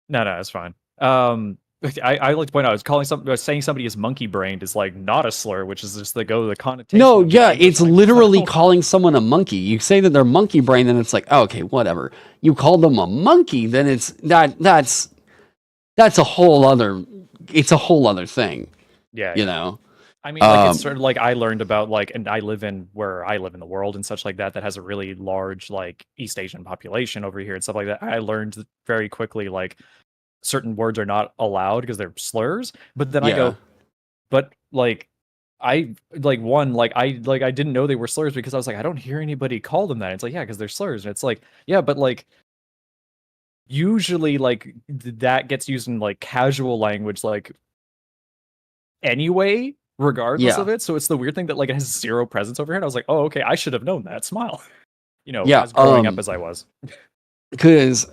No, it's fine. I like to point out, saying somebody is monkey brained is like not a slur, which is just the connotation. No, yeah, it's like, literally calling someone a monkey. You say that they're monkey brained, and it's like, oh, okay, whatever. You call them a monkey, then it's that's a whole other. It's a whole other thing. Yeah. I mean, like, it's sort of like I learned about, like, and I live in the world and such like that has a really large, like, East Asian population over here and stuff like that. I learned very quickly, like, certain words are not allowed because they're slurs. But then I go, but, like, I didn't know they were slurs because I was like, I don't hear anybody call them that. It's like, yeah, because they're slurs. And it's like, yeah, but, like, usually, like, that gets used in, like, casual language, like, anyway, regardless of it. So it's the weird thing that like it has zero presence over here. And I was like, oh, okay, I should have known that. Smile. As growing up as I was. because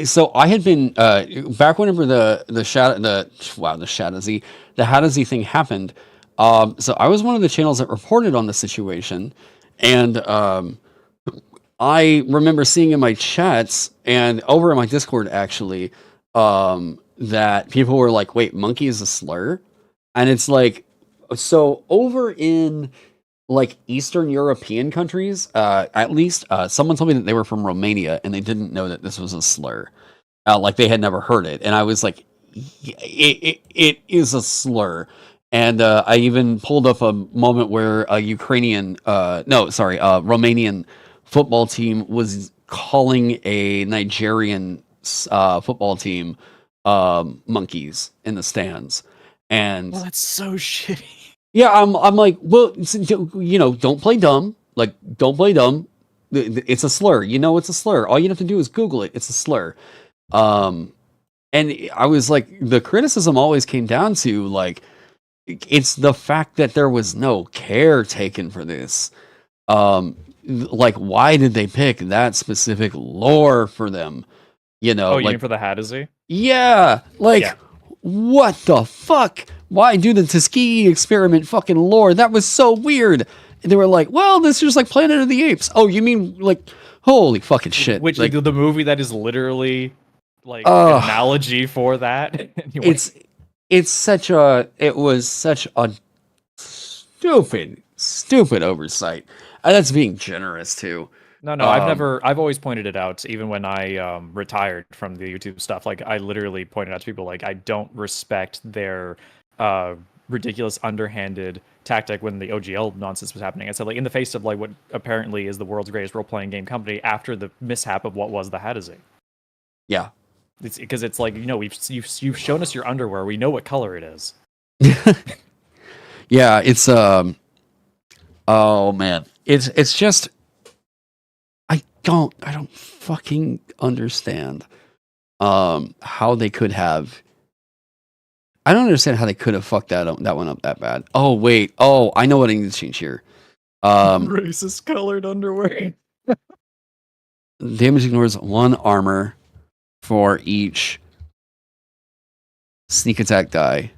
so I had been back whenever the Shadazy thing happened. So I was one of the channels that reported on the situation, and I remember seeing in my chats and over in my Discord actually that people were like, "Wait, monkey is a slur," and it's like, so over in like Eastern European countries, at least, someone told me that they were from Romania and they didn't know that this was a slur. Like they had never heard it. And I was like, it is a slur. And I even pulled up a moment where a Romanian football team was calling a Nigerian football team monkeys in the stands. And Well, that's so shitty. yeah, I'm like, well, don't play dumb. Like, don't play dumb. It's a slur. It's a slur. All you have to do is Google it. It's a slur. And I was like, the criticism always came down to like, it's the fact that there was no care taken for this. Like, why did they pick that specific lore for them? Oh, you like, mean for the Hadizee? yeah, like, what the fuck? Why do the Tuskegee experiment fucking lore? That was so weird. And they were like, well, this is just like Planet of the Apes. Oh, you mean like, holy fucking shit. Which, like, the movie that is literally like an analogy for that. Anyway. It was such a stupid oversight. And that's being generous too. No, I've always pointed it out, even when I retired from the YouTube stuff. Like, I literally pointed out to people, like, I don't respect their ridiculous, underhanded tactic when the OGL nonsense was happening. I said, like, in the face of, like, what apparently is the world's greatest role-playing game company after the mishap of what was the Hadizee. Yeah. It's because it's like, you've shown us your underwear. We know what color it is. Yeah, it's, oh, man. It's just... I don't fucking understand how they could have. I don't understand how they could have fucked that one up that bad. Oh wait, I know what I need to change here. Racist colored underwear. Damage ignores 1 armor for each sneak attack die.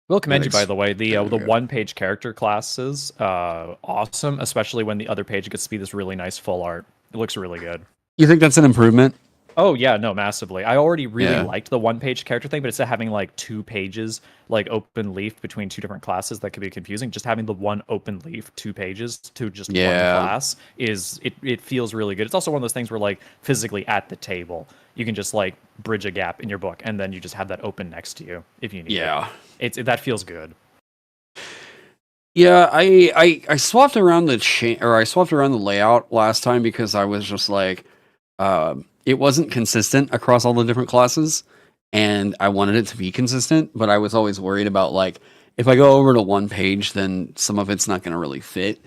Will commend you, by the way. The one-page character classes, awesome, especially when the other page gets to be this really nice full art. It looks really good. You think that's an improvement? Oh yeah, no, massively. I already really liked the one-page character thing, but instead of having like 2 pages, like open leaf between 2 different classes, that could be confusing. Just having the one open leaf, 2 pages to just one class it feels really good. It's also one of those things where, like, physically at the table, you can just like bridge a gap in your book, and then you just have that open next to you if you need it. That feels good. Yeah, I swapped around I swapped around the layout last time because I was just like, it wasn't consistent across all the different classes, and I wanted it to be consistent, but I was always worried about, like, if I go over to one page, then some of it's not going to really fit.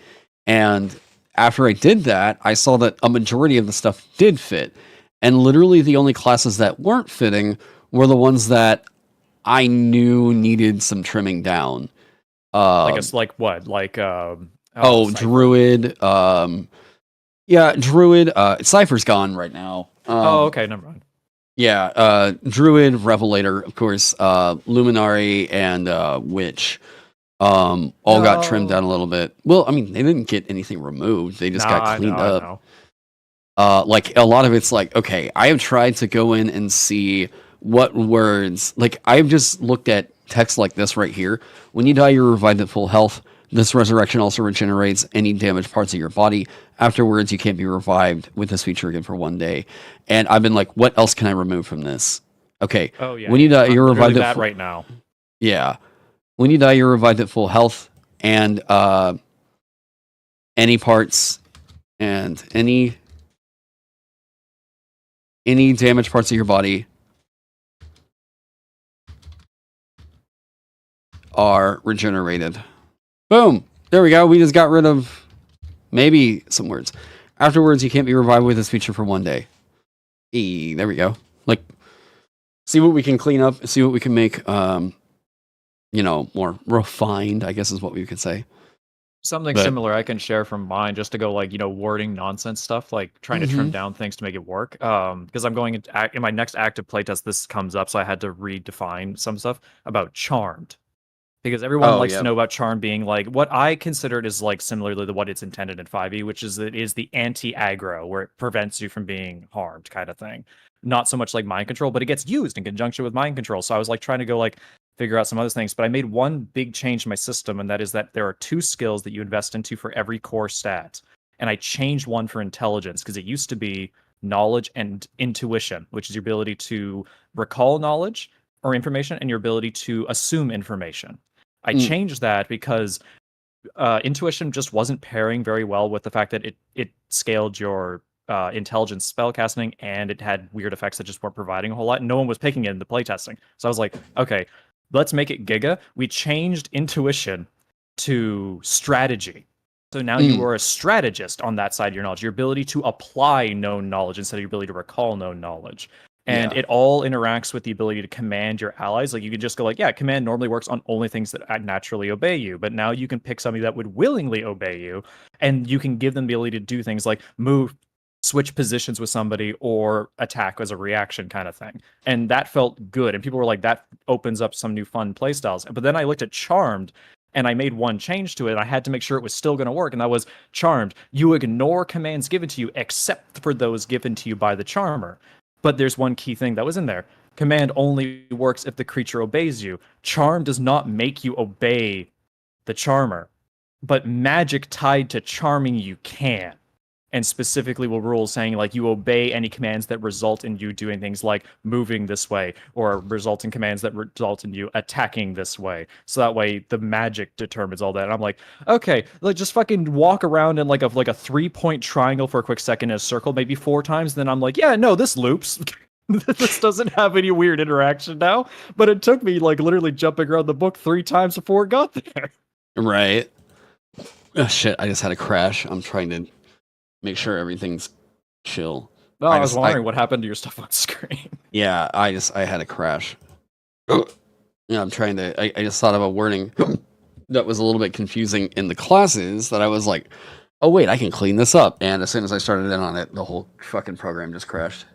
And after I did that, I saw that a majority of the stuff did fit, and literally the only classes that weren't fitting were the ones that I knew needed some trimming down. Druid. Druid. Cypher's gone right now. Okay, never mind. Yeah, Druid, Revelator, of course, Luminary, and Witch. All got trimmed down a little bit. Well, I mean, they didn't get anything removed. They just got cleaned up. Like, a lot of it's like, okay, I have tried to go in and see what words, like, I've just looked at text like this right here. When you die, you're revived at full health. This resurrection also regenerates any damaged parts of your body. Afterwards, you can't be revived with this feature again for 1 day. And I've been like, what else can I remove from this? Okay. Oh, yeah. When you die, you're revived at right now. Yeah. When you die, you're revived at full health, and any parts and any damaged parts of your body are regenerated. Boom. There we go. We just got rid of maybe some words. Afterwards, you can't be revived with this feature for 1 day. There we go. Like, see what we can clean up, see what we can make, more refined, I guess is what we could say. Something But- similar I can share from mine, just to go like, wording nonsense stuff, like trying to trim down things to make it work. Because I'm going in my next active playtest, this comes up, so I had to redefine some stuff about charmed. Because everyone likes to know about charm being like what I considered is like similarly to what it's intended in 5e, which is it is the anti-aggro, where it prevents you from being harmed kind of thing. Not so much like mind control, but it gets used in conjunction with mind control. So I was like trying to go like figure out some other things, but I made one big change in my system, and that is that there are 2 skills that you invest into for every core stat. And I changed one for intelligence, because it used to be knowledge and intuition, which is your ability to recall knowledge or information and your ability to assume information. I changed that because intuition just wasn't pairing very well with the fact that it scaled your intelligence spellcasting, and it had weird effects that just weren't providing a whole lot. No one was picking it in the playtesting. So I was like, okay, let's make it Giga. We changed intuition to strategy. So now you are a strategist on that side of your knowledge, your ability to apply known knowledge instead of your ability to recall known knowledge. And it all interacts with the ability to command your allies. Like you can just go like, yeah, command normally works on only things that naturally obey you. But now you can pick somebody that would willingly obey you, and you can give them the ability to do things like move, switch positions with somebody, or attack as a reaction kind of thing. And that felt good. And people were like, that opens up some new fun playstyles. But then I looked at Charmed, and I made one change to it, and I had to make sure it was still going to work. And that was Charmed. You ignore commands given to you except for those given to you by the Charmer. But there's one key thing that was in there. Command only works if the creature obeys you. Charm does not make you obey the Charmer, but magic tied to charming you can. And specifically with rules saying like you obey any commands that result in you doing things like moving this way, or result in commands that result in you attacking this way. So that way the magic determines all that. And I'm like, okay, like just fucking walk around in like a 3-point triangle for a quick second in a circle, maybe 4 times. Then I'm like, yeah, no, this loops. This doesn't have any weird interaction now. But it took me like literally jumping around the book 3 times before it got there. Right. Oh shit, I just had a crash. I'm trying to make sure everything's chill. No, I was wondering what happened to your stuff on screen. Yeah, I had a crash. Yeah, I'm trying to. I just thought of a wording that was a little bit confusing in the classes that I was like, oh wait, I can clean this up. And as soon as I started in on it, the whole fucking program just crashed.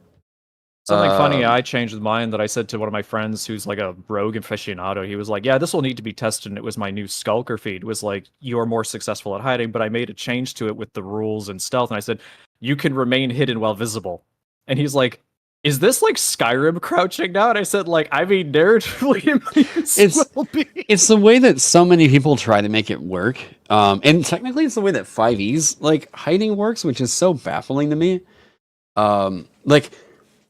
Something funny I changed with mine that I said to one of my friends who's like a rogue aficionado. He was like, yeah, this will need to be tested. And it was my new Skulker feed. It was like, you're more successful at hiding, but I made a change to it with the rules and stealth. And I said, you can remain hidden while visible. And he's like, is this like Skyrim crouching now? And I said, like, I mean, narratively, it will be. It's the way that so many people try to make it work. And technically it's the way that 5e's like hiding works, which is so baffling to me.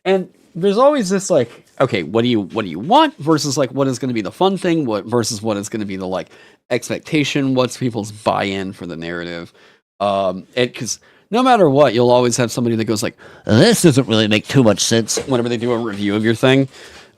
And there's always this like, okay, what do you want versus like what is going to be the fun thing, versus what is going to be the like expectation, what's people's buy-in for the narrative. Because no matter what, you'll always have somebody that goes like, this doesn't really make too much sense whenever they do a review of your thing.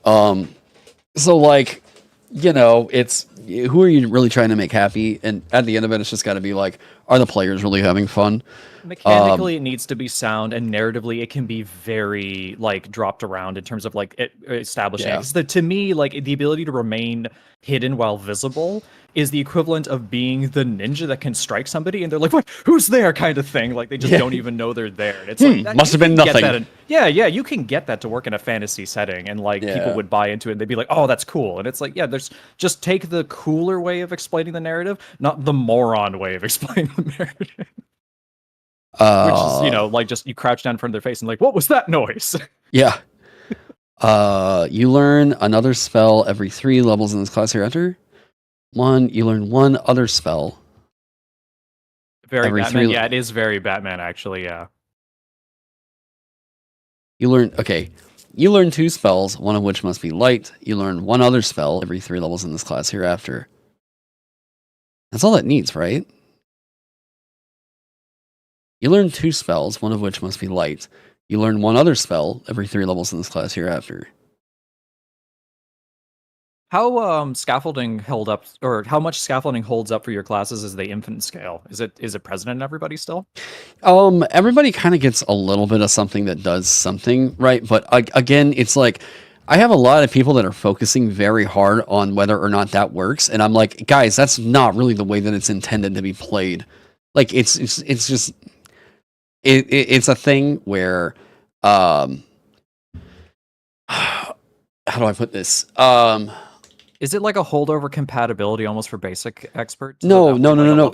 So like, it's who are you really trying to make happy? And at the end of it, it's just got to be like, are the players really having fun? Mechanically, it needs to be sound, and narratively, it can be very like dropped around in terms of like establishing. Yeah. Because to me, like the ability to remain hidden while visible is the equivalent of being the ninja that can strike somebody, and they're like, "What? Who's there?" kind of thing. Like they just don't even know they're there. And it's like that, must have been nothing. Yeah, you can get that to work in a fantasy setting, and like people would buy into it, and they'd be like, "Oh, that's cool." And it's like, yeah, there's just take the cooler way of explaining the narrative, not the moron way of explaining the narrative. Which is, like just you crouch down in front of their face and like, what was that noise? Yeah. You learn another spell every 3 levels in this class hereafter. You learn one other spell. Very every Batman. 3 Yeah, it is very Batman, actually, yeah. You learn 2 spells, one of which must be light. You learn one other spell every 3 levels in this class hereafter. That's all it needs, right? You learn 2 spells, one of which must be light. You learn one other spell every 3 levels in this class hereafter. How scaffolding held up, or how much scaffolding holds up for your classes as they infinite scale? Is it present in everybody still? Everybody kind of gets a little bit of something that does something, right? But again, it's like I have a lot of people that are focusing very hard on whether or not that works, and I'm like, guys, that's not really the way that it's intended to be played. Like, it's just it's a thing where, how do I put this? Is it like a holdover compatibility almost for basic expert? No.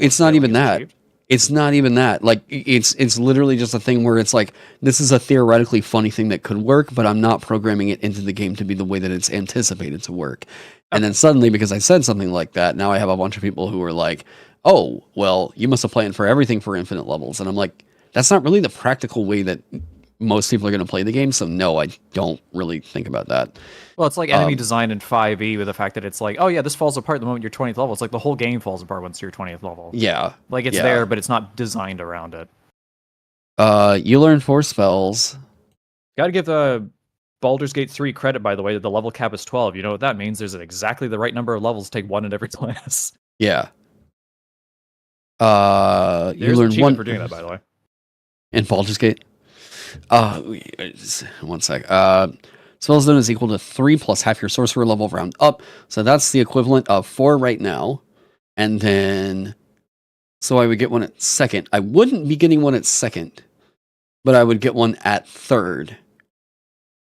It's not even that. It's not even that. Like, it's literally just a thing where it's like, this is a theoretically funny thing that could work, but I'm not programming it into the game to be the way that it's anticipated to work. And then suddenly, because I said something like that, now I have a bunch of people who are like, oh, well, you must have planned for everything for infinite levels. And I'm like, that's not really the practical way that most people are going to play the game. So no, I don't really think about that. Well, it's like enemy design in 5e with the fact that it's like, oh yeah, this falls apart the moment you're 20th level. It's like the whole game falls apart once you're 20th level. Yeah. Like it's there, but it's not designed around it. You learn 4 spells. Gotta give the Baldur's Gate 3 credit, by the way, that the level cap is 12. You know what that means? There's exactly the right number of levels to take one in every class. Yeah. There's you learn one for doing that, by the way. In Baldur's Gate. One sec. Spell zone is equal to 3 plus half your sorcerer level round up. So that's the equivalent of 4 right now. And then, so I would get one at second. I wouldn't be getting one at second, but I would get one at third.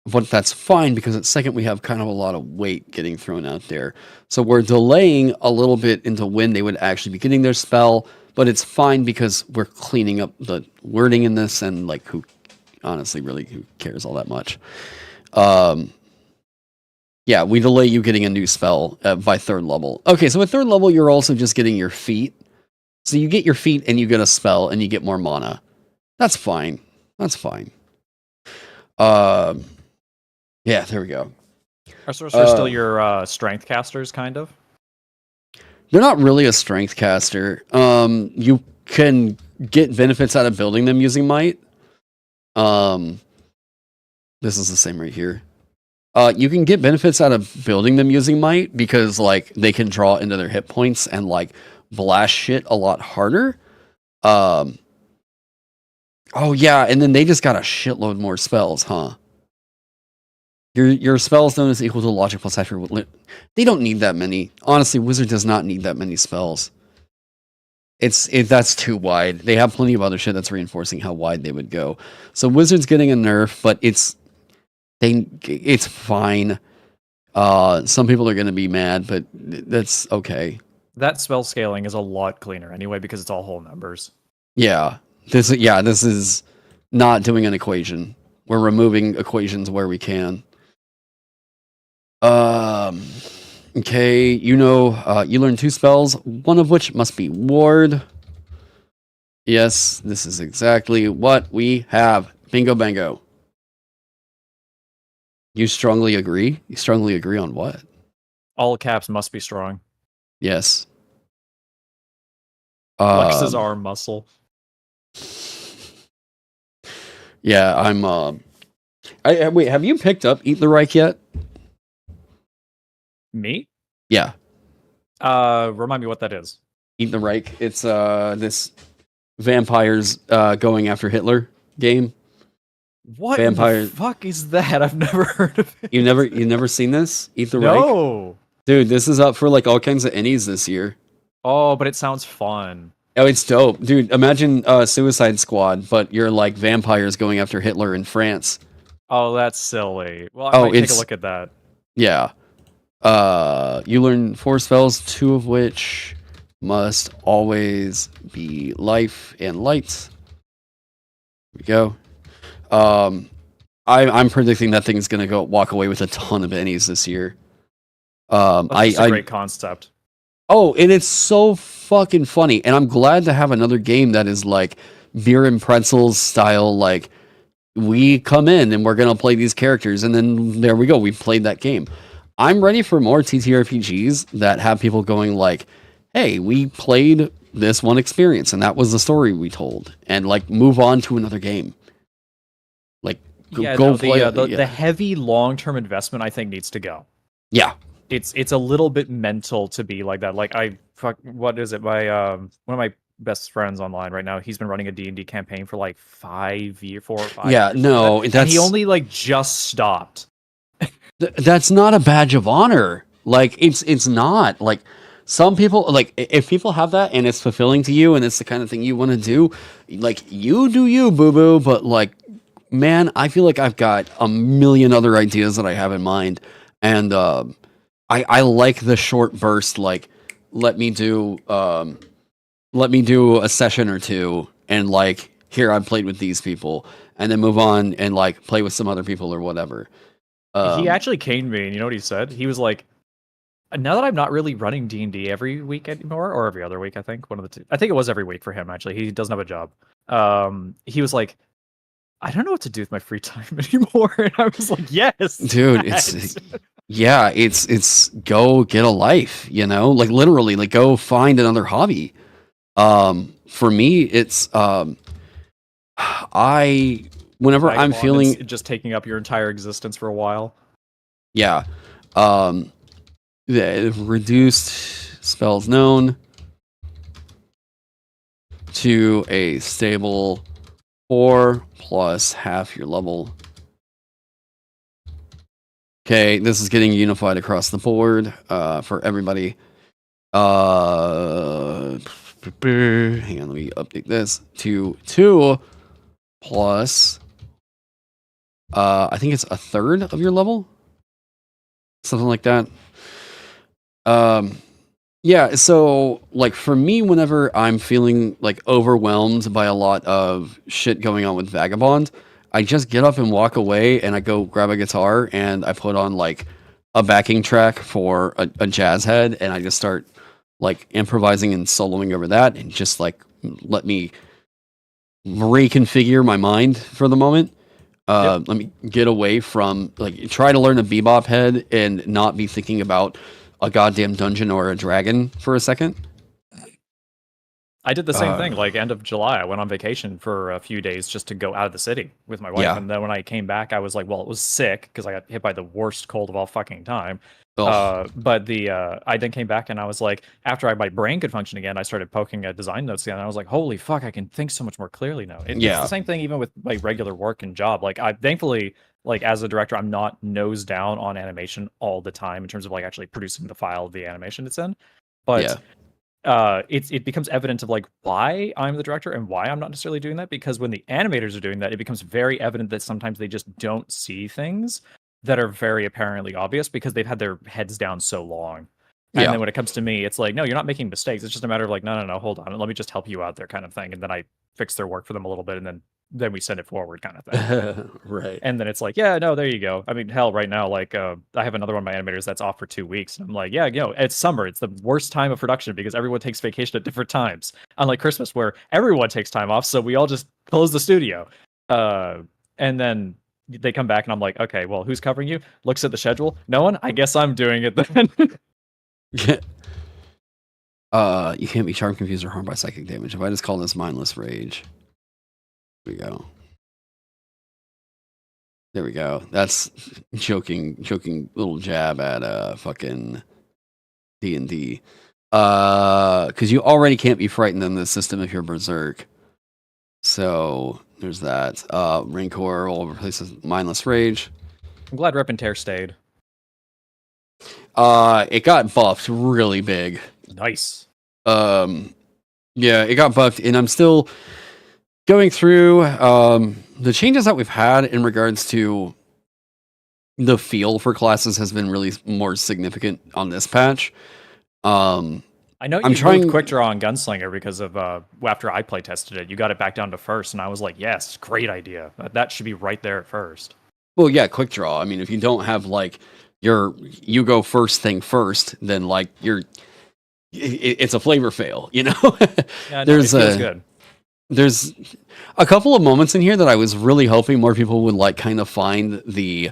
But that's fine because at second we have kind of a lot of weight getting thrown out there. So we're delaying a little bit into when they would actually be getting their spell, but it's fine because we're cleaning up the wording in this, and like, who cares all that much? Yeah, we delay you getting a new spell by 3rd level. Okay, so at 3rd level, you're also just getting your feat. So you get your feat and you get a spell and you get more mana. That's fine. That's fine. Yeah, there we go. Are sorcerers still your strength casters, kind of? They're not really a strength caster. You can get benefits out of building them using might. This is the same right here. You can get benefits out of building them using might because like they can draw into their hit points and like blast shit a lot harder. Oh yeah, and then they just got a shitload more spells, huh? Your spell zone is equal to logic plus half your... They don't need that many. Honestly, Wizard does not need that many spells. That's too wide. They have plenty of other shit that's reinforcing how wide they would go. So Wizard's getting a nerf, but it's fine. Some people are going to be mad, but that's okay. That spell scaling is a lot cleaner anyway because it's all whole numbers. Yeah. This is not doing an equation. We're removing equations where we can. Okay, you learn 2 spells, one of which must be Ward. Yes, this is exactly what we have. Bingo bango. You strongly agree? You strongly agree on what? All caps must be strong. Yes. Flexes arm muscle. Yeah, I'm wait, have you picked up Eat the Reich yet? Me? Yeah. Remind me what that is. Eat the Reich. It's this vampires going after Hitler game. What the fuck is that? I've never heard of it. You never seen this? Eat the Reich? No. Dude, this is up for like all kinds of ENnies this year. Oh, but it sounds fun. Oh, it's dope. Dude, imagine Suicide Squad, but you're like vampires going after Hitler in France. Oh, that's silly. Well, I might take a look at that. Yeah. You learn 4 spells, 2 of which must always be life and light. Here we go. I'm predicting that thing's gonna walk away with a ton of ENnies this year. That's a great concept. Oh, and it's so fucking funny, and I'm glad to have another game that is like beer and pretzels style. Like, we come in and we're gonna play these characters, and then there we go. We played that game. I'm ready for more TTRPGs that have people going like, "Hey, we played this one experience, and that was the story we told," and like move on to another game. Like, the heavy long-term investment I think needs to go. Yeah. It's a little bit mental to be like that. Like what is it? My one of my best friends online right now, he's been running a D&D campaign for like 4 or 5 years. Yeah, no, and he only like just stopped. That's not a badge of honor. Like it's not. Like some people, like if people have that and it's fulfilling to you and it's the kind of thing you want to do, like you do you, boo boo. But like, man, I feel like I've got a million other ideas that I have in mind, and I like the short burst. Like, let me do a session or two, and like here I played with these people, and then move on and like play with some other people or whatever. He actually caned me, and you know what he said? He was like, now that I'm not really running D&D every week anymore, or every other week, I think, one of the two. I think it was every week for him, actually. He doesn't have a job. He was like, I don't know what to do with my free time anymore. And I was like, yes, dude, it's go get a life, you know, like literally, like go find another hobby. For me, it's whenever I'm feeling just taking up your entire existence for a while. Yeah. The reduced spells known to a stable 4 plus half your level. Okay, this is getting unified across the board for everybody. Hang on, let me update this to 2 plus I think it's a third of your level, something like that. Yeah, so like for me, whenever I'm feeling like overwhelmed by a lot of shit going on with Vagabond, I just get up and walk away, and I go grab a guitar and I put on like a backing track for a jazz head, and I just start like improvising and soloing over that, and just like let me reconfigure my mind for the moment. Let me get away from like try to learn a bebop head and not be thinking about a goddamn dungeon or a dragon for a second. I did the same thing. Like end of July, I went on vacation for a few days just to go out of the city with my wife. Yeah. And then when I came back, I was like, well, it was sick because I got hit by the worst cold of all fucking time. Ugh. But I then came back and I was like, after my brain could function again, I started poking at design notes again. And I was like, holy fuck, I can think so much more clearly now. It's the same thing even with like regular work and job. Like I thankfully, like as a director, I'm not nose down on animation all the time in terms of like actually producing the file of the animation it's in. But it becomes evident of like why I'm the director and why I'm not necessarily doing that, because when the animators are doing that, it becomes very evident that sometimes they just don't see things that are very apparently obvious because they've had their heads down so long. And then when it comes to me, it's like, no, you're not making mistakes. It's just a matter of like, no, hold on. Let me just help you out there kind of thing. And then I fix their work for them a little bit, and then we send it forward kind of thing. Right. And then it's like, yeah, no, there you go. I mean, hell, right now, like I have another one of my animators that's off for 2 weeks. And I'm like, yeah, you know, it's summer. It's the worst time of production because everyone takes vacation at different times. Unlike Christmas where everyone takes time off. So we all just close the studio. And then they come back and I'm like, okay, well, who's covering you? Looks at the schedule. No one? I guess I'm doing it then. You can't be charmed, confused, or harmed by psychic damage. If I just call this mindless rage. There we go. There we go. That's joking little jab at fucking D&D. Because you already can't be frightened in this system if you're berserk. So there's that. Rancor will replace mindless rage. I'm glad Rip and Tear stayed. It got buffed really big. Nice. Yeah, it got buffed, and I'm still going through the changes that we've had in regards to the feel for classes has been really more significant on this patch. I know you moved Quick Draw on Gunslinger because of after I play tested it, you got it back down to first, and I was like, yes, great idea. That should be right there at first. Well, yeah, Quick Draw. I mean, if you don't have like you go first thing first, then like it's a flavor fail, you know. Yeah, no, it feels good. There's a couple of moments in here that I was really hoping more people would like kind of find the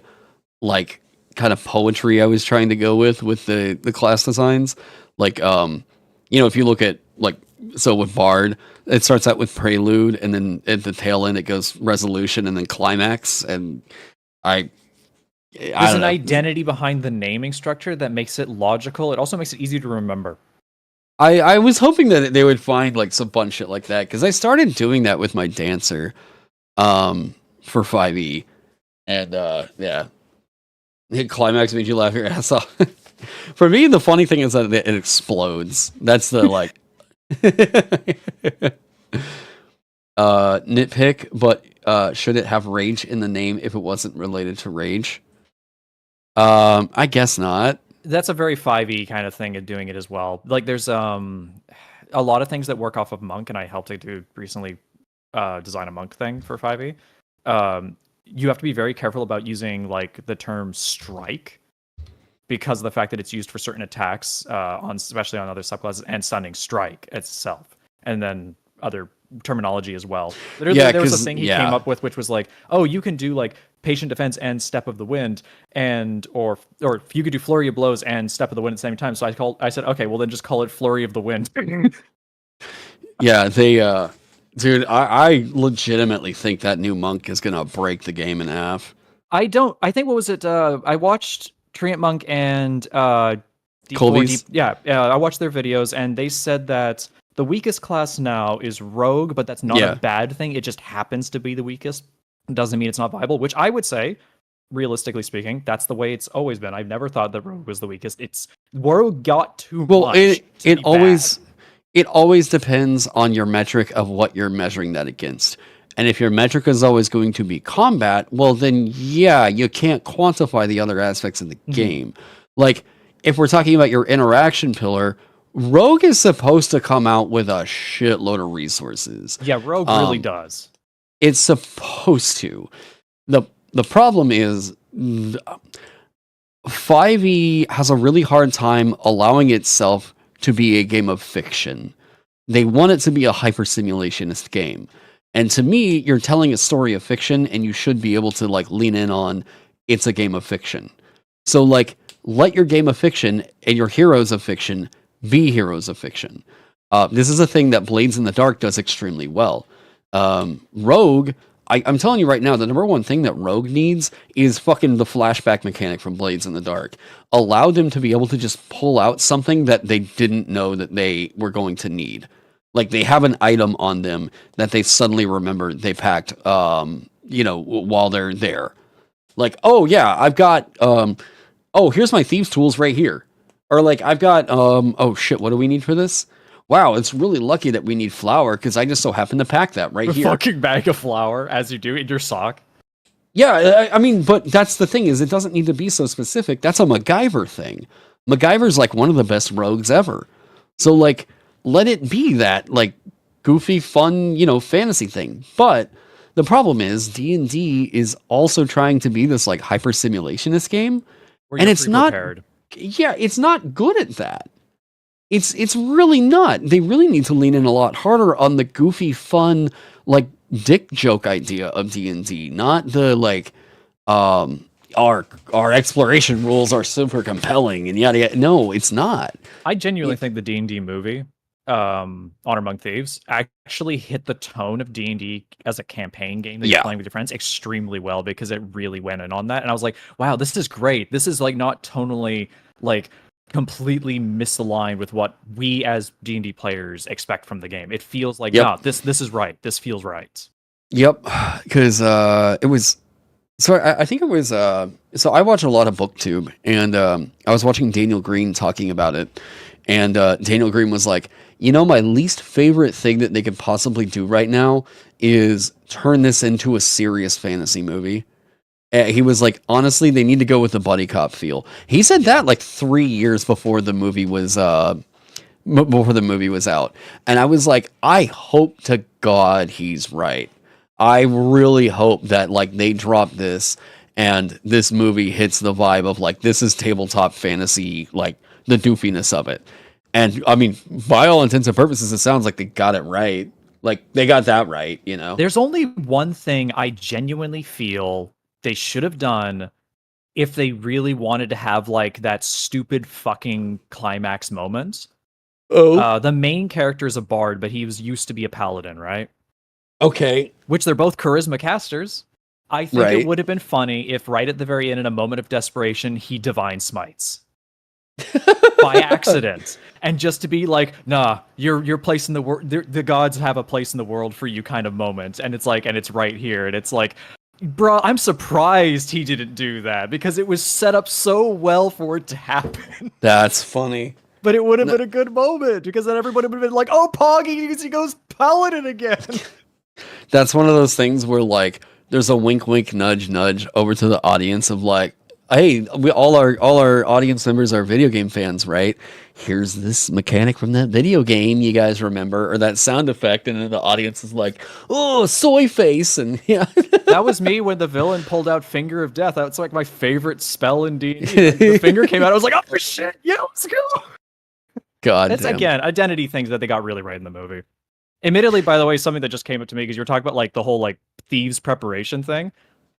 like kind of poetry I was trying to go with the class designs. Like you know, if you look at like so with Bard, it starts out with prelude, and then at the tail end it goes resolution and then climax, and there's an identity behind the naming structure that makes it logical. It also makes it easy to remember. I was hoping that they would find like some fun shit like that, because I started doing that with my dancer for 5e, and yeah, Climax made you laugh your ass off. For me, the funny thing is that it explodes. That's the like nitpick, but should it have rage in the name if it wasn't related to rage? I guess not. That's a very 5e kind of thing of doing it as well. Like there's a lot of things that work off of Monk, and I helped to do recently design a Monk thing for 5e. You have to be very careful about using like the term strike because of the fact that it's used for certain attacks especially on other subclasses, and stunning strike itself, and then other terminology as well. There was a thing he came up with which was like, oh, you can do like patient defense and step of the wind, and or you could do flurry of blows and step of the wind at the same time. So I said, okay, well then just call it flurry of the wind. Yeah, they dude, I legitimately think that new Monk is gonna break the game in half. I think what was it? I watched Treant Monk and Colby's. I watched their videos, and they said that the weakest class now is Rogue, but that's not a bad thing. It just happens to be the weakest. Doesn't mean it's not viable, which I would say, realistically speaking, that's the way it's always been. I've never thought that Rogue was the weakest. Rogue got too much. It always depends on your metric of what you're measuring that against. And if your metric is always going to be combat, well then you can't quantify the other aspects of the game. Like if we're talking about your interaction pillar, Rogue is supposed to come out with a shitload of resources. Yeah, Rogue really does. It's supposed to. The problem is 5e has a really hard time allowing itself to be a game of fiction. They want it to be a hyper-simulationist game. And to me, you're telling a story of fiction, and you should be able to like lean in on it's a game of fiction. So like let your game of fiction and your heroes of fiction be heroes of fiction. This is a thing that Blades in the Dark does extremely well. Rogue, I'm telling you right now, the number one thing that Rogue needs is fucking the flashback mechanic from Blades in the Dark. Allow them to be able to just pull out something that they didn't know that they were going to need. Like they have an item on them that they suddenly remember they packed, while they're there. Like, oh yeah, I've got, here's my thieves tools right here. Or like, I've got, oh shit, what do we need for this? Wow, it's really lucky that we need flour because I just so happen to pack that right here. A fucking bag of flour, as you do in your sock. Yeah, I mean, but that's the thing is it doesn't need to be so specific. That's a MacGyver thing. MacGyver's like one of the best rogues ever. So like, let it be that like goofy, fun, fantasy thing. But the problem is D&D is also trying to be this like hyper simulationist game, and it's not. Yeah, it's not good at that. It's really not. They really need to lean in a lot harder on the goofy, fun, like dick joke idea of D&D, not the like our exploration rules are super compelling and yada yada. No, it's not. I genuinely think the D&D movie, Honor Among Thieves, actually hit the tone of D&D as a campaign game that you're playing with your friends extremely well, because it really went in on that. And I was like, wow, this is great. This is like not tonally like completely misaligned with what we as D&D players expect from the game. It feels like, this is right. This feels right. Yep, because it was. So I think it was. So I watch a lot of BookTube, and I was watching Daniel Green talking about it, and Daniel Green was like, my least favorite thing that they could possibly do right now is turn this into a serious fantasy movie. He was like, honestly, they need to go with the buddy cop feel. He said that like 3 years before the movie was out, and I was like, I hope to God he's right. I really hope that like they drop this and this movie hits the vibe of like this is tabletop fantasy, like the doofiness of it. And I mean, by all intents and purposes, it sounds like they got it right. Like they got that right, There's only one thing I genuinely feel they should have done if they really wanted to have like that stupid fucking climax moment. The main character is a bard, but he was used to be a paladin, right? Okay. Which they're both charisma casters. I think it would have been funny if right at the very end, in a moment of desperation, he divine smites. By accident. And just to be like, nah, your place in the world, the gods have a place in the world for you kind of moment. And it's like, and it's right here. And it's like, Bro, I'm surprised he didn't do that because it was set up so well for it to happen. That's funny. But it would have been a good moment because then everybody would have been like, "Oh, Poggy, he goes paladin again." That's one of those things where like there's a wink, wink, nudge, nudge over to the audience of like, hey, we all our audience members are video game fans, right? Here's this mechanic from that video game you guys remember, or that sound effect, and then the audience is like, oh, soy face, and yeah. That was me when the villain pulled out Finger of Death. That's like my favorite spell in D&D. The finger came out, I was like, oh shit, yeah, let's go. God, that's again identity things that they got really right in the movie. Admittedly, by the way, something that just came up to me because you were talking about like the whole like thieves preparation thing.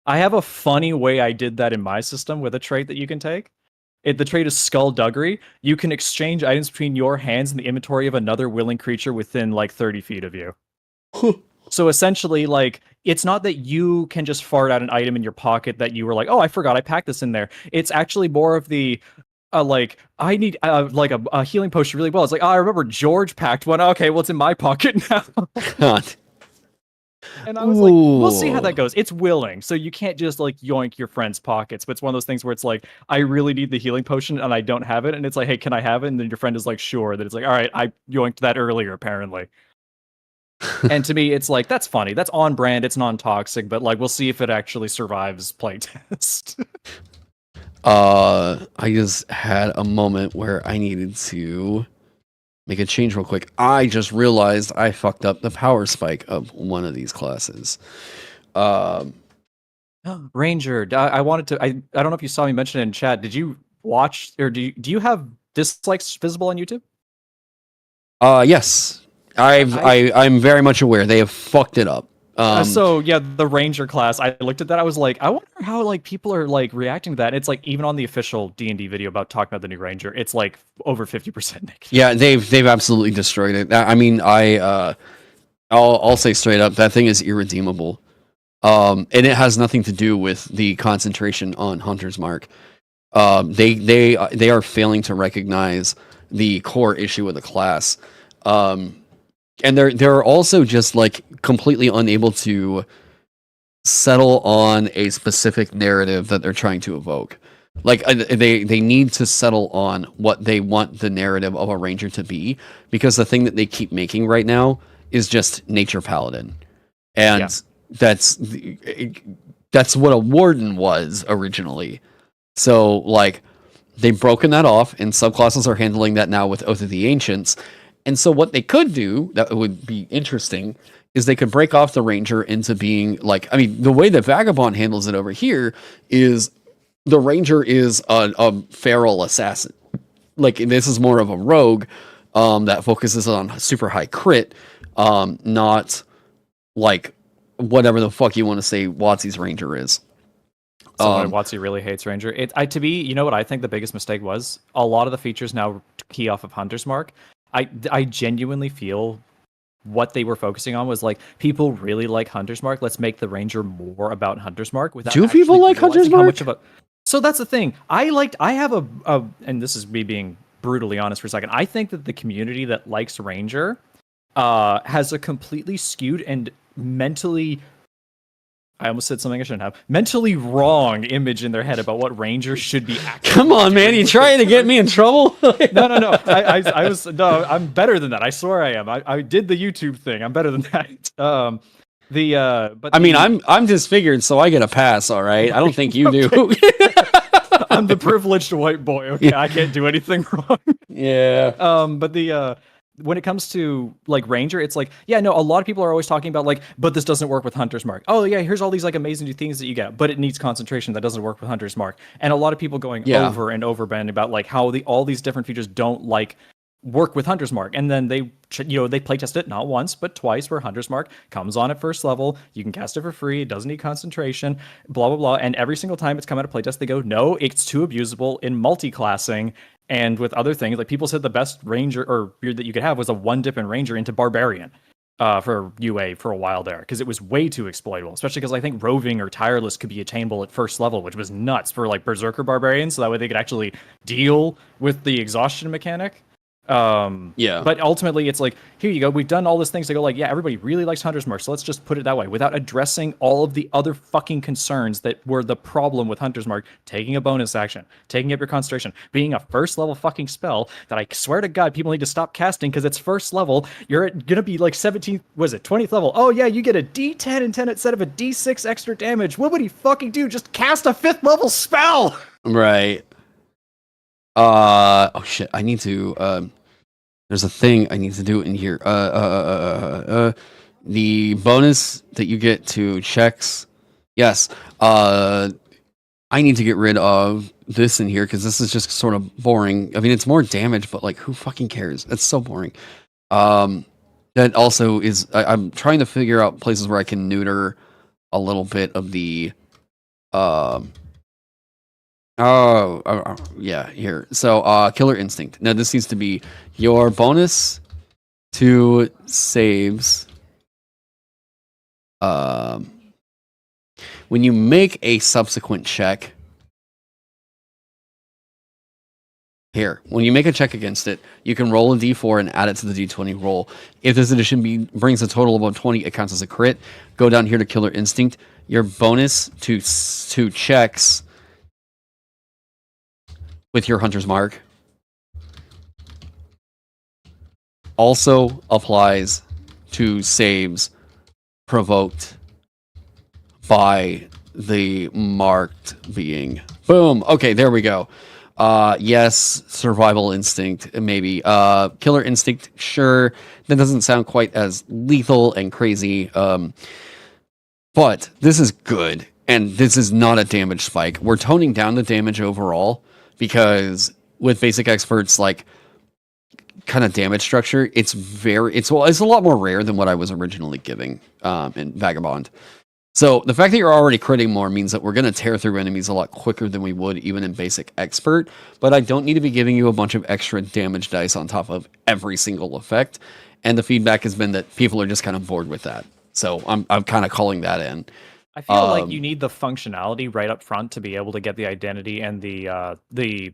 I have a funny way I did that in my system with a trait that you can take. The trait is Skullduggery. You can exchange items between your hands and the inventory of another willing creature within like 30 feet of you. So essentially, like, it's not that you can just fart out an item in your pocket that you were like, oh, I forgot I packed this in there. It's actually more of the, like, I need like a healing potion really well. It's like, oh, I remember George packed one. Okay, well, it's in my pocket now. God. And I was like, we'll see how that goes. It's willing, so you can't just like yoink your friend's pockets. But it's one of those things where it's like, I really need the healing potion and I don't have it, and it's like, hey, can I have it? And then your friend is like, sure. Then it's like, all right, I yoinked that earlier apparently. And to me, it's like, that's funny. That's on brand. It's non-toxic, but like, we'll see if it actually survives playtest. I just had a moment where I needed to make a change real quick. I just realized I fucked up the power spike of one of these classes. Ranger, I wanted to. I don't know if you saw me mention it in chat. Did you watch or do you have dislikes visible on YouTube? Yes. I'm very much aware they have fucked it up. So yeah, the Ranger class. I looked at that. I was like, I wonder how like people are like reacting to that. It's like even on the official D&D video about talking about the new Ranger, it's like over 50% negative. Yeah, they've absolutely destroyed it. I mean, I'll say straight up, that thing is irredeemable. And it has nothing to do with the concentration on Hunter's Mark. They are failing to recognize the core issue of the class. And they're also just like completely unable to settle on a specific narrative that they're trying to evoke. Like they need to settle on what they want the narrative of a ranger to be, because the thing that they keep making right now is just nature paladin, and that's what a warden was originally. So like they've broken that off, and subclasses are handling that now with Oath of the Ancients. And so what they could do that would be interesting is they could break off the ranger into being like, I mean, the way that Vagabond handles it over here is the ranger is a feral assassin. Like this is more of a rogue that focuses on super high crit, not like whatever the fuck you want to say WotC's ranger is. Someone WotC really hates Ranger. You know what I think the biggest mistake was? A lot of the features now key off of Hunter's Mark. I genuinely feel what they were focusing on was like, people really like Hunter's Mark. Let's make the Ranger more about Hunter's Mark. Do people like Hunter's Mark? So that's the thing. I have and this is me being brutally honest for a second. I think that the community that likes Ranger has a completely skewed and mentally, I almost said something I shouldn't have, mentally wrong image in their head about what Ranger should be acting. Come on, man, you trying to get me in trouble? No. I'm better than that. I swear I am. I did the YouTube thing. I'm better than that. I'm disfigured, so I get a pass, all right? I don't think you do. I'm the privileged white boy, okay? I can't do anything wrong. Yeah. But when it comes to like Ranger, it's like, yeah, no, a lot of people are always talking about like, but this doesn't work with Hunter's Mark. Oh yeah, here's all these like amazing new things that you get, but it needs concentration. That doesn't work with Hunter's Mark. And a lot of people going over and over band about like how all these different features don't like work with Hunter's Mark. And then they playtest it not once but twice, where Hunter's Mark comes on at first level, you can cast it for free, it doesn't need concentration, blah blah blah. And every single time it's come out of playtest, they go, no, it's too abusable in multi-classing. And with other things, like people said the best Ranger or beard that you could have was a one dip in Ranger into Barbarian for UA for a while there, because it was way too exploitable, especially because I think Roving or Tireless could be attainable at first level, which was nuts for like Berserker Barbarians, so that way they could actually deal with the exhaustion mechanic. Yeah. But ultimately, it's like, here you go. We've done all these things to go like, yeah, everybody really likes Hunter's Mark, so let's just put it that way without addressing all of the other fucking concerns that were the problem with Hunter's Mark. Taking a bonus action, taking up your concentration, being a first level fucking spell that I swear to God, people need to stop casting because it's first level. You're gonna be like 17th, was it 20th level? Oh yeah, you get a D10 instead of a D6 extra damage. What would he fucking do? Just cast a 5th level spell! Right. Oh shit, I need to, there's a thing I need to do in here. The bonus that you get to checks. Yes. I need to get rid of this in here because this is just sort of boring. I mean, it's more damage, but like, who fucking cares? It's so boring. That also is, I'm trying to figure out places where I can neuter a little bit of the, yeah, here. So, Killer Instinct. Now, this needs to be your bonus to saves. When you make a subsequent check, when you make a check against it, you can roll a d4 and add it to the d20 roll. If this addition brings a total of 20, it counts as a crit. Go down here to Killer Instinct. Your bonus to checks with your Hunter's Mark also applies to saves provoked by the marked being. Boom. Okay, there we go. Yes, survival instinct, maybe. Killer instinct, sure. That doesn't sound quite as lethal and crazy. But this is good, and this is not a damage spike. We're toning down the damage overall because with basic experts, like, kind of damage structure, it's a lot more rare than what I was originally giving in Vagabond. So the fact that you're already critting more means that we're going to tear through enemies a lot quicker than we would even in basic expert, but I don't need to be giving you a bunch of extra damage dice on top of every single effect, and the feedback has been that people are just kind of bored with that. So I'm kind of calling that in. I feel like you need the functionality right up front to be able to get the identity and the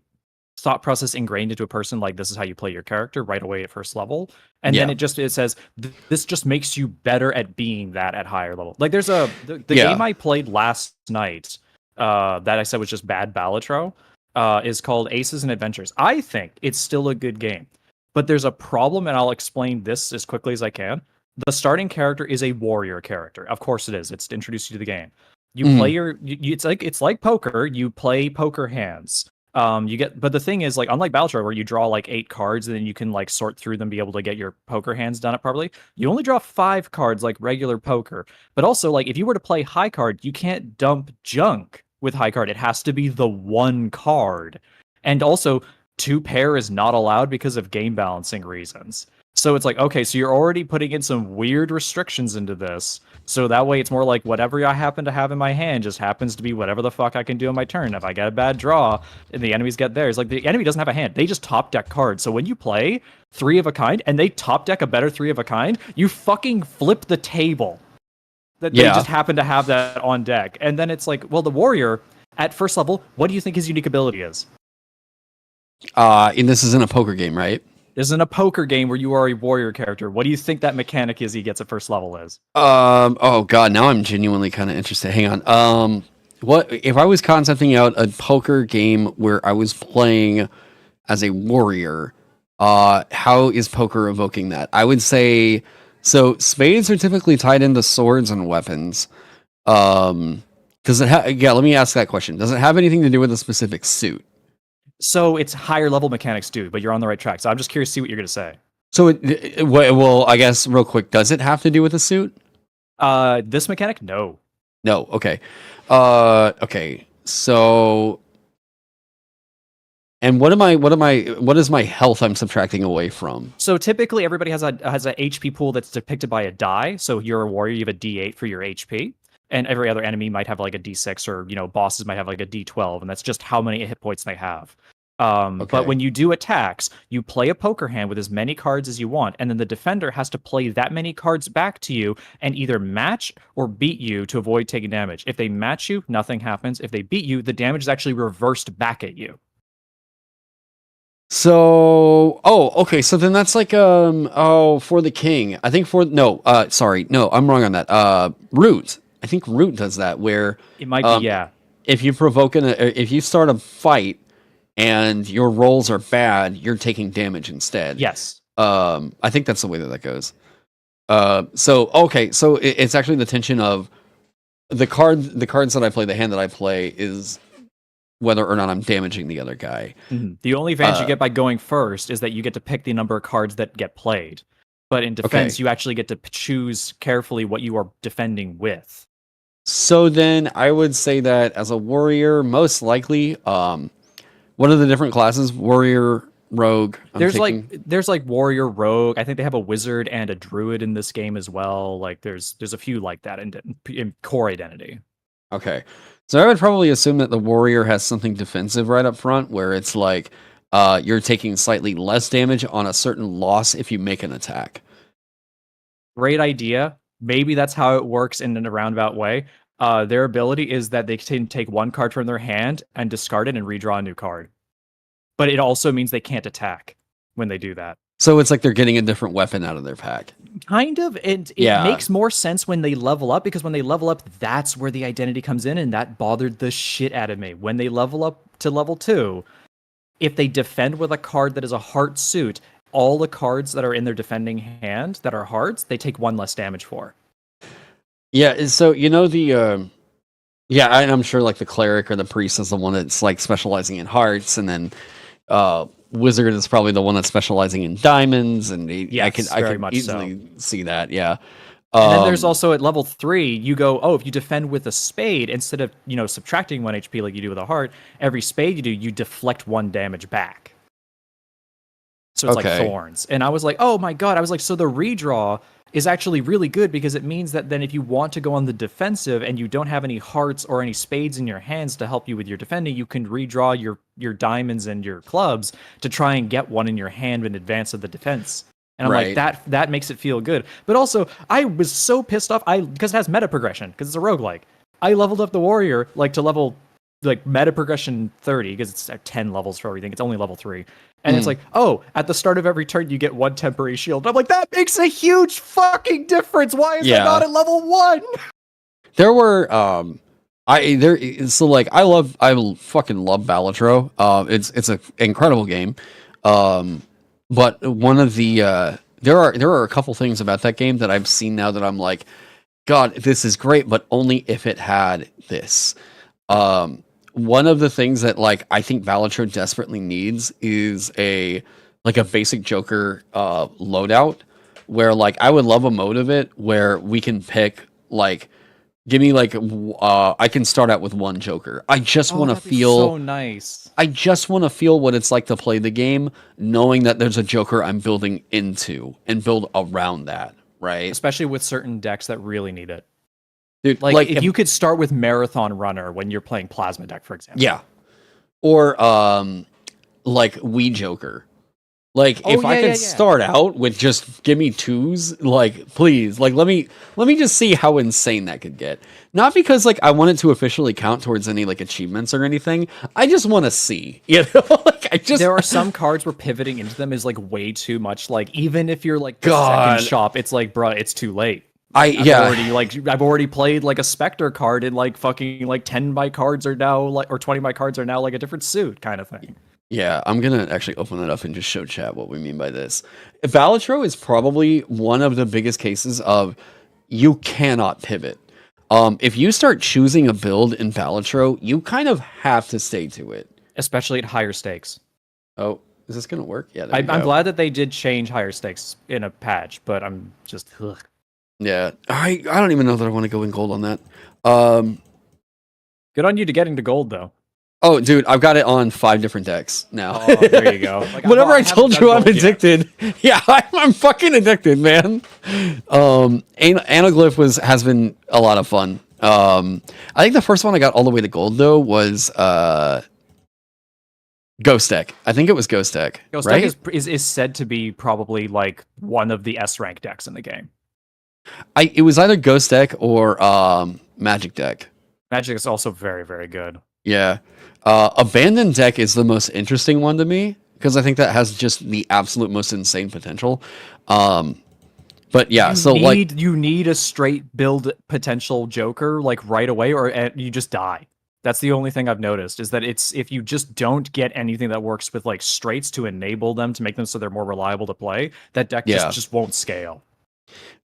thought process ingrained into a person, like this is how you play your character right away at first level, and then it says this just makes you better at being that at higher level. Like there's the game I played last night that I said was just bad Balatro is called Aces and Adventures. I think it's still a good game, but there's a problem, and I'll explain this as quickly as I can. The starting character is a warrior character. Of course it is. It's to introduce you to the game. You play it's like poker. You play poker hands. But the thing is, like, unlike Balatro, where you draw like 8 cards and then you can like sort through them, be able to get your poker hands done it properly. You only draw 5 cards like regular poker. But also, like, if you were to play high card, you can't dump junk with high card. It has to be the one card. And also, 2 pair is not allowed because of game balancing reasons. So it's like, okay, so you're already putting in some weird restrictions into this. So that way it's more like whatever I happen to have in my hand just happens to be whatever the fuck I can do on my turn. If I get a bad draw and the enemies get theirs, like the enemy doesn't have a hand. They just top deck cards. So when you play 3 of a kind and they top deck a better 3 of a kind, you fucking flip the table. That they just happen to have that on deck. And then it's like, well, the warrior at first level, what do you think his unique ability is? And this is in a poker game, right? This isn't a poker game where you are a warrior character. What do you think that mechanic is he gets at first level is? Oh god, now I'm genuinely kind of interested. Hang on. What if I was concepting out a poker game where I was playing as a warrior? How is poker evoking that? I would say so. Spades are typically tied into swords and weapons. Does it let me ask that question. Does it have anything to do with a specific suit? So it's higher level mechanics too, but you're on the right track. So I'm just curious to see what you're going to say. So, well, I guess real quick, does it have to do with a suit? This mechanic, no. No. Okay. Okay. So, and what is my health I'm subtracting away from? So typically everybody has a HP pool that's depicted by a die. So you're a warrior, you have a D8 for your HP. And every other enemy might have like a D6, or, bosses might have like a D12, and that's just how many hit points they have. But when you do attacks, you play a poker hand with as many cards as you want, and then the defender has to play that many cards back to you and either match or beat you to avoid taking damage. If they match you, nothing happens. If they beat you, the damage is actually reversed back at you. So, okay. So then that's like for the king. I think sorry, no, I'm wrong on that. Root. I think Root does that where It might be, yeah. if you if you start a fight and your rolls are bad, you're taking damage instead. Yes. I think that's the way that goes. So it's actually the tension of the cards that I play, the hand that I play is whether or not I'm damaging the other guy. Mm-hmm. The only advantage you get by going first is that you get to pick the number of cards that get played. But in defense, you actually get to choose carefully what you are defending with. So then I would say that as a warrior, most likely, what are the different classes? Warrior, rogue. There's like warrior, rogue. I think they have a wizard and a druid in this game as well. Like there's a few like that in core identity. Okay. So I would probably assume that the warrior has something defensive right up front where it's like you're taking slightly less damage on a certain loss if you make an attack. Great idea. Maybe that's how it works in a roundabout way. Their ability is that they can take one card from their hand and discard it and redraw a new card. But it also means they can't attack when they do that. So it's like they're getting a different weapon out of their pack. Kind of. It makes more sense when they level up, because when they level up, that's where the identity comes in, and that bothered the shit out of me. When they level up to level 2, if they defend with a card that is a heart suit, all the cards that are in their defending hand that are hearts, they take 1 less damage for. Yeah, so I'm sure like the cleric or the priest is the one that's like specializing in hearts, and then wizard is probably the one that's specializing in diamonds, and I can easily see that. Yeah. And then there's also at level 3, you go, if you defend with a spade, instead of subtracting 1 HP like you do with a heart, every spade you do, you deflect 1 damage back. So it's like thorns. And I was like, oh my god. I was like, so the redraw is actually really good, because it means that then if you want to go on the defensive and you don't have any hearts or any spades in your hands to help you with your defending, you can redraw your diamonds and your clubs to try and get one in your hand in advance of the defense. And I'm like, that makes it feel good. But also, I was so pissed off, because it has meta progression, because it's a roguelike. I leveled up the warrior to level meta progression 30, because it's at 10 levels for everything. It's only level 3. And it's like, at the start of every turn, you get 1 temporary shield. I'm like, that makes a huge fucking difference. Why is that not at level 1? There were, I fucking love Balatro. It's an incredible game. But one of the, there are a couple things about that game that I've seen now that I'm like, God, this is great, but only if it had this. One of the things that I think Balatro desperately needs is a basic Joker loadout, where I would love a mode of it where we can pick give me I can start out with 1 Joker. I just want to feel so nice. I just want to feel what it's like to play the game, knowing that there's a Joker I'm building into and build around that, right? Especially with certain decks that really need it. Dude, if you could start with Marathon Runner when you're playing Plasma deck, for example. Yeah. Or Wii Joker. If I could start out with just give me 2s, please, let me just see how insane that could get. Not because I want it to officially count towards any achievements or anything. I just want to see. There are some cards where pivoting into them is way too much. Even if you're the second shop, it's bruh, it's too late. I've already played a Spectre card, and fucking 10 of my cards are now or 20 of my cards are now a different suit kind of thing. Yeah, I'm gonna actually open it up and just show chat what we mean by this. Balatro is probably one of the biggest cases of you cannot pivot. If you start choosing a build in Balatro, you kind of have to stay to it, especially at higher stakes. Oh, is this gonna work? Yeah, I'm glad that they did change higher stakes in a patch, but I'm just ugh. Yeah, I don't even know that I want to go in gold on that. Good on you to getting to gold, though. Oh, dude, I've got it on 5 different decks now. Oh, there you go. Whenever I told you I'm addicted. Yeah, I'm fucking addicted, man. Anaglyph has been a lot of fun. I think the first one I got all the way to gold, though, was Ghost Deck. I think it was Ghost Deck. Ghost Deck is said to be probably one of the S rank decks in the game. It was either Ghost Deck or Magic Deck. Magic is also very, very good. Yeah. Abandoned Deck is the most interesting one to me, because I think that has just the absolute most insane potential. But yeah, you need a straight build potential Joker like right away, or you just die. That's the only thing I've noticed, is that it's if you just don't get anything that works with like straights to enable them to make them so they're more reliable to play, that deck just won't scale.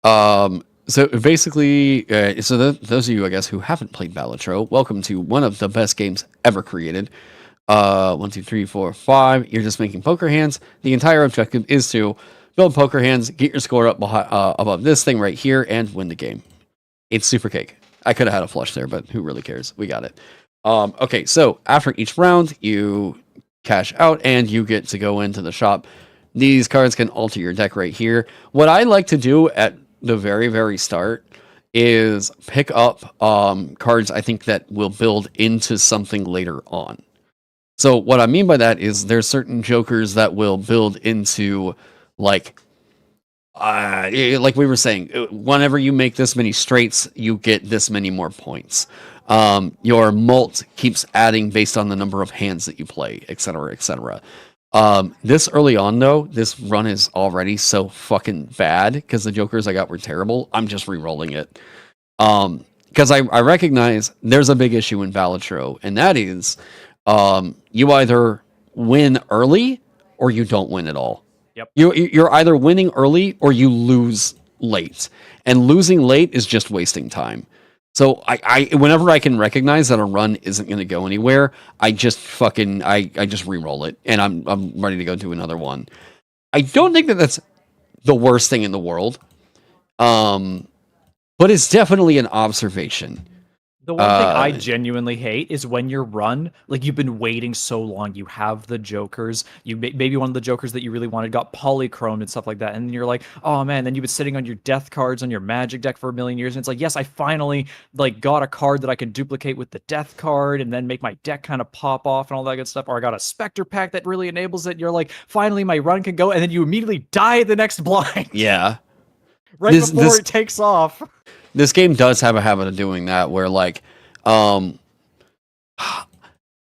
So basically, those of you, I guess, who haven't played Balatro, welcome to one of the best games ever created. 1, 2, 3, 4, 5. You're just making poker hands. The entire objective is to build poker hands, get your score up above this thing right here, and win the game. It's super cake. I could have had a flush there, but who really cares? We got it. Okay, so after each round, you cash out, and you get to go into the shop. These cards can alter your deck right here. What I like to do at the very, very start is pick up cards I think that will build into something later on. So what I mean by that is there's certain jokers that will build into like we were saying, whenever you make this many straights, you get this many more points. Your mult keeps adding based on the number of hands that you play, etc., etc. This early on, though, this run is already so fucking bad because the jokers I got were terrible. I'm just re-rolling it. Because I recognize there's a big issue in Balatro, and that is you either win early or you don't win at all. Yep. You're either winning early or you lose late. And losing late is just wasting time. So I whenever I can recognize that a run isn't going to go anywhere, I just re-roll it, and I'm ready to go do another one. I don't think that that's the worst thing in the world, but it's definitely an observation. The one thing I genuinely hate is when you're run, like you've been waiting so long, you have the jokers, maybe one of the jokers that you really wanted got polychromed and stuff like that, and you're like, oh man, then you've been sitting on your death cards on your magic deck for a million years, and it's like, yes, I finally like got a card that I can duplicate with the death card and then make my deck kind of pop off and all that good stuff, or I got a Spectre pack that really enables it, and you're like, finally my run can go, and then you immediately die at the next blind. Yeah. Before it takes off. This game does have a habit of doing that, where like, so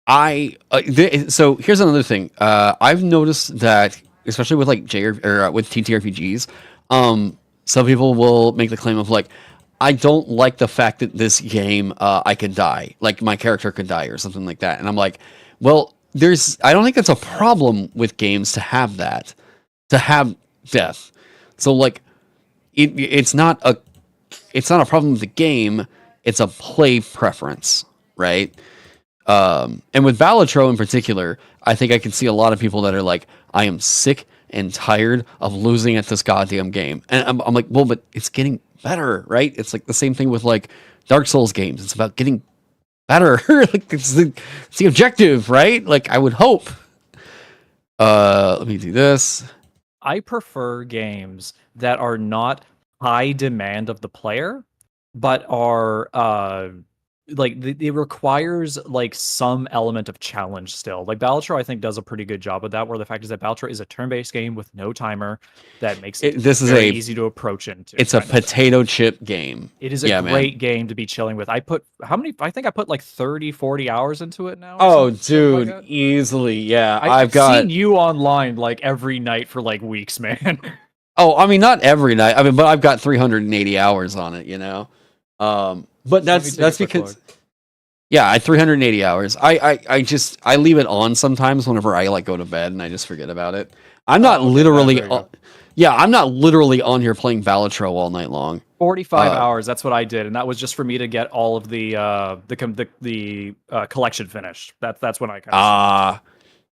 here's another thing. I've noticed that, especially with like with TTRPGs, some people will make the claim of like, I don't like the fact that this game, I could die, like my character could die or something like that, and I'm like, well, I don't think that's a problem with games to have that, to have death. So like, it's not a problem with the game, it's a play preference, right? And with Balatro in particular, I think I can see a lot of people that are like, I am sick and tired of losing at this goddamn game. And I'm like, well, but it's getting better, right? It's like the same thing with like Dark Souls games. It's about getting better. Like it's the objective, right? Like I would hope. Let me do this. I prefer games that are not high demand of the player, but are like it requires like some element of challenge still. Like Balatro, I think, does a pretty good job of that. Where the fact is that Balatro is a turn-based game with no timer that makes it very easy to approach into. It's a potato chip game. It is a great game to be chilling with. I think I put like 30, 40 hours into it now. Oh, dude, like easily, yeah. I've seen you online like every night for like weeks, man. Oh, I mean, not every night. I mean, but I've got 380 hours on it, you know. But that's because, yeah, I 380 hours. I leave it on sometimes whenever I like go to bed and I just forget about it. I'm not literally, I'm not literally on here playing Balatro all night long. 45 hours. That's what I did, and that was just for me to get all of the collection finished. That's when I kind of.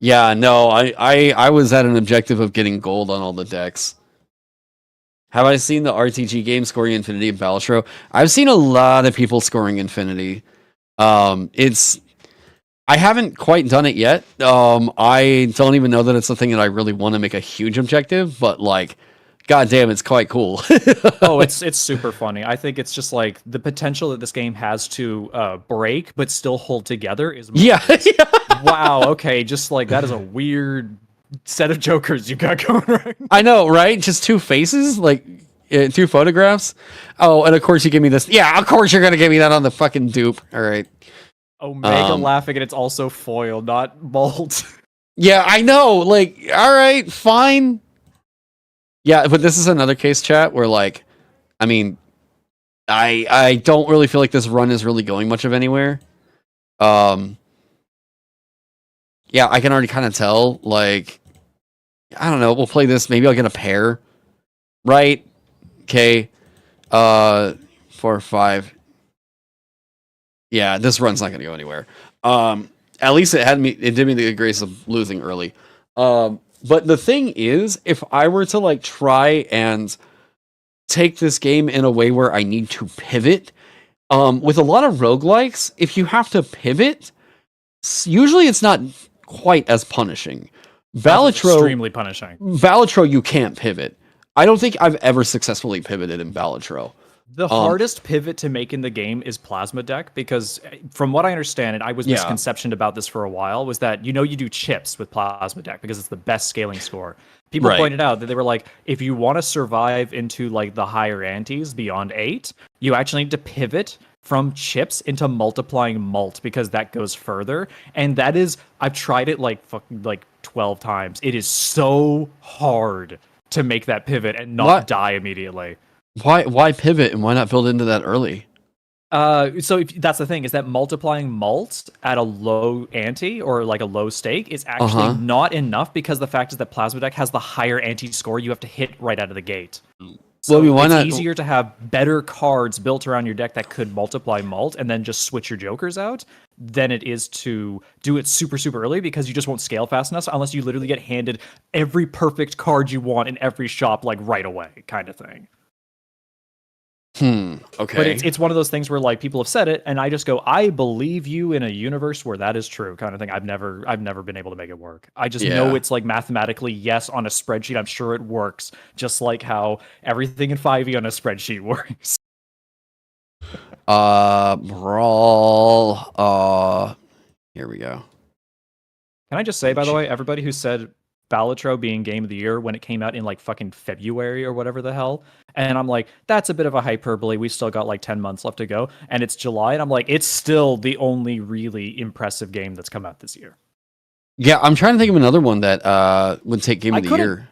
Yeah, no, I was at an objective of getting gold on all the decks. Have I seen the RTG game scoring Infinity in Balatro? I've seen a lot of people scoring Infinity. I haven't quite done it yet. I don't even know that it's the thing that I really want to make a huge objective, but like, goddamn, it's quite cool. Oh, it's super funny. I think it's just like the potential that this game has to break but still hold together is yeah. Wow, okay, just like that is a weird set of jokers you got going right now. I know, right? Just two faces, like two photographs. Oh, and of course you give me this. Yeah, of course you're gonna give me that on the fucking dupe. All right. Omega laughing, and it's also foil, not bolt. Yeah, I know. Like, all right, fine. Yeah, but this is another case, chat, where like, I mean, I don't really feel like this run is really going much of anywhere. Yeah, I can already kind of tell. Like, I don't know. We'll play this. Maybe I'll get a pair. Right? Okay. 4 or 5. Yeah, this run's not gonna go anywhere. At least it did me the good grace of losing early. But the thing is, if I were to like try and take this game in a way where I need to pivot, with a lot of roguelikes, if you have to pivot, usually it's not quite as punishing. Balatro, extremely punishing. Balatro, you can't pivot. I don't think I've ever successfully pivoted in Balatro. The hardest pivot to make in the game is Plasma Deck, because from what I understand, and I was misconceptioned about this for a while, was that you do chips with Plasma Deck because it's the best scaling score. People pointed out that they were like, if you want to survive into like the higher antes beyond 8, you actually need to pivot from chips into multiplying malt because that goes further. And that is, I've tried it like 12 times. It is so hard to make that pivot and not die immediately. Why pivot and why not build into that early? So that's the thing, is that multiplying malt at a low ante or like a low stake is actually not enough, because the fact is that Plasma Deck has the higher ante score you have to hit right out of the gate. So it's easier to have better cards built around your deck that could multiply malt and then just switch your jokers out than it is to do it super, super early, because you just won't scale fast enough unless you literally get handed every perfect card you want in every shop like right away kind of thing. Okay. But it's one of those things where like people have said it, and I just go, I believe you in a universe where that is true, kind of thing. I've never been able to make it work. I just know it's like mathematically, yes, on a spreadsheet, I'm sure it works, just like how everything in 5e on a spreadsheet works. Brawl. Here we go. Can I just say, by the way, everybody who said Balatro being game of the year when it came out in like fucking February or whatever the hell, and I'm like, that's a bit of a hyperbole, we still got like 10 months left to go, and it's July, and I'm like, it's still the only really impressive game that's come out this year. Yeah, I'm trying to think of another one that would take game of the year.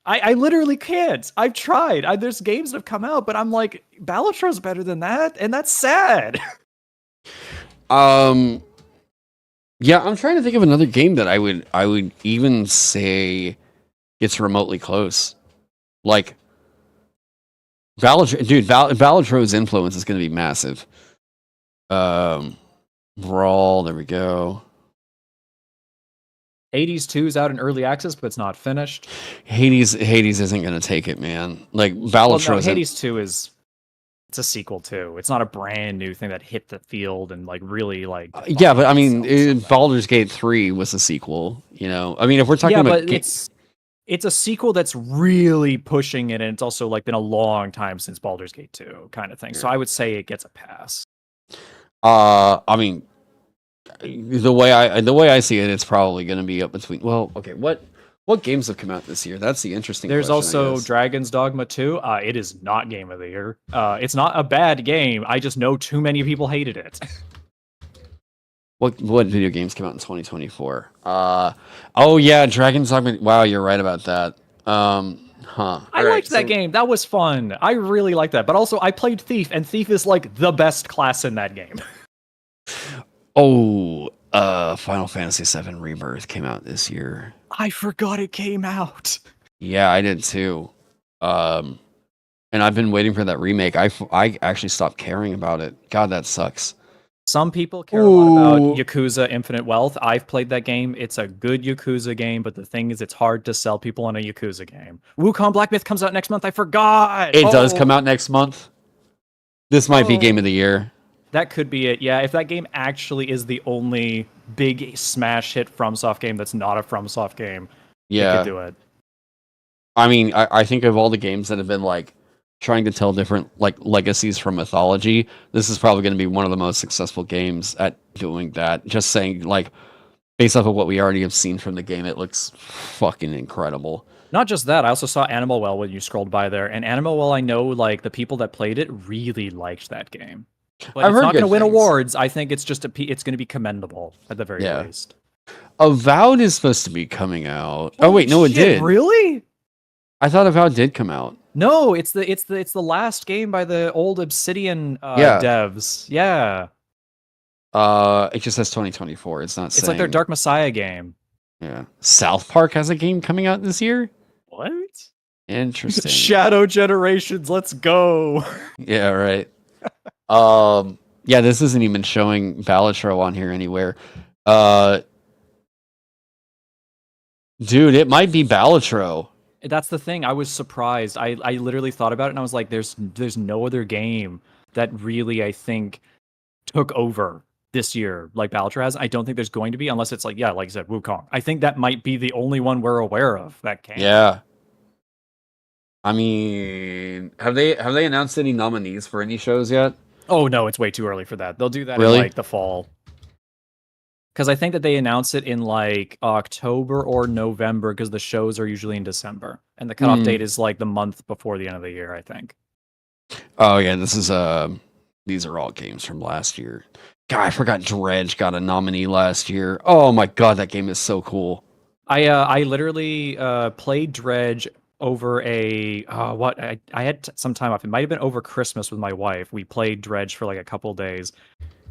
I literally can't. I've tried. There's games that have come out, but I'm like, Balatro's better than that, and that's sad. Yeah, I'm trying to think of another game that I would even say it's remotely close. Like Balatro's influence is going to be massive. Brawl, there we go. Hades 2 is out in early access, but it's not finished. Hades isn't going to take it, man. Like Balatro. Hades 2 it's a sequel too. It's not a brand new thing that hit the field and like really like. Yeah, but I mean, Baldur's Gate 3 was a sequel. You know, I mean, if we're talking about, but it's a sequel that's really pushing it, and it's also like been a long time since Baldur's Gate 2 kind of thing. So I would say it gets a pass. I mean, the way I see it, it's probably going to be up between. Well, okay, what games have come out this year? That's the interesting. There's question, also Dragon's Dogma 2. It is not game of the year. It's not a bad game. I just know too many people hated it. What video games came out in 2024? Oh yeah, Dragon's Dogma. Wow, you're right about that. I liked that game. That was fun. I really liked that. But also, I played Thief, and Thief is like the best class in that game. Final Fantasy VII Rebirth came out this year. I forgot it came out. Yeah, I did too. And I've been waiting for that remake. I actually stopped caring about it. God, that sucks. Some people care a lot about Yakuza Infinite Wealth. I've played that game. It's a good Yakuza game, but the thing is, it's hard to sell people on a Yakuza game. Wukong Black Myth comes out next month. I forgot. It does come out next month. This might be game of the year. That could be it. Yeah, if that game actually is the only big smash hit FromSoft game that's not a FromSoft game, yeah, they could do it. I mean, I think of all the games that have been like trying to tell different like legacies from mythology, this is probably going to be one of the most successful games at doing that. Just saying, like, based off of what we already have seen from the game, it looks fucking incredible. Not just that, I also saw Animal Well when you scrolled by there, and Animal Well, I know like the people that played it really liked that game. But it's not going to win awards. I think it's just it's going to be commendable at the very least. Avowed is supposed to be coming out. Oh wait, no, it did. Really? I thought Avowed did come out. No, it's the last game by the old Obsidian Yeah. devs. Yeah. It just says 2024. It's not. It's like their Dark Messiah game. Yeah. South Park has a game coming out this year. What? Interesting. Shadow Generations. Let's go. Yeah. Right. Yeah. This isn't even showing Balatro on here anywhere. Dude, it might be Balatro. That's the thing. I was surprised. I literally thought about it and I was like, there's no other game that really, I think, took over this year like Balatro has. I don't think there's going to be, unless it's like, yeah, like you said, Wukong. I think that might be the only one we're aware of that can. Yeah. I mean, have they announced any nominees for any shows yet? Oh no, it's way too early for that. They'll do that Really? in like the fall. Because I think that they announce it in like October or November because the shows are usually in December. And the cutoff date is like the month before the end of the year, I think. Oh yeah, this is these are all games from last year. God, I forgot Dredge got a nominee last year. Oh my god, that game is so cool. I literally played Dredge over a I had some time off. It might have been over Christmas with my wife. We played Dredge for like a couple days.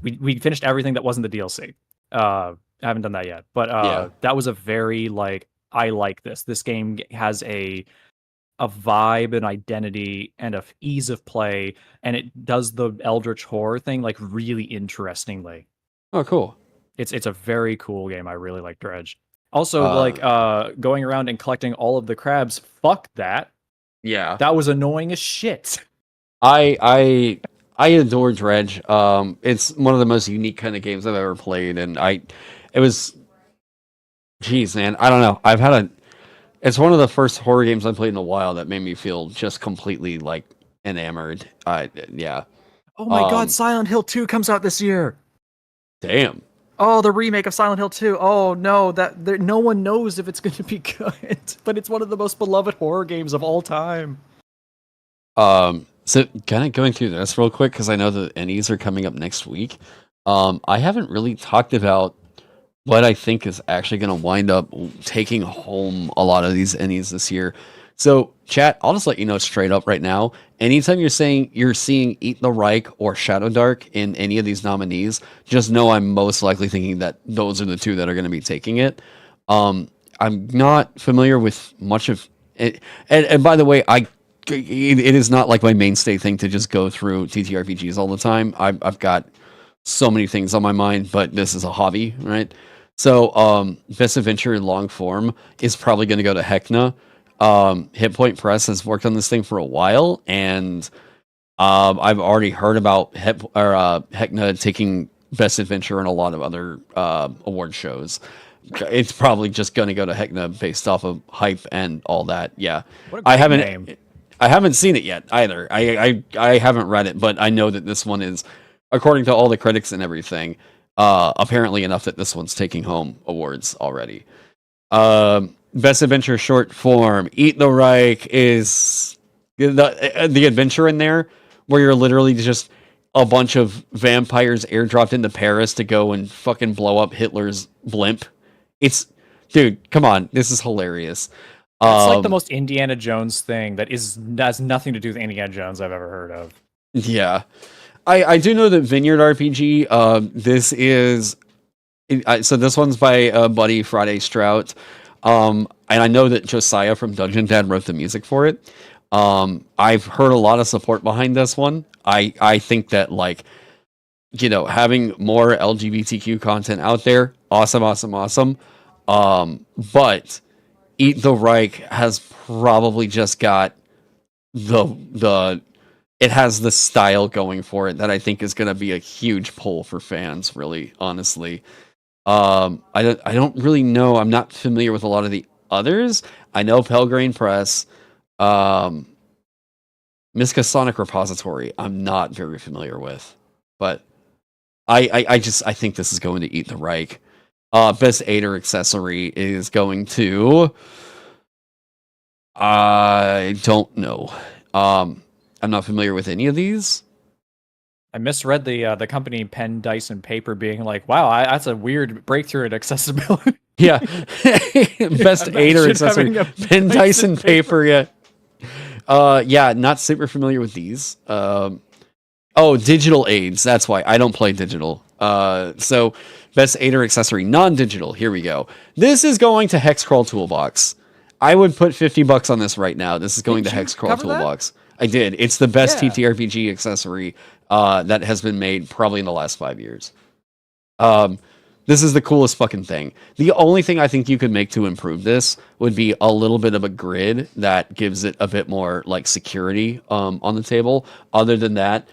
We finished everything that wasn't the DLC. I haven't done that yet, but that was a very like, I like this. This game has a vibe, an identity, and a ease of play, and it does the Eldritch horror thing like really interestingly. Oh, cool. It's a very cool game. I really like Dredge. Also, like going around and collecting all of the crabs. Fuck that. Yeah, that was annoying as shit. I adore Dredge. It's one of the most unique kind of games I've ever played, and it was, geez, man, I don't know. It's one of the first horror games I played in a while that made me feel just completely like enamored. Yeah. Oh my god, Silent Hill 2 comes out this year. Damn. Oh, the remake of Silent Hill 2. Oh no, no one knows if it's going to be good, but it's one of the most beloved horror games of all time. So kind of going through this real quick because I know the ENnies are coming up next week. I haven't really talked about what I think is actually going to wind up taking home a lot of these ENnies this year. So, chat, I'll just let you know straight up right now. Anytime you're seeing Eat the Reich or Shadow Dark in any of these nominees, just know I'm most likely thinking that those are the two that are going to be taking it. I'm not familiar with much of it. And by the way, it is not like my mainstay thing to just go through TTRPGs all the time. I've got so many things on my mind, but this is a hobby, right? So, Best Adventure in long form is probably going to go to Hecna. Hit Point Press has worked on this thing for a while, and I've already heard about Hecna taking Best Adventure and a lot of other award shows. It's probably just going to go to Hecna based off of hype and all that. Yeah, what a great name. I haven't seen it yet either. I haven't read it, but I know that this one is, according to all the critics and everything, apparently enough that this one's taking home awards already. Best Adventure short form. Eat the Reich is the adventure in there where you're literally just a bunch of vampires airdropped into Paris to go and fucking blow up Hitler's blimp. Dude, come on, this is hilarious. It's like the most Indiana Jones thing that has nothing to do with Indiana Jones I've ever heard of. Yeah. I do know that Vineyard RPG, this is... So this one's by Buddy Friday Strout. And I know that Josiah from Dungeon Dad wrote the music for it. I've heard a lot of support behind this one. I think that, like, you know, having more LGBTQ content out there, awesome. But Eat the Reich has probably just got it has the style going for it that I think is going to be a huge pull for fans, really, honestly. I don't really know. I'm not familiar with a lot of the others. I know Pelgrane Press, Miskasonic Repository, I'm not very familiar with, but I think this is going to Eat the Reich. Best Aid or Accessory is going to... I don't know. I'm not familiar with any of these. I misread the company pen, Dyson paper being like, wow, that's a weird breakthrough in accessibility. Yeah. Best aid or accessory. Pen Dyson paper, yeah. Yeah, not super familiar with these. Oh, digital aids. That's why I don't play digital. So best aid or accessory non-digital. Here we go. This is going to Hexcrawl Toolbox. I would put $50 on this right now. This is going to Hexcrawl Toolbox. I did. It's the best TTRPG accessory that has been made probably in the last 5 years. This is the coolest fucking thing. The only thing I think you could make to improve this would be a little bit of a grid that gives it a bit more like security on the table. Other than that,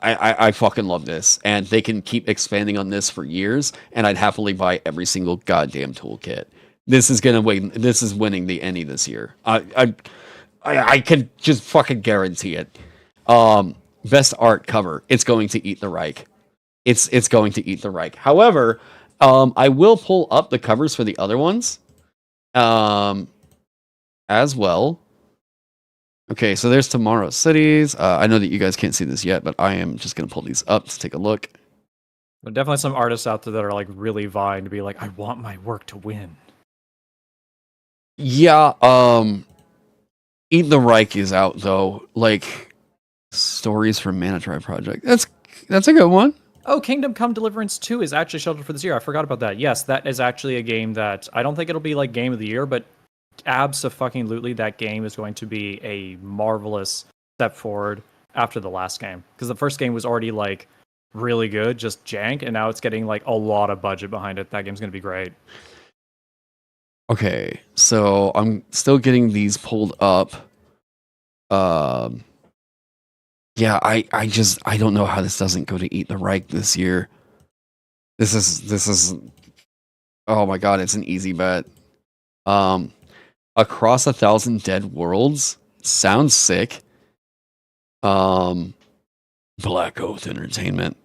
I fucking love this, and they can keep expanding on this for years, and I'd happily buy every single goddamn toolkit. This is gonna win. This is winning the ENnie this year. I can just fucking guarantee it. Best art cover. It's going to eat the Reich. It's going to eat the Reich. However, I will pull up the covers for the other ones, as well. Okay, so there's Tomorrow's Cities. I know that you guys can't see this yet, but I am just going to pull these up to take a look. But definitely some artists out there that are like really vying to be like, I want my work to win. Yeah, Eat the Reich is out though. Like Stories from Mana Tribe Project. That's a good one. Oh, Kingdom Come Deliverance 2 is actually scheduled for this year. I forgot about that. Yes, that is actually a game that I don't think it'll be like Game of the Year, but abso-fucking-lutely that game is going to be a marvelous step forward after the last game. Because the first game was already like really good, just jank, and now it's getting like a lot of budget behind it. That game's going to be great. Okay, so I'm still getting these pulled up. Yeah, I don't know how this doesn't go to Eat the Reich this year. This is oh my god, it's an easy bet. Across 1,000 Dead Worlds sounds sick. Black Oath Entertainment.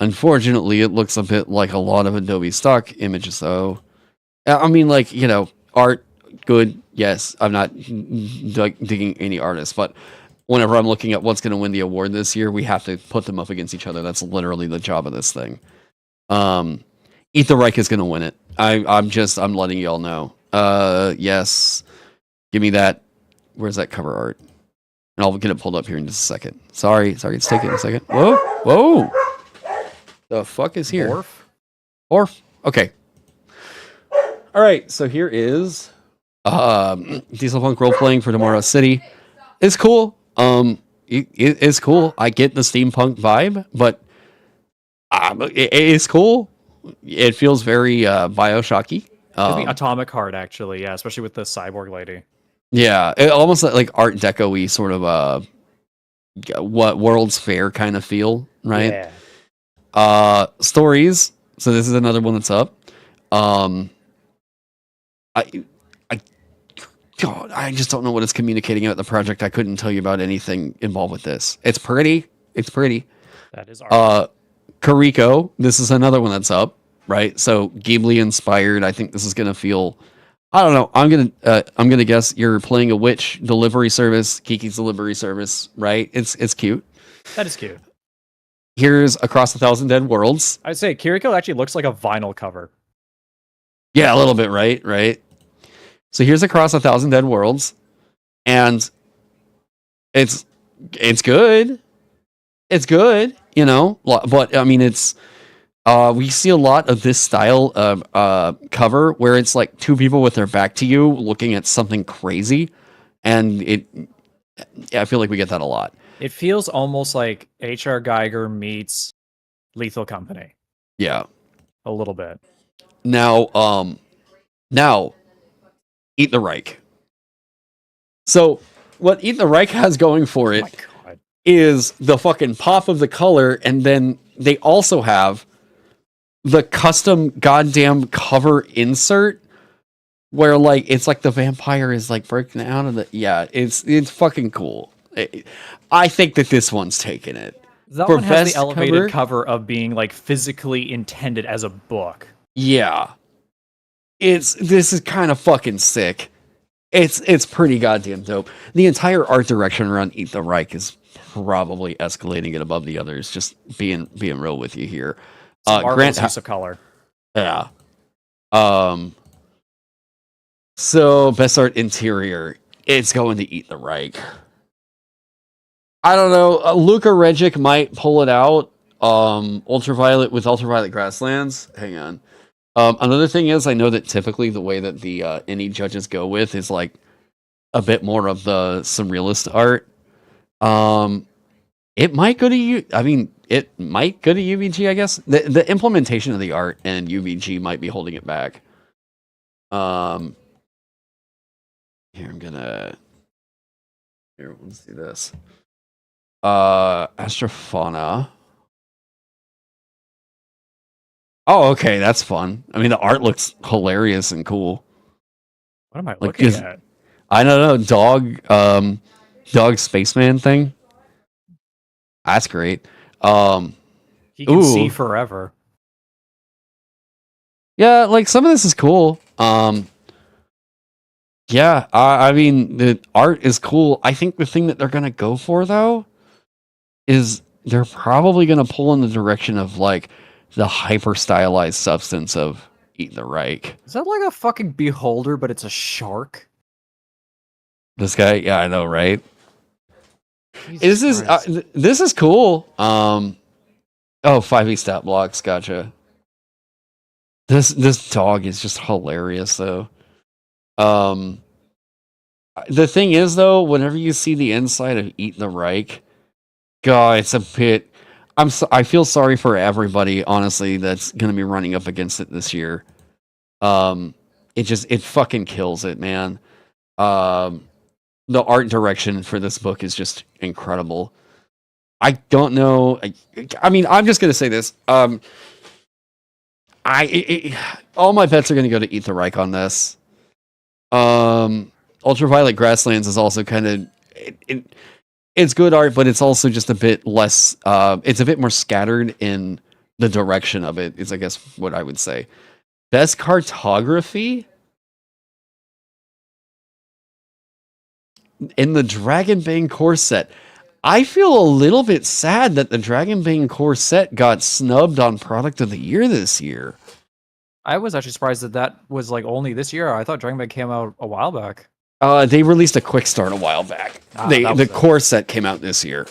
Unfortunately, it looks a bit like a lot of Adobe stock images, though. I mean, like, you know, art, good, yes. I'm not digging any artists, but whenever I'm looking at what's going to win the award this year, we have to put them up against each other. That's literally the job of this thing. Eat the Reich is going to win it. I'm letting y'all know. Yes. Give me that. Where's that cover art? And I'll get it pulled up here in just a second. Sorry, it's taking a second. Whoa. The fuck is here? Orf. Okay. All right, so here is Diesel Punk role playing for Tomorrow's City. It's cool. It's cool. I get the steampunk vibe, but it's cool. It feels very Bioshocky. Atomic Heart, actually, yeah, especially with the cyborg lady. Yeah, it almost like Art Deco-y sort of what World's Fair kind of feel, right? Yeah. Stories. So this is another one that's up. God, I just don't know what it's communicating about the project. I couldn't tell you about anything involved with this. It's pretty. That is art. Kariko. This is another one that's up, right? So Ghibli inspired. I think this is gonna feel. I don't know. I'm gonna guess you're playing a witch delivery service, Kiki's delivery service, right? It's cute. That is cute. Here's Across 1,000 Dead Worlds. I'd say Kiriko actually looks like a vinyl cover. Yeah, a little bit, right? So here's Across 1,000 Dead Worlds, and it's good. It's good, you know. But I mean, it's we see a lot of this style of cover where it's like two people with their back to you looking at something crazy, and I feel like we get that a lot. It feels almost like H.R. Geiger meets Lethal Company. Yeah, a little bit. Now, Eat the Reich. So, what Eat the Reich has going for it is the fucking pop of the color, and then they also have the custom goddamn cover insert where, like, it's like the vampire is, like, breaking out of the... Yeah, it's fucking cool. I think that this one's taking it. That one has the elevated cover of being, like, physically intended as a book. Yeah. This is kind of fucking sick. It's pretty goddamn dope. The entire art direction around Eat the Reich is probably escalating it above the others. Just being real with you here. Grant use of color. Yeah. So, best art interior. It's going to Eat the Reich. I don't know. Luka Regic might pull it out. Ultraviolet Grasslands. Hang on. Another thing is, I know that typically the way that the ENnie judges go with is like a bit more of the surrealist art. It might go to you. I mean, it might go to UVG. I guess the implementation of the art and UVG might be holding it back. Here I'm gonna. Here, let's do this. Astrofauna. Oh, okay, that's fun. I mean, the art looks hilarious and cool. What am I looking at? I don't know, dog spaceman thing. That's great. He can see forever. Yeah, like some of this is cool. Yeah, I mean the art is cool. I think the thing that they're gonna go for though is they're probably gonna pull in the direction of like the hyper stylized substance of Eat the Reich. Is that like a fucking beholder, but it's a shark? This guy, yeah, I know, right? Jesus Christ. This is cool. Oh, 5e stat blocks, gotcha. This dog is just hilarious though. The thing is though, whenever you see the inside of Eat the Reich, God, it's a bit. I feel sorry for everybody, honestly, that's gonna be running up against it this year. It fucking kills it, man. The art direction for this book is just incredible. I don't know. I mean, I'm just gonna say this. All my bets are gonna go to Eat the Reich on this. Ultraviolet Grasslands is also kind of it's good art, but it's also just a bit less. It's a bit more scattered in the direction of it. Is I guess what I would say. Best cartography in the Dragonbane core set. I feel a little bit sad that the Dragonbane core set got snubbed on Product of the Year this year. I was actually surprised that was like only this year. I thought Dragon Ball came out a while back. They released a quick start a while back. The core set came out this year.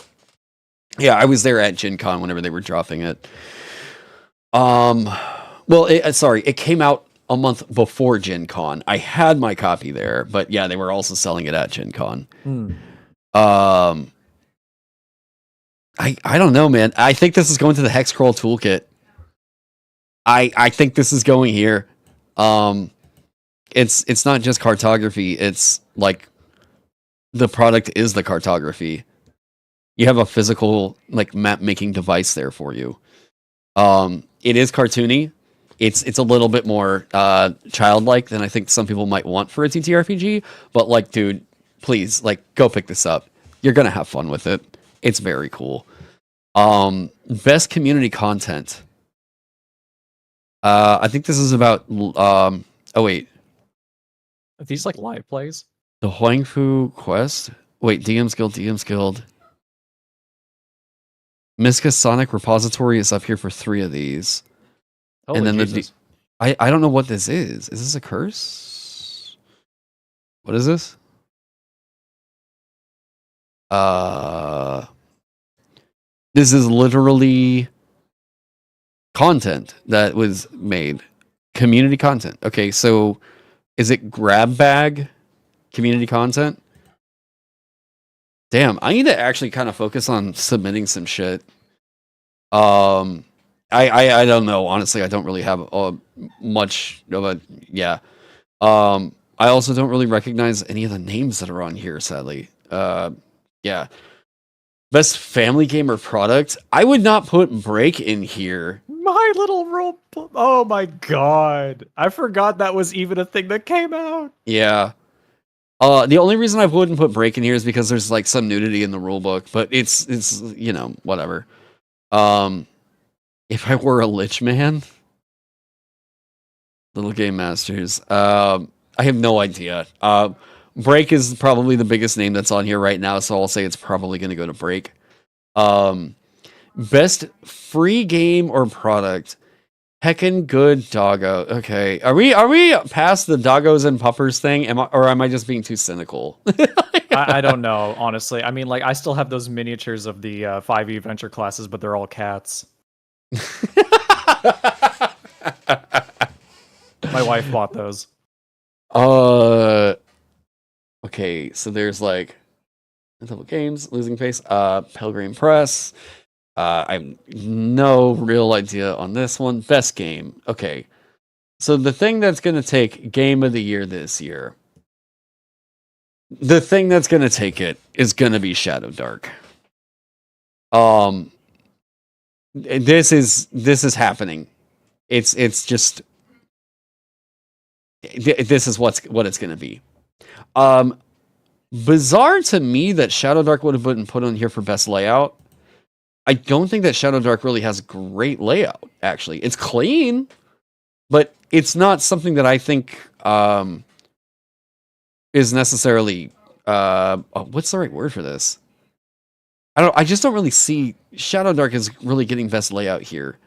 Yeah, I was there at Gen Con whenever they were dropping it. It came out a month before Gen Con. I had my copy there, but yeah, they were also selling it at Gen Con. I don't know, man. I think this is going to the Hexcrawl toolkit. I think this is going here. It's not just cartography. It's like the product is the cartography. You have a physical like map making device there for you. It is cartoony. It's a little bit more childlike than I think some people might want for a TTRPG. But like, dude, please, like, go pick this up. You're gonna have fun with it. It's very cool. Best community content. I think this is about. Oh wait, Are these like live plays? the Huangfu Quest. Wait, DM's Guild. Miska Sonic Repository is up here for 3 of these. Holy And then Jesus. I don't know what this is. Is this a curse? What is this? This is literally content that was made. Community content. Okay, so is it grab bag community content? Damn, I need to actually kind of focus on submitting some shit. I don't know. Honestly, I don't really have much of a I also don't really recognize any of the names that are on here, sadly. Yeah. Best family game or product? I would not put Break in here. My Little Role. Oh my god! I forgot that was even a thing that came out. Yeah. The only reason I wouldn't put Break in here is because there's like some nudity in the rulebook, but it's whatever. If I were a Lich Man, Little Game Masters, I have no idea. Break is probably the biggest name that's on here right now, so I'll say it's probably going to go to Break. Best free game or product. Heckin' good doggo. Okay, are we past the doggos and puppers thing? Or am I just being too cynical? I don't know, honestly. I mean, like, I still have those miniatures of the 5e venture classes, but they're all cats. My wife bought those. Okay, so there's like Double Games, Losing Face, Pelgrane Press. I have no real idea on this one. Best game. Okay. So the thing that's going to take Game of the Year this year, the thing that's going to take it is going to be Shadow Dark. This is happening. It's just this is what it's going to be. Bizarre to me that Shadow Dark would have been put on here for best layout. I don't think that Shadow Dark really has great layout, actually. It's clean, but it's not something that I think is necessarily what's the right word for this? I just don't really see Shadow Dark is really getting best layout here.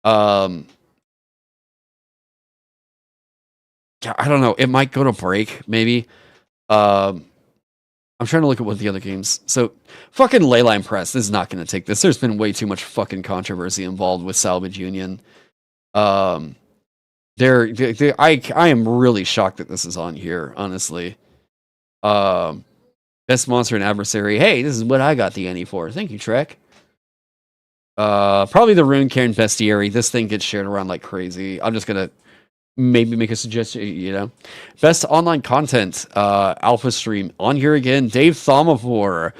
Yeah, I don't know. It might go to break, maybe. I'm trying to look at what the other games. So, fucking Leyline Press is not going to take this. There's been way too much fucking controversy involved with Salvage Union. I am really shocked that this is on here, honestly. Best Monster and Adversary. Hey, this is what I got the ENnie for. Thank you, Trek. Probably the Rune Cairn Bestiary. This thing gets shared around like crazy. I'm just going to maybe make a suggestion, you know. Best online content, Alpha Stream. On here again, Dave Thomavor,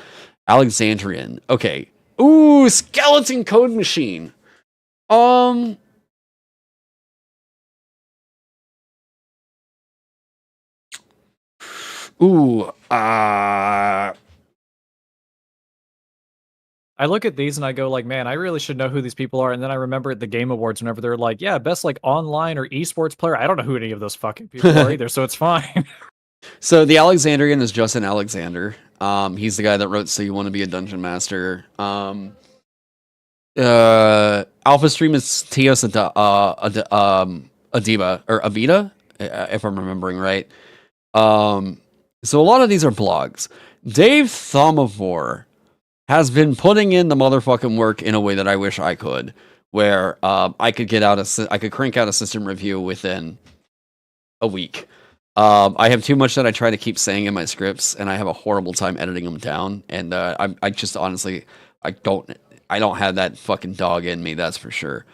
Alexandrian. Okay. Ooh, Skeleton Code Machine. Ooh, I look at these and I go like, man, I really should know who these people are. And then I remember at the Game Awards whenever they're like, yeah, best like online or esports player. I don't know who any of those fucking people are either, so it's fine. So the Alexandrian is Justin Alexander. He's the guy that wrote So You Want to Be a Dungeon Master. Alpha Stream is Tios Adiba or Abita, if I'm remembering right. So a lot of these are blogs. Dave Thomavor has been putting in the motherfucking work in a way that I wish I could, where I could crank out a system review within a week. I have too much that I try to keep saying in my scripts, and I have a horrible time editing them down. And I just honestly, I don't have that fucking dog in me. That's for sure.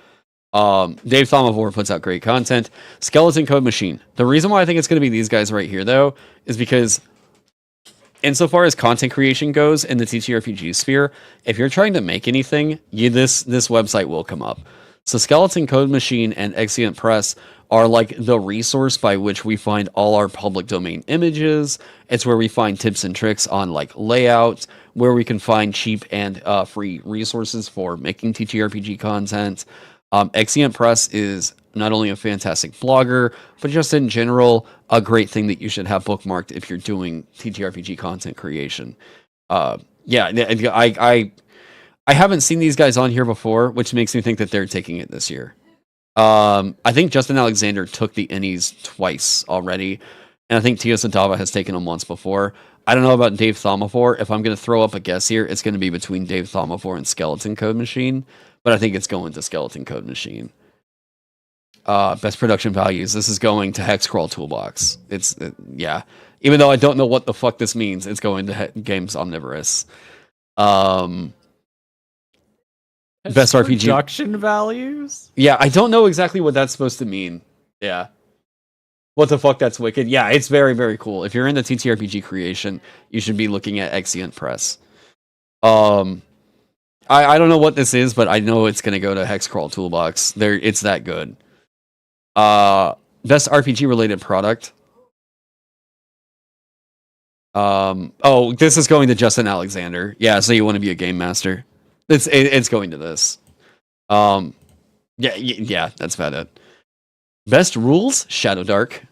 Dave Thomavor puts out great content. Skeleton Code Machine. The reason why I think it's going to be these guys right here, though, is because insofar as content creation goes in the TTRPG sphere, if you're trying to make anything, this website will come up. So Skeleton Code Machine and Exeunt Press are like the resource by which we find all our public domain images. It's where we find tips and tricks on like layout, where we can find cheap and free resources for making TTRPG content. Exeunt Press is not only a fantastic blogger, but just in general, a great thing that you should have bookmarked if you're doing TTRPG content creation. Yeah, I haven't seen these guys on here before, which makes me think that they're taking it this year. I think Justin Alexander took the ENnies twice already, and I think Tios Adava has taken them once before. I don't know about Dave Thomavor. If I'm going to throw up a guess here, it's going to be between Dave Thomavor and Skeleton Code Machine, but I think it's going to Skeleton Code Machine. Best production values. This is going to Hexcrawl Toolbox. Yeah. Even though I don't know what the fuck this means, it's going to Games Omnivorous. Best RPG. Production values? Yeah, I don't know exactly what that's supposed to mean. Yeah. What the fuck, that's wicked. Yeah, it's very, very cool. If you're into TTRPG creation, you should be looking at Exeunt Press. I don't know what this is, but I know it's going to go to Hexcrawl Toolbox. It's that good. Best RPG related product. This is going to Justin Alexander. Yeah, so you want to be a game master. It's going to this. Yeah, that's about it. Best rules, Shadow Dark.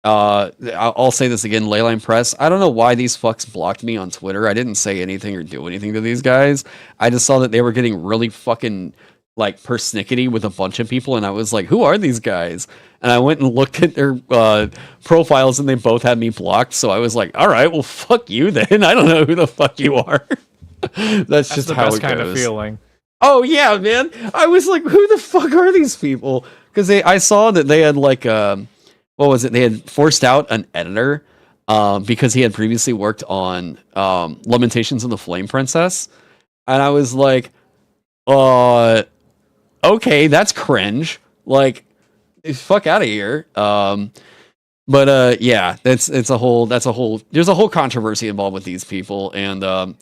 I'll say this again, Leyline Press. I don't know why these fucks blocked me on Twitter. I didn't say anything or do anything to these guys. I just saw that they were getting really fucking like persnickety with a bunch of people, and I was like, who are these guys? And I went and looked at their profiles, and they both had me blocked. So I was like, all right, well, fuck you then. I don't know who the fuck you are. That's just the how best it kind goes. of feeling. Oh yeah, man. I was like, who the fuck are these people? Because I saw that they had like what was it? They had forced out an editor because he had previously worked on Lamentations of the Flame Princess, and I was like, okay, that's cringe. Like, fuck out of here. But yeah, there's a whole controversy involved with these people, and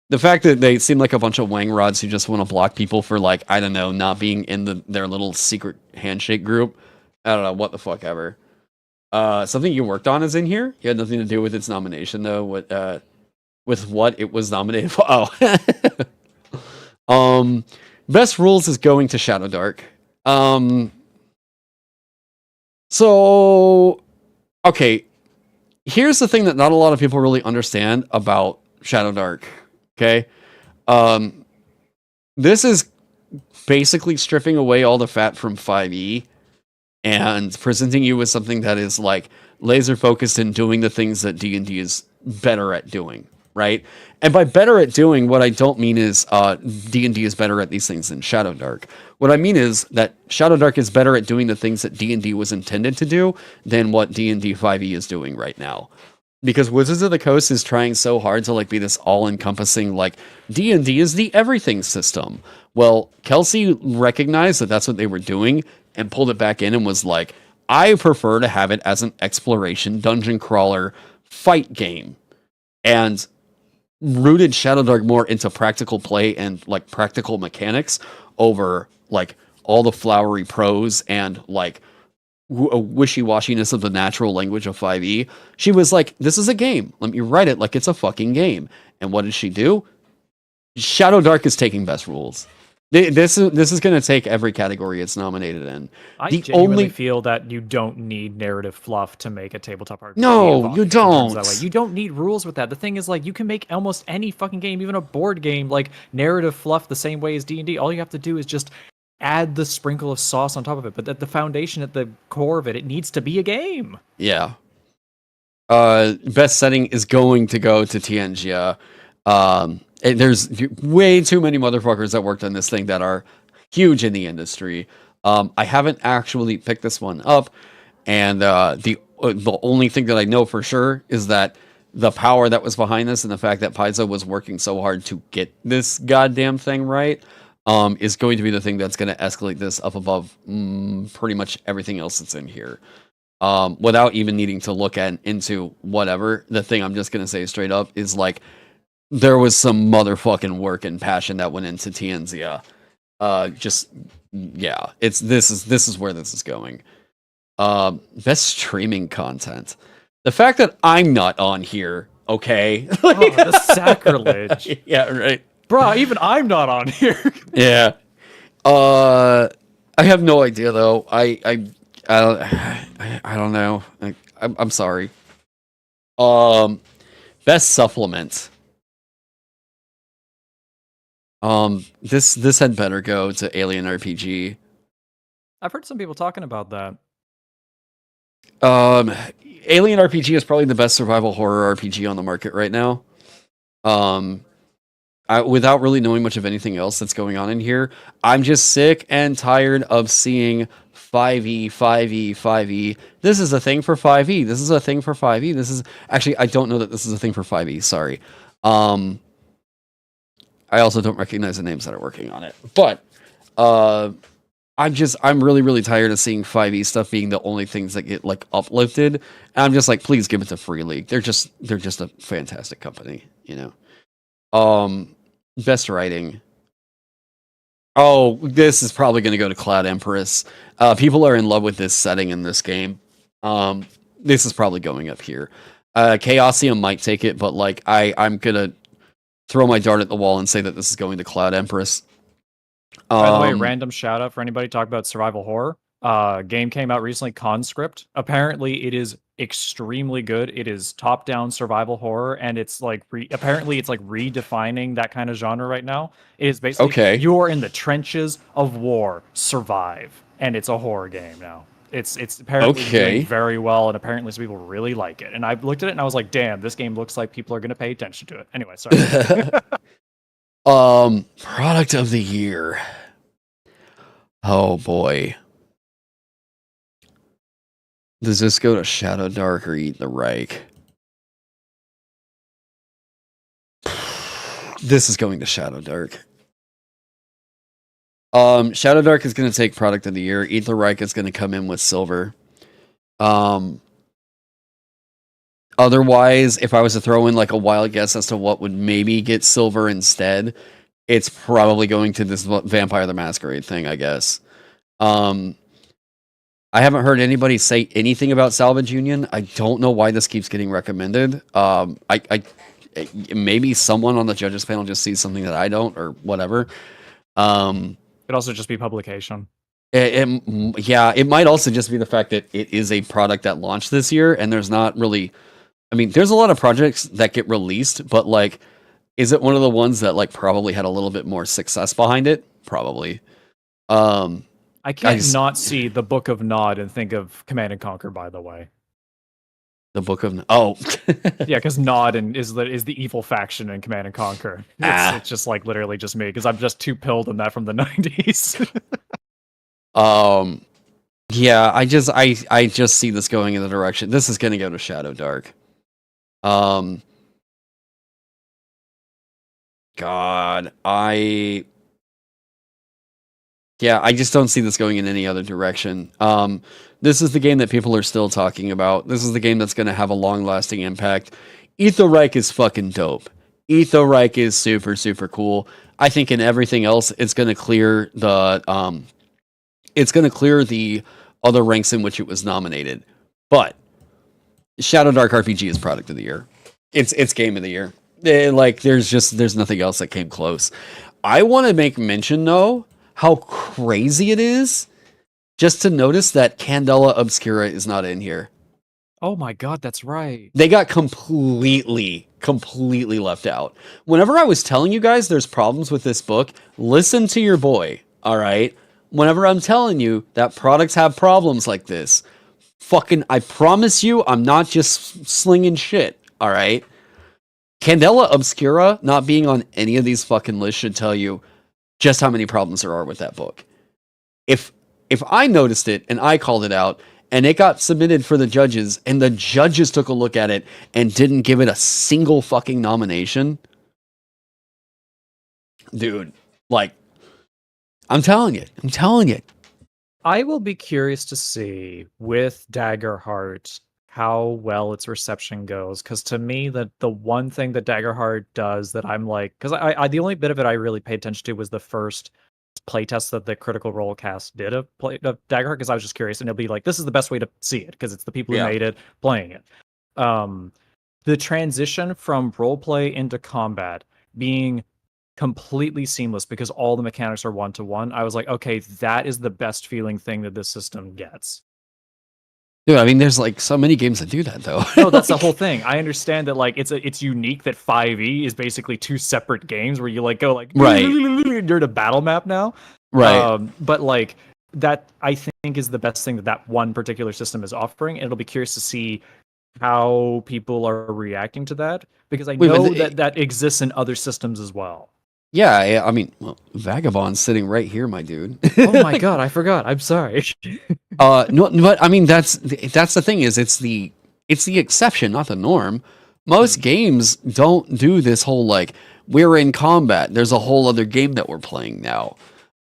the fact that they seem like a bunch of wang rods who just want to block people for, like, I don't know, not being in their little secret handshake group. I don't know, what the fuck ever. Something you worked on is in here. You had nothing to do with its nomination though. With what it was nominated for. Oh. Best rules is going to Shadow Dark. So, okay. Here's the thing that not a lot of people really understand about Shadow Dark. Okay. This is basically stripping away all the fat from 5e and presenting you with something that is like laser focused in doing the things that D&D is better at doing, right? And by better at doing, what I don't mean is D&D is better at these things than Shadow Dark. What I mean is that Shadow Dark is better at doing the things that D&D was intended to do than what D&D 5e is doing right now. Because Wizards of the Coast is trying so hard to like be this all-encompassing, like, D&D is the everything system. Well, Kelsey recognized that that's what they were doing and pulled it back in and was like, I prefer to have it as an exploration dungeon crawler fight game. And rooted Shadow Dark more into practical play and like practical mechanics over like all the flowery prose and like wishy-washiness of the natural language of 5e. She was like, this is a game. Let me write it like it's a fucking game. And what did she do? Shadow Dark is taking best rules. This is going to take every category it's nominated in. I genuinely feel that you don't need narrative fluff to make a tabletop RPG. No, you don't. That way. You don't need rules with that. The thing is, like, you can make almost any fucking game, even a board game, like narrative fluff the same way as D&D. All you have to do is just add the sprinkle of sauce on top of it. But at the foundation, at the core of it, it needs to be a game. Yeah. Best setting is going to go to Tianjia. There's way too many motherfuckers that worked on this thing that are huge in the industry. I haven't actually picked this one up, and the only thing that I know for sure is that the power that was behind this and the fact that Paizo was working so hard to get this goddamn thing right is going to be the thing that's going to escalate this up above pretty much everything else that's in here. Without even needing to look into whatever, the thing I'm just going to say straight up is like, there was some motherfucking work and passion that went into Tianjia. This is where this is going. Best streaming content. The fact that I'm not on here, okay? The sacrilege. Yeah, right. Bruh, even I'm not on here. Yeah. I have no idea though. I don't know. I'm sorry. Best supplement. This had better go to Alien RPG. I've heard some people talking about that. Alien RPG is probably the best survival horror RPG on the market right now. Without really knowing much of anything else that's going on in here, I'm just sick and tired of seeing 5e. This is a thing for 5e. This is a thing for 5e. This is actually, I don't know that this is a thing for 5e. Sorry. I also don't recognize the names that are working on it, but I'm really, really tired of seeing 5e stuff being the only things that get like uplifted. And I'm just like, please give it to Free League. They're just a fantastic company, you know. Best writing. Oh, this is probably going to go to Cloud Empress. People are in love with this setting in this game. This is probably going up here. Chaosium might take it, but like I'm gonna throw my dart at the wall and say that this is going to Cloud Empress. By the way, random shout out for anybody talking about survival horror. Game came out recently, Conscript. Apparently, it is extremely good. It is top-down survival horror, and it's like apparently it's like redefining that kind of genre right now. It is basically Okay. you're in the trenches of war, survive, and it's a horror game now. It's apparently doing very well, and apparently some people really like it. And I looked at it and I was like, damn, this game looks like people are going to pay attention to it. Anyway, sorry. Product of the year. Oh boy. Does this go to Shadow Dark or Eat the Reich? This is going to Shadow Dark. Shadow Dark is going to take Product of the Year. Eat the Reich is going to come in with silver. Otherwise, if I was to throw in like a wild guess as to what would maybe get silver instead, it's probably going to this Vampire the Masquerade thing, I guess. I haven't heard anybody say anything about Salvage Union. I don't know why this keeps getting recommended. Maybe someone on the judges panel just sees something that I don't, or whatever. It could also just be publication. Yeah, it might also just be the fact that it is a product that launched this year, and there's not really. I mean, there's a lot of projects that get released, but like, is it one of the ones that like probably had a little bit more success behind it? Probably. I can't not see the Book of Nod and think of Command and Conquer, by the way. The Book of... Yeah, because Nod is the evil faction in Command and Conquer. It's just like literally just me, because I'm just too pilled on that from the 90s. Yeah, I just see this going in the direction. This is going to go to Shadow Dark. God, I just don't see this going in any other direction. This is the game that people are still talking about. This is the game that's going to have a long-lasting impact. Eat the Reich is fucking dope. Eat the Reich is super, super cool. I think in everything else, it's going to clear the other ranks in which it was nominated. But Shadow Dark RPG is Product of the Year. It's Game of the Year. There's nothing else that came close. I want to make mention though how crazy it is just to notice that Candela Obscura is not in here. Oh my god, that's right. They got completely left out. Whenever I was telling you guys there's problems with this book, listen to your boy, all right? Whenever I'm telling you that products have problems like this, I promise you I'm not just slinging shit, all right? Candela Obscura not being on any of these fucking lists should tell you just how many problems there are with that book. If I noticed it and I called it out and it got submitted for the judges and the judges took a look at it and didn't give it a single fucking nomination, dude, like, I'm telling you. I will be curious to see with Daggerheart how well its reception goes, because to me the one thing that Daggerheart does that I'm like, because I the only bit of it I really paid attention to was the first playtest that the Critical Role cast did of Daggerheart, because I was just curious, and it'll be like, this is the best way to see it because it's the people who made it playing it. The transition from roleplay into combat being completely seamless because all the mechanics are one-to-one, I was like, okay, that is the best feeling thing that this system gets. Dude, I mean, there's like so many games that do that though. No, that's the whole thing. I understand that like it's unique that 5e is basically two separate games where you like go like right. You're in a battle map now, right? But like that, I think is the best thing that one particular system is offering. And it'll be curious to see how people are reacting to that, because I know that exists in other systems as well. Yeah, I mean, well, Vagabond's sitting right here, my dude. Oh my god, I forgot. I'm sorry. No, but I mean, that's the thing, is it's the exception, not the norm. Most games don't do this whole like, we're in combat, there's a whole other game that we're playing now.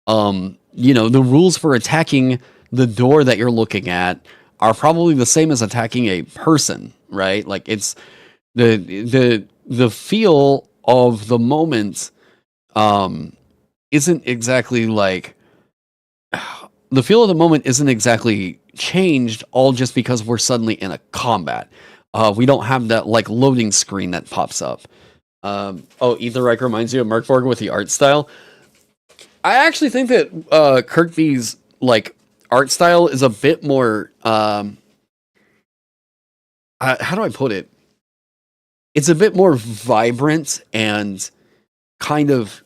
The rules for attacking the door that you're looking at are probably the same as attacking a person, right? Like, it's the feel of the moment isn't exactly like, the feel of the moment isn't exactly changed all just because we're suddenly in a combat. We don't have that like loading screen that pops up. Ether Reich reminds you of Merkborg with the art style. I actually think that Kirkby's like art style is a bit more how do I put it? It's a bit more vibrant and kind of,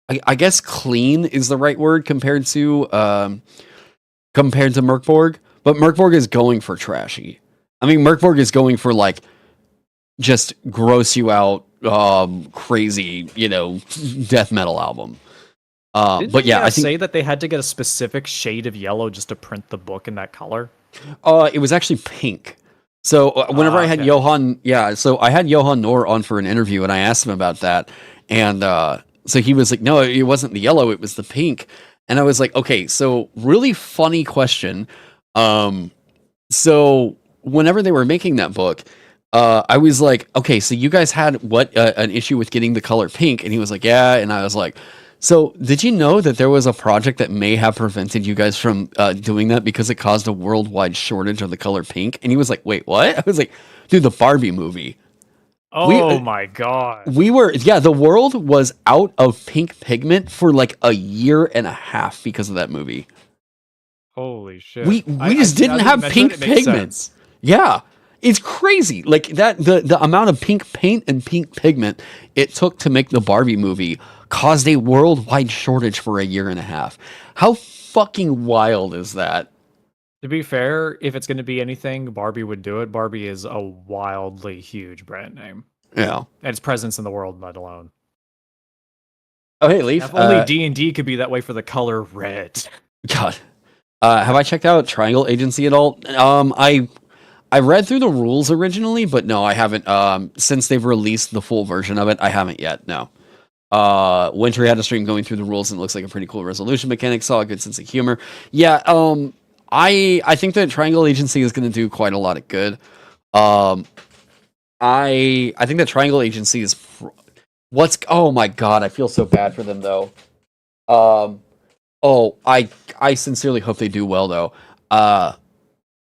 I guess, clean is the right word compared to Merkborg. But Merkborg is going for trashy. I mean, Merkborg is going for like just gross you out, crazy, death metal album. But yeah, I think say that they had to get a specific shade of yellow just to print the book in that color. It was actually pink. So whenever I had Johan, so I had Johan Noor on for an interview, and I asked him about that, and so he was like, "No, it wasn't the yellow; it was the pink." And I was like, "Okay, so really funny question." So whenever they were making that book, I was like, "Okay, so you guys had an issue with getting the color pink?" And he was like, "Yeah," and I was like, "So did you know that there was a project that may have prevented you guys from doing that because it caused a worldwide shortage of the color pink?" And he was like, "Wait, what?" I was like, "Dude, the Barbie movie." Oh my god. The world was out of pink pigment for like a year and a half because of that movie. Holy shit. We just didn't have pink pigments. Yeah. It's crazy. Like that the amount of pink paint and pink pigment it took to make the Barbie movie caused a worldwide shortage for a year and a half. How fucking wild is that? To be fair, if it's going to be anything, Barbie would do it. Barbie is a wildly huge brand name. Yeah. And its presence in the world, let alone. Oh, hey, Leaf. If only D&D could be that way for the color red. God. Have I checked out Triangle Agency at all? I read through the rules originally, but no, I haven't. Since they've released the full version of it, I haven't yet, no. Winter had a stream going through the rules, and it looks like a pretty cool resolution mechanic. Saw a good sense of humor. Yeah, I think that Triangle Agency is going to do quite a lot of good. I think that Triangle Agency is oh my god, I feel so bad for them though. I sincerely hope they do well though.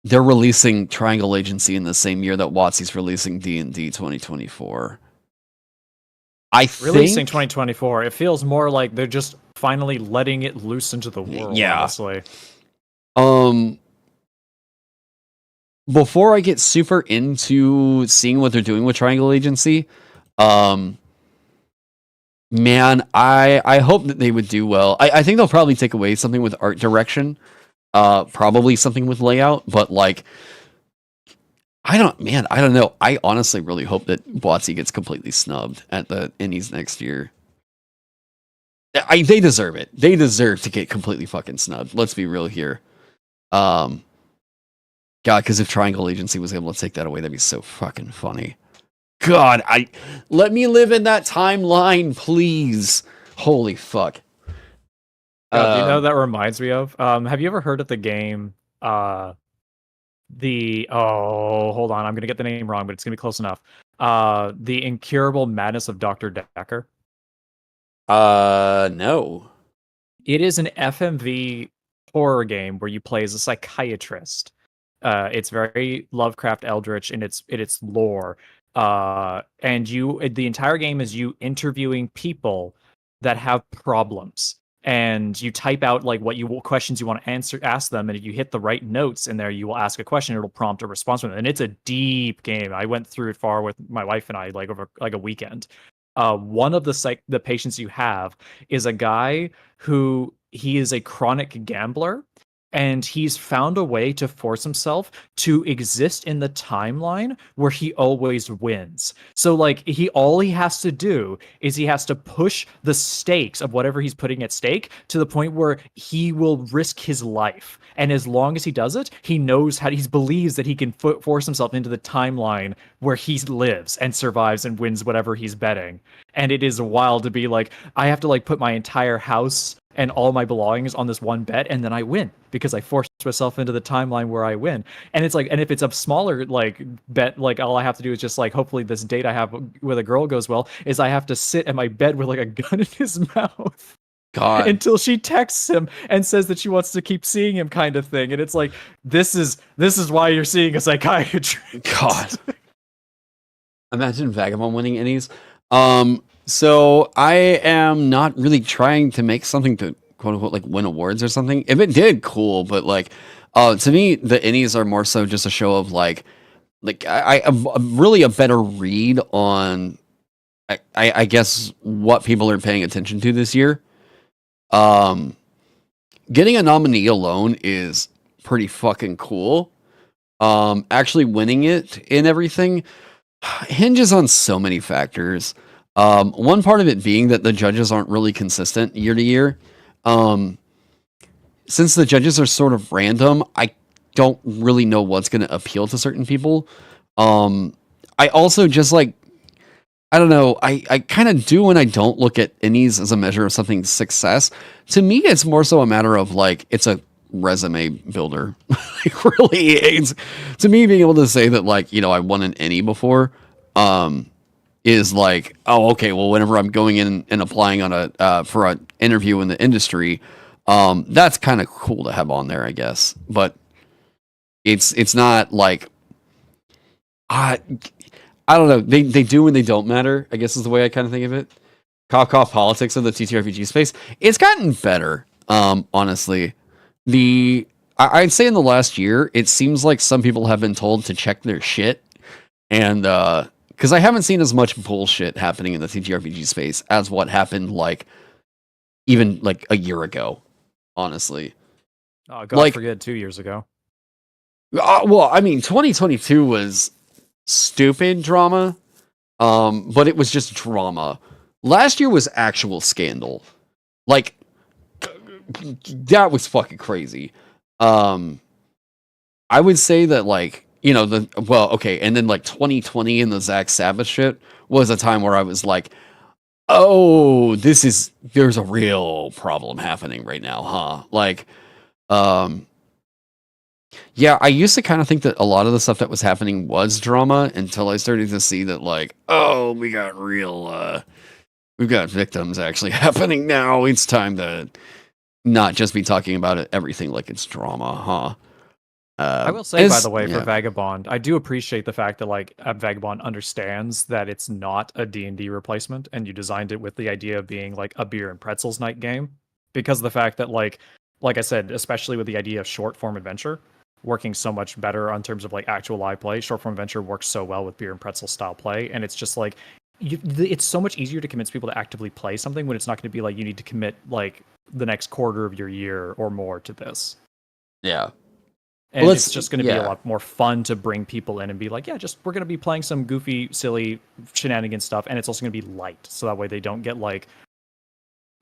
They're releasing Triangle Agency in the same year that WotC's releasing D&D 2024. Releasing 2024. It feels more like they're just finally letting it loose into the world. Yeah. Honestly. Before I get super into seeing what they're doing with Triangle Agency, man, I hope that they would do well. I think they'll probably take away something with art direction, probably something with layout, but like, I don't know. I honestly really hope that WotC gets completely snubbed at the ENnies next year. They deserve it. They deserve to get completely fucking snubbed. Let's be real here. God, because if Triangle Agency was able to take that away, that'd be so fucking funny. God, let me live in that timeline, please. Holy fuck. God, you know that reminds me of? Have you ever heard of the game? Hold on, I'm gonna get the name wrong, but it's gonna be close enough. The Incurable Madness of Dr. Decker. No. It is an FMV horror game where you play as a psychiatrist. It's very Lovecraft Eldritch in its lore. And the entire game is you interviewing people that have problems. And you type out like questions you want to ask them, and if you hit the right notes in there, you will ask a question. It'll prompt a response from them, and it's a deep game. I went through it far with my wife and I, like over like a weekend. One of the patients you have is a guy who he is a chronic gambler, and he's found a way to force himself to exist in the timeline where he always wins. So like all he has to do is he has to push the stakes of whatever he's putting at stake to the point where he will risk his life. And as long as he does it, he knows he believes that he can force himself into the timeline where he lives and survives and wins whatever he's betting. And it is wild to be like, I have to like put my entire house and all my belongings on this one bet, and then I win because I forced myself into the timeline where I win. And it's like, and if it's a smaller like bet, like all I have to do is just like, hopefully this date I have with a girl goes well, is I have to sit at my bed with like a gun in his mouth. God. Until she texts him and says that she wants to keep seeing him, kind of thing. And it's like, this is why you're seeing a psychiatrist. God. Imagine Vagabond winning ENnies. So I am not really trying to make something to quote unquote like win awards or something. If it did, cool. But like, To me, the innies are more so just a show of like I really a better read on I guess what people are paying attention to this year. Getting a nominee alone is pretty fucking cool. Actually winning it and everything hinges on so many factors. One part of it being that the judges aren't really consistent year to year. Since the judges are sort of random, I don't really know what's going to appeal to certain people. I also just like, I don't know, I kind of do and I don't look at innies as a measure of something's success. To me, it's more so a matter of like, it's a resume builder. Like, really, it's, to me, being able to say that like, you know, I won an ENnie before, is like, oh, okay, well, whenever I'm going in and applying on a for an interview in the industry, that's kind of cool to have on there, I guess. But it's not like I don't know. They do and they don't matter, I guess is the way I kind of think of it. Cough politics of the TTRPG space. It's gotten better, honestly. I'd say in the last year, it seems like some people have been told to check their shit, and because I haven't seen as much bullshit happening in the TTRPG space as what happened like even like a year ago, honestly. Oh, God, like, forget 2 years ago. Well, I mean, 2022 was stupid drama, but it was just drama. Last year was actual scandal. Like, that was fucking crazy. I would say that, like, you know, and then like 2020 and the Zach Sabbath shit was a time where I was like, oh, there's a real problem happening right now, huh? Like, yeah, I used to kind of think that a lot of the stuff that was happening was drama until I started to see that, like, oh, we've got victims actually happening now. It's time to not just be talking about it, everything like it's drama, huh? I will say, by the way, for Vagabond, I do appreciate the fact that like Vagabond understands that it's not a D&D replacement, and you designed it with the idea of being like a beer and pretzels night game, because of the fact that like I said, especially with the idea of short form adventure working so much better on terms of like actual live play, short form adventure works so well with beer and pretzel style play, and it's just like it's so much easier to convince people to actively play something when it's not going to be like you need to commit like the next quarter of your year or more to this. Yeah. And it's just going to be a lot more fun to bring people in and be like, yeah, we're going to be playing some goofy, silly shenanigans stuff, and it's also going to be light, so that way they don't get like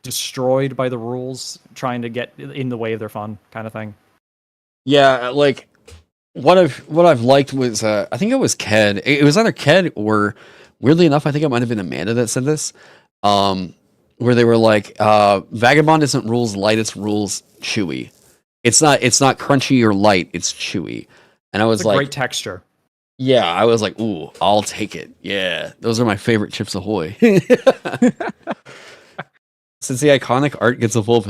destroyed by the rules trying to get in the way of their fun, kind of thing. Yeah, like what I've liked was I think it was Ked. It was either Ked or, weirdly enough, I think it might have been Amanda that said this. Where they were like, Vagabond isn't rules light, it's rules chewy. It's not crunchy or light, it's chewy. And I was it's like, great texture. Yeah, I was like, ooh, I'll take it. Yeah, those are my favorite Chips Ahoy. Since the iconic art gets a full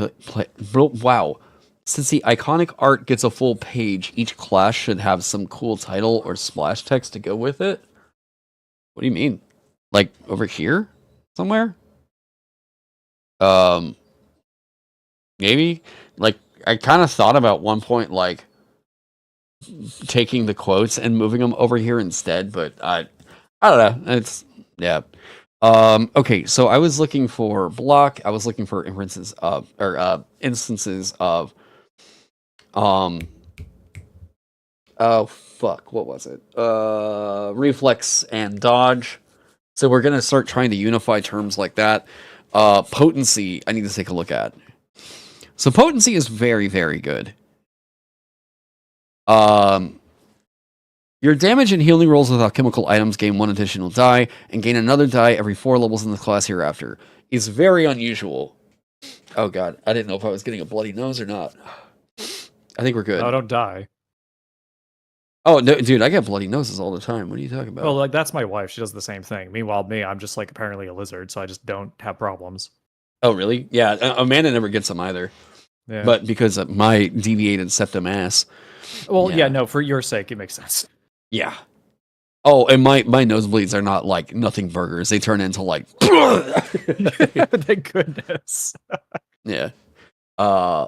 Since the iconic art gets a full page, each class should have some cool title or splash text to go with it. What do you mean? Like over here somewhere? Maybe. Like, I kind of thought about one point, like, taking the quotes and moving them over here instead, but I don't know. It's, yeah. Okay, so I was looking for block. I was looking for instances of, oh, fuck, what was it? Reflex and dodge. So we're going to start trying to unify terms like that. Potency, I need to take a look at. So potency is very, very good. Your damage and healing rolls with alchemical items gain 1 additional die, and gain another die every 4 levels in the class hereafter. Is very unusual. Oh god, I didn't know if I was getting a bloody nose or not. I think we're good. No, don't die. Oh, no, dude, I get bloody noses all the time. What are you talking about? Well, like, that's my wife. She does the same thing. Meanwhile, me, I'm just, like, apparently a lizard, so I just don't have problems. Oh, really? Yeah, Amanda never gets them either. Yeah. But because of my deviated septum ass. Well, yeah, no, for your sake, it makes sense. Yeah. Oh, and my nosebleeds are not, like, nothing burgers. They turn into, like... Thank goodness. Yeah.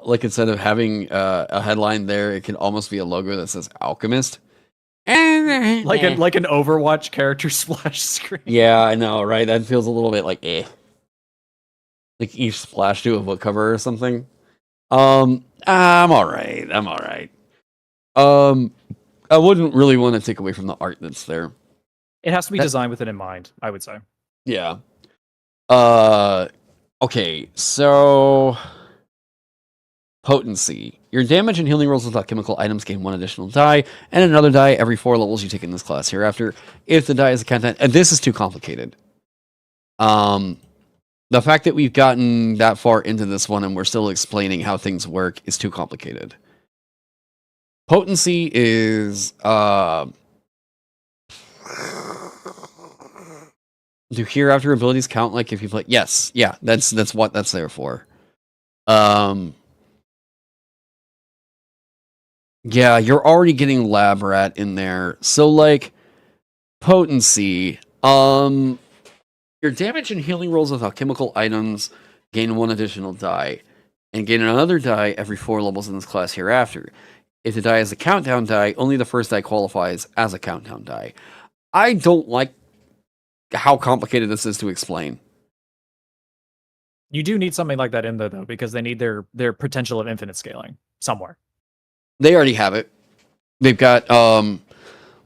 like instead of having a headline there, it can almost be a logo that says Alchemist. Like an Overwatch character splash screen. Yeah, I know, right? That feels a little bit like like each splash do a book cover or something. I'm all right. I'm all right. I wouldn't really want to take away from the art that's there. It has to be designed with it in mind, I would say. Yeah. Okay, so potency. Your damage and healing rolls with alchemical items gain 1 additional die, and another die every 4 levels you take in this class hereafter. If the die is a countdown, and this is too complicated. The fact that we've gotten that far into this one and we're still explaining how things work is too complicated. Potency is do hereafter abilities count like if you play? Yes, yeah, that's what that's there for. Yeah, you're already getting lab rat in there. So like potency, your damage and healing rolls with alchemical items gain 1 additional die, and gain another die every 4 levels in this class hereafter. If the die is a countdown die, only the first die qualifies as a countdown die. I don't like how complicated this is to explain. You do need something like that in there, though, because they need their potential of infinite scaling somewhere. They already have it. They've got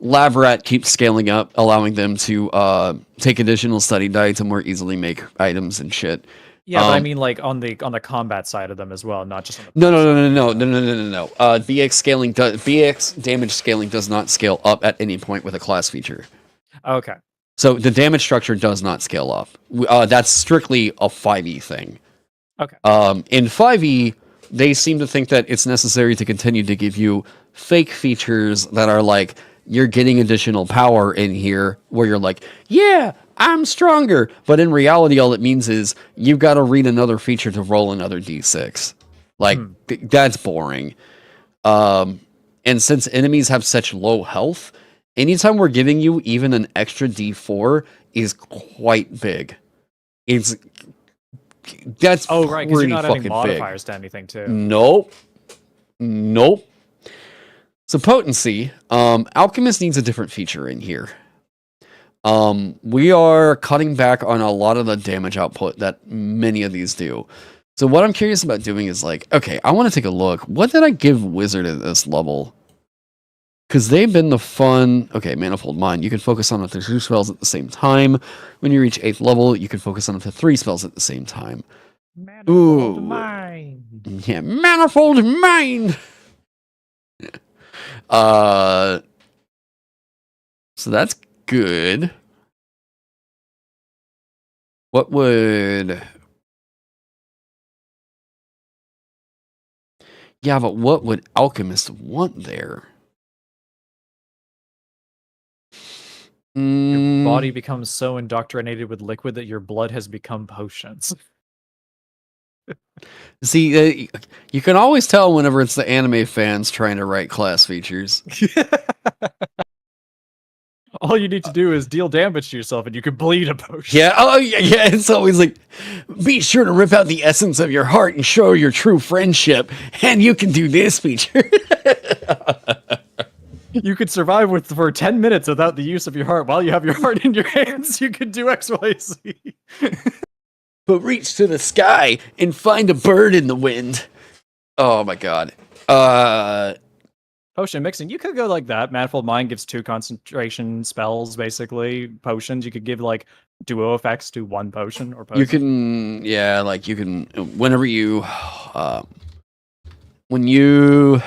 Labrat keeps scaling up, allowing them to take additional study die to more easily make items and shit. Yeah, but I mean, like on the combat side of them as well, not just on the No. VX scaling VX damage scaling does not scale up at any point with a class feature. Okay. So the damage structure does not scale up. That's strictly a 5e thing. Okay. In 5e, they seem to think that it's necessary to continue to give you fake features that are like, you're getting additional power in here, where you're like, yeah, I'm stronger. But in reality, all it means is you've got to read another feature to roll another d6. Like, that's boring. And since enemies have such low health, anytime we're giving you even an extra d4 is quite big. That's right, because you're not adding big. modifiers to anything too. Nope. So potency, Alchemist needs a different feature in here. We are cutting back on a lot of the damage output that many of these do. So what I'm curious about doing is like, okay, I want to take a look. What did I give Wizard at this level? Because they've been the fun... Okay, Manifold Mind. You can focus on up to 2 spells at the same time. When you reach 8th level, you can focus on up to 3 spells at the same time. Manifold Mind! Yeah, Manifold Mind! So that's good. What would... Yeah, but what would Alchemist want there? Your body becomes so indoctrinated with liquid that your blood has become potions. See, you can always tell whenever it's the anime fans trying to write class features. All you need to do is deal damage to yourself and you can bleed a potion. Yeah, it's always like, be sure to rip out the essence of your heart and show your true friendship, and you can do this feature. You could survive for 10 minutes without the use of your heart. While you have your heart in your hands, you can do X, Y, Z. But reach to the sky and find a bird in the wind. Oh my god. Potion mixing. You could go like that. Manifold Mind gives 2 concentration spells, basically. Potions. You could give like duo effects to 1 potion or potion. You can, yeah, like you can, whenever you, when you...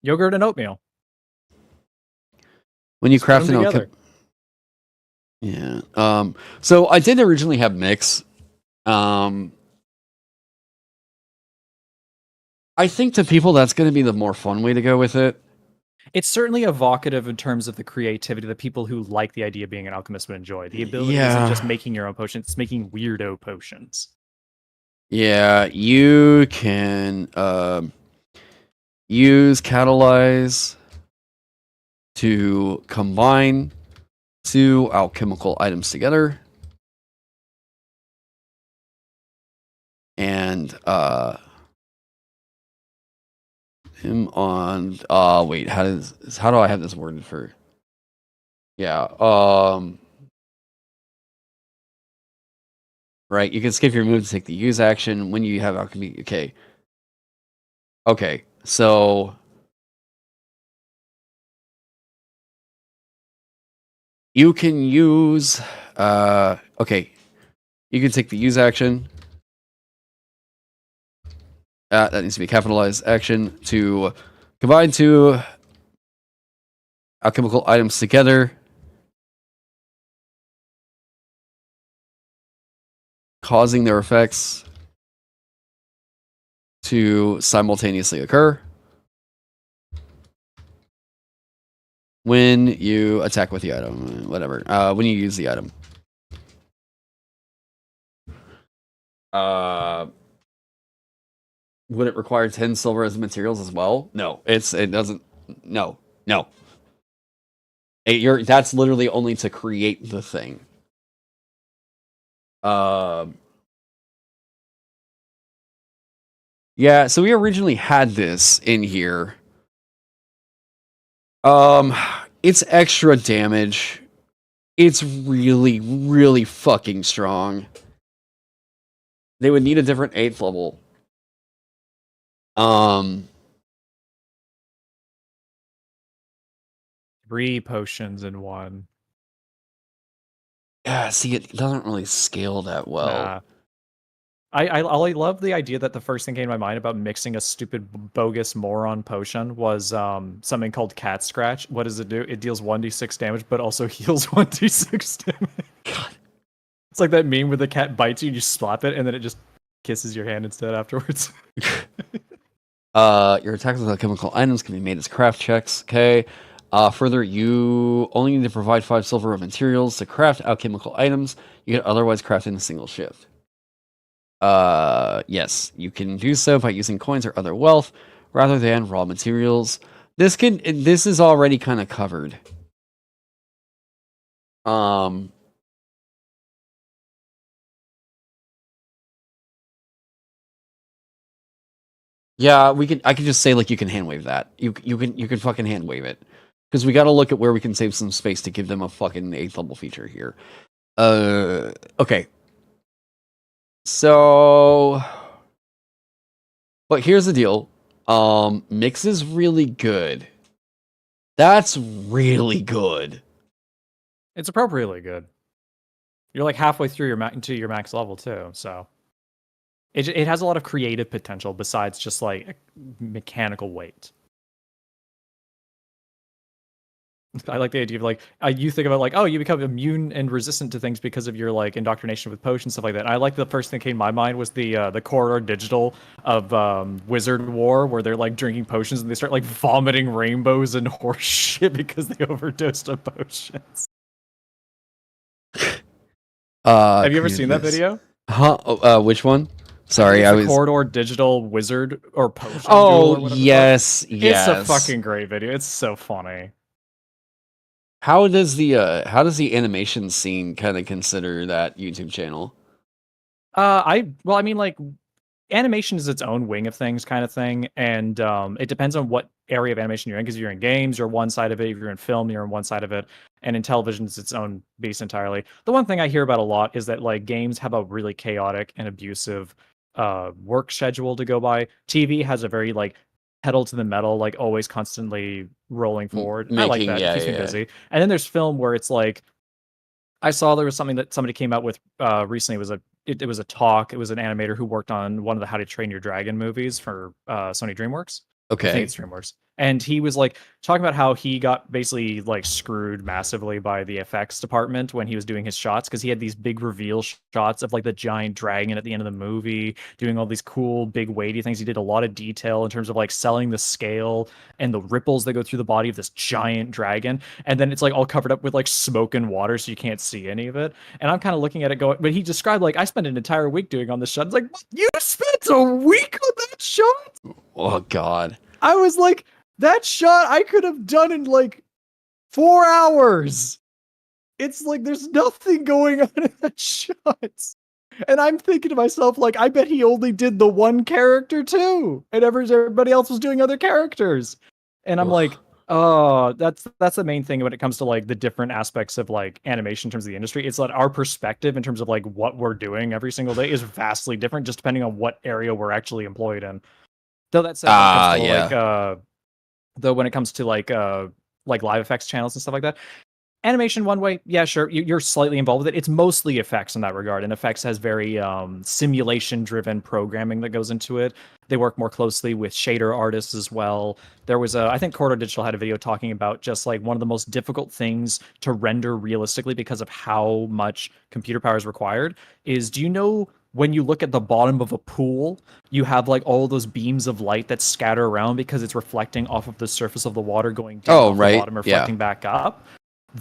Yogurt and oatmeal. When you craft an alchemy. Yeah. So I did originally have mix. I think to people that's going to be the more fun way to go with it. It's certainly evocative in terms of the creativity that people who like the idea of being an alchemist would enjoy. The ability isn't just making your own potions, it's making weirdo potions. Yeah, you can use catalyze to combine 2 alchemical items together. And and him on. Wait, how do I have this worded for? Yeah. Right. You can skip your move to take the use action when you have alchemy. Okay. Okay. So. You can use. Okay. You can take the use action. That needs to be capitalized. Action to combine two alchemical items together, causing their effects to simultaneously occur when you attack with the item. Whatever. When you use the item. Would it require 10 silver as materials as well? No, it doesn't. No. That's literally only to create the thing. Yeah, so we originally had this in here. It's extra damage. It's really, really fucking strong. They would need a different 8th level. 3 potions in 1. Yeah, see, it doesn't really scale that well. Nah. I love the idea that the first thing came to my mind about mixing a stupid bogus moron potion was something called Cat Scratch. What does it do? It deals 1d6 damage, but also heals 1d6 damage. God. It's like that meme where the cat bites you, you slap it, and then it just kisses your hand instead afterwards. Your attacks with alchemical items can be made as craft checks. Okay. Further, you only need to provide 5 silver of materials to craft alchemical items. You can otherwise craft in a single shift. Yes, you can do so by using coins or other wealth rather than raw materials. This is already kind of covered. Yeah, I could just say like you can hand wave that. You can fucking hand wave it. Because we got to look at where we can save some space to give them a fucking 8th level feature here. Okay. So, but here's the deal. Mix is really good. That's really good. It's appropriately good. You're like halfway through your max level too, so it has a lot of creative potential besides just like mechanical weight. I like the idea of like you think about like, oh, you become immune and resistant to things because of your like indoctrination with potions, stuff like that. And I like the first thing that came to my mind was the corridor digital of Wizard War, where they're like drinking potions and they start like vomiting rainbows and horse shit because they overdosed on potions. Have you ever seen that video? Huh? Which one? Sorry, I was corridor digital wizard or potion. Oh, or yes. It's a fucking great video. It's so funny. How does the animation scene kind of consider that YouTube channel? I mean, like, animation is its own wing of things, kind of thing, and it depends on what area of animation you're in. Because if you're in games, you're one side of it. If you're in film, you're on one side of it, and in television, it's its own beast entirely. The one thing I hear about a lot is that like games have a really chaotic and abusive work schedule to go by. TV has a very like pedal to the metal, like always constantly rolling forward. I like that. It keeps me busy. And then there's film where it's like, I saw there was something that somebody came out with recently. It was a talk. It was an animator who worked on one of the How to Train Your Dragon movies for Sony DreamWorks. Okay. I think it's DreamWorks. And he was like talking about how he got basically like screwed massively by the effects department when he was doing his shots, because he had these big reveal shots of like the giant dragon at the end of the movie, doing all these cool big weighty things. He did a lot of detail in terms of like selling the scale and the ripples that go through the body of this giant dragon. And then it's like all covered up with like smoke and water, so you can't see any of it. And I'm kind of looking at it going, but he described like, I spent an entire week doing on this shot. It's like, you spent a week on that shot? Oh God. I was like, that shot I could have done in like 4 hours. It's like there's nothing going on in that shot. And I'm thinking to myself, like, I bet he only did the one character too, and everybody else was doing other characters. And I'm like, oh, that's the main thing when it comes to like the different aspects of like animation in terms of the industry. It's that our perspective in terms of like what we're doing every single day is vastly different, just depending on what area we're actually employed in. Though that said, when it comes to like live effects channels and stuff like that. Animation one way, yeah, sure, you're slightly involved with it. It's mostly effects in that regard, and effects has very simulation-driven programming that goes into it. They work more closely with shader artists as well. There was I think Corridor Digital had a video talking about just like one of the most difficult things to render realistically because of how much computer power is required is, do you know when you look at the bottom of a pool, you have like all those beams of light that scatter around because it's reflecting off of the surface of the water going down the bottom, reflecting back up?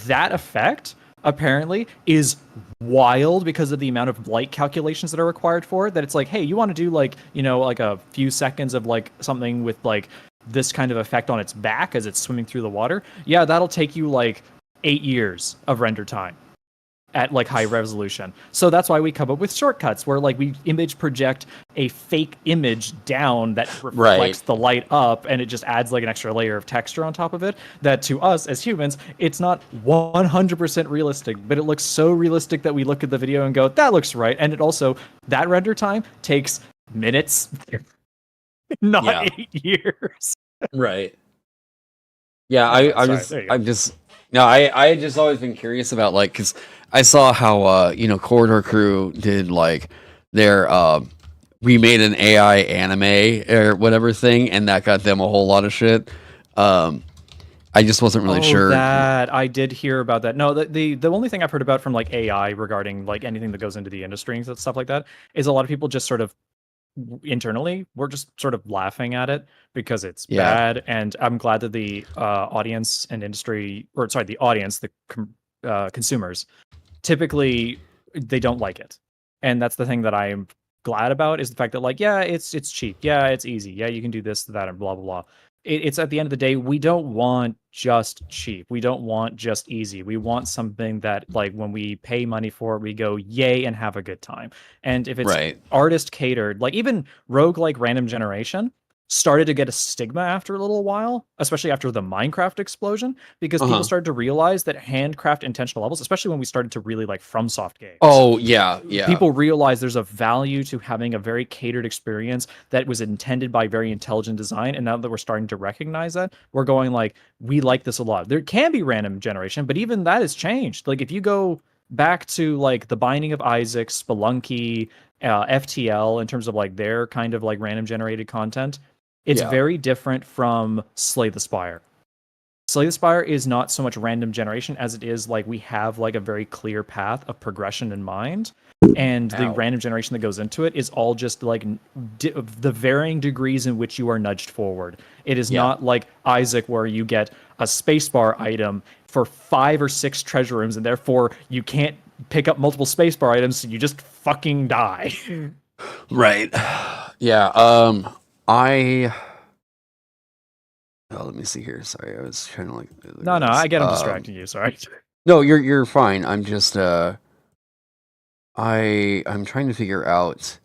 That effect apparently is wild because of the amount of light calculations that are required for it. That it's like, hey, you want to do like, you know, like a few seconds of like something with like this kind of effect on its back as it's swimming through the water. Yeah, that'll take you like 8 years of render time at like high resolution. So that's why we come up with shortcuts where like we image project a fake image down that reflects the light up, and it just adds like an extra layer of texture on top of it that to us as humans, it's not 100% realistic, but it looks so realistic that we look at the video and go, that looks right. And it also, that render time takes minutes, not 8 years. Right. Yeah, I just always been curious about like, because I saw how Corridor Crew did like their we made an AI anime or whatever thing, and that got them a whole lot of shit. I just wasn't really sure. That I did hear about that. No, the only thing I've heard about from like AI regarding like anything that goes into the industry and stuff like that is a lot of people just sort of internally we're just sort of laughing at it because it's bad. And I'm glad that the audience and industry, or sorry, the audience, the consumers, typically they don't like it. And that's the thing that I'm glad about, is the fact that like, yeah, it's cheap, yeah, it's easy, yeah, you can do this, that, and blah blah blah. It's at the end of the day, we don't want just cheap, we don't want just easy, we want something that like when we pay money for it, we go yay and have a good time. And if it's artist catered, like even rogue like random generation started to get a stigma after a little while, especially after the Minecraft explosion, because people started to realize that handcraft intentional levels, especially when we started to really like FromSoft games. Oh, yeah. People realize there's a value to having a very catered experience that was intended by very intelligent design. And now that we're starting to recognize that, we're going like, we like this a lot. There can be random generation, but even that has changed. Like if you go back to like the Binding of Isaac, Spelunky, FTL, in terms of like their kind of like random generated content, it's very different from Slay the Spire. Slay the Spire is not so much random generation as it is like we have like a very clear path of progression in mind. And the random generation that goes into it is all just like the varying degrees in which you are nudged forward. It is not like Isaac where you get a spacebar item for 5 or 6 treasure rooms and therefore you can't pick up multiple spacebar items, so you just fucking die. Right. Yeah. Let me see here. Sorry, I was trying to like. No, I get I'm distracting you. Sorry. No, you're fine. I'm just I'm trying to figure out.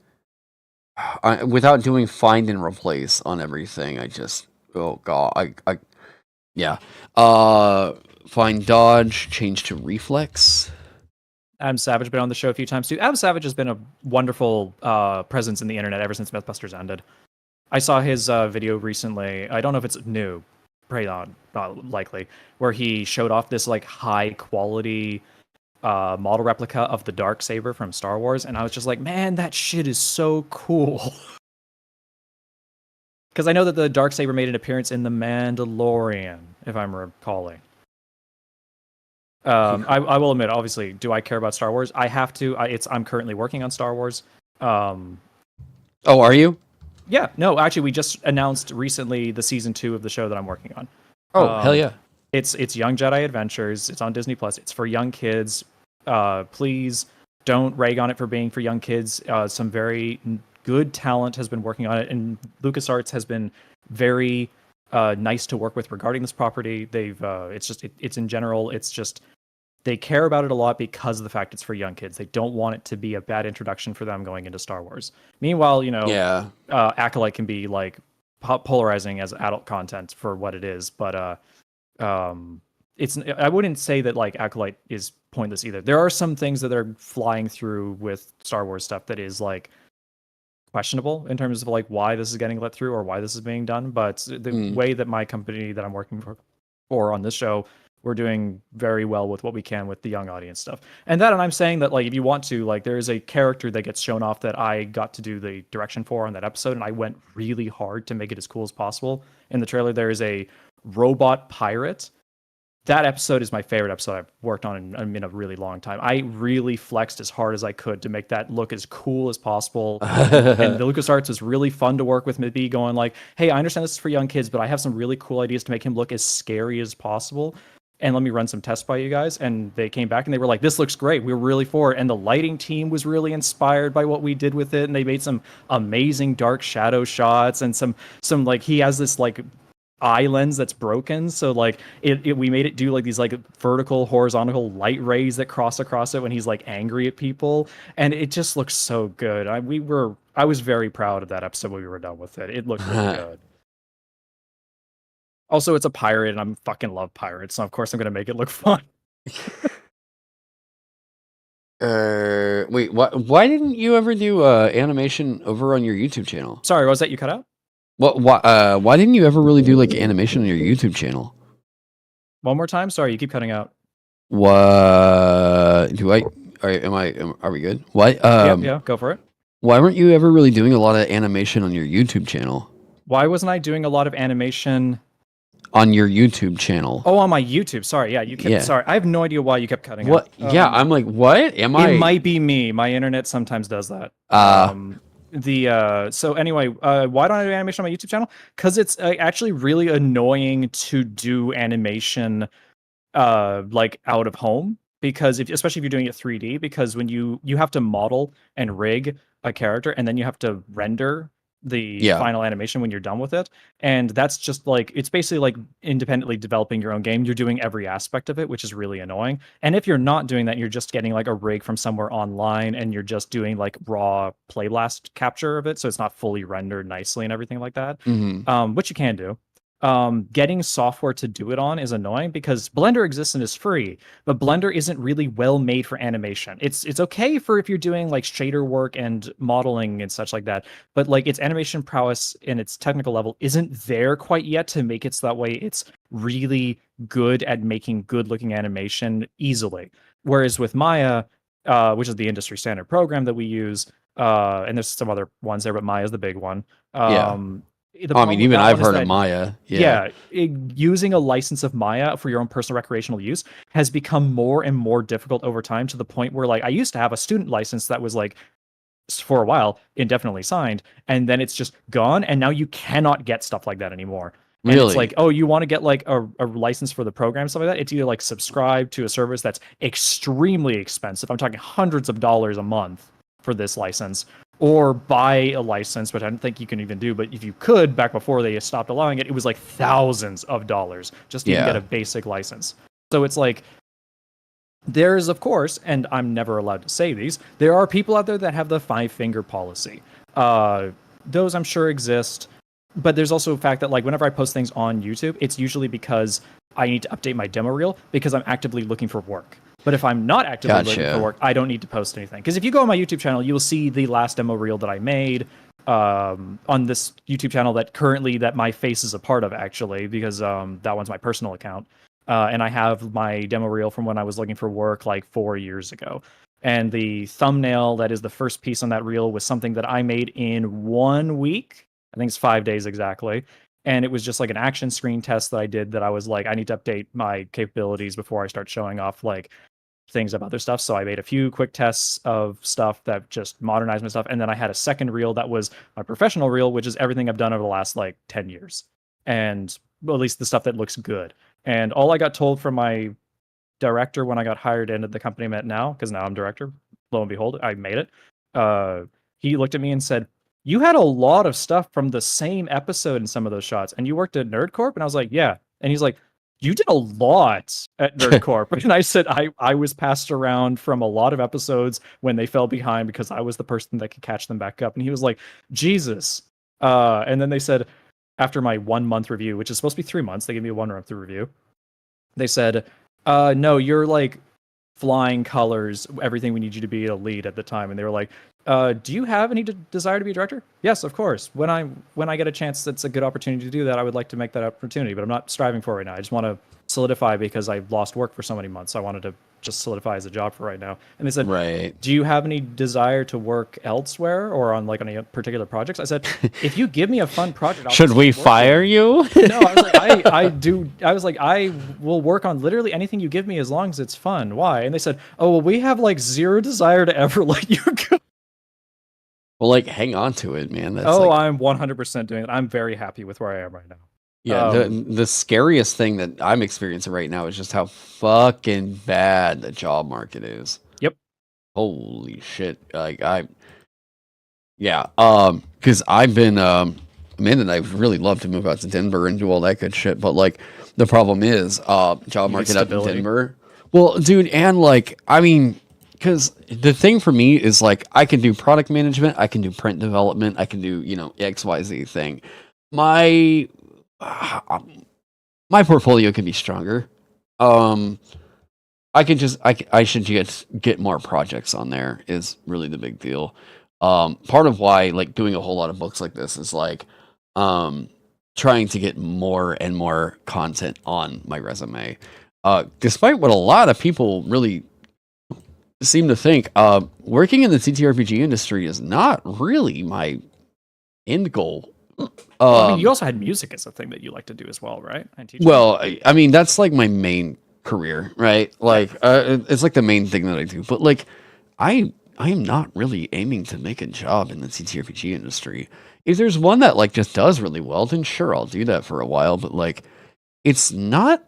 Without doing find and replace on everything, I just find dodge, change to reflex. Adam Savage been on the show a few times too. Adam Savage has been a wonderful presence in the internet ever since Mythbusters ended. I saw his video recently. I don't know if it's new, probably not likely, where he showed off this like high quality model replica of the Darksaber from Star Wars, and I was just like, man, that shit is so cool. Because I know that the Darksaber made an appearance in The Mandalorian, if I'm recalling. I will admit, obviously, do I care about Star Wars? I have to. I'm currently working on Star Wars. Oh, are you? Yeah, no, actually, we just announced recently the season 2 of the show that I'm working on. Oh, hell yeah. It's Young Jedi Adventures. It's on Disney Plus. It's for young kids. Please don't rag on it for being for young kids. Some very good talent has been working on it, and LucasArts has been very nice to work with regarding this property. They've it's in general, it's just they care about it a lot because of the fact it's for young kids. They don't want it to be a bad introduction for them going into Star Wars. Meanwhile, Acolyte can be like polarizing as adult content for what it is, but it's, I wouldn't say that like Acolyte is pointless either. There are some things that they're flying through with Star Wars stuff that is like questionable in terms of like why this is getting let through or why this is being done, but the way that my company that I'm working for on this show, we're doing very well with what we can with the young audience stuff. And I'm saying that like if you want to, like there is a character that gets shown off that I got to do the direction for on that episode, and I went really hard to make it as cool as possible. In the trailer, there is a robot pirate. That episode is my favorite episode I've worked on in a really long time. I really flexed as hard as I could to make that look as cool as possible. And the LucasArts was really fun to work with me, going like, hey, I understand this is for young kids, but I have some really cool ideas to make him look as scary as possible. And let me run some tests by you guys. And they came back and they were like, this looks great. We were really for it. And the lighting team was really inspired by what we did with it. And they made some amazing dark shadow shots and some like, he has this like eye lens that's broken, so like we made it do like these like vertical horizontal light rays that cross across it when he's like angry at people, and it just looks so good. I was very proud of that episode when we were done with it. It looked really good. Also, it's a pirate and I'm fucking love pirates, so of course I'm gonna make it look fun. Wait, why didn't you ever do animation over on your YouTube channel? Sorry, was that you cut out? Why didn't you ever really do like animation on your YouTube channel? One more time? Sorry, you keep cutting out. What do I? Are we good? What? Yeah, go for it. Why weren't you ever really doing a lot of animation on your YouTube channel? Why wasn't I doing a lot of animation on your YouTube channel? Oh, on my YouTube. Sorry, yeah, you kept. Yeah. Sorry, I have no idea why you kept cutting out. Yeah, I'm like, what? It might be me. My internet sometimes does that. So anyway, why don't I do animation on my YouTube channel? Because it's actually really annoying to do animation like out of home, because especially if you're doing it 3D, because when you have to model and rig a character and then you have to render the final animation when you're done with it, and that's just like, it's basically like independently developing your own game. You're doing every aspect of it, which is really annoying. And if you're not doing that, you're just getting like a rig from somewhere online and you're just doing like raw playblast capture of it, so it's not fully rendered nicely and everything like that. Which you can do. Getting software to do it on is annoying because Blender exists and is free, but Blender isn't really well made for animation. It's okay for if you're doing like shader work and modeling and such like that, but like its animation prowess and its technical level isn't there quite yet to make it so that way it's really good at making good looking animation easily. Whereas with Maya, which is the industry standard program that we use, and there's some other ones there, but Maya is the big one. I mean, even I've heard of Maya. Using a license of Maya for your own personal recreational use has become more and more difficult over time, to the point where like I used to have a student license that was like for a while indefinitely signed, and then it's just gone, and now you cannot get stuff like that anymore. And really? It's like, oh, you want to get like a license for the program, stuff like that. It's either like subscribe to a service that's extremely expensive. I'm talking hundreds of dollars a month for this license, or buy a license, which I don't think you can even do, but if you could, back before they stopped allowing it, it was like thousands of dollars just to even get a basic license. So it's like, there's, of course, and I'm never allowed to say these, there are people out there that have the 5-finger policy. Those I'm sure exist, but there's also a fact that like whenever I post things on YouTube, it's usually because I need to update my demo reel because I'm actively looking for work. But if I'm not actively looking for work, I don't need to post anything. Because if you go on my YouTube channel, you will see the last demo reel that I made on this YouTube channel that my face is a part of, actually, because that one's my personal account. And I have my demo reel from when I was looking for work like 4 years ago. And the thumbnail that is the first piece on that reel was something that I made in 1 week. I think it's 5 days exactly. And it was just like an action screen test that I did that I was like, I need to update my capabilities before I start showing off like things of other stuff. So I made a few quick tests of stuff that just modernized my stuff. And then I had a second reel that was my professional reel, which is everything I've done over the last like 10 years. And well, at least the stuff that looks good. And all I got told from my director when I got hired into the company I'm at now, because now I'm director, lo and behold, I made it. He looked at me and said, you had a lot of stuff from the same episode in some of those shots, and you worked at NerdCorp? And I was like, yeah. And he's like, you did a lot at NerdCorp. And I said, I was passed around from a lot of episodes when they fell behind because I was the person that could catch them back up. And he was like, Jesus. And then they said, after my 1 month review, which is supposed to be 3 months, they gave me a 1 month review. They said, no, you're like flying colors, everything we need you to be a lead at the time. And they were like, do you have any desire to be a director? Yes, of course. When I get a chance that's a good opportunity to do that, I would like to make that opportunity, but I'm not striving for it right now. I just want to solidify because I've lost work for so many months. So I wanted to just solidify as a job for right now. And they said, right. Do you have any desire to work elsewhere or on like any particular projects? I said, if you give me a fun project, should we fire you? No, I was like, I do. I was like, I will work on literally anything you give me as long as it's fun. Why? And they said, oh, well, we have like zero desire to ever let you go. Well, like, hang on to it, man. That's I'm 100% doing it. I'm very happy with where I am right now. Yeah, the scariest thing that I'm experiencing right now is just how fucking bad the job market is. Yep. Holy shit. Because I've been, Amanda and I really love to move out to Denver and do all that good shit, but like, the problem is, job market up in Denver. Well, dude, and like, I mean, because the thing for me is like, I can do product management, I can do print development, I can do, XYZ thing. My portfolio can be stronger. I should get more projects on there is really the big deal. Part of why like doing a whole lot of books like this is like trying to get more and more content on my resume. Despite what a lot of people really seem to think, working in the TTRPG industry is not really my end goal. I mean, you also had music as a thing that you like to do as well, right? Well, I mean, that's like my main career, right? Like, it's like the main thing that I do. But like, I am not really aiming to make a job in the TTRPG industry. If there's one that like just does really well, then sure, I'll do that for a while. But like, it's not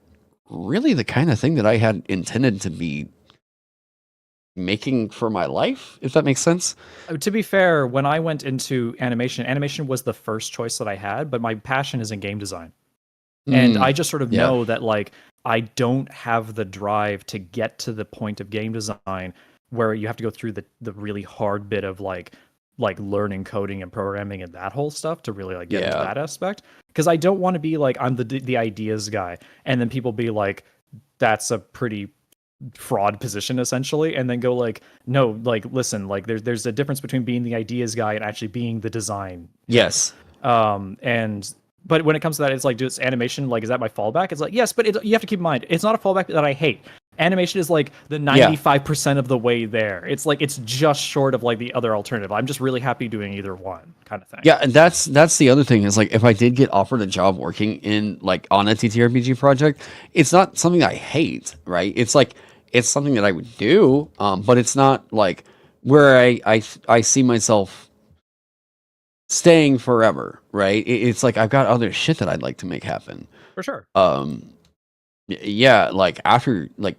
really the kind of thing that I had intended to be making for my life, if that makes sense. To be fair, when I went into animation was the first choice that I had, but my passion is in game design. And I just sort of know that like I don't have the drive to get to the point of game design where you have to go through the really hard bit of like learning coding and programming and that whole stuff to really like get into that aspect. Because I don't want to be like I'm the ideas guy, and then people be like, that's a pretty fraud position essentially, and then go like, no, like listen, like there's a difference between being the ideas guy and actually being the design. Yes. But when it comes to that, it's like, just animation, like, is that my fallback? It's like, yes, but you have to keep in mind, it's not a fallback that I hate. Animation is like the 95% of the way there. It's like, it's just short of like the other alternative. I'm just really happy doing either one kind of thing. Yeah, and that's the other thing is like, if I did get offered a job working in like on a TTRPG project, it's not something I hate, right? It's like, it's something that I would do, but it's not like where I see myself staying forever, right? It's like I've got other shit that I'd like to make happen. For sure. Yeah, like after like,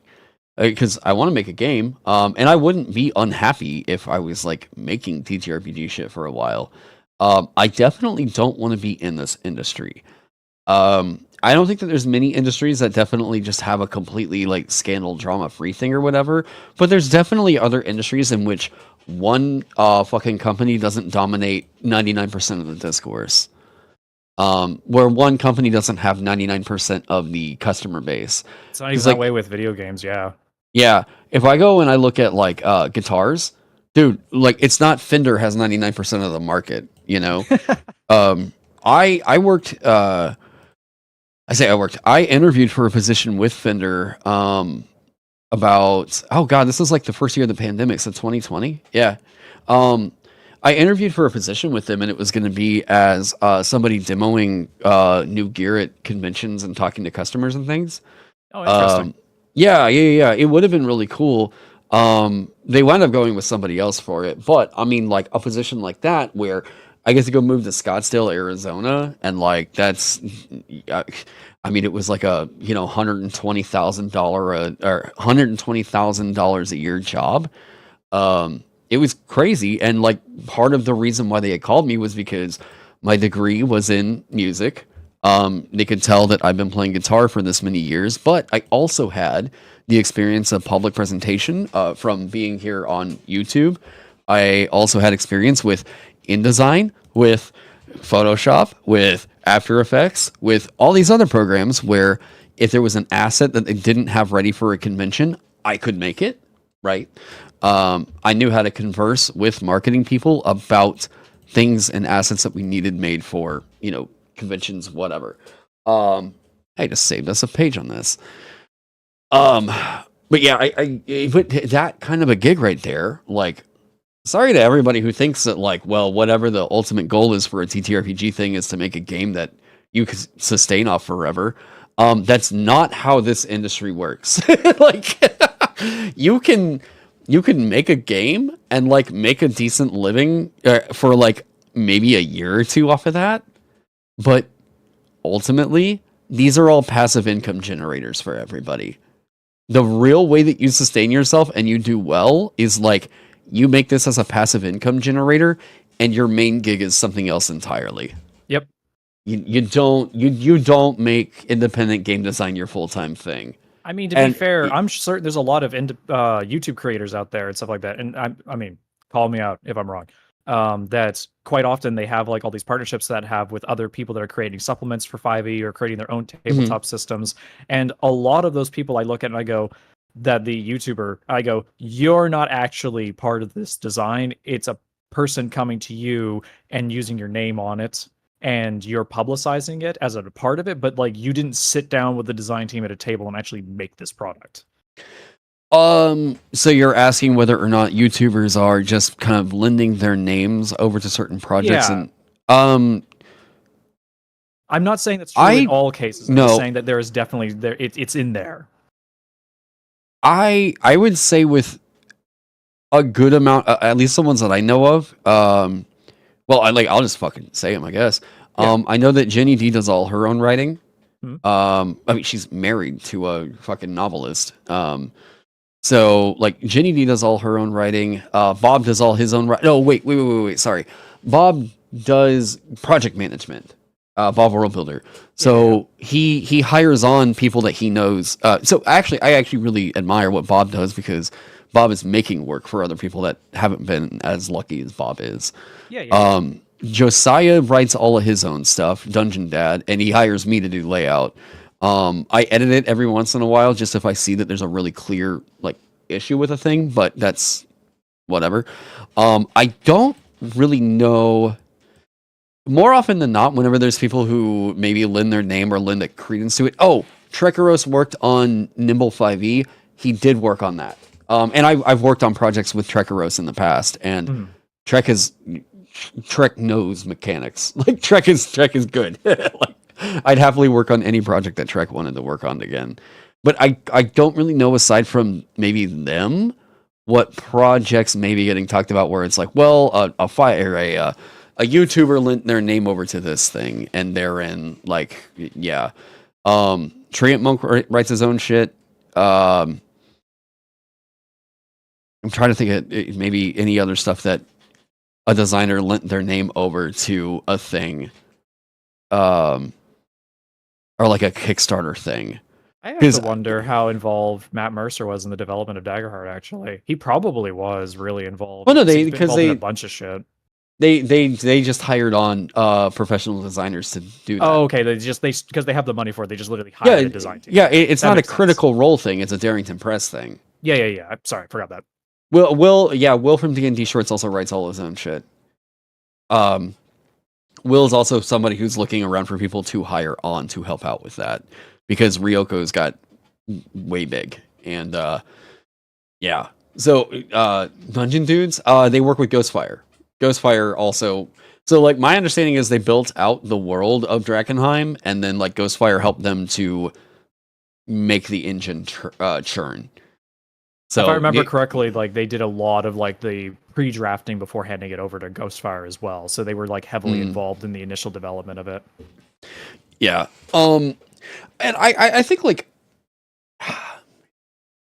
because I want to make a game, and I wouldn't be unhappy if I was like making TTRPG shit for a while. I definitely don't want to be in this industry. I don't think that there's many industries that definitely just have a completely like scandal drama free thing or whatever, but there's definitely other industries in which one fucking company doesn't dominate 99% of the discourse. Where one company doesn't have 99% of the customer base. It's not even that way with video games, yeah. Yeah. If I go and I look at like guitars, dude, like it's not Fender has 99% of the market, you know? I worked I interviewed for a position with Fender about, oh god, this is like the first year of the pandemic, so 2020. Yeah. I interviewed for a position with them, and it was going to be as somebody demoing new gear at conventions and talking to customers and things. Oh, interesting. Yeah. It would have been really cool. They wound up going with somebody else for it, but I mean, like a position like that where I get to go move to Scottsdale, Arizona, and like that's, I mean, it was like a $120,000 or $120,000 a year job. It was crazy, and like part of the reason why they had called me was because my degree was in music. They could tell that I've been playing guitar for this many years, but I also had the experience of public presentation from being here on YouTube. I also had experience with InDesign, with Photoshop, with After Effects, with all these other programs where if there was an asset that they didn't have ready for a convention, I could make it, right? I knew how to converse with marketing people about things and assets that we needed made for, conventions, whatever. I just saved us a page on this. But yeah, but that kind of a gig right there, like, sorry to everybody who thinks that, like, well, whatever the ultimate goal is for a TTRPG thing is to make a game that you can sustain off forever. That's not how this industry works. Like, you can make a game and like make a decent living for like maybe a year or two off of that. But ultimately, these are all passive income generators for everybody. The real way that you sustain yourself and you do well is like you make this as a passive income generator and your main gig is something else entirely. Yep. You don't make independent game design your full-time thing. I mean, to be fair, I'm certain there's a lot of YouTube creators out there and stuff like that. And I mean, call me out if I'm wrong. That's quite often they have like all these partnerships that have with other people that are creating supplements for 5e or creating their own tabletop systems. And a lot of those people I look at and I go, you're not actually part of this design. It's a person coming to you and using your name on it. And you're publicizing it as a part of it, but like you didn't sit down with the design team at a table and actually make this product. So you're asking whether or not YouTubers are just kind of lending their names over to certain projects, Yeah. and I'm not saying that's true in all cases. I'm no. just saying that there is definitely there. It's in there. I would say with a good amount, at least the ones that I know of. Well, I'll just fucking say them, I guess. Yeah. I know that Jenny D does all her own writing. Mhm. I mean, she's married to a fucking novelist. So like Jenny D does all her own writing. Bob does all his own writing. No, wait. Sorry. Bob does project management. Bob World Builder. So he hires on people that he knows. So actually, I actually really admire what Bob does because Bob is making work for other people that haven't been as lucky as Bob is. Yeah. Josiah writes all of his own stuff, Dungeon Dad, and he hires me to do layout. I edit it every once in a while just if I see that there's a really clear like issue with a thing, but that's whatever. I don't really know. More often than not, whenever there's people who maybe lend their name or lend a credence to it. Oh, Trekaros worked on Nimble 5e. He did work on that. And I've worked on projects with Trekaros in the past, and Trek knows mechanics. Like Trek is good. Like, I'd happily work on any project that Trek wanted to work on again. But I don't really know, aside from maybe them, what projects may be getting talked about where it's like, well, a YouTuber lent their name over to this thing, and they're in like, yeah. Treant Monk writes his own shit. I'm trying to think of maybe any other stuff that a designer lent their name over to a thing, or like a Kickstarter thing. I have to wonder how involved Matt Mercer was in the development of Daggerheart. Actually, he probably was really involved. Well, no, he's been involved in a bunch of shit. They just hired on professional designers to do that. Oh, okay. Because they have the money for it. They just literally hired a design team. Yeah, it's not a Critical Role thing. It's a Darrington Press thing. Yeah. I'm sorry, I forgot that. Will from D&D Shorts also writes all his own shit. Will is also somebody who's looking around for people to hire on to help out with that, because Ryoko's got way big, and yeah. So Dungeon Dudes, they work with Ghostfire. Ghostfire also. So like my understanding is they built out the world of Drakenheim, and then like Ghostfire helped them to make the engine churn. So if I remember correctly, like they did a lot of like the pre-drafting before handing it over to Ghostfire as well. So they were like heavily involved in the initial development of it. Yeah. And I think like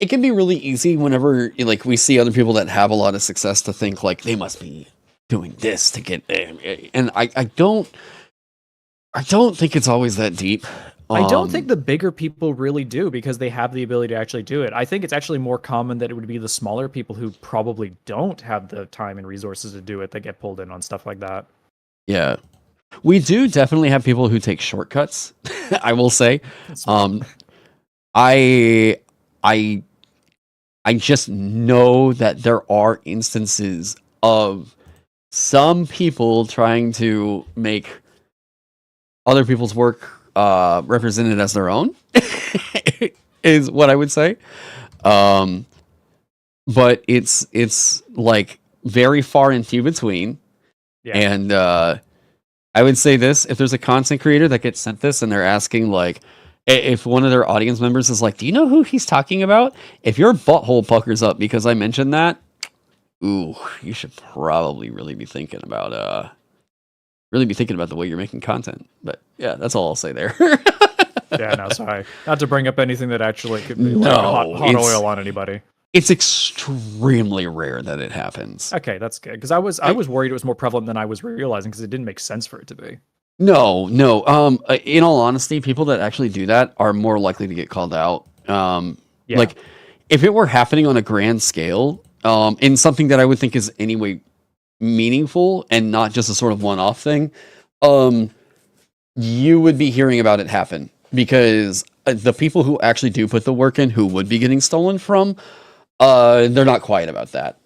it can be really easy whenever like we see other people that have a lot of success to think like they must be doing this to get, and I don't. I don't think it's always that deep. I don't think the bigger people really do because they have the ability to actually do it. I think it's actually more common that it would be the smaller people who probably don't have the time and resources to do it that get pulled in on stuff like that. Yeah. We do definitely have people who take shortcuts, I will say. I just know that there are instances of some people trying to make other people's work represented as their own is what I would say. But it's like very far and few between. Yeah. And I would say this, if there's a content creator that gets sent this and they're asking like, if one of their audience members is like, do you know who he's talking about? If your butthole puckers up because I mentioned that, ooh, you should probably really be thinking about the way you're making content. But yeah, that's all I'll say there. Yeah, no, sorry. Not to bring up anything that actually could be like hot oil on anybody. It's extremely rare that it happens. Okay, that's good. Because I was worried it was more prevalent than I was realizing because it didn't make sense for it to be. No. In all honesty, people that actually do that are more likely to get called out. Like, if it were happening on a grand scale, in something that I would think is anyway meaningful and not just a sort of one-off thing, you would be hearing about it happen because the people who actually do put the work in, who would be getting stolen from, they're not quiet about that.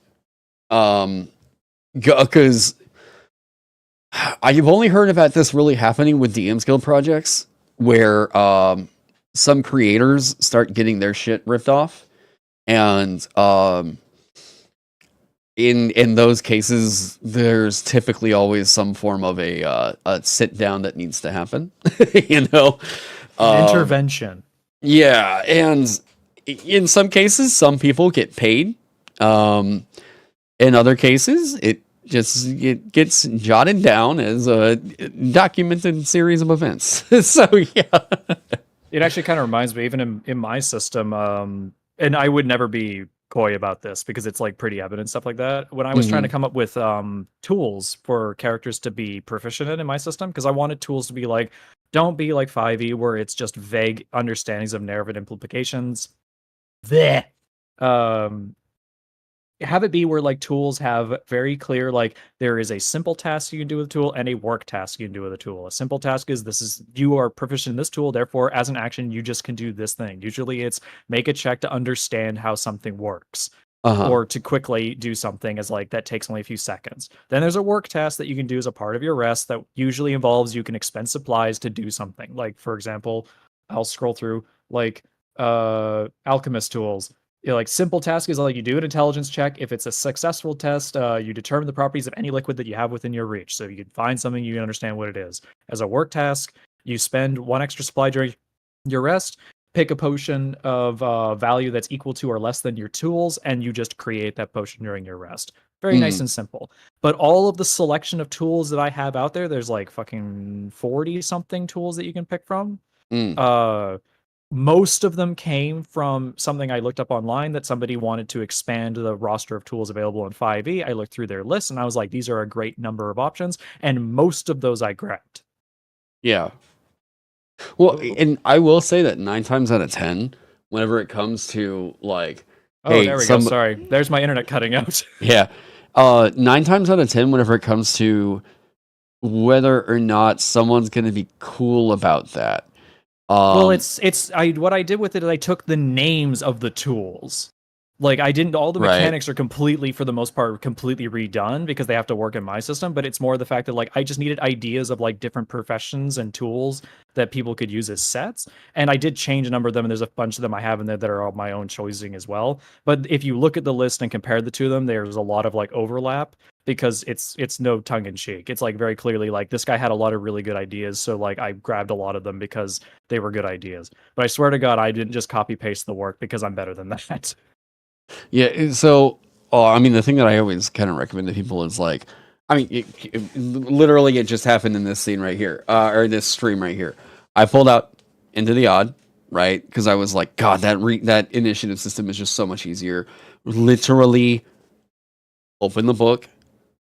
Because I've only heard about this really happening with DM's Guild projects where some creators start getting their shit ripped off, and in those cases, there's typically always some form of a sit down that needs to happen. Intervention. Yeah, and in some cases, some people get paid. In other cases, it gets jotted down as a documented series of events. So yeah, it actually kind of reminds me, even in my system, and I would never be coy about this because it's like pretty evident stuff like that. When I was trying to come up with tools for characters to be proficient in my system, because I wanted tools to be like, don't be like 5e where it's just vague understandings of narrative implications. Blech. Have it be where like tools have very clear, like there is a simple task you can do with a tool and a work task you can do with a tool. A simple task is you are proficient in this tool, therefore as an action you just can do this thing. Usually it's make a check to understand how something works, or to quickly do something as like that takes only a few seconds. Then there's a work task that you can do as a part of your rest that usually involves you can expend supplies to do something. Like for example, I'll scroll through like alchemist tools. Like simple task is like you do an intelligence check. If it's a successful test, you determine the properties of any liquid that you have within your reach. So you can find something, you understand what it is. As a work task, you spend one extra supply during your rest, pick a potion of value that's equal to or less than your tools, and you just create that potion during your rest. Very nice and simple. But all of the selection of tools that I have out there's like fucking 40 something tools that you can pick from. Most of them came from something I looked up online that somebody wanted to expand the roster of tools available in 5e. I looked through their list and I was like, these are a great number of options. And most of those I grabbed. Yeah. Well, and I will say that 9 times out of 10, whenever it comes to like, hey, there we go. Sorry. There's my internet cutting out. Yeah. 9 times out of 10, whenever it comes to whether or not someone's going to be cool about that. Well, what I did with it is I took the names of the tools. Like I didn't, all the mechanics are completely, for the most part, completely redone because they have to work in my system. But it's more the fact that like I just needed ideas of like different professions and tools that people could use as sets. And I did change a number of them. And there's a bunch of them I have in there that are all my own choosing as well. But if you look at the list and compare the two of them, there's a lot of like overlap. Because it's no tongue in cheek. It's like very clearly like this guy had a lot of really good ideas. So like I grabbed a lot of them because they were good ideas. But I swear to God, I didn't just copy paste the work because I'm better than that. Yeah. So, I mean, the thing that I always kind of recommend to people is like, I mean, literally it just happened in this scene right here, or this stream right here. I pulled out Into the Odd, right? Because I was like, God, that initiative system is just so much easier. Literally opened the book,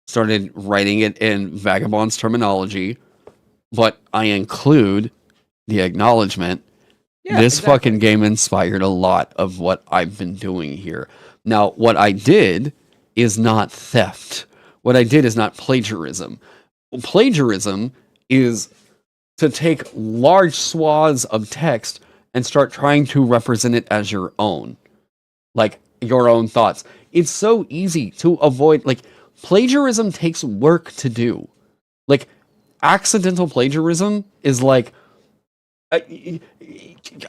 started writing it in Vagabond's terminology, but I include the acknowledgement. Yeah, This exactly. fucking game inspired a lot of what I've been doing here. Now, what I did is not theft. What I did is not plagiarism. Plagiarism is to take large swaths of text and start trying to represent it as your own. Like your own thoughts. It's so easy to avoid, like, plagiarism takes work to do. Like, accidental plagiarism is like,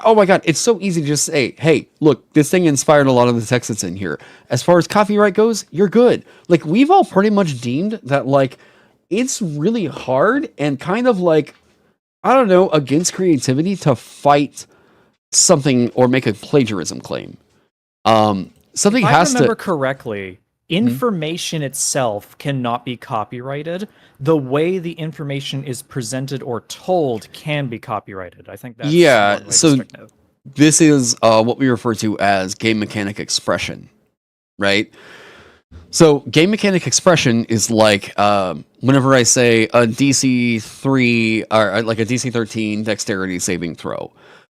oh my god, it's so easy to just say, hey, look, this thing inspired a lot of the text that's in here. As far as copyright goes, you're good. Like, we've all pretty much deemed that, like, it's really hard and kind of like, I don't know, against creativity to fight something or make a plagiarism claim. Something If I has remember to. correctly, information itself cannot be copyrighted. The way the information is presented or told can be copyrighted. I think that's Yeah, one way so to stick it. This is what we refer to as game mechanic expression, right? So game mechanic expression is like whenever I say a DC 3 or like a DC 13 dexterity saving throw.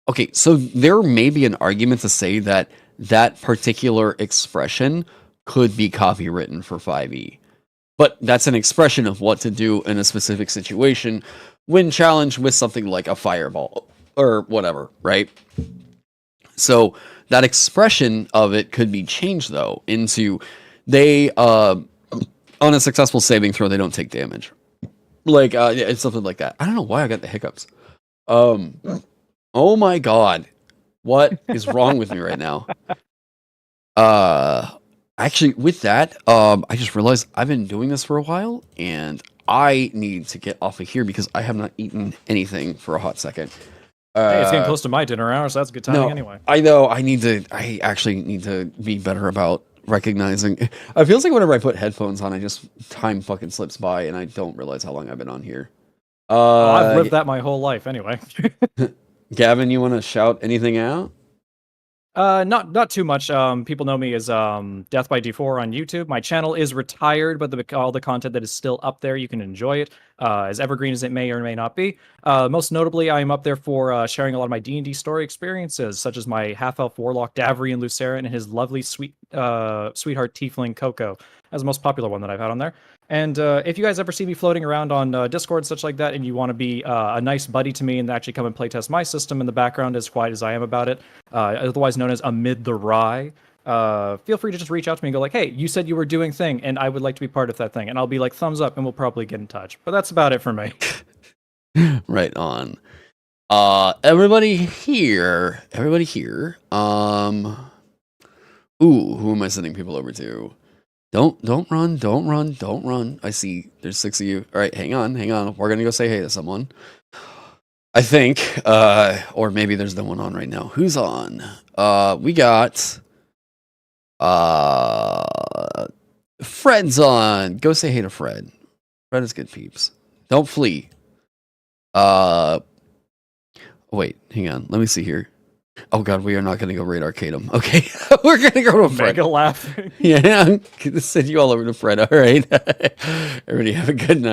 Okay, so there may be an argument to say that that particular expression could be copywritten for 5e. But that's an expression of what to do in a specific situation when challenged with something like a fireball or whatever, right? So that expression of it could be changed, though, into they, on a successful saving throw, they don't take damage. Like, yeah, it's something like that. I don't know why I got the hiccups. Oh my god. What is wrong with me right now? Actually, with that, I just realized I've been doing this for a while, and I need to get off of here because I have not eaten anything for a hot second. Hey, it's getting close to my dinner hour, so that's good timing No, anyway. I know. I actually need to be better about recognizing. It feels like whenever I put headphones on, time fucking slips by, and I don't realize how long I've been on here. I've lived that my whole life anyway. Gavin, you want to shout anything out? Not too much. People know me as Death by D4 on YouTube. My channel is retired, but all the content that is still up there, you can enjoy it. As evergreen as it may or may not be. Most notably, I am up there for sharing a lot of my D&D story experiences, such as my half-elf warlock Davrian Lucera and his lovely sweetheart tiefling Coco. That's the most popular one that I've had on there. And if you guys ever see me floating around on Discord and such like that, and you want to be a nice buddy to me and actually come and playtest my system in the background, as quiet as I am about it, otherwise known as Amid the Rye, feel free to just reach out to me and go like, hey, you said you were doing thing, and I would like to be part of that thing. And I'll be like, thumbs up, and we'll probably get in touch. But that's about it for me. Right on. Everybody here. Ooh, who am I sending people over to? Don't run. I see there's 6 of you. All right, hang on. We're going to go say hey to someone. I think, or maybe there's no one on right now. Who's on? We got, Fred's on. Go say hey to Fred. Fred is good, peeps. Don't flee. Wait, hang on. Let me see here. Oh god, we are not going to go raid Arcadum. Okay, we're going to go to Fred. Mega laughing. Yeah, I'm going to send you all over to Fred. All right. Everybody have a good night.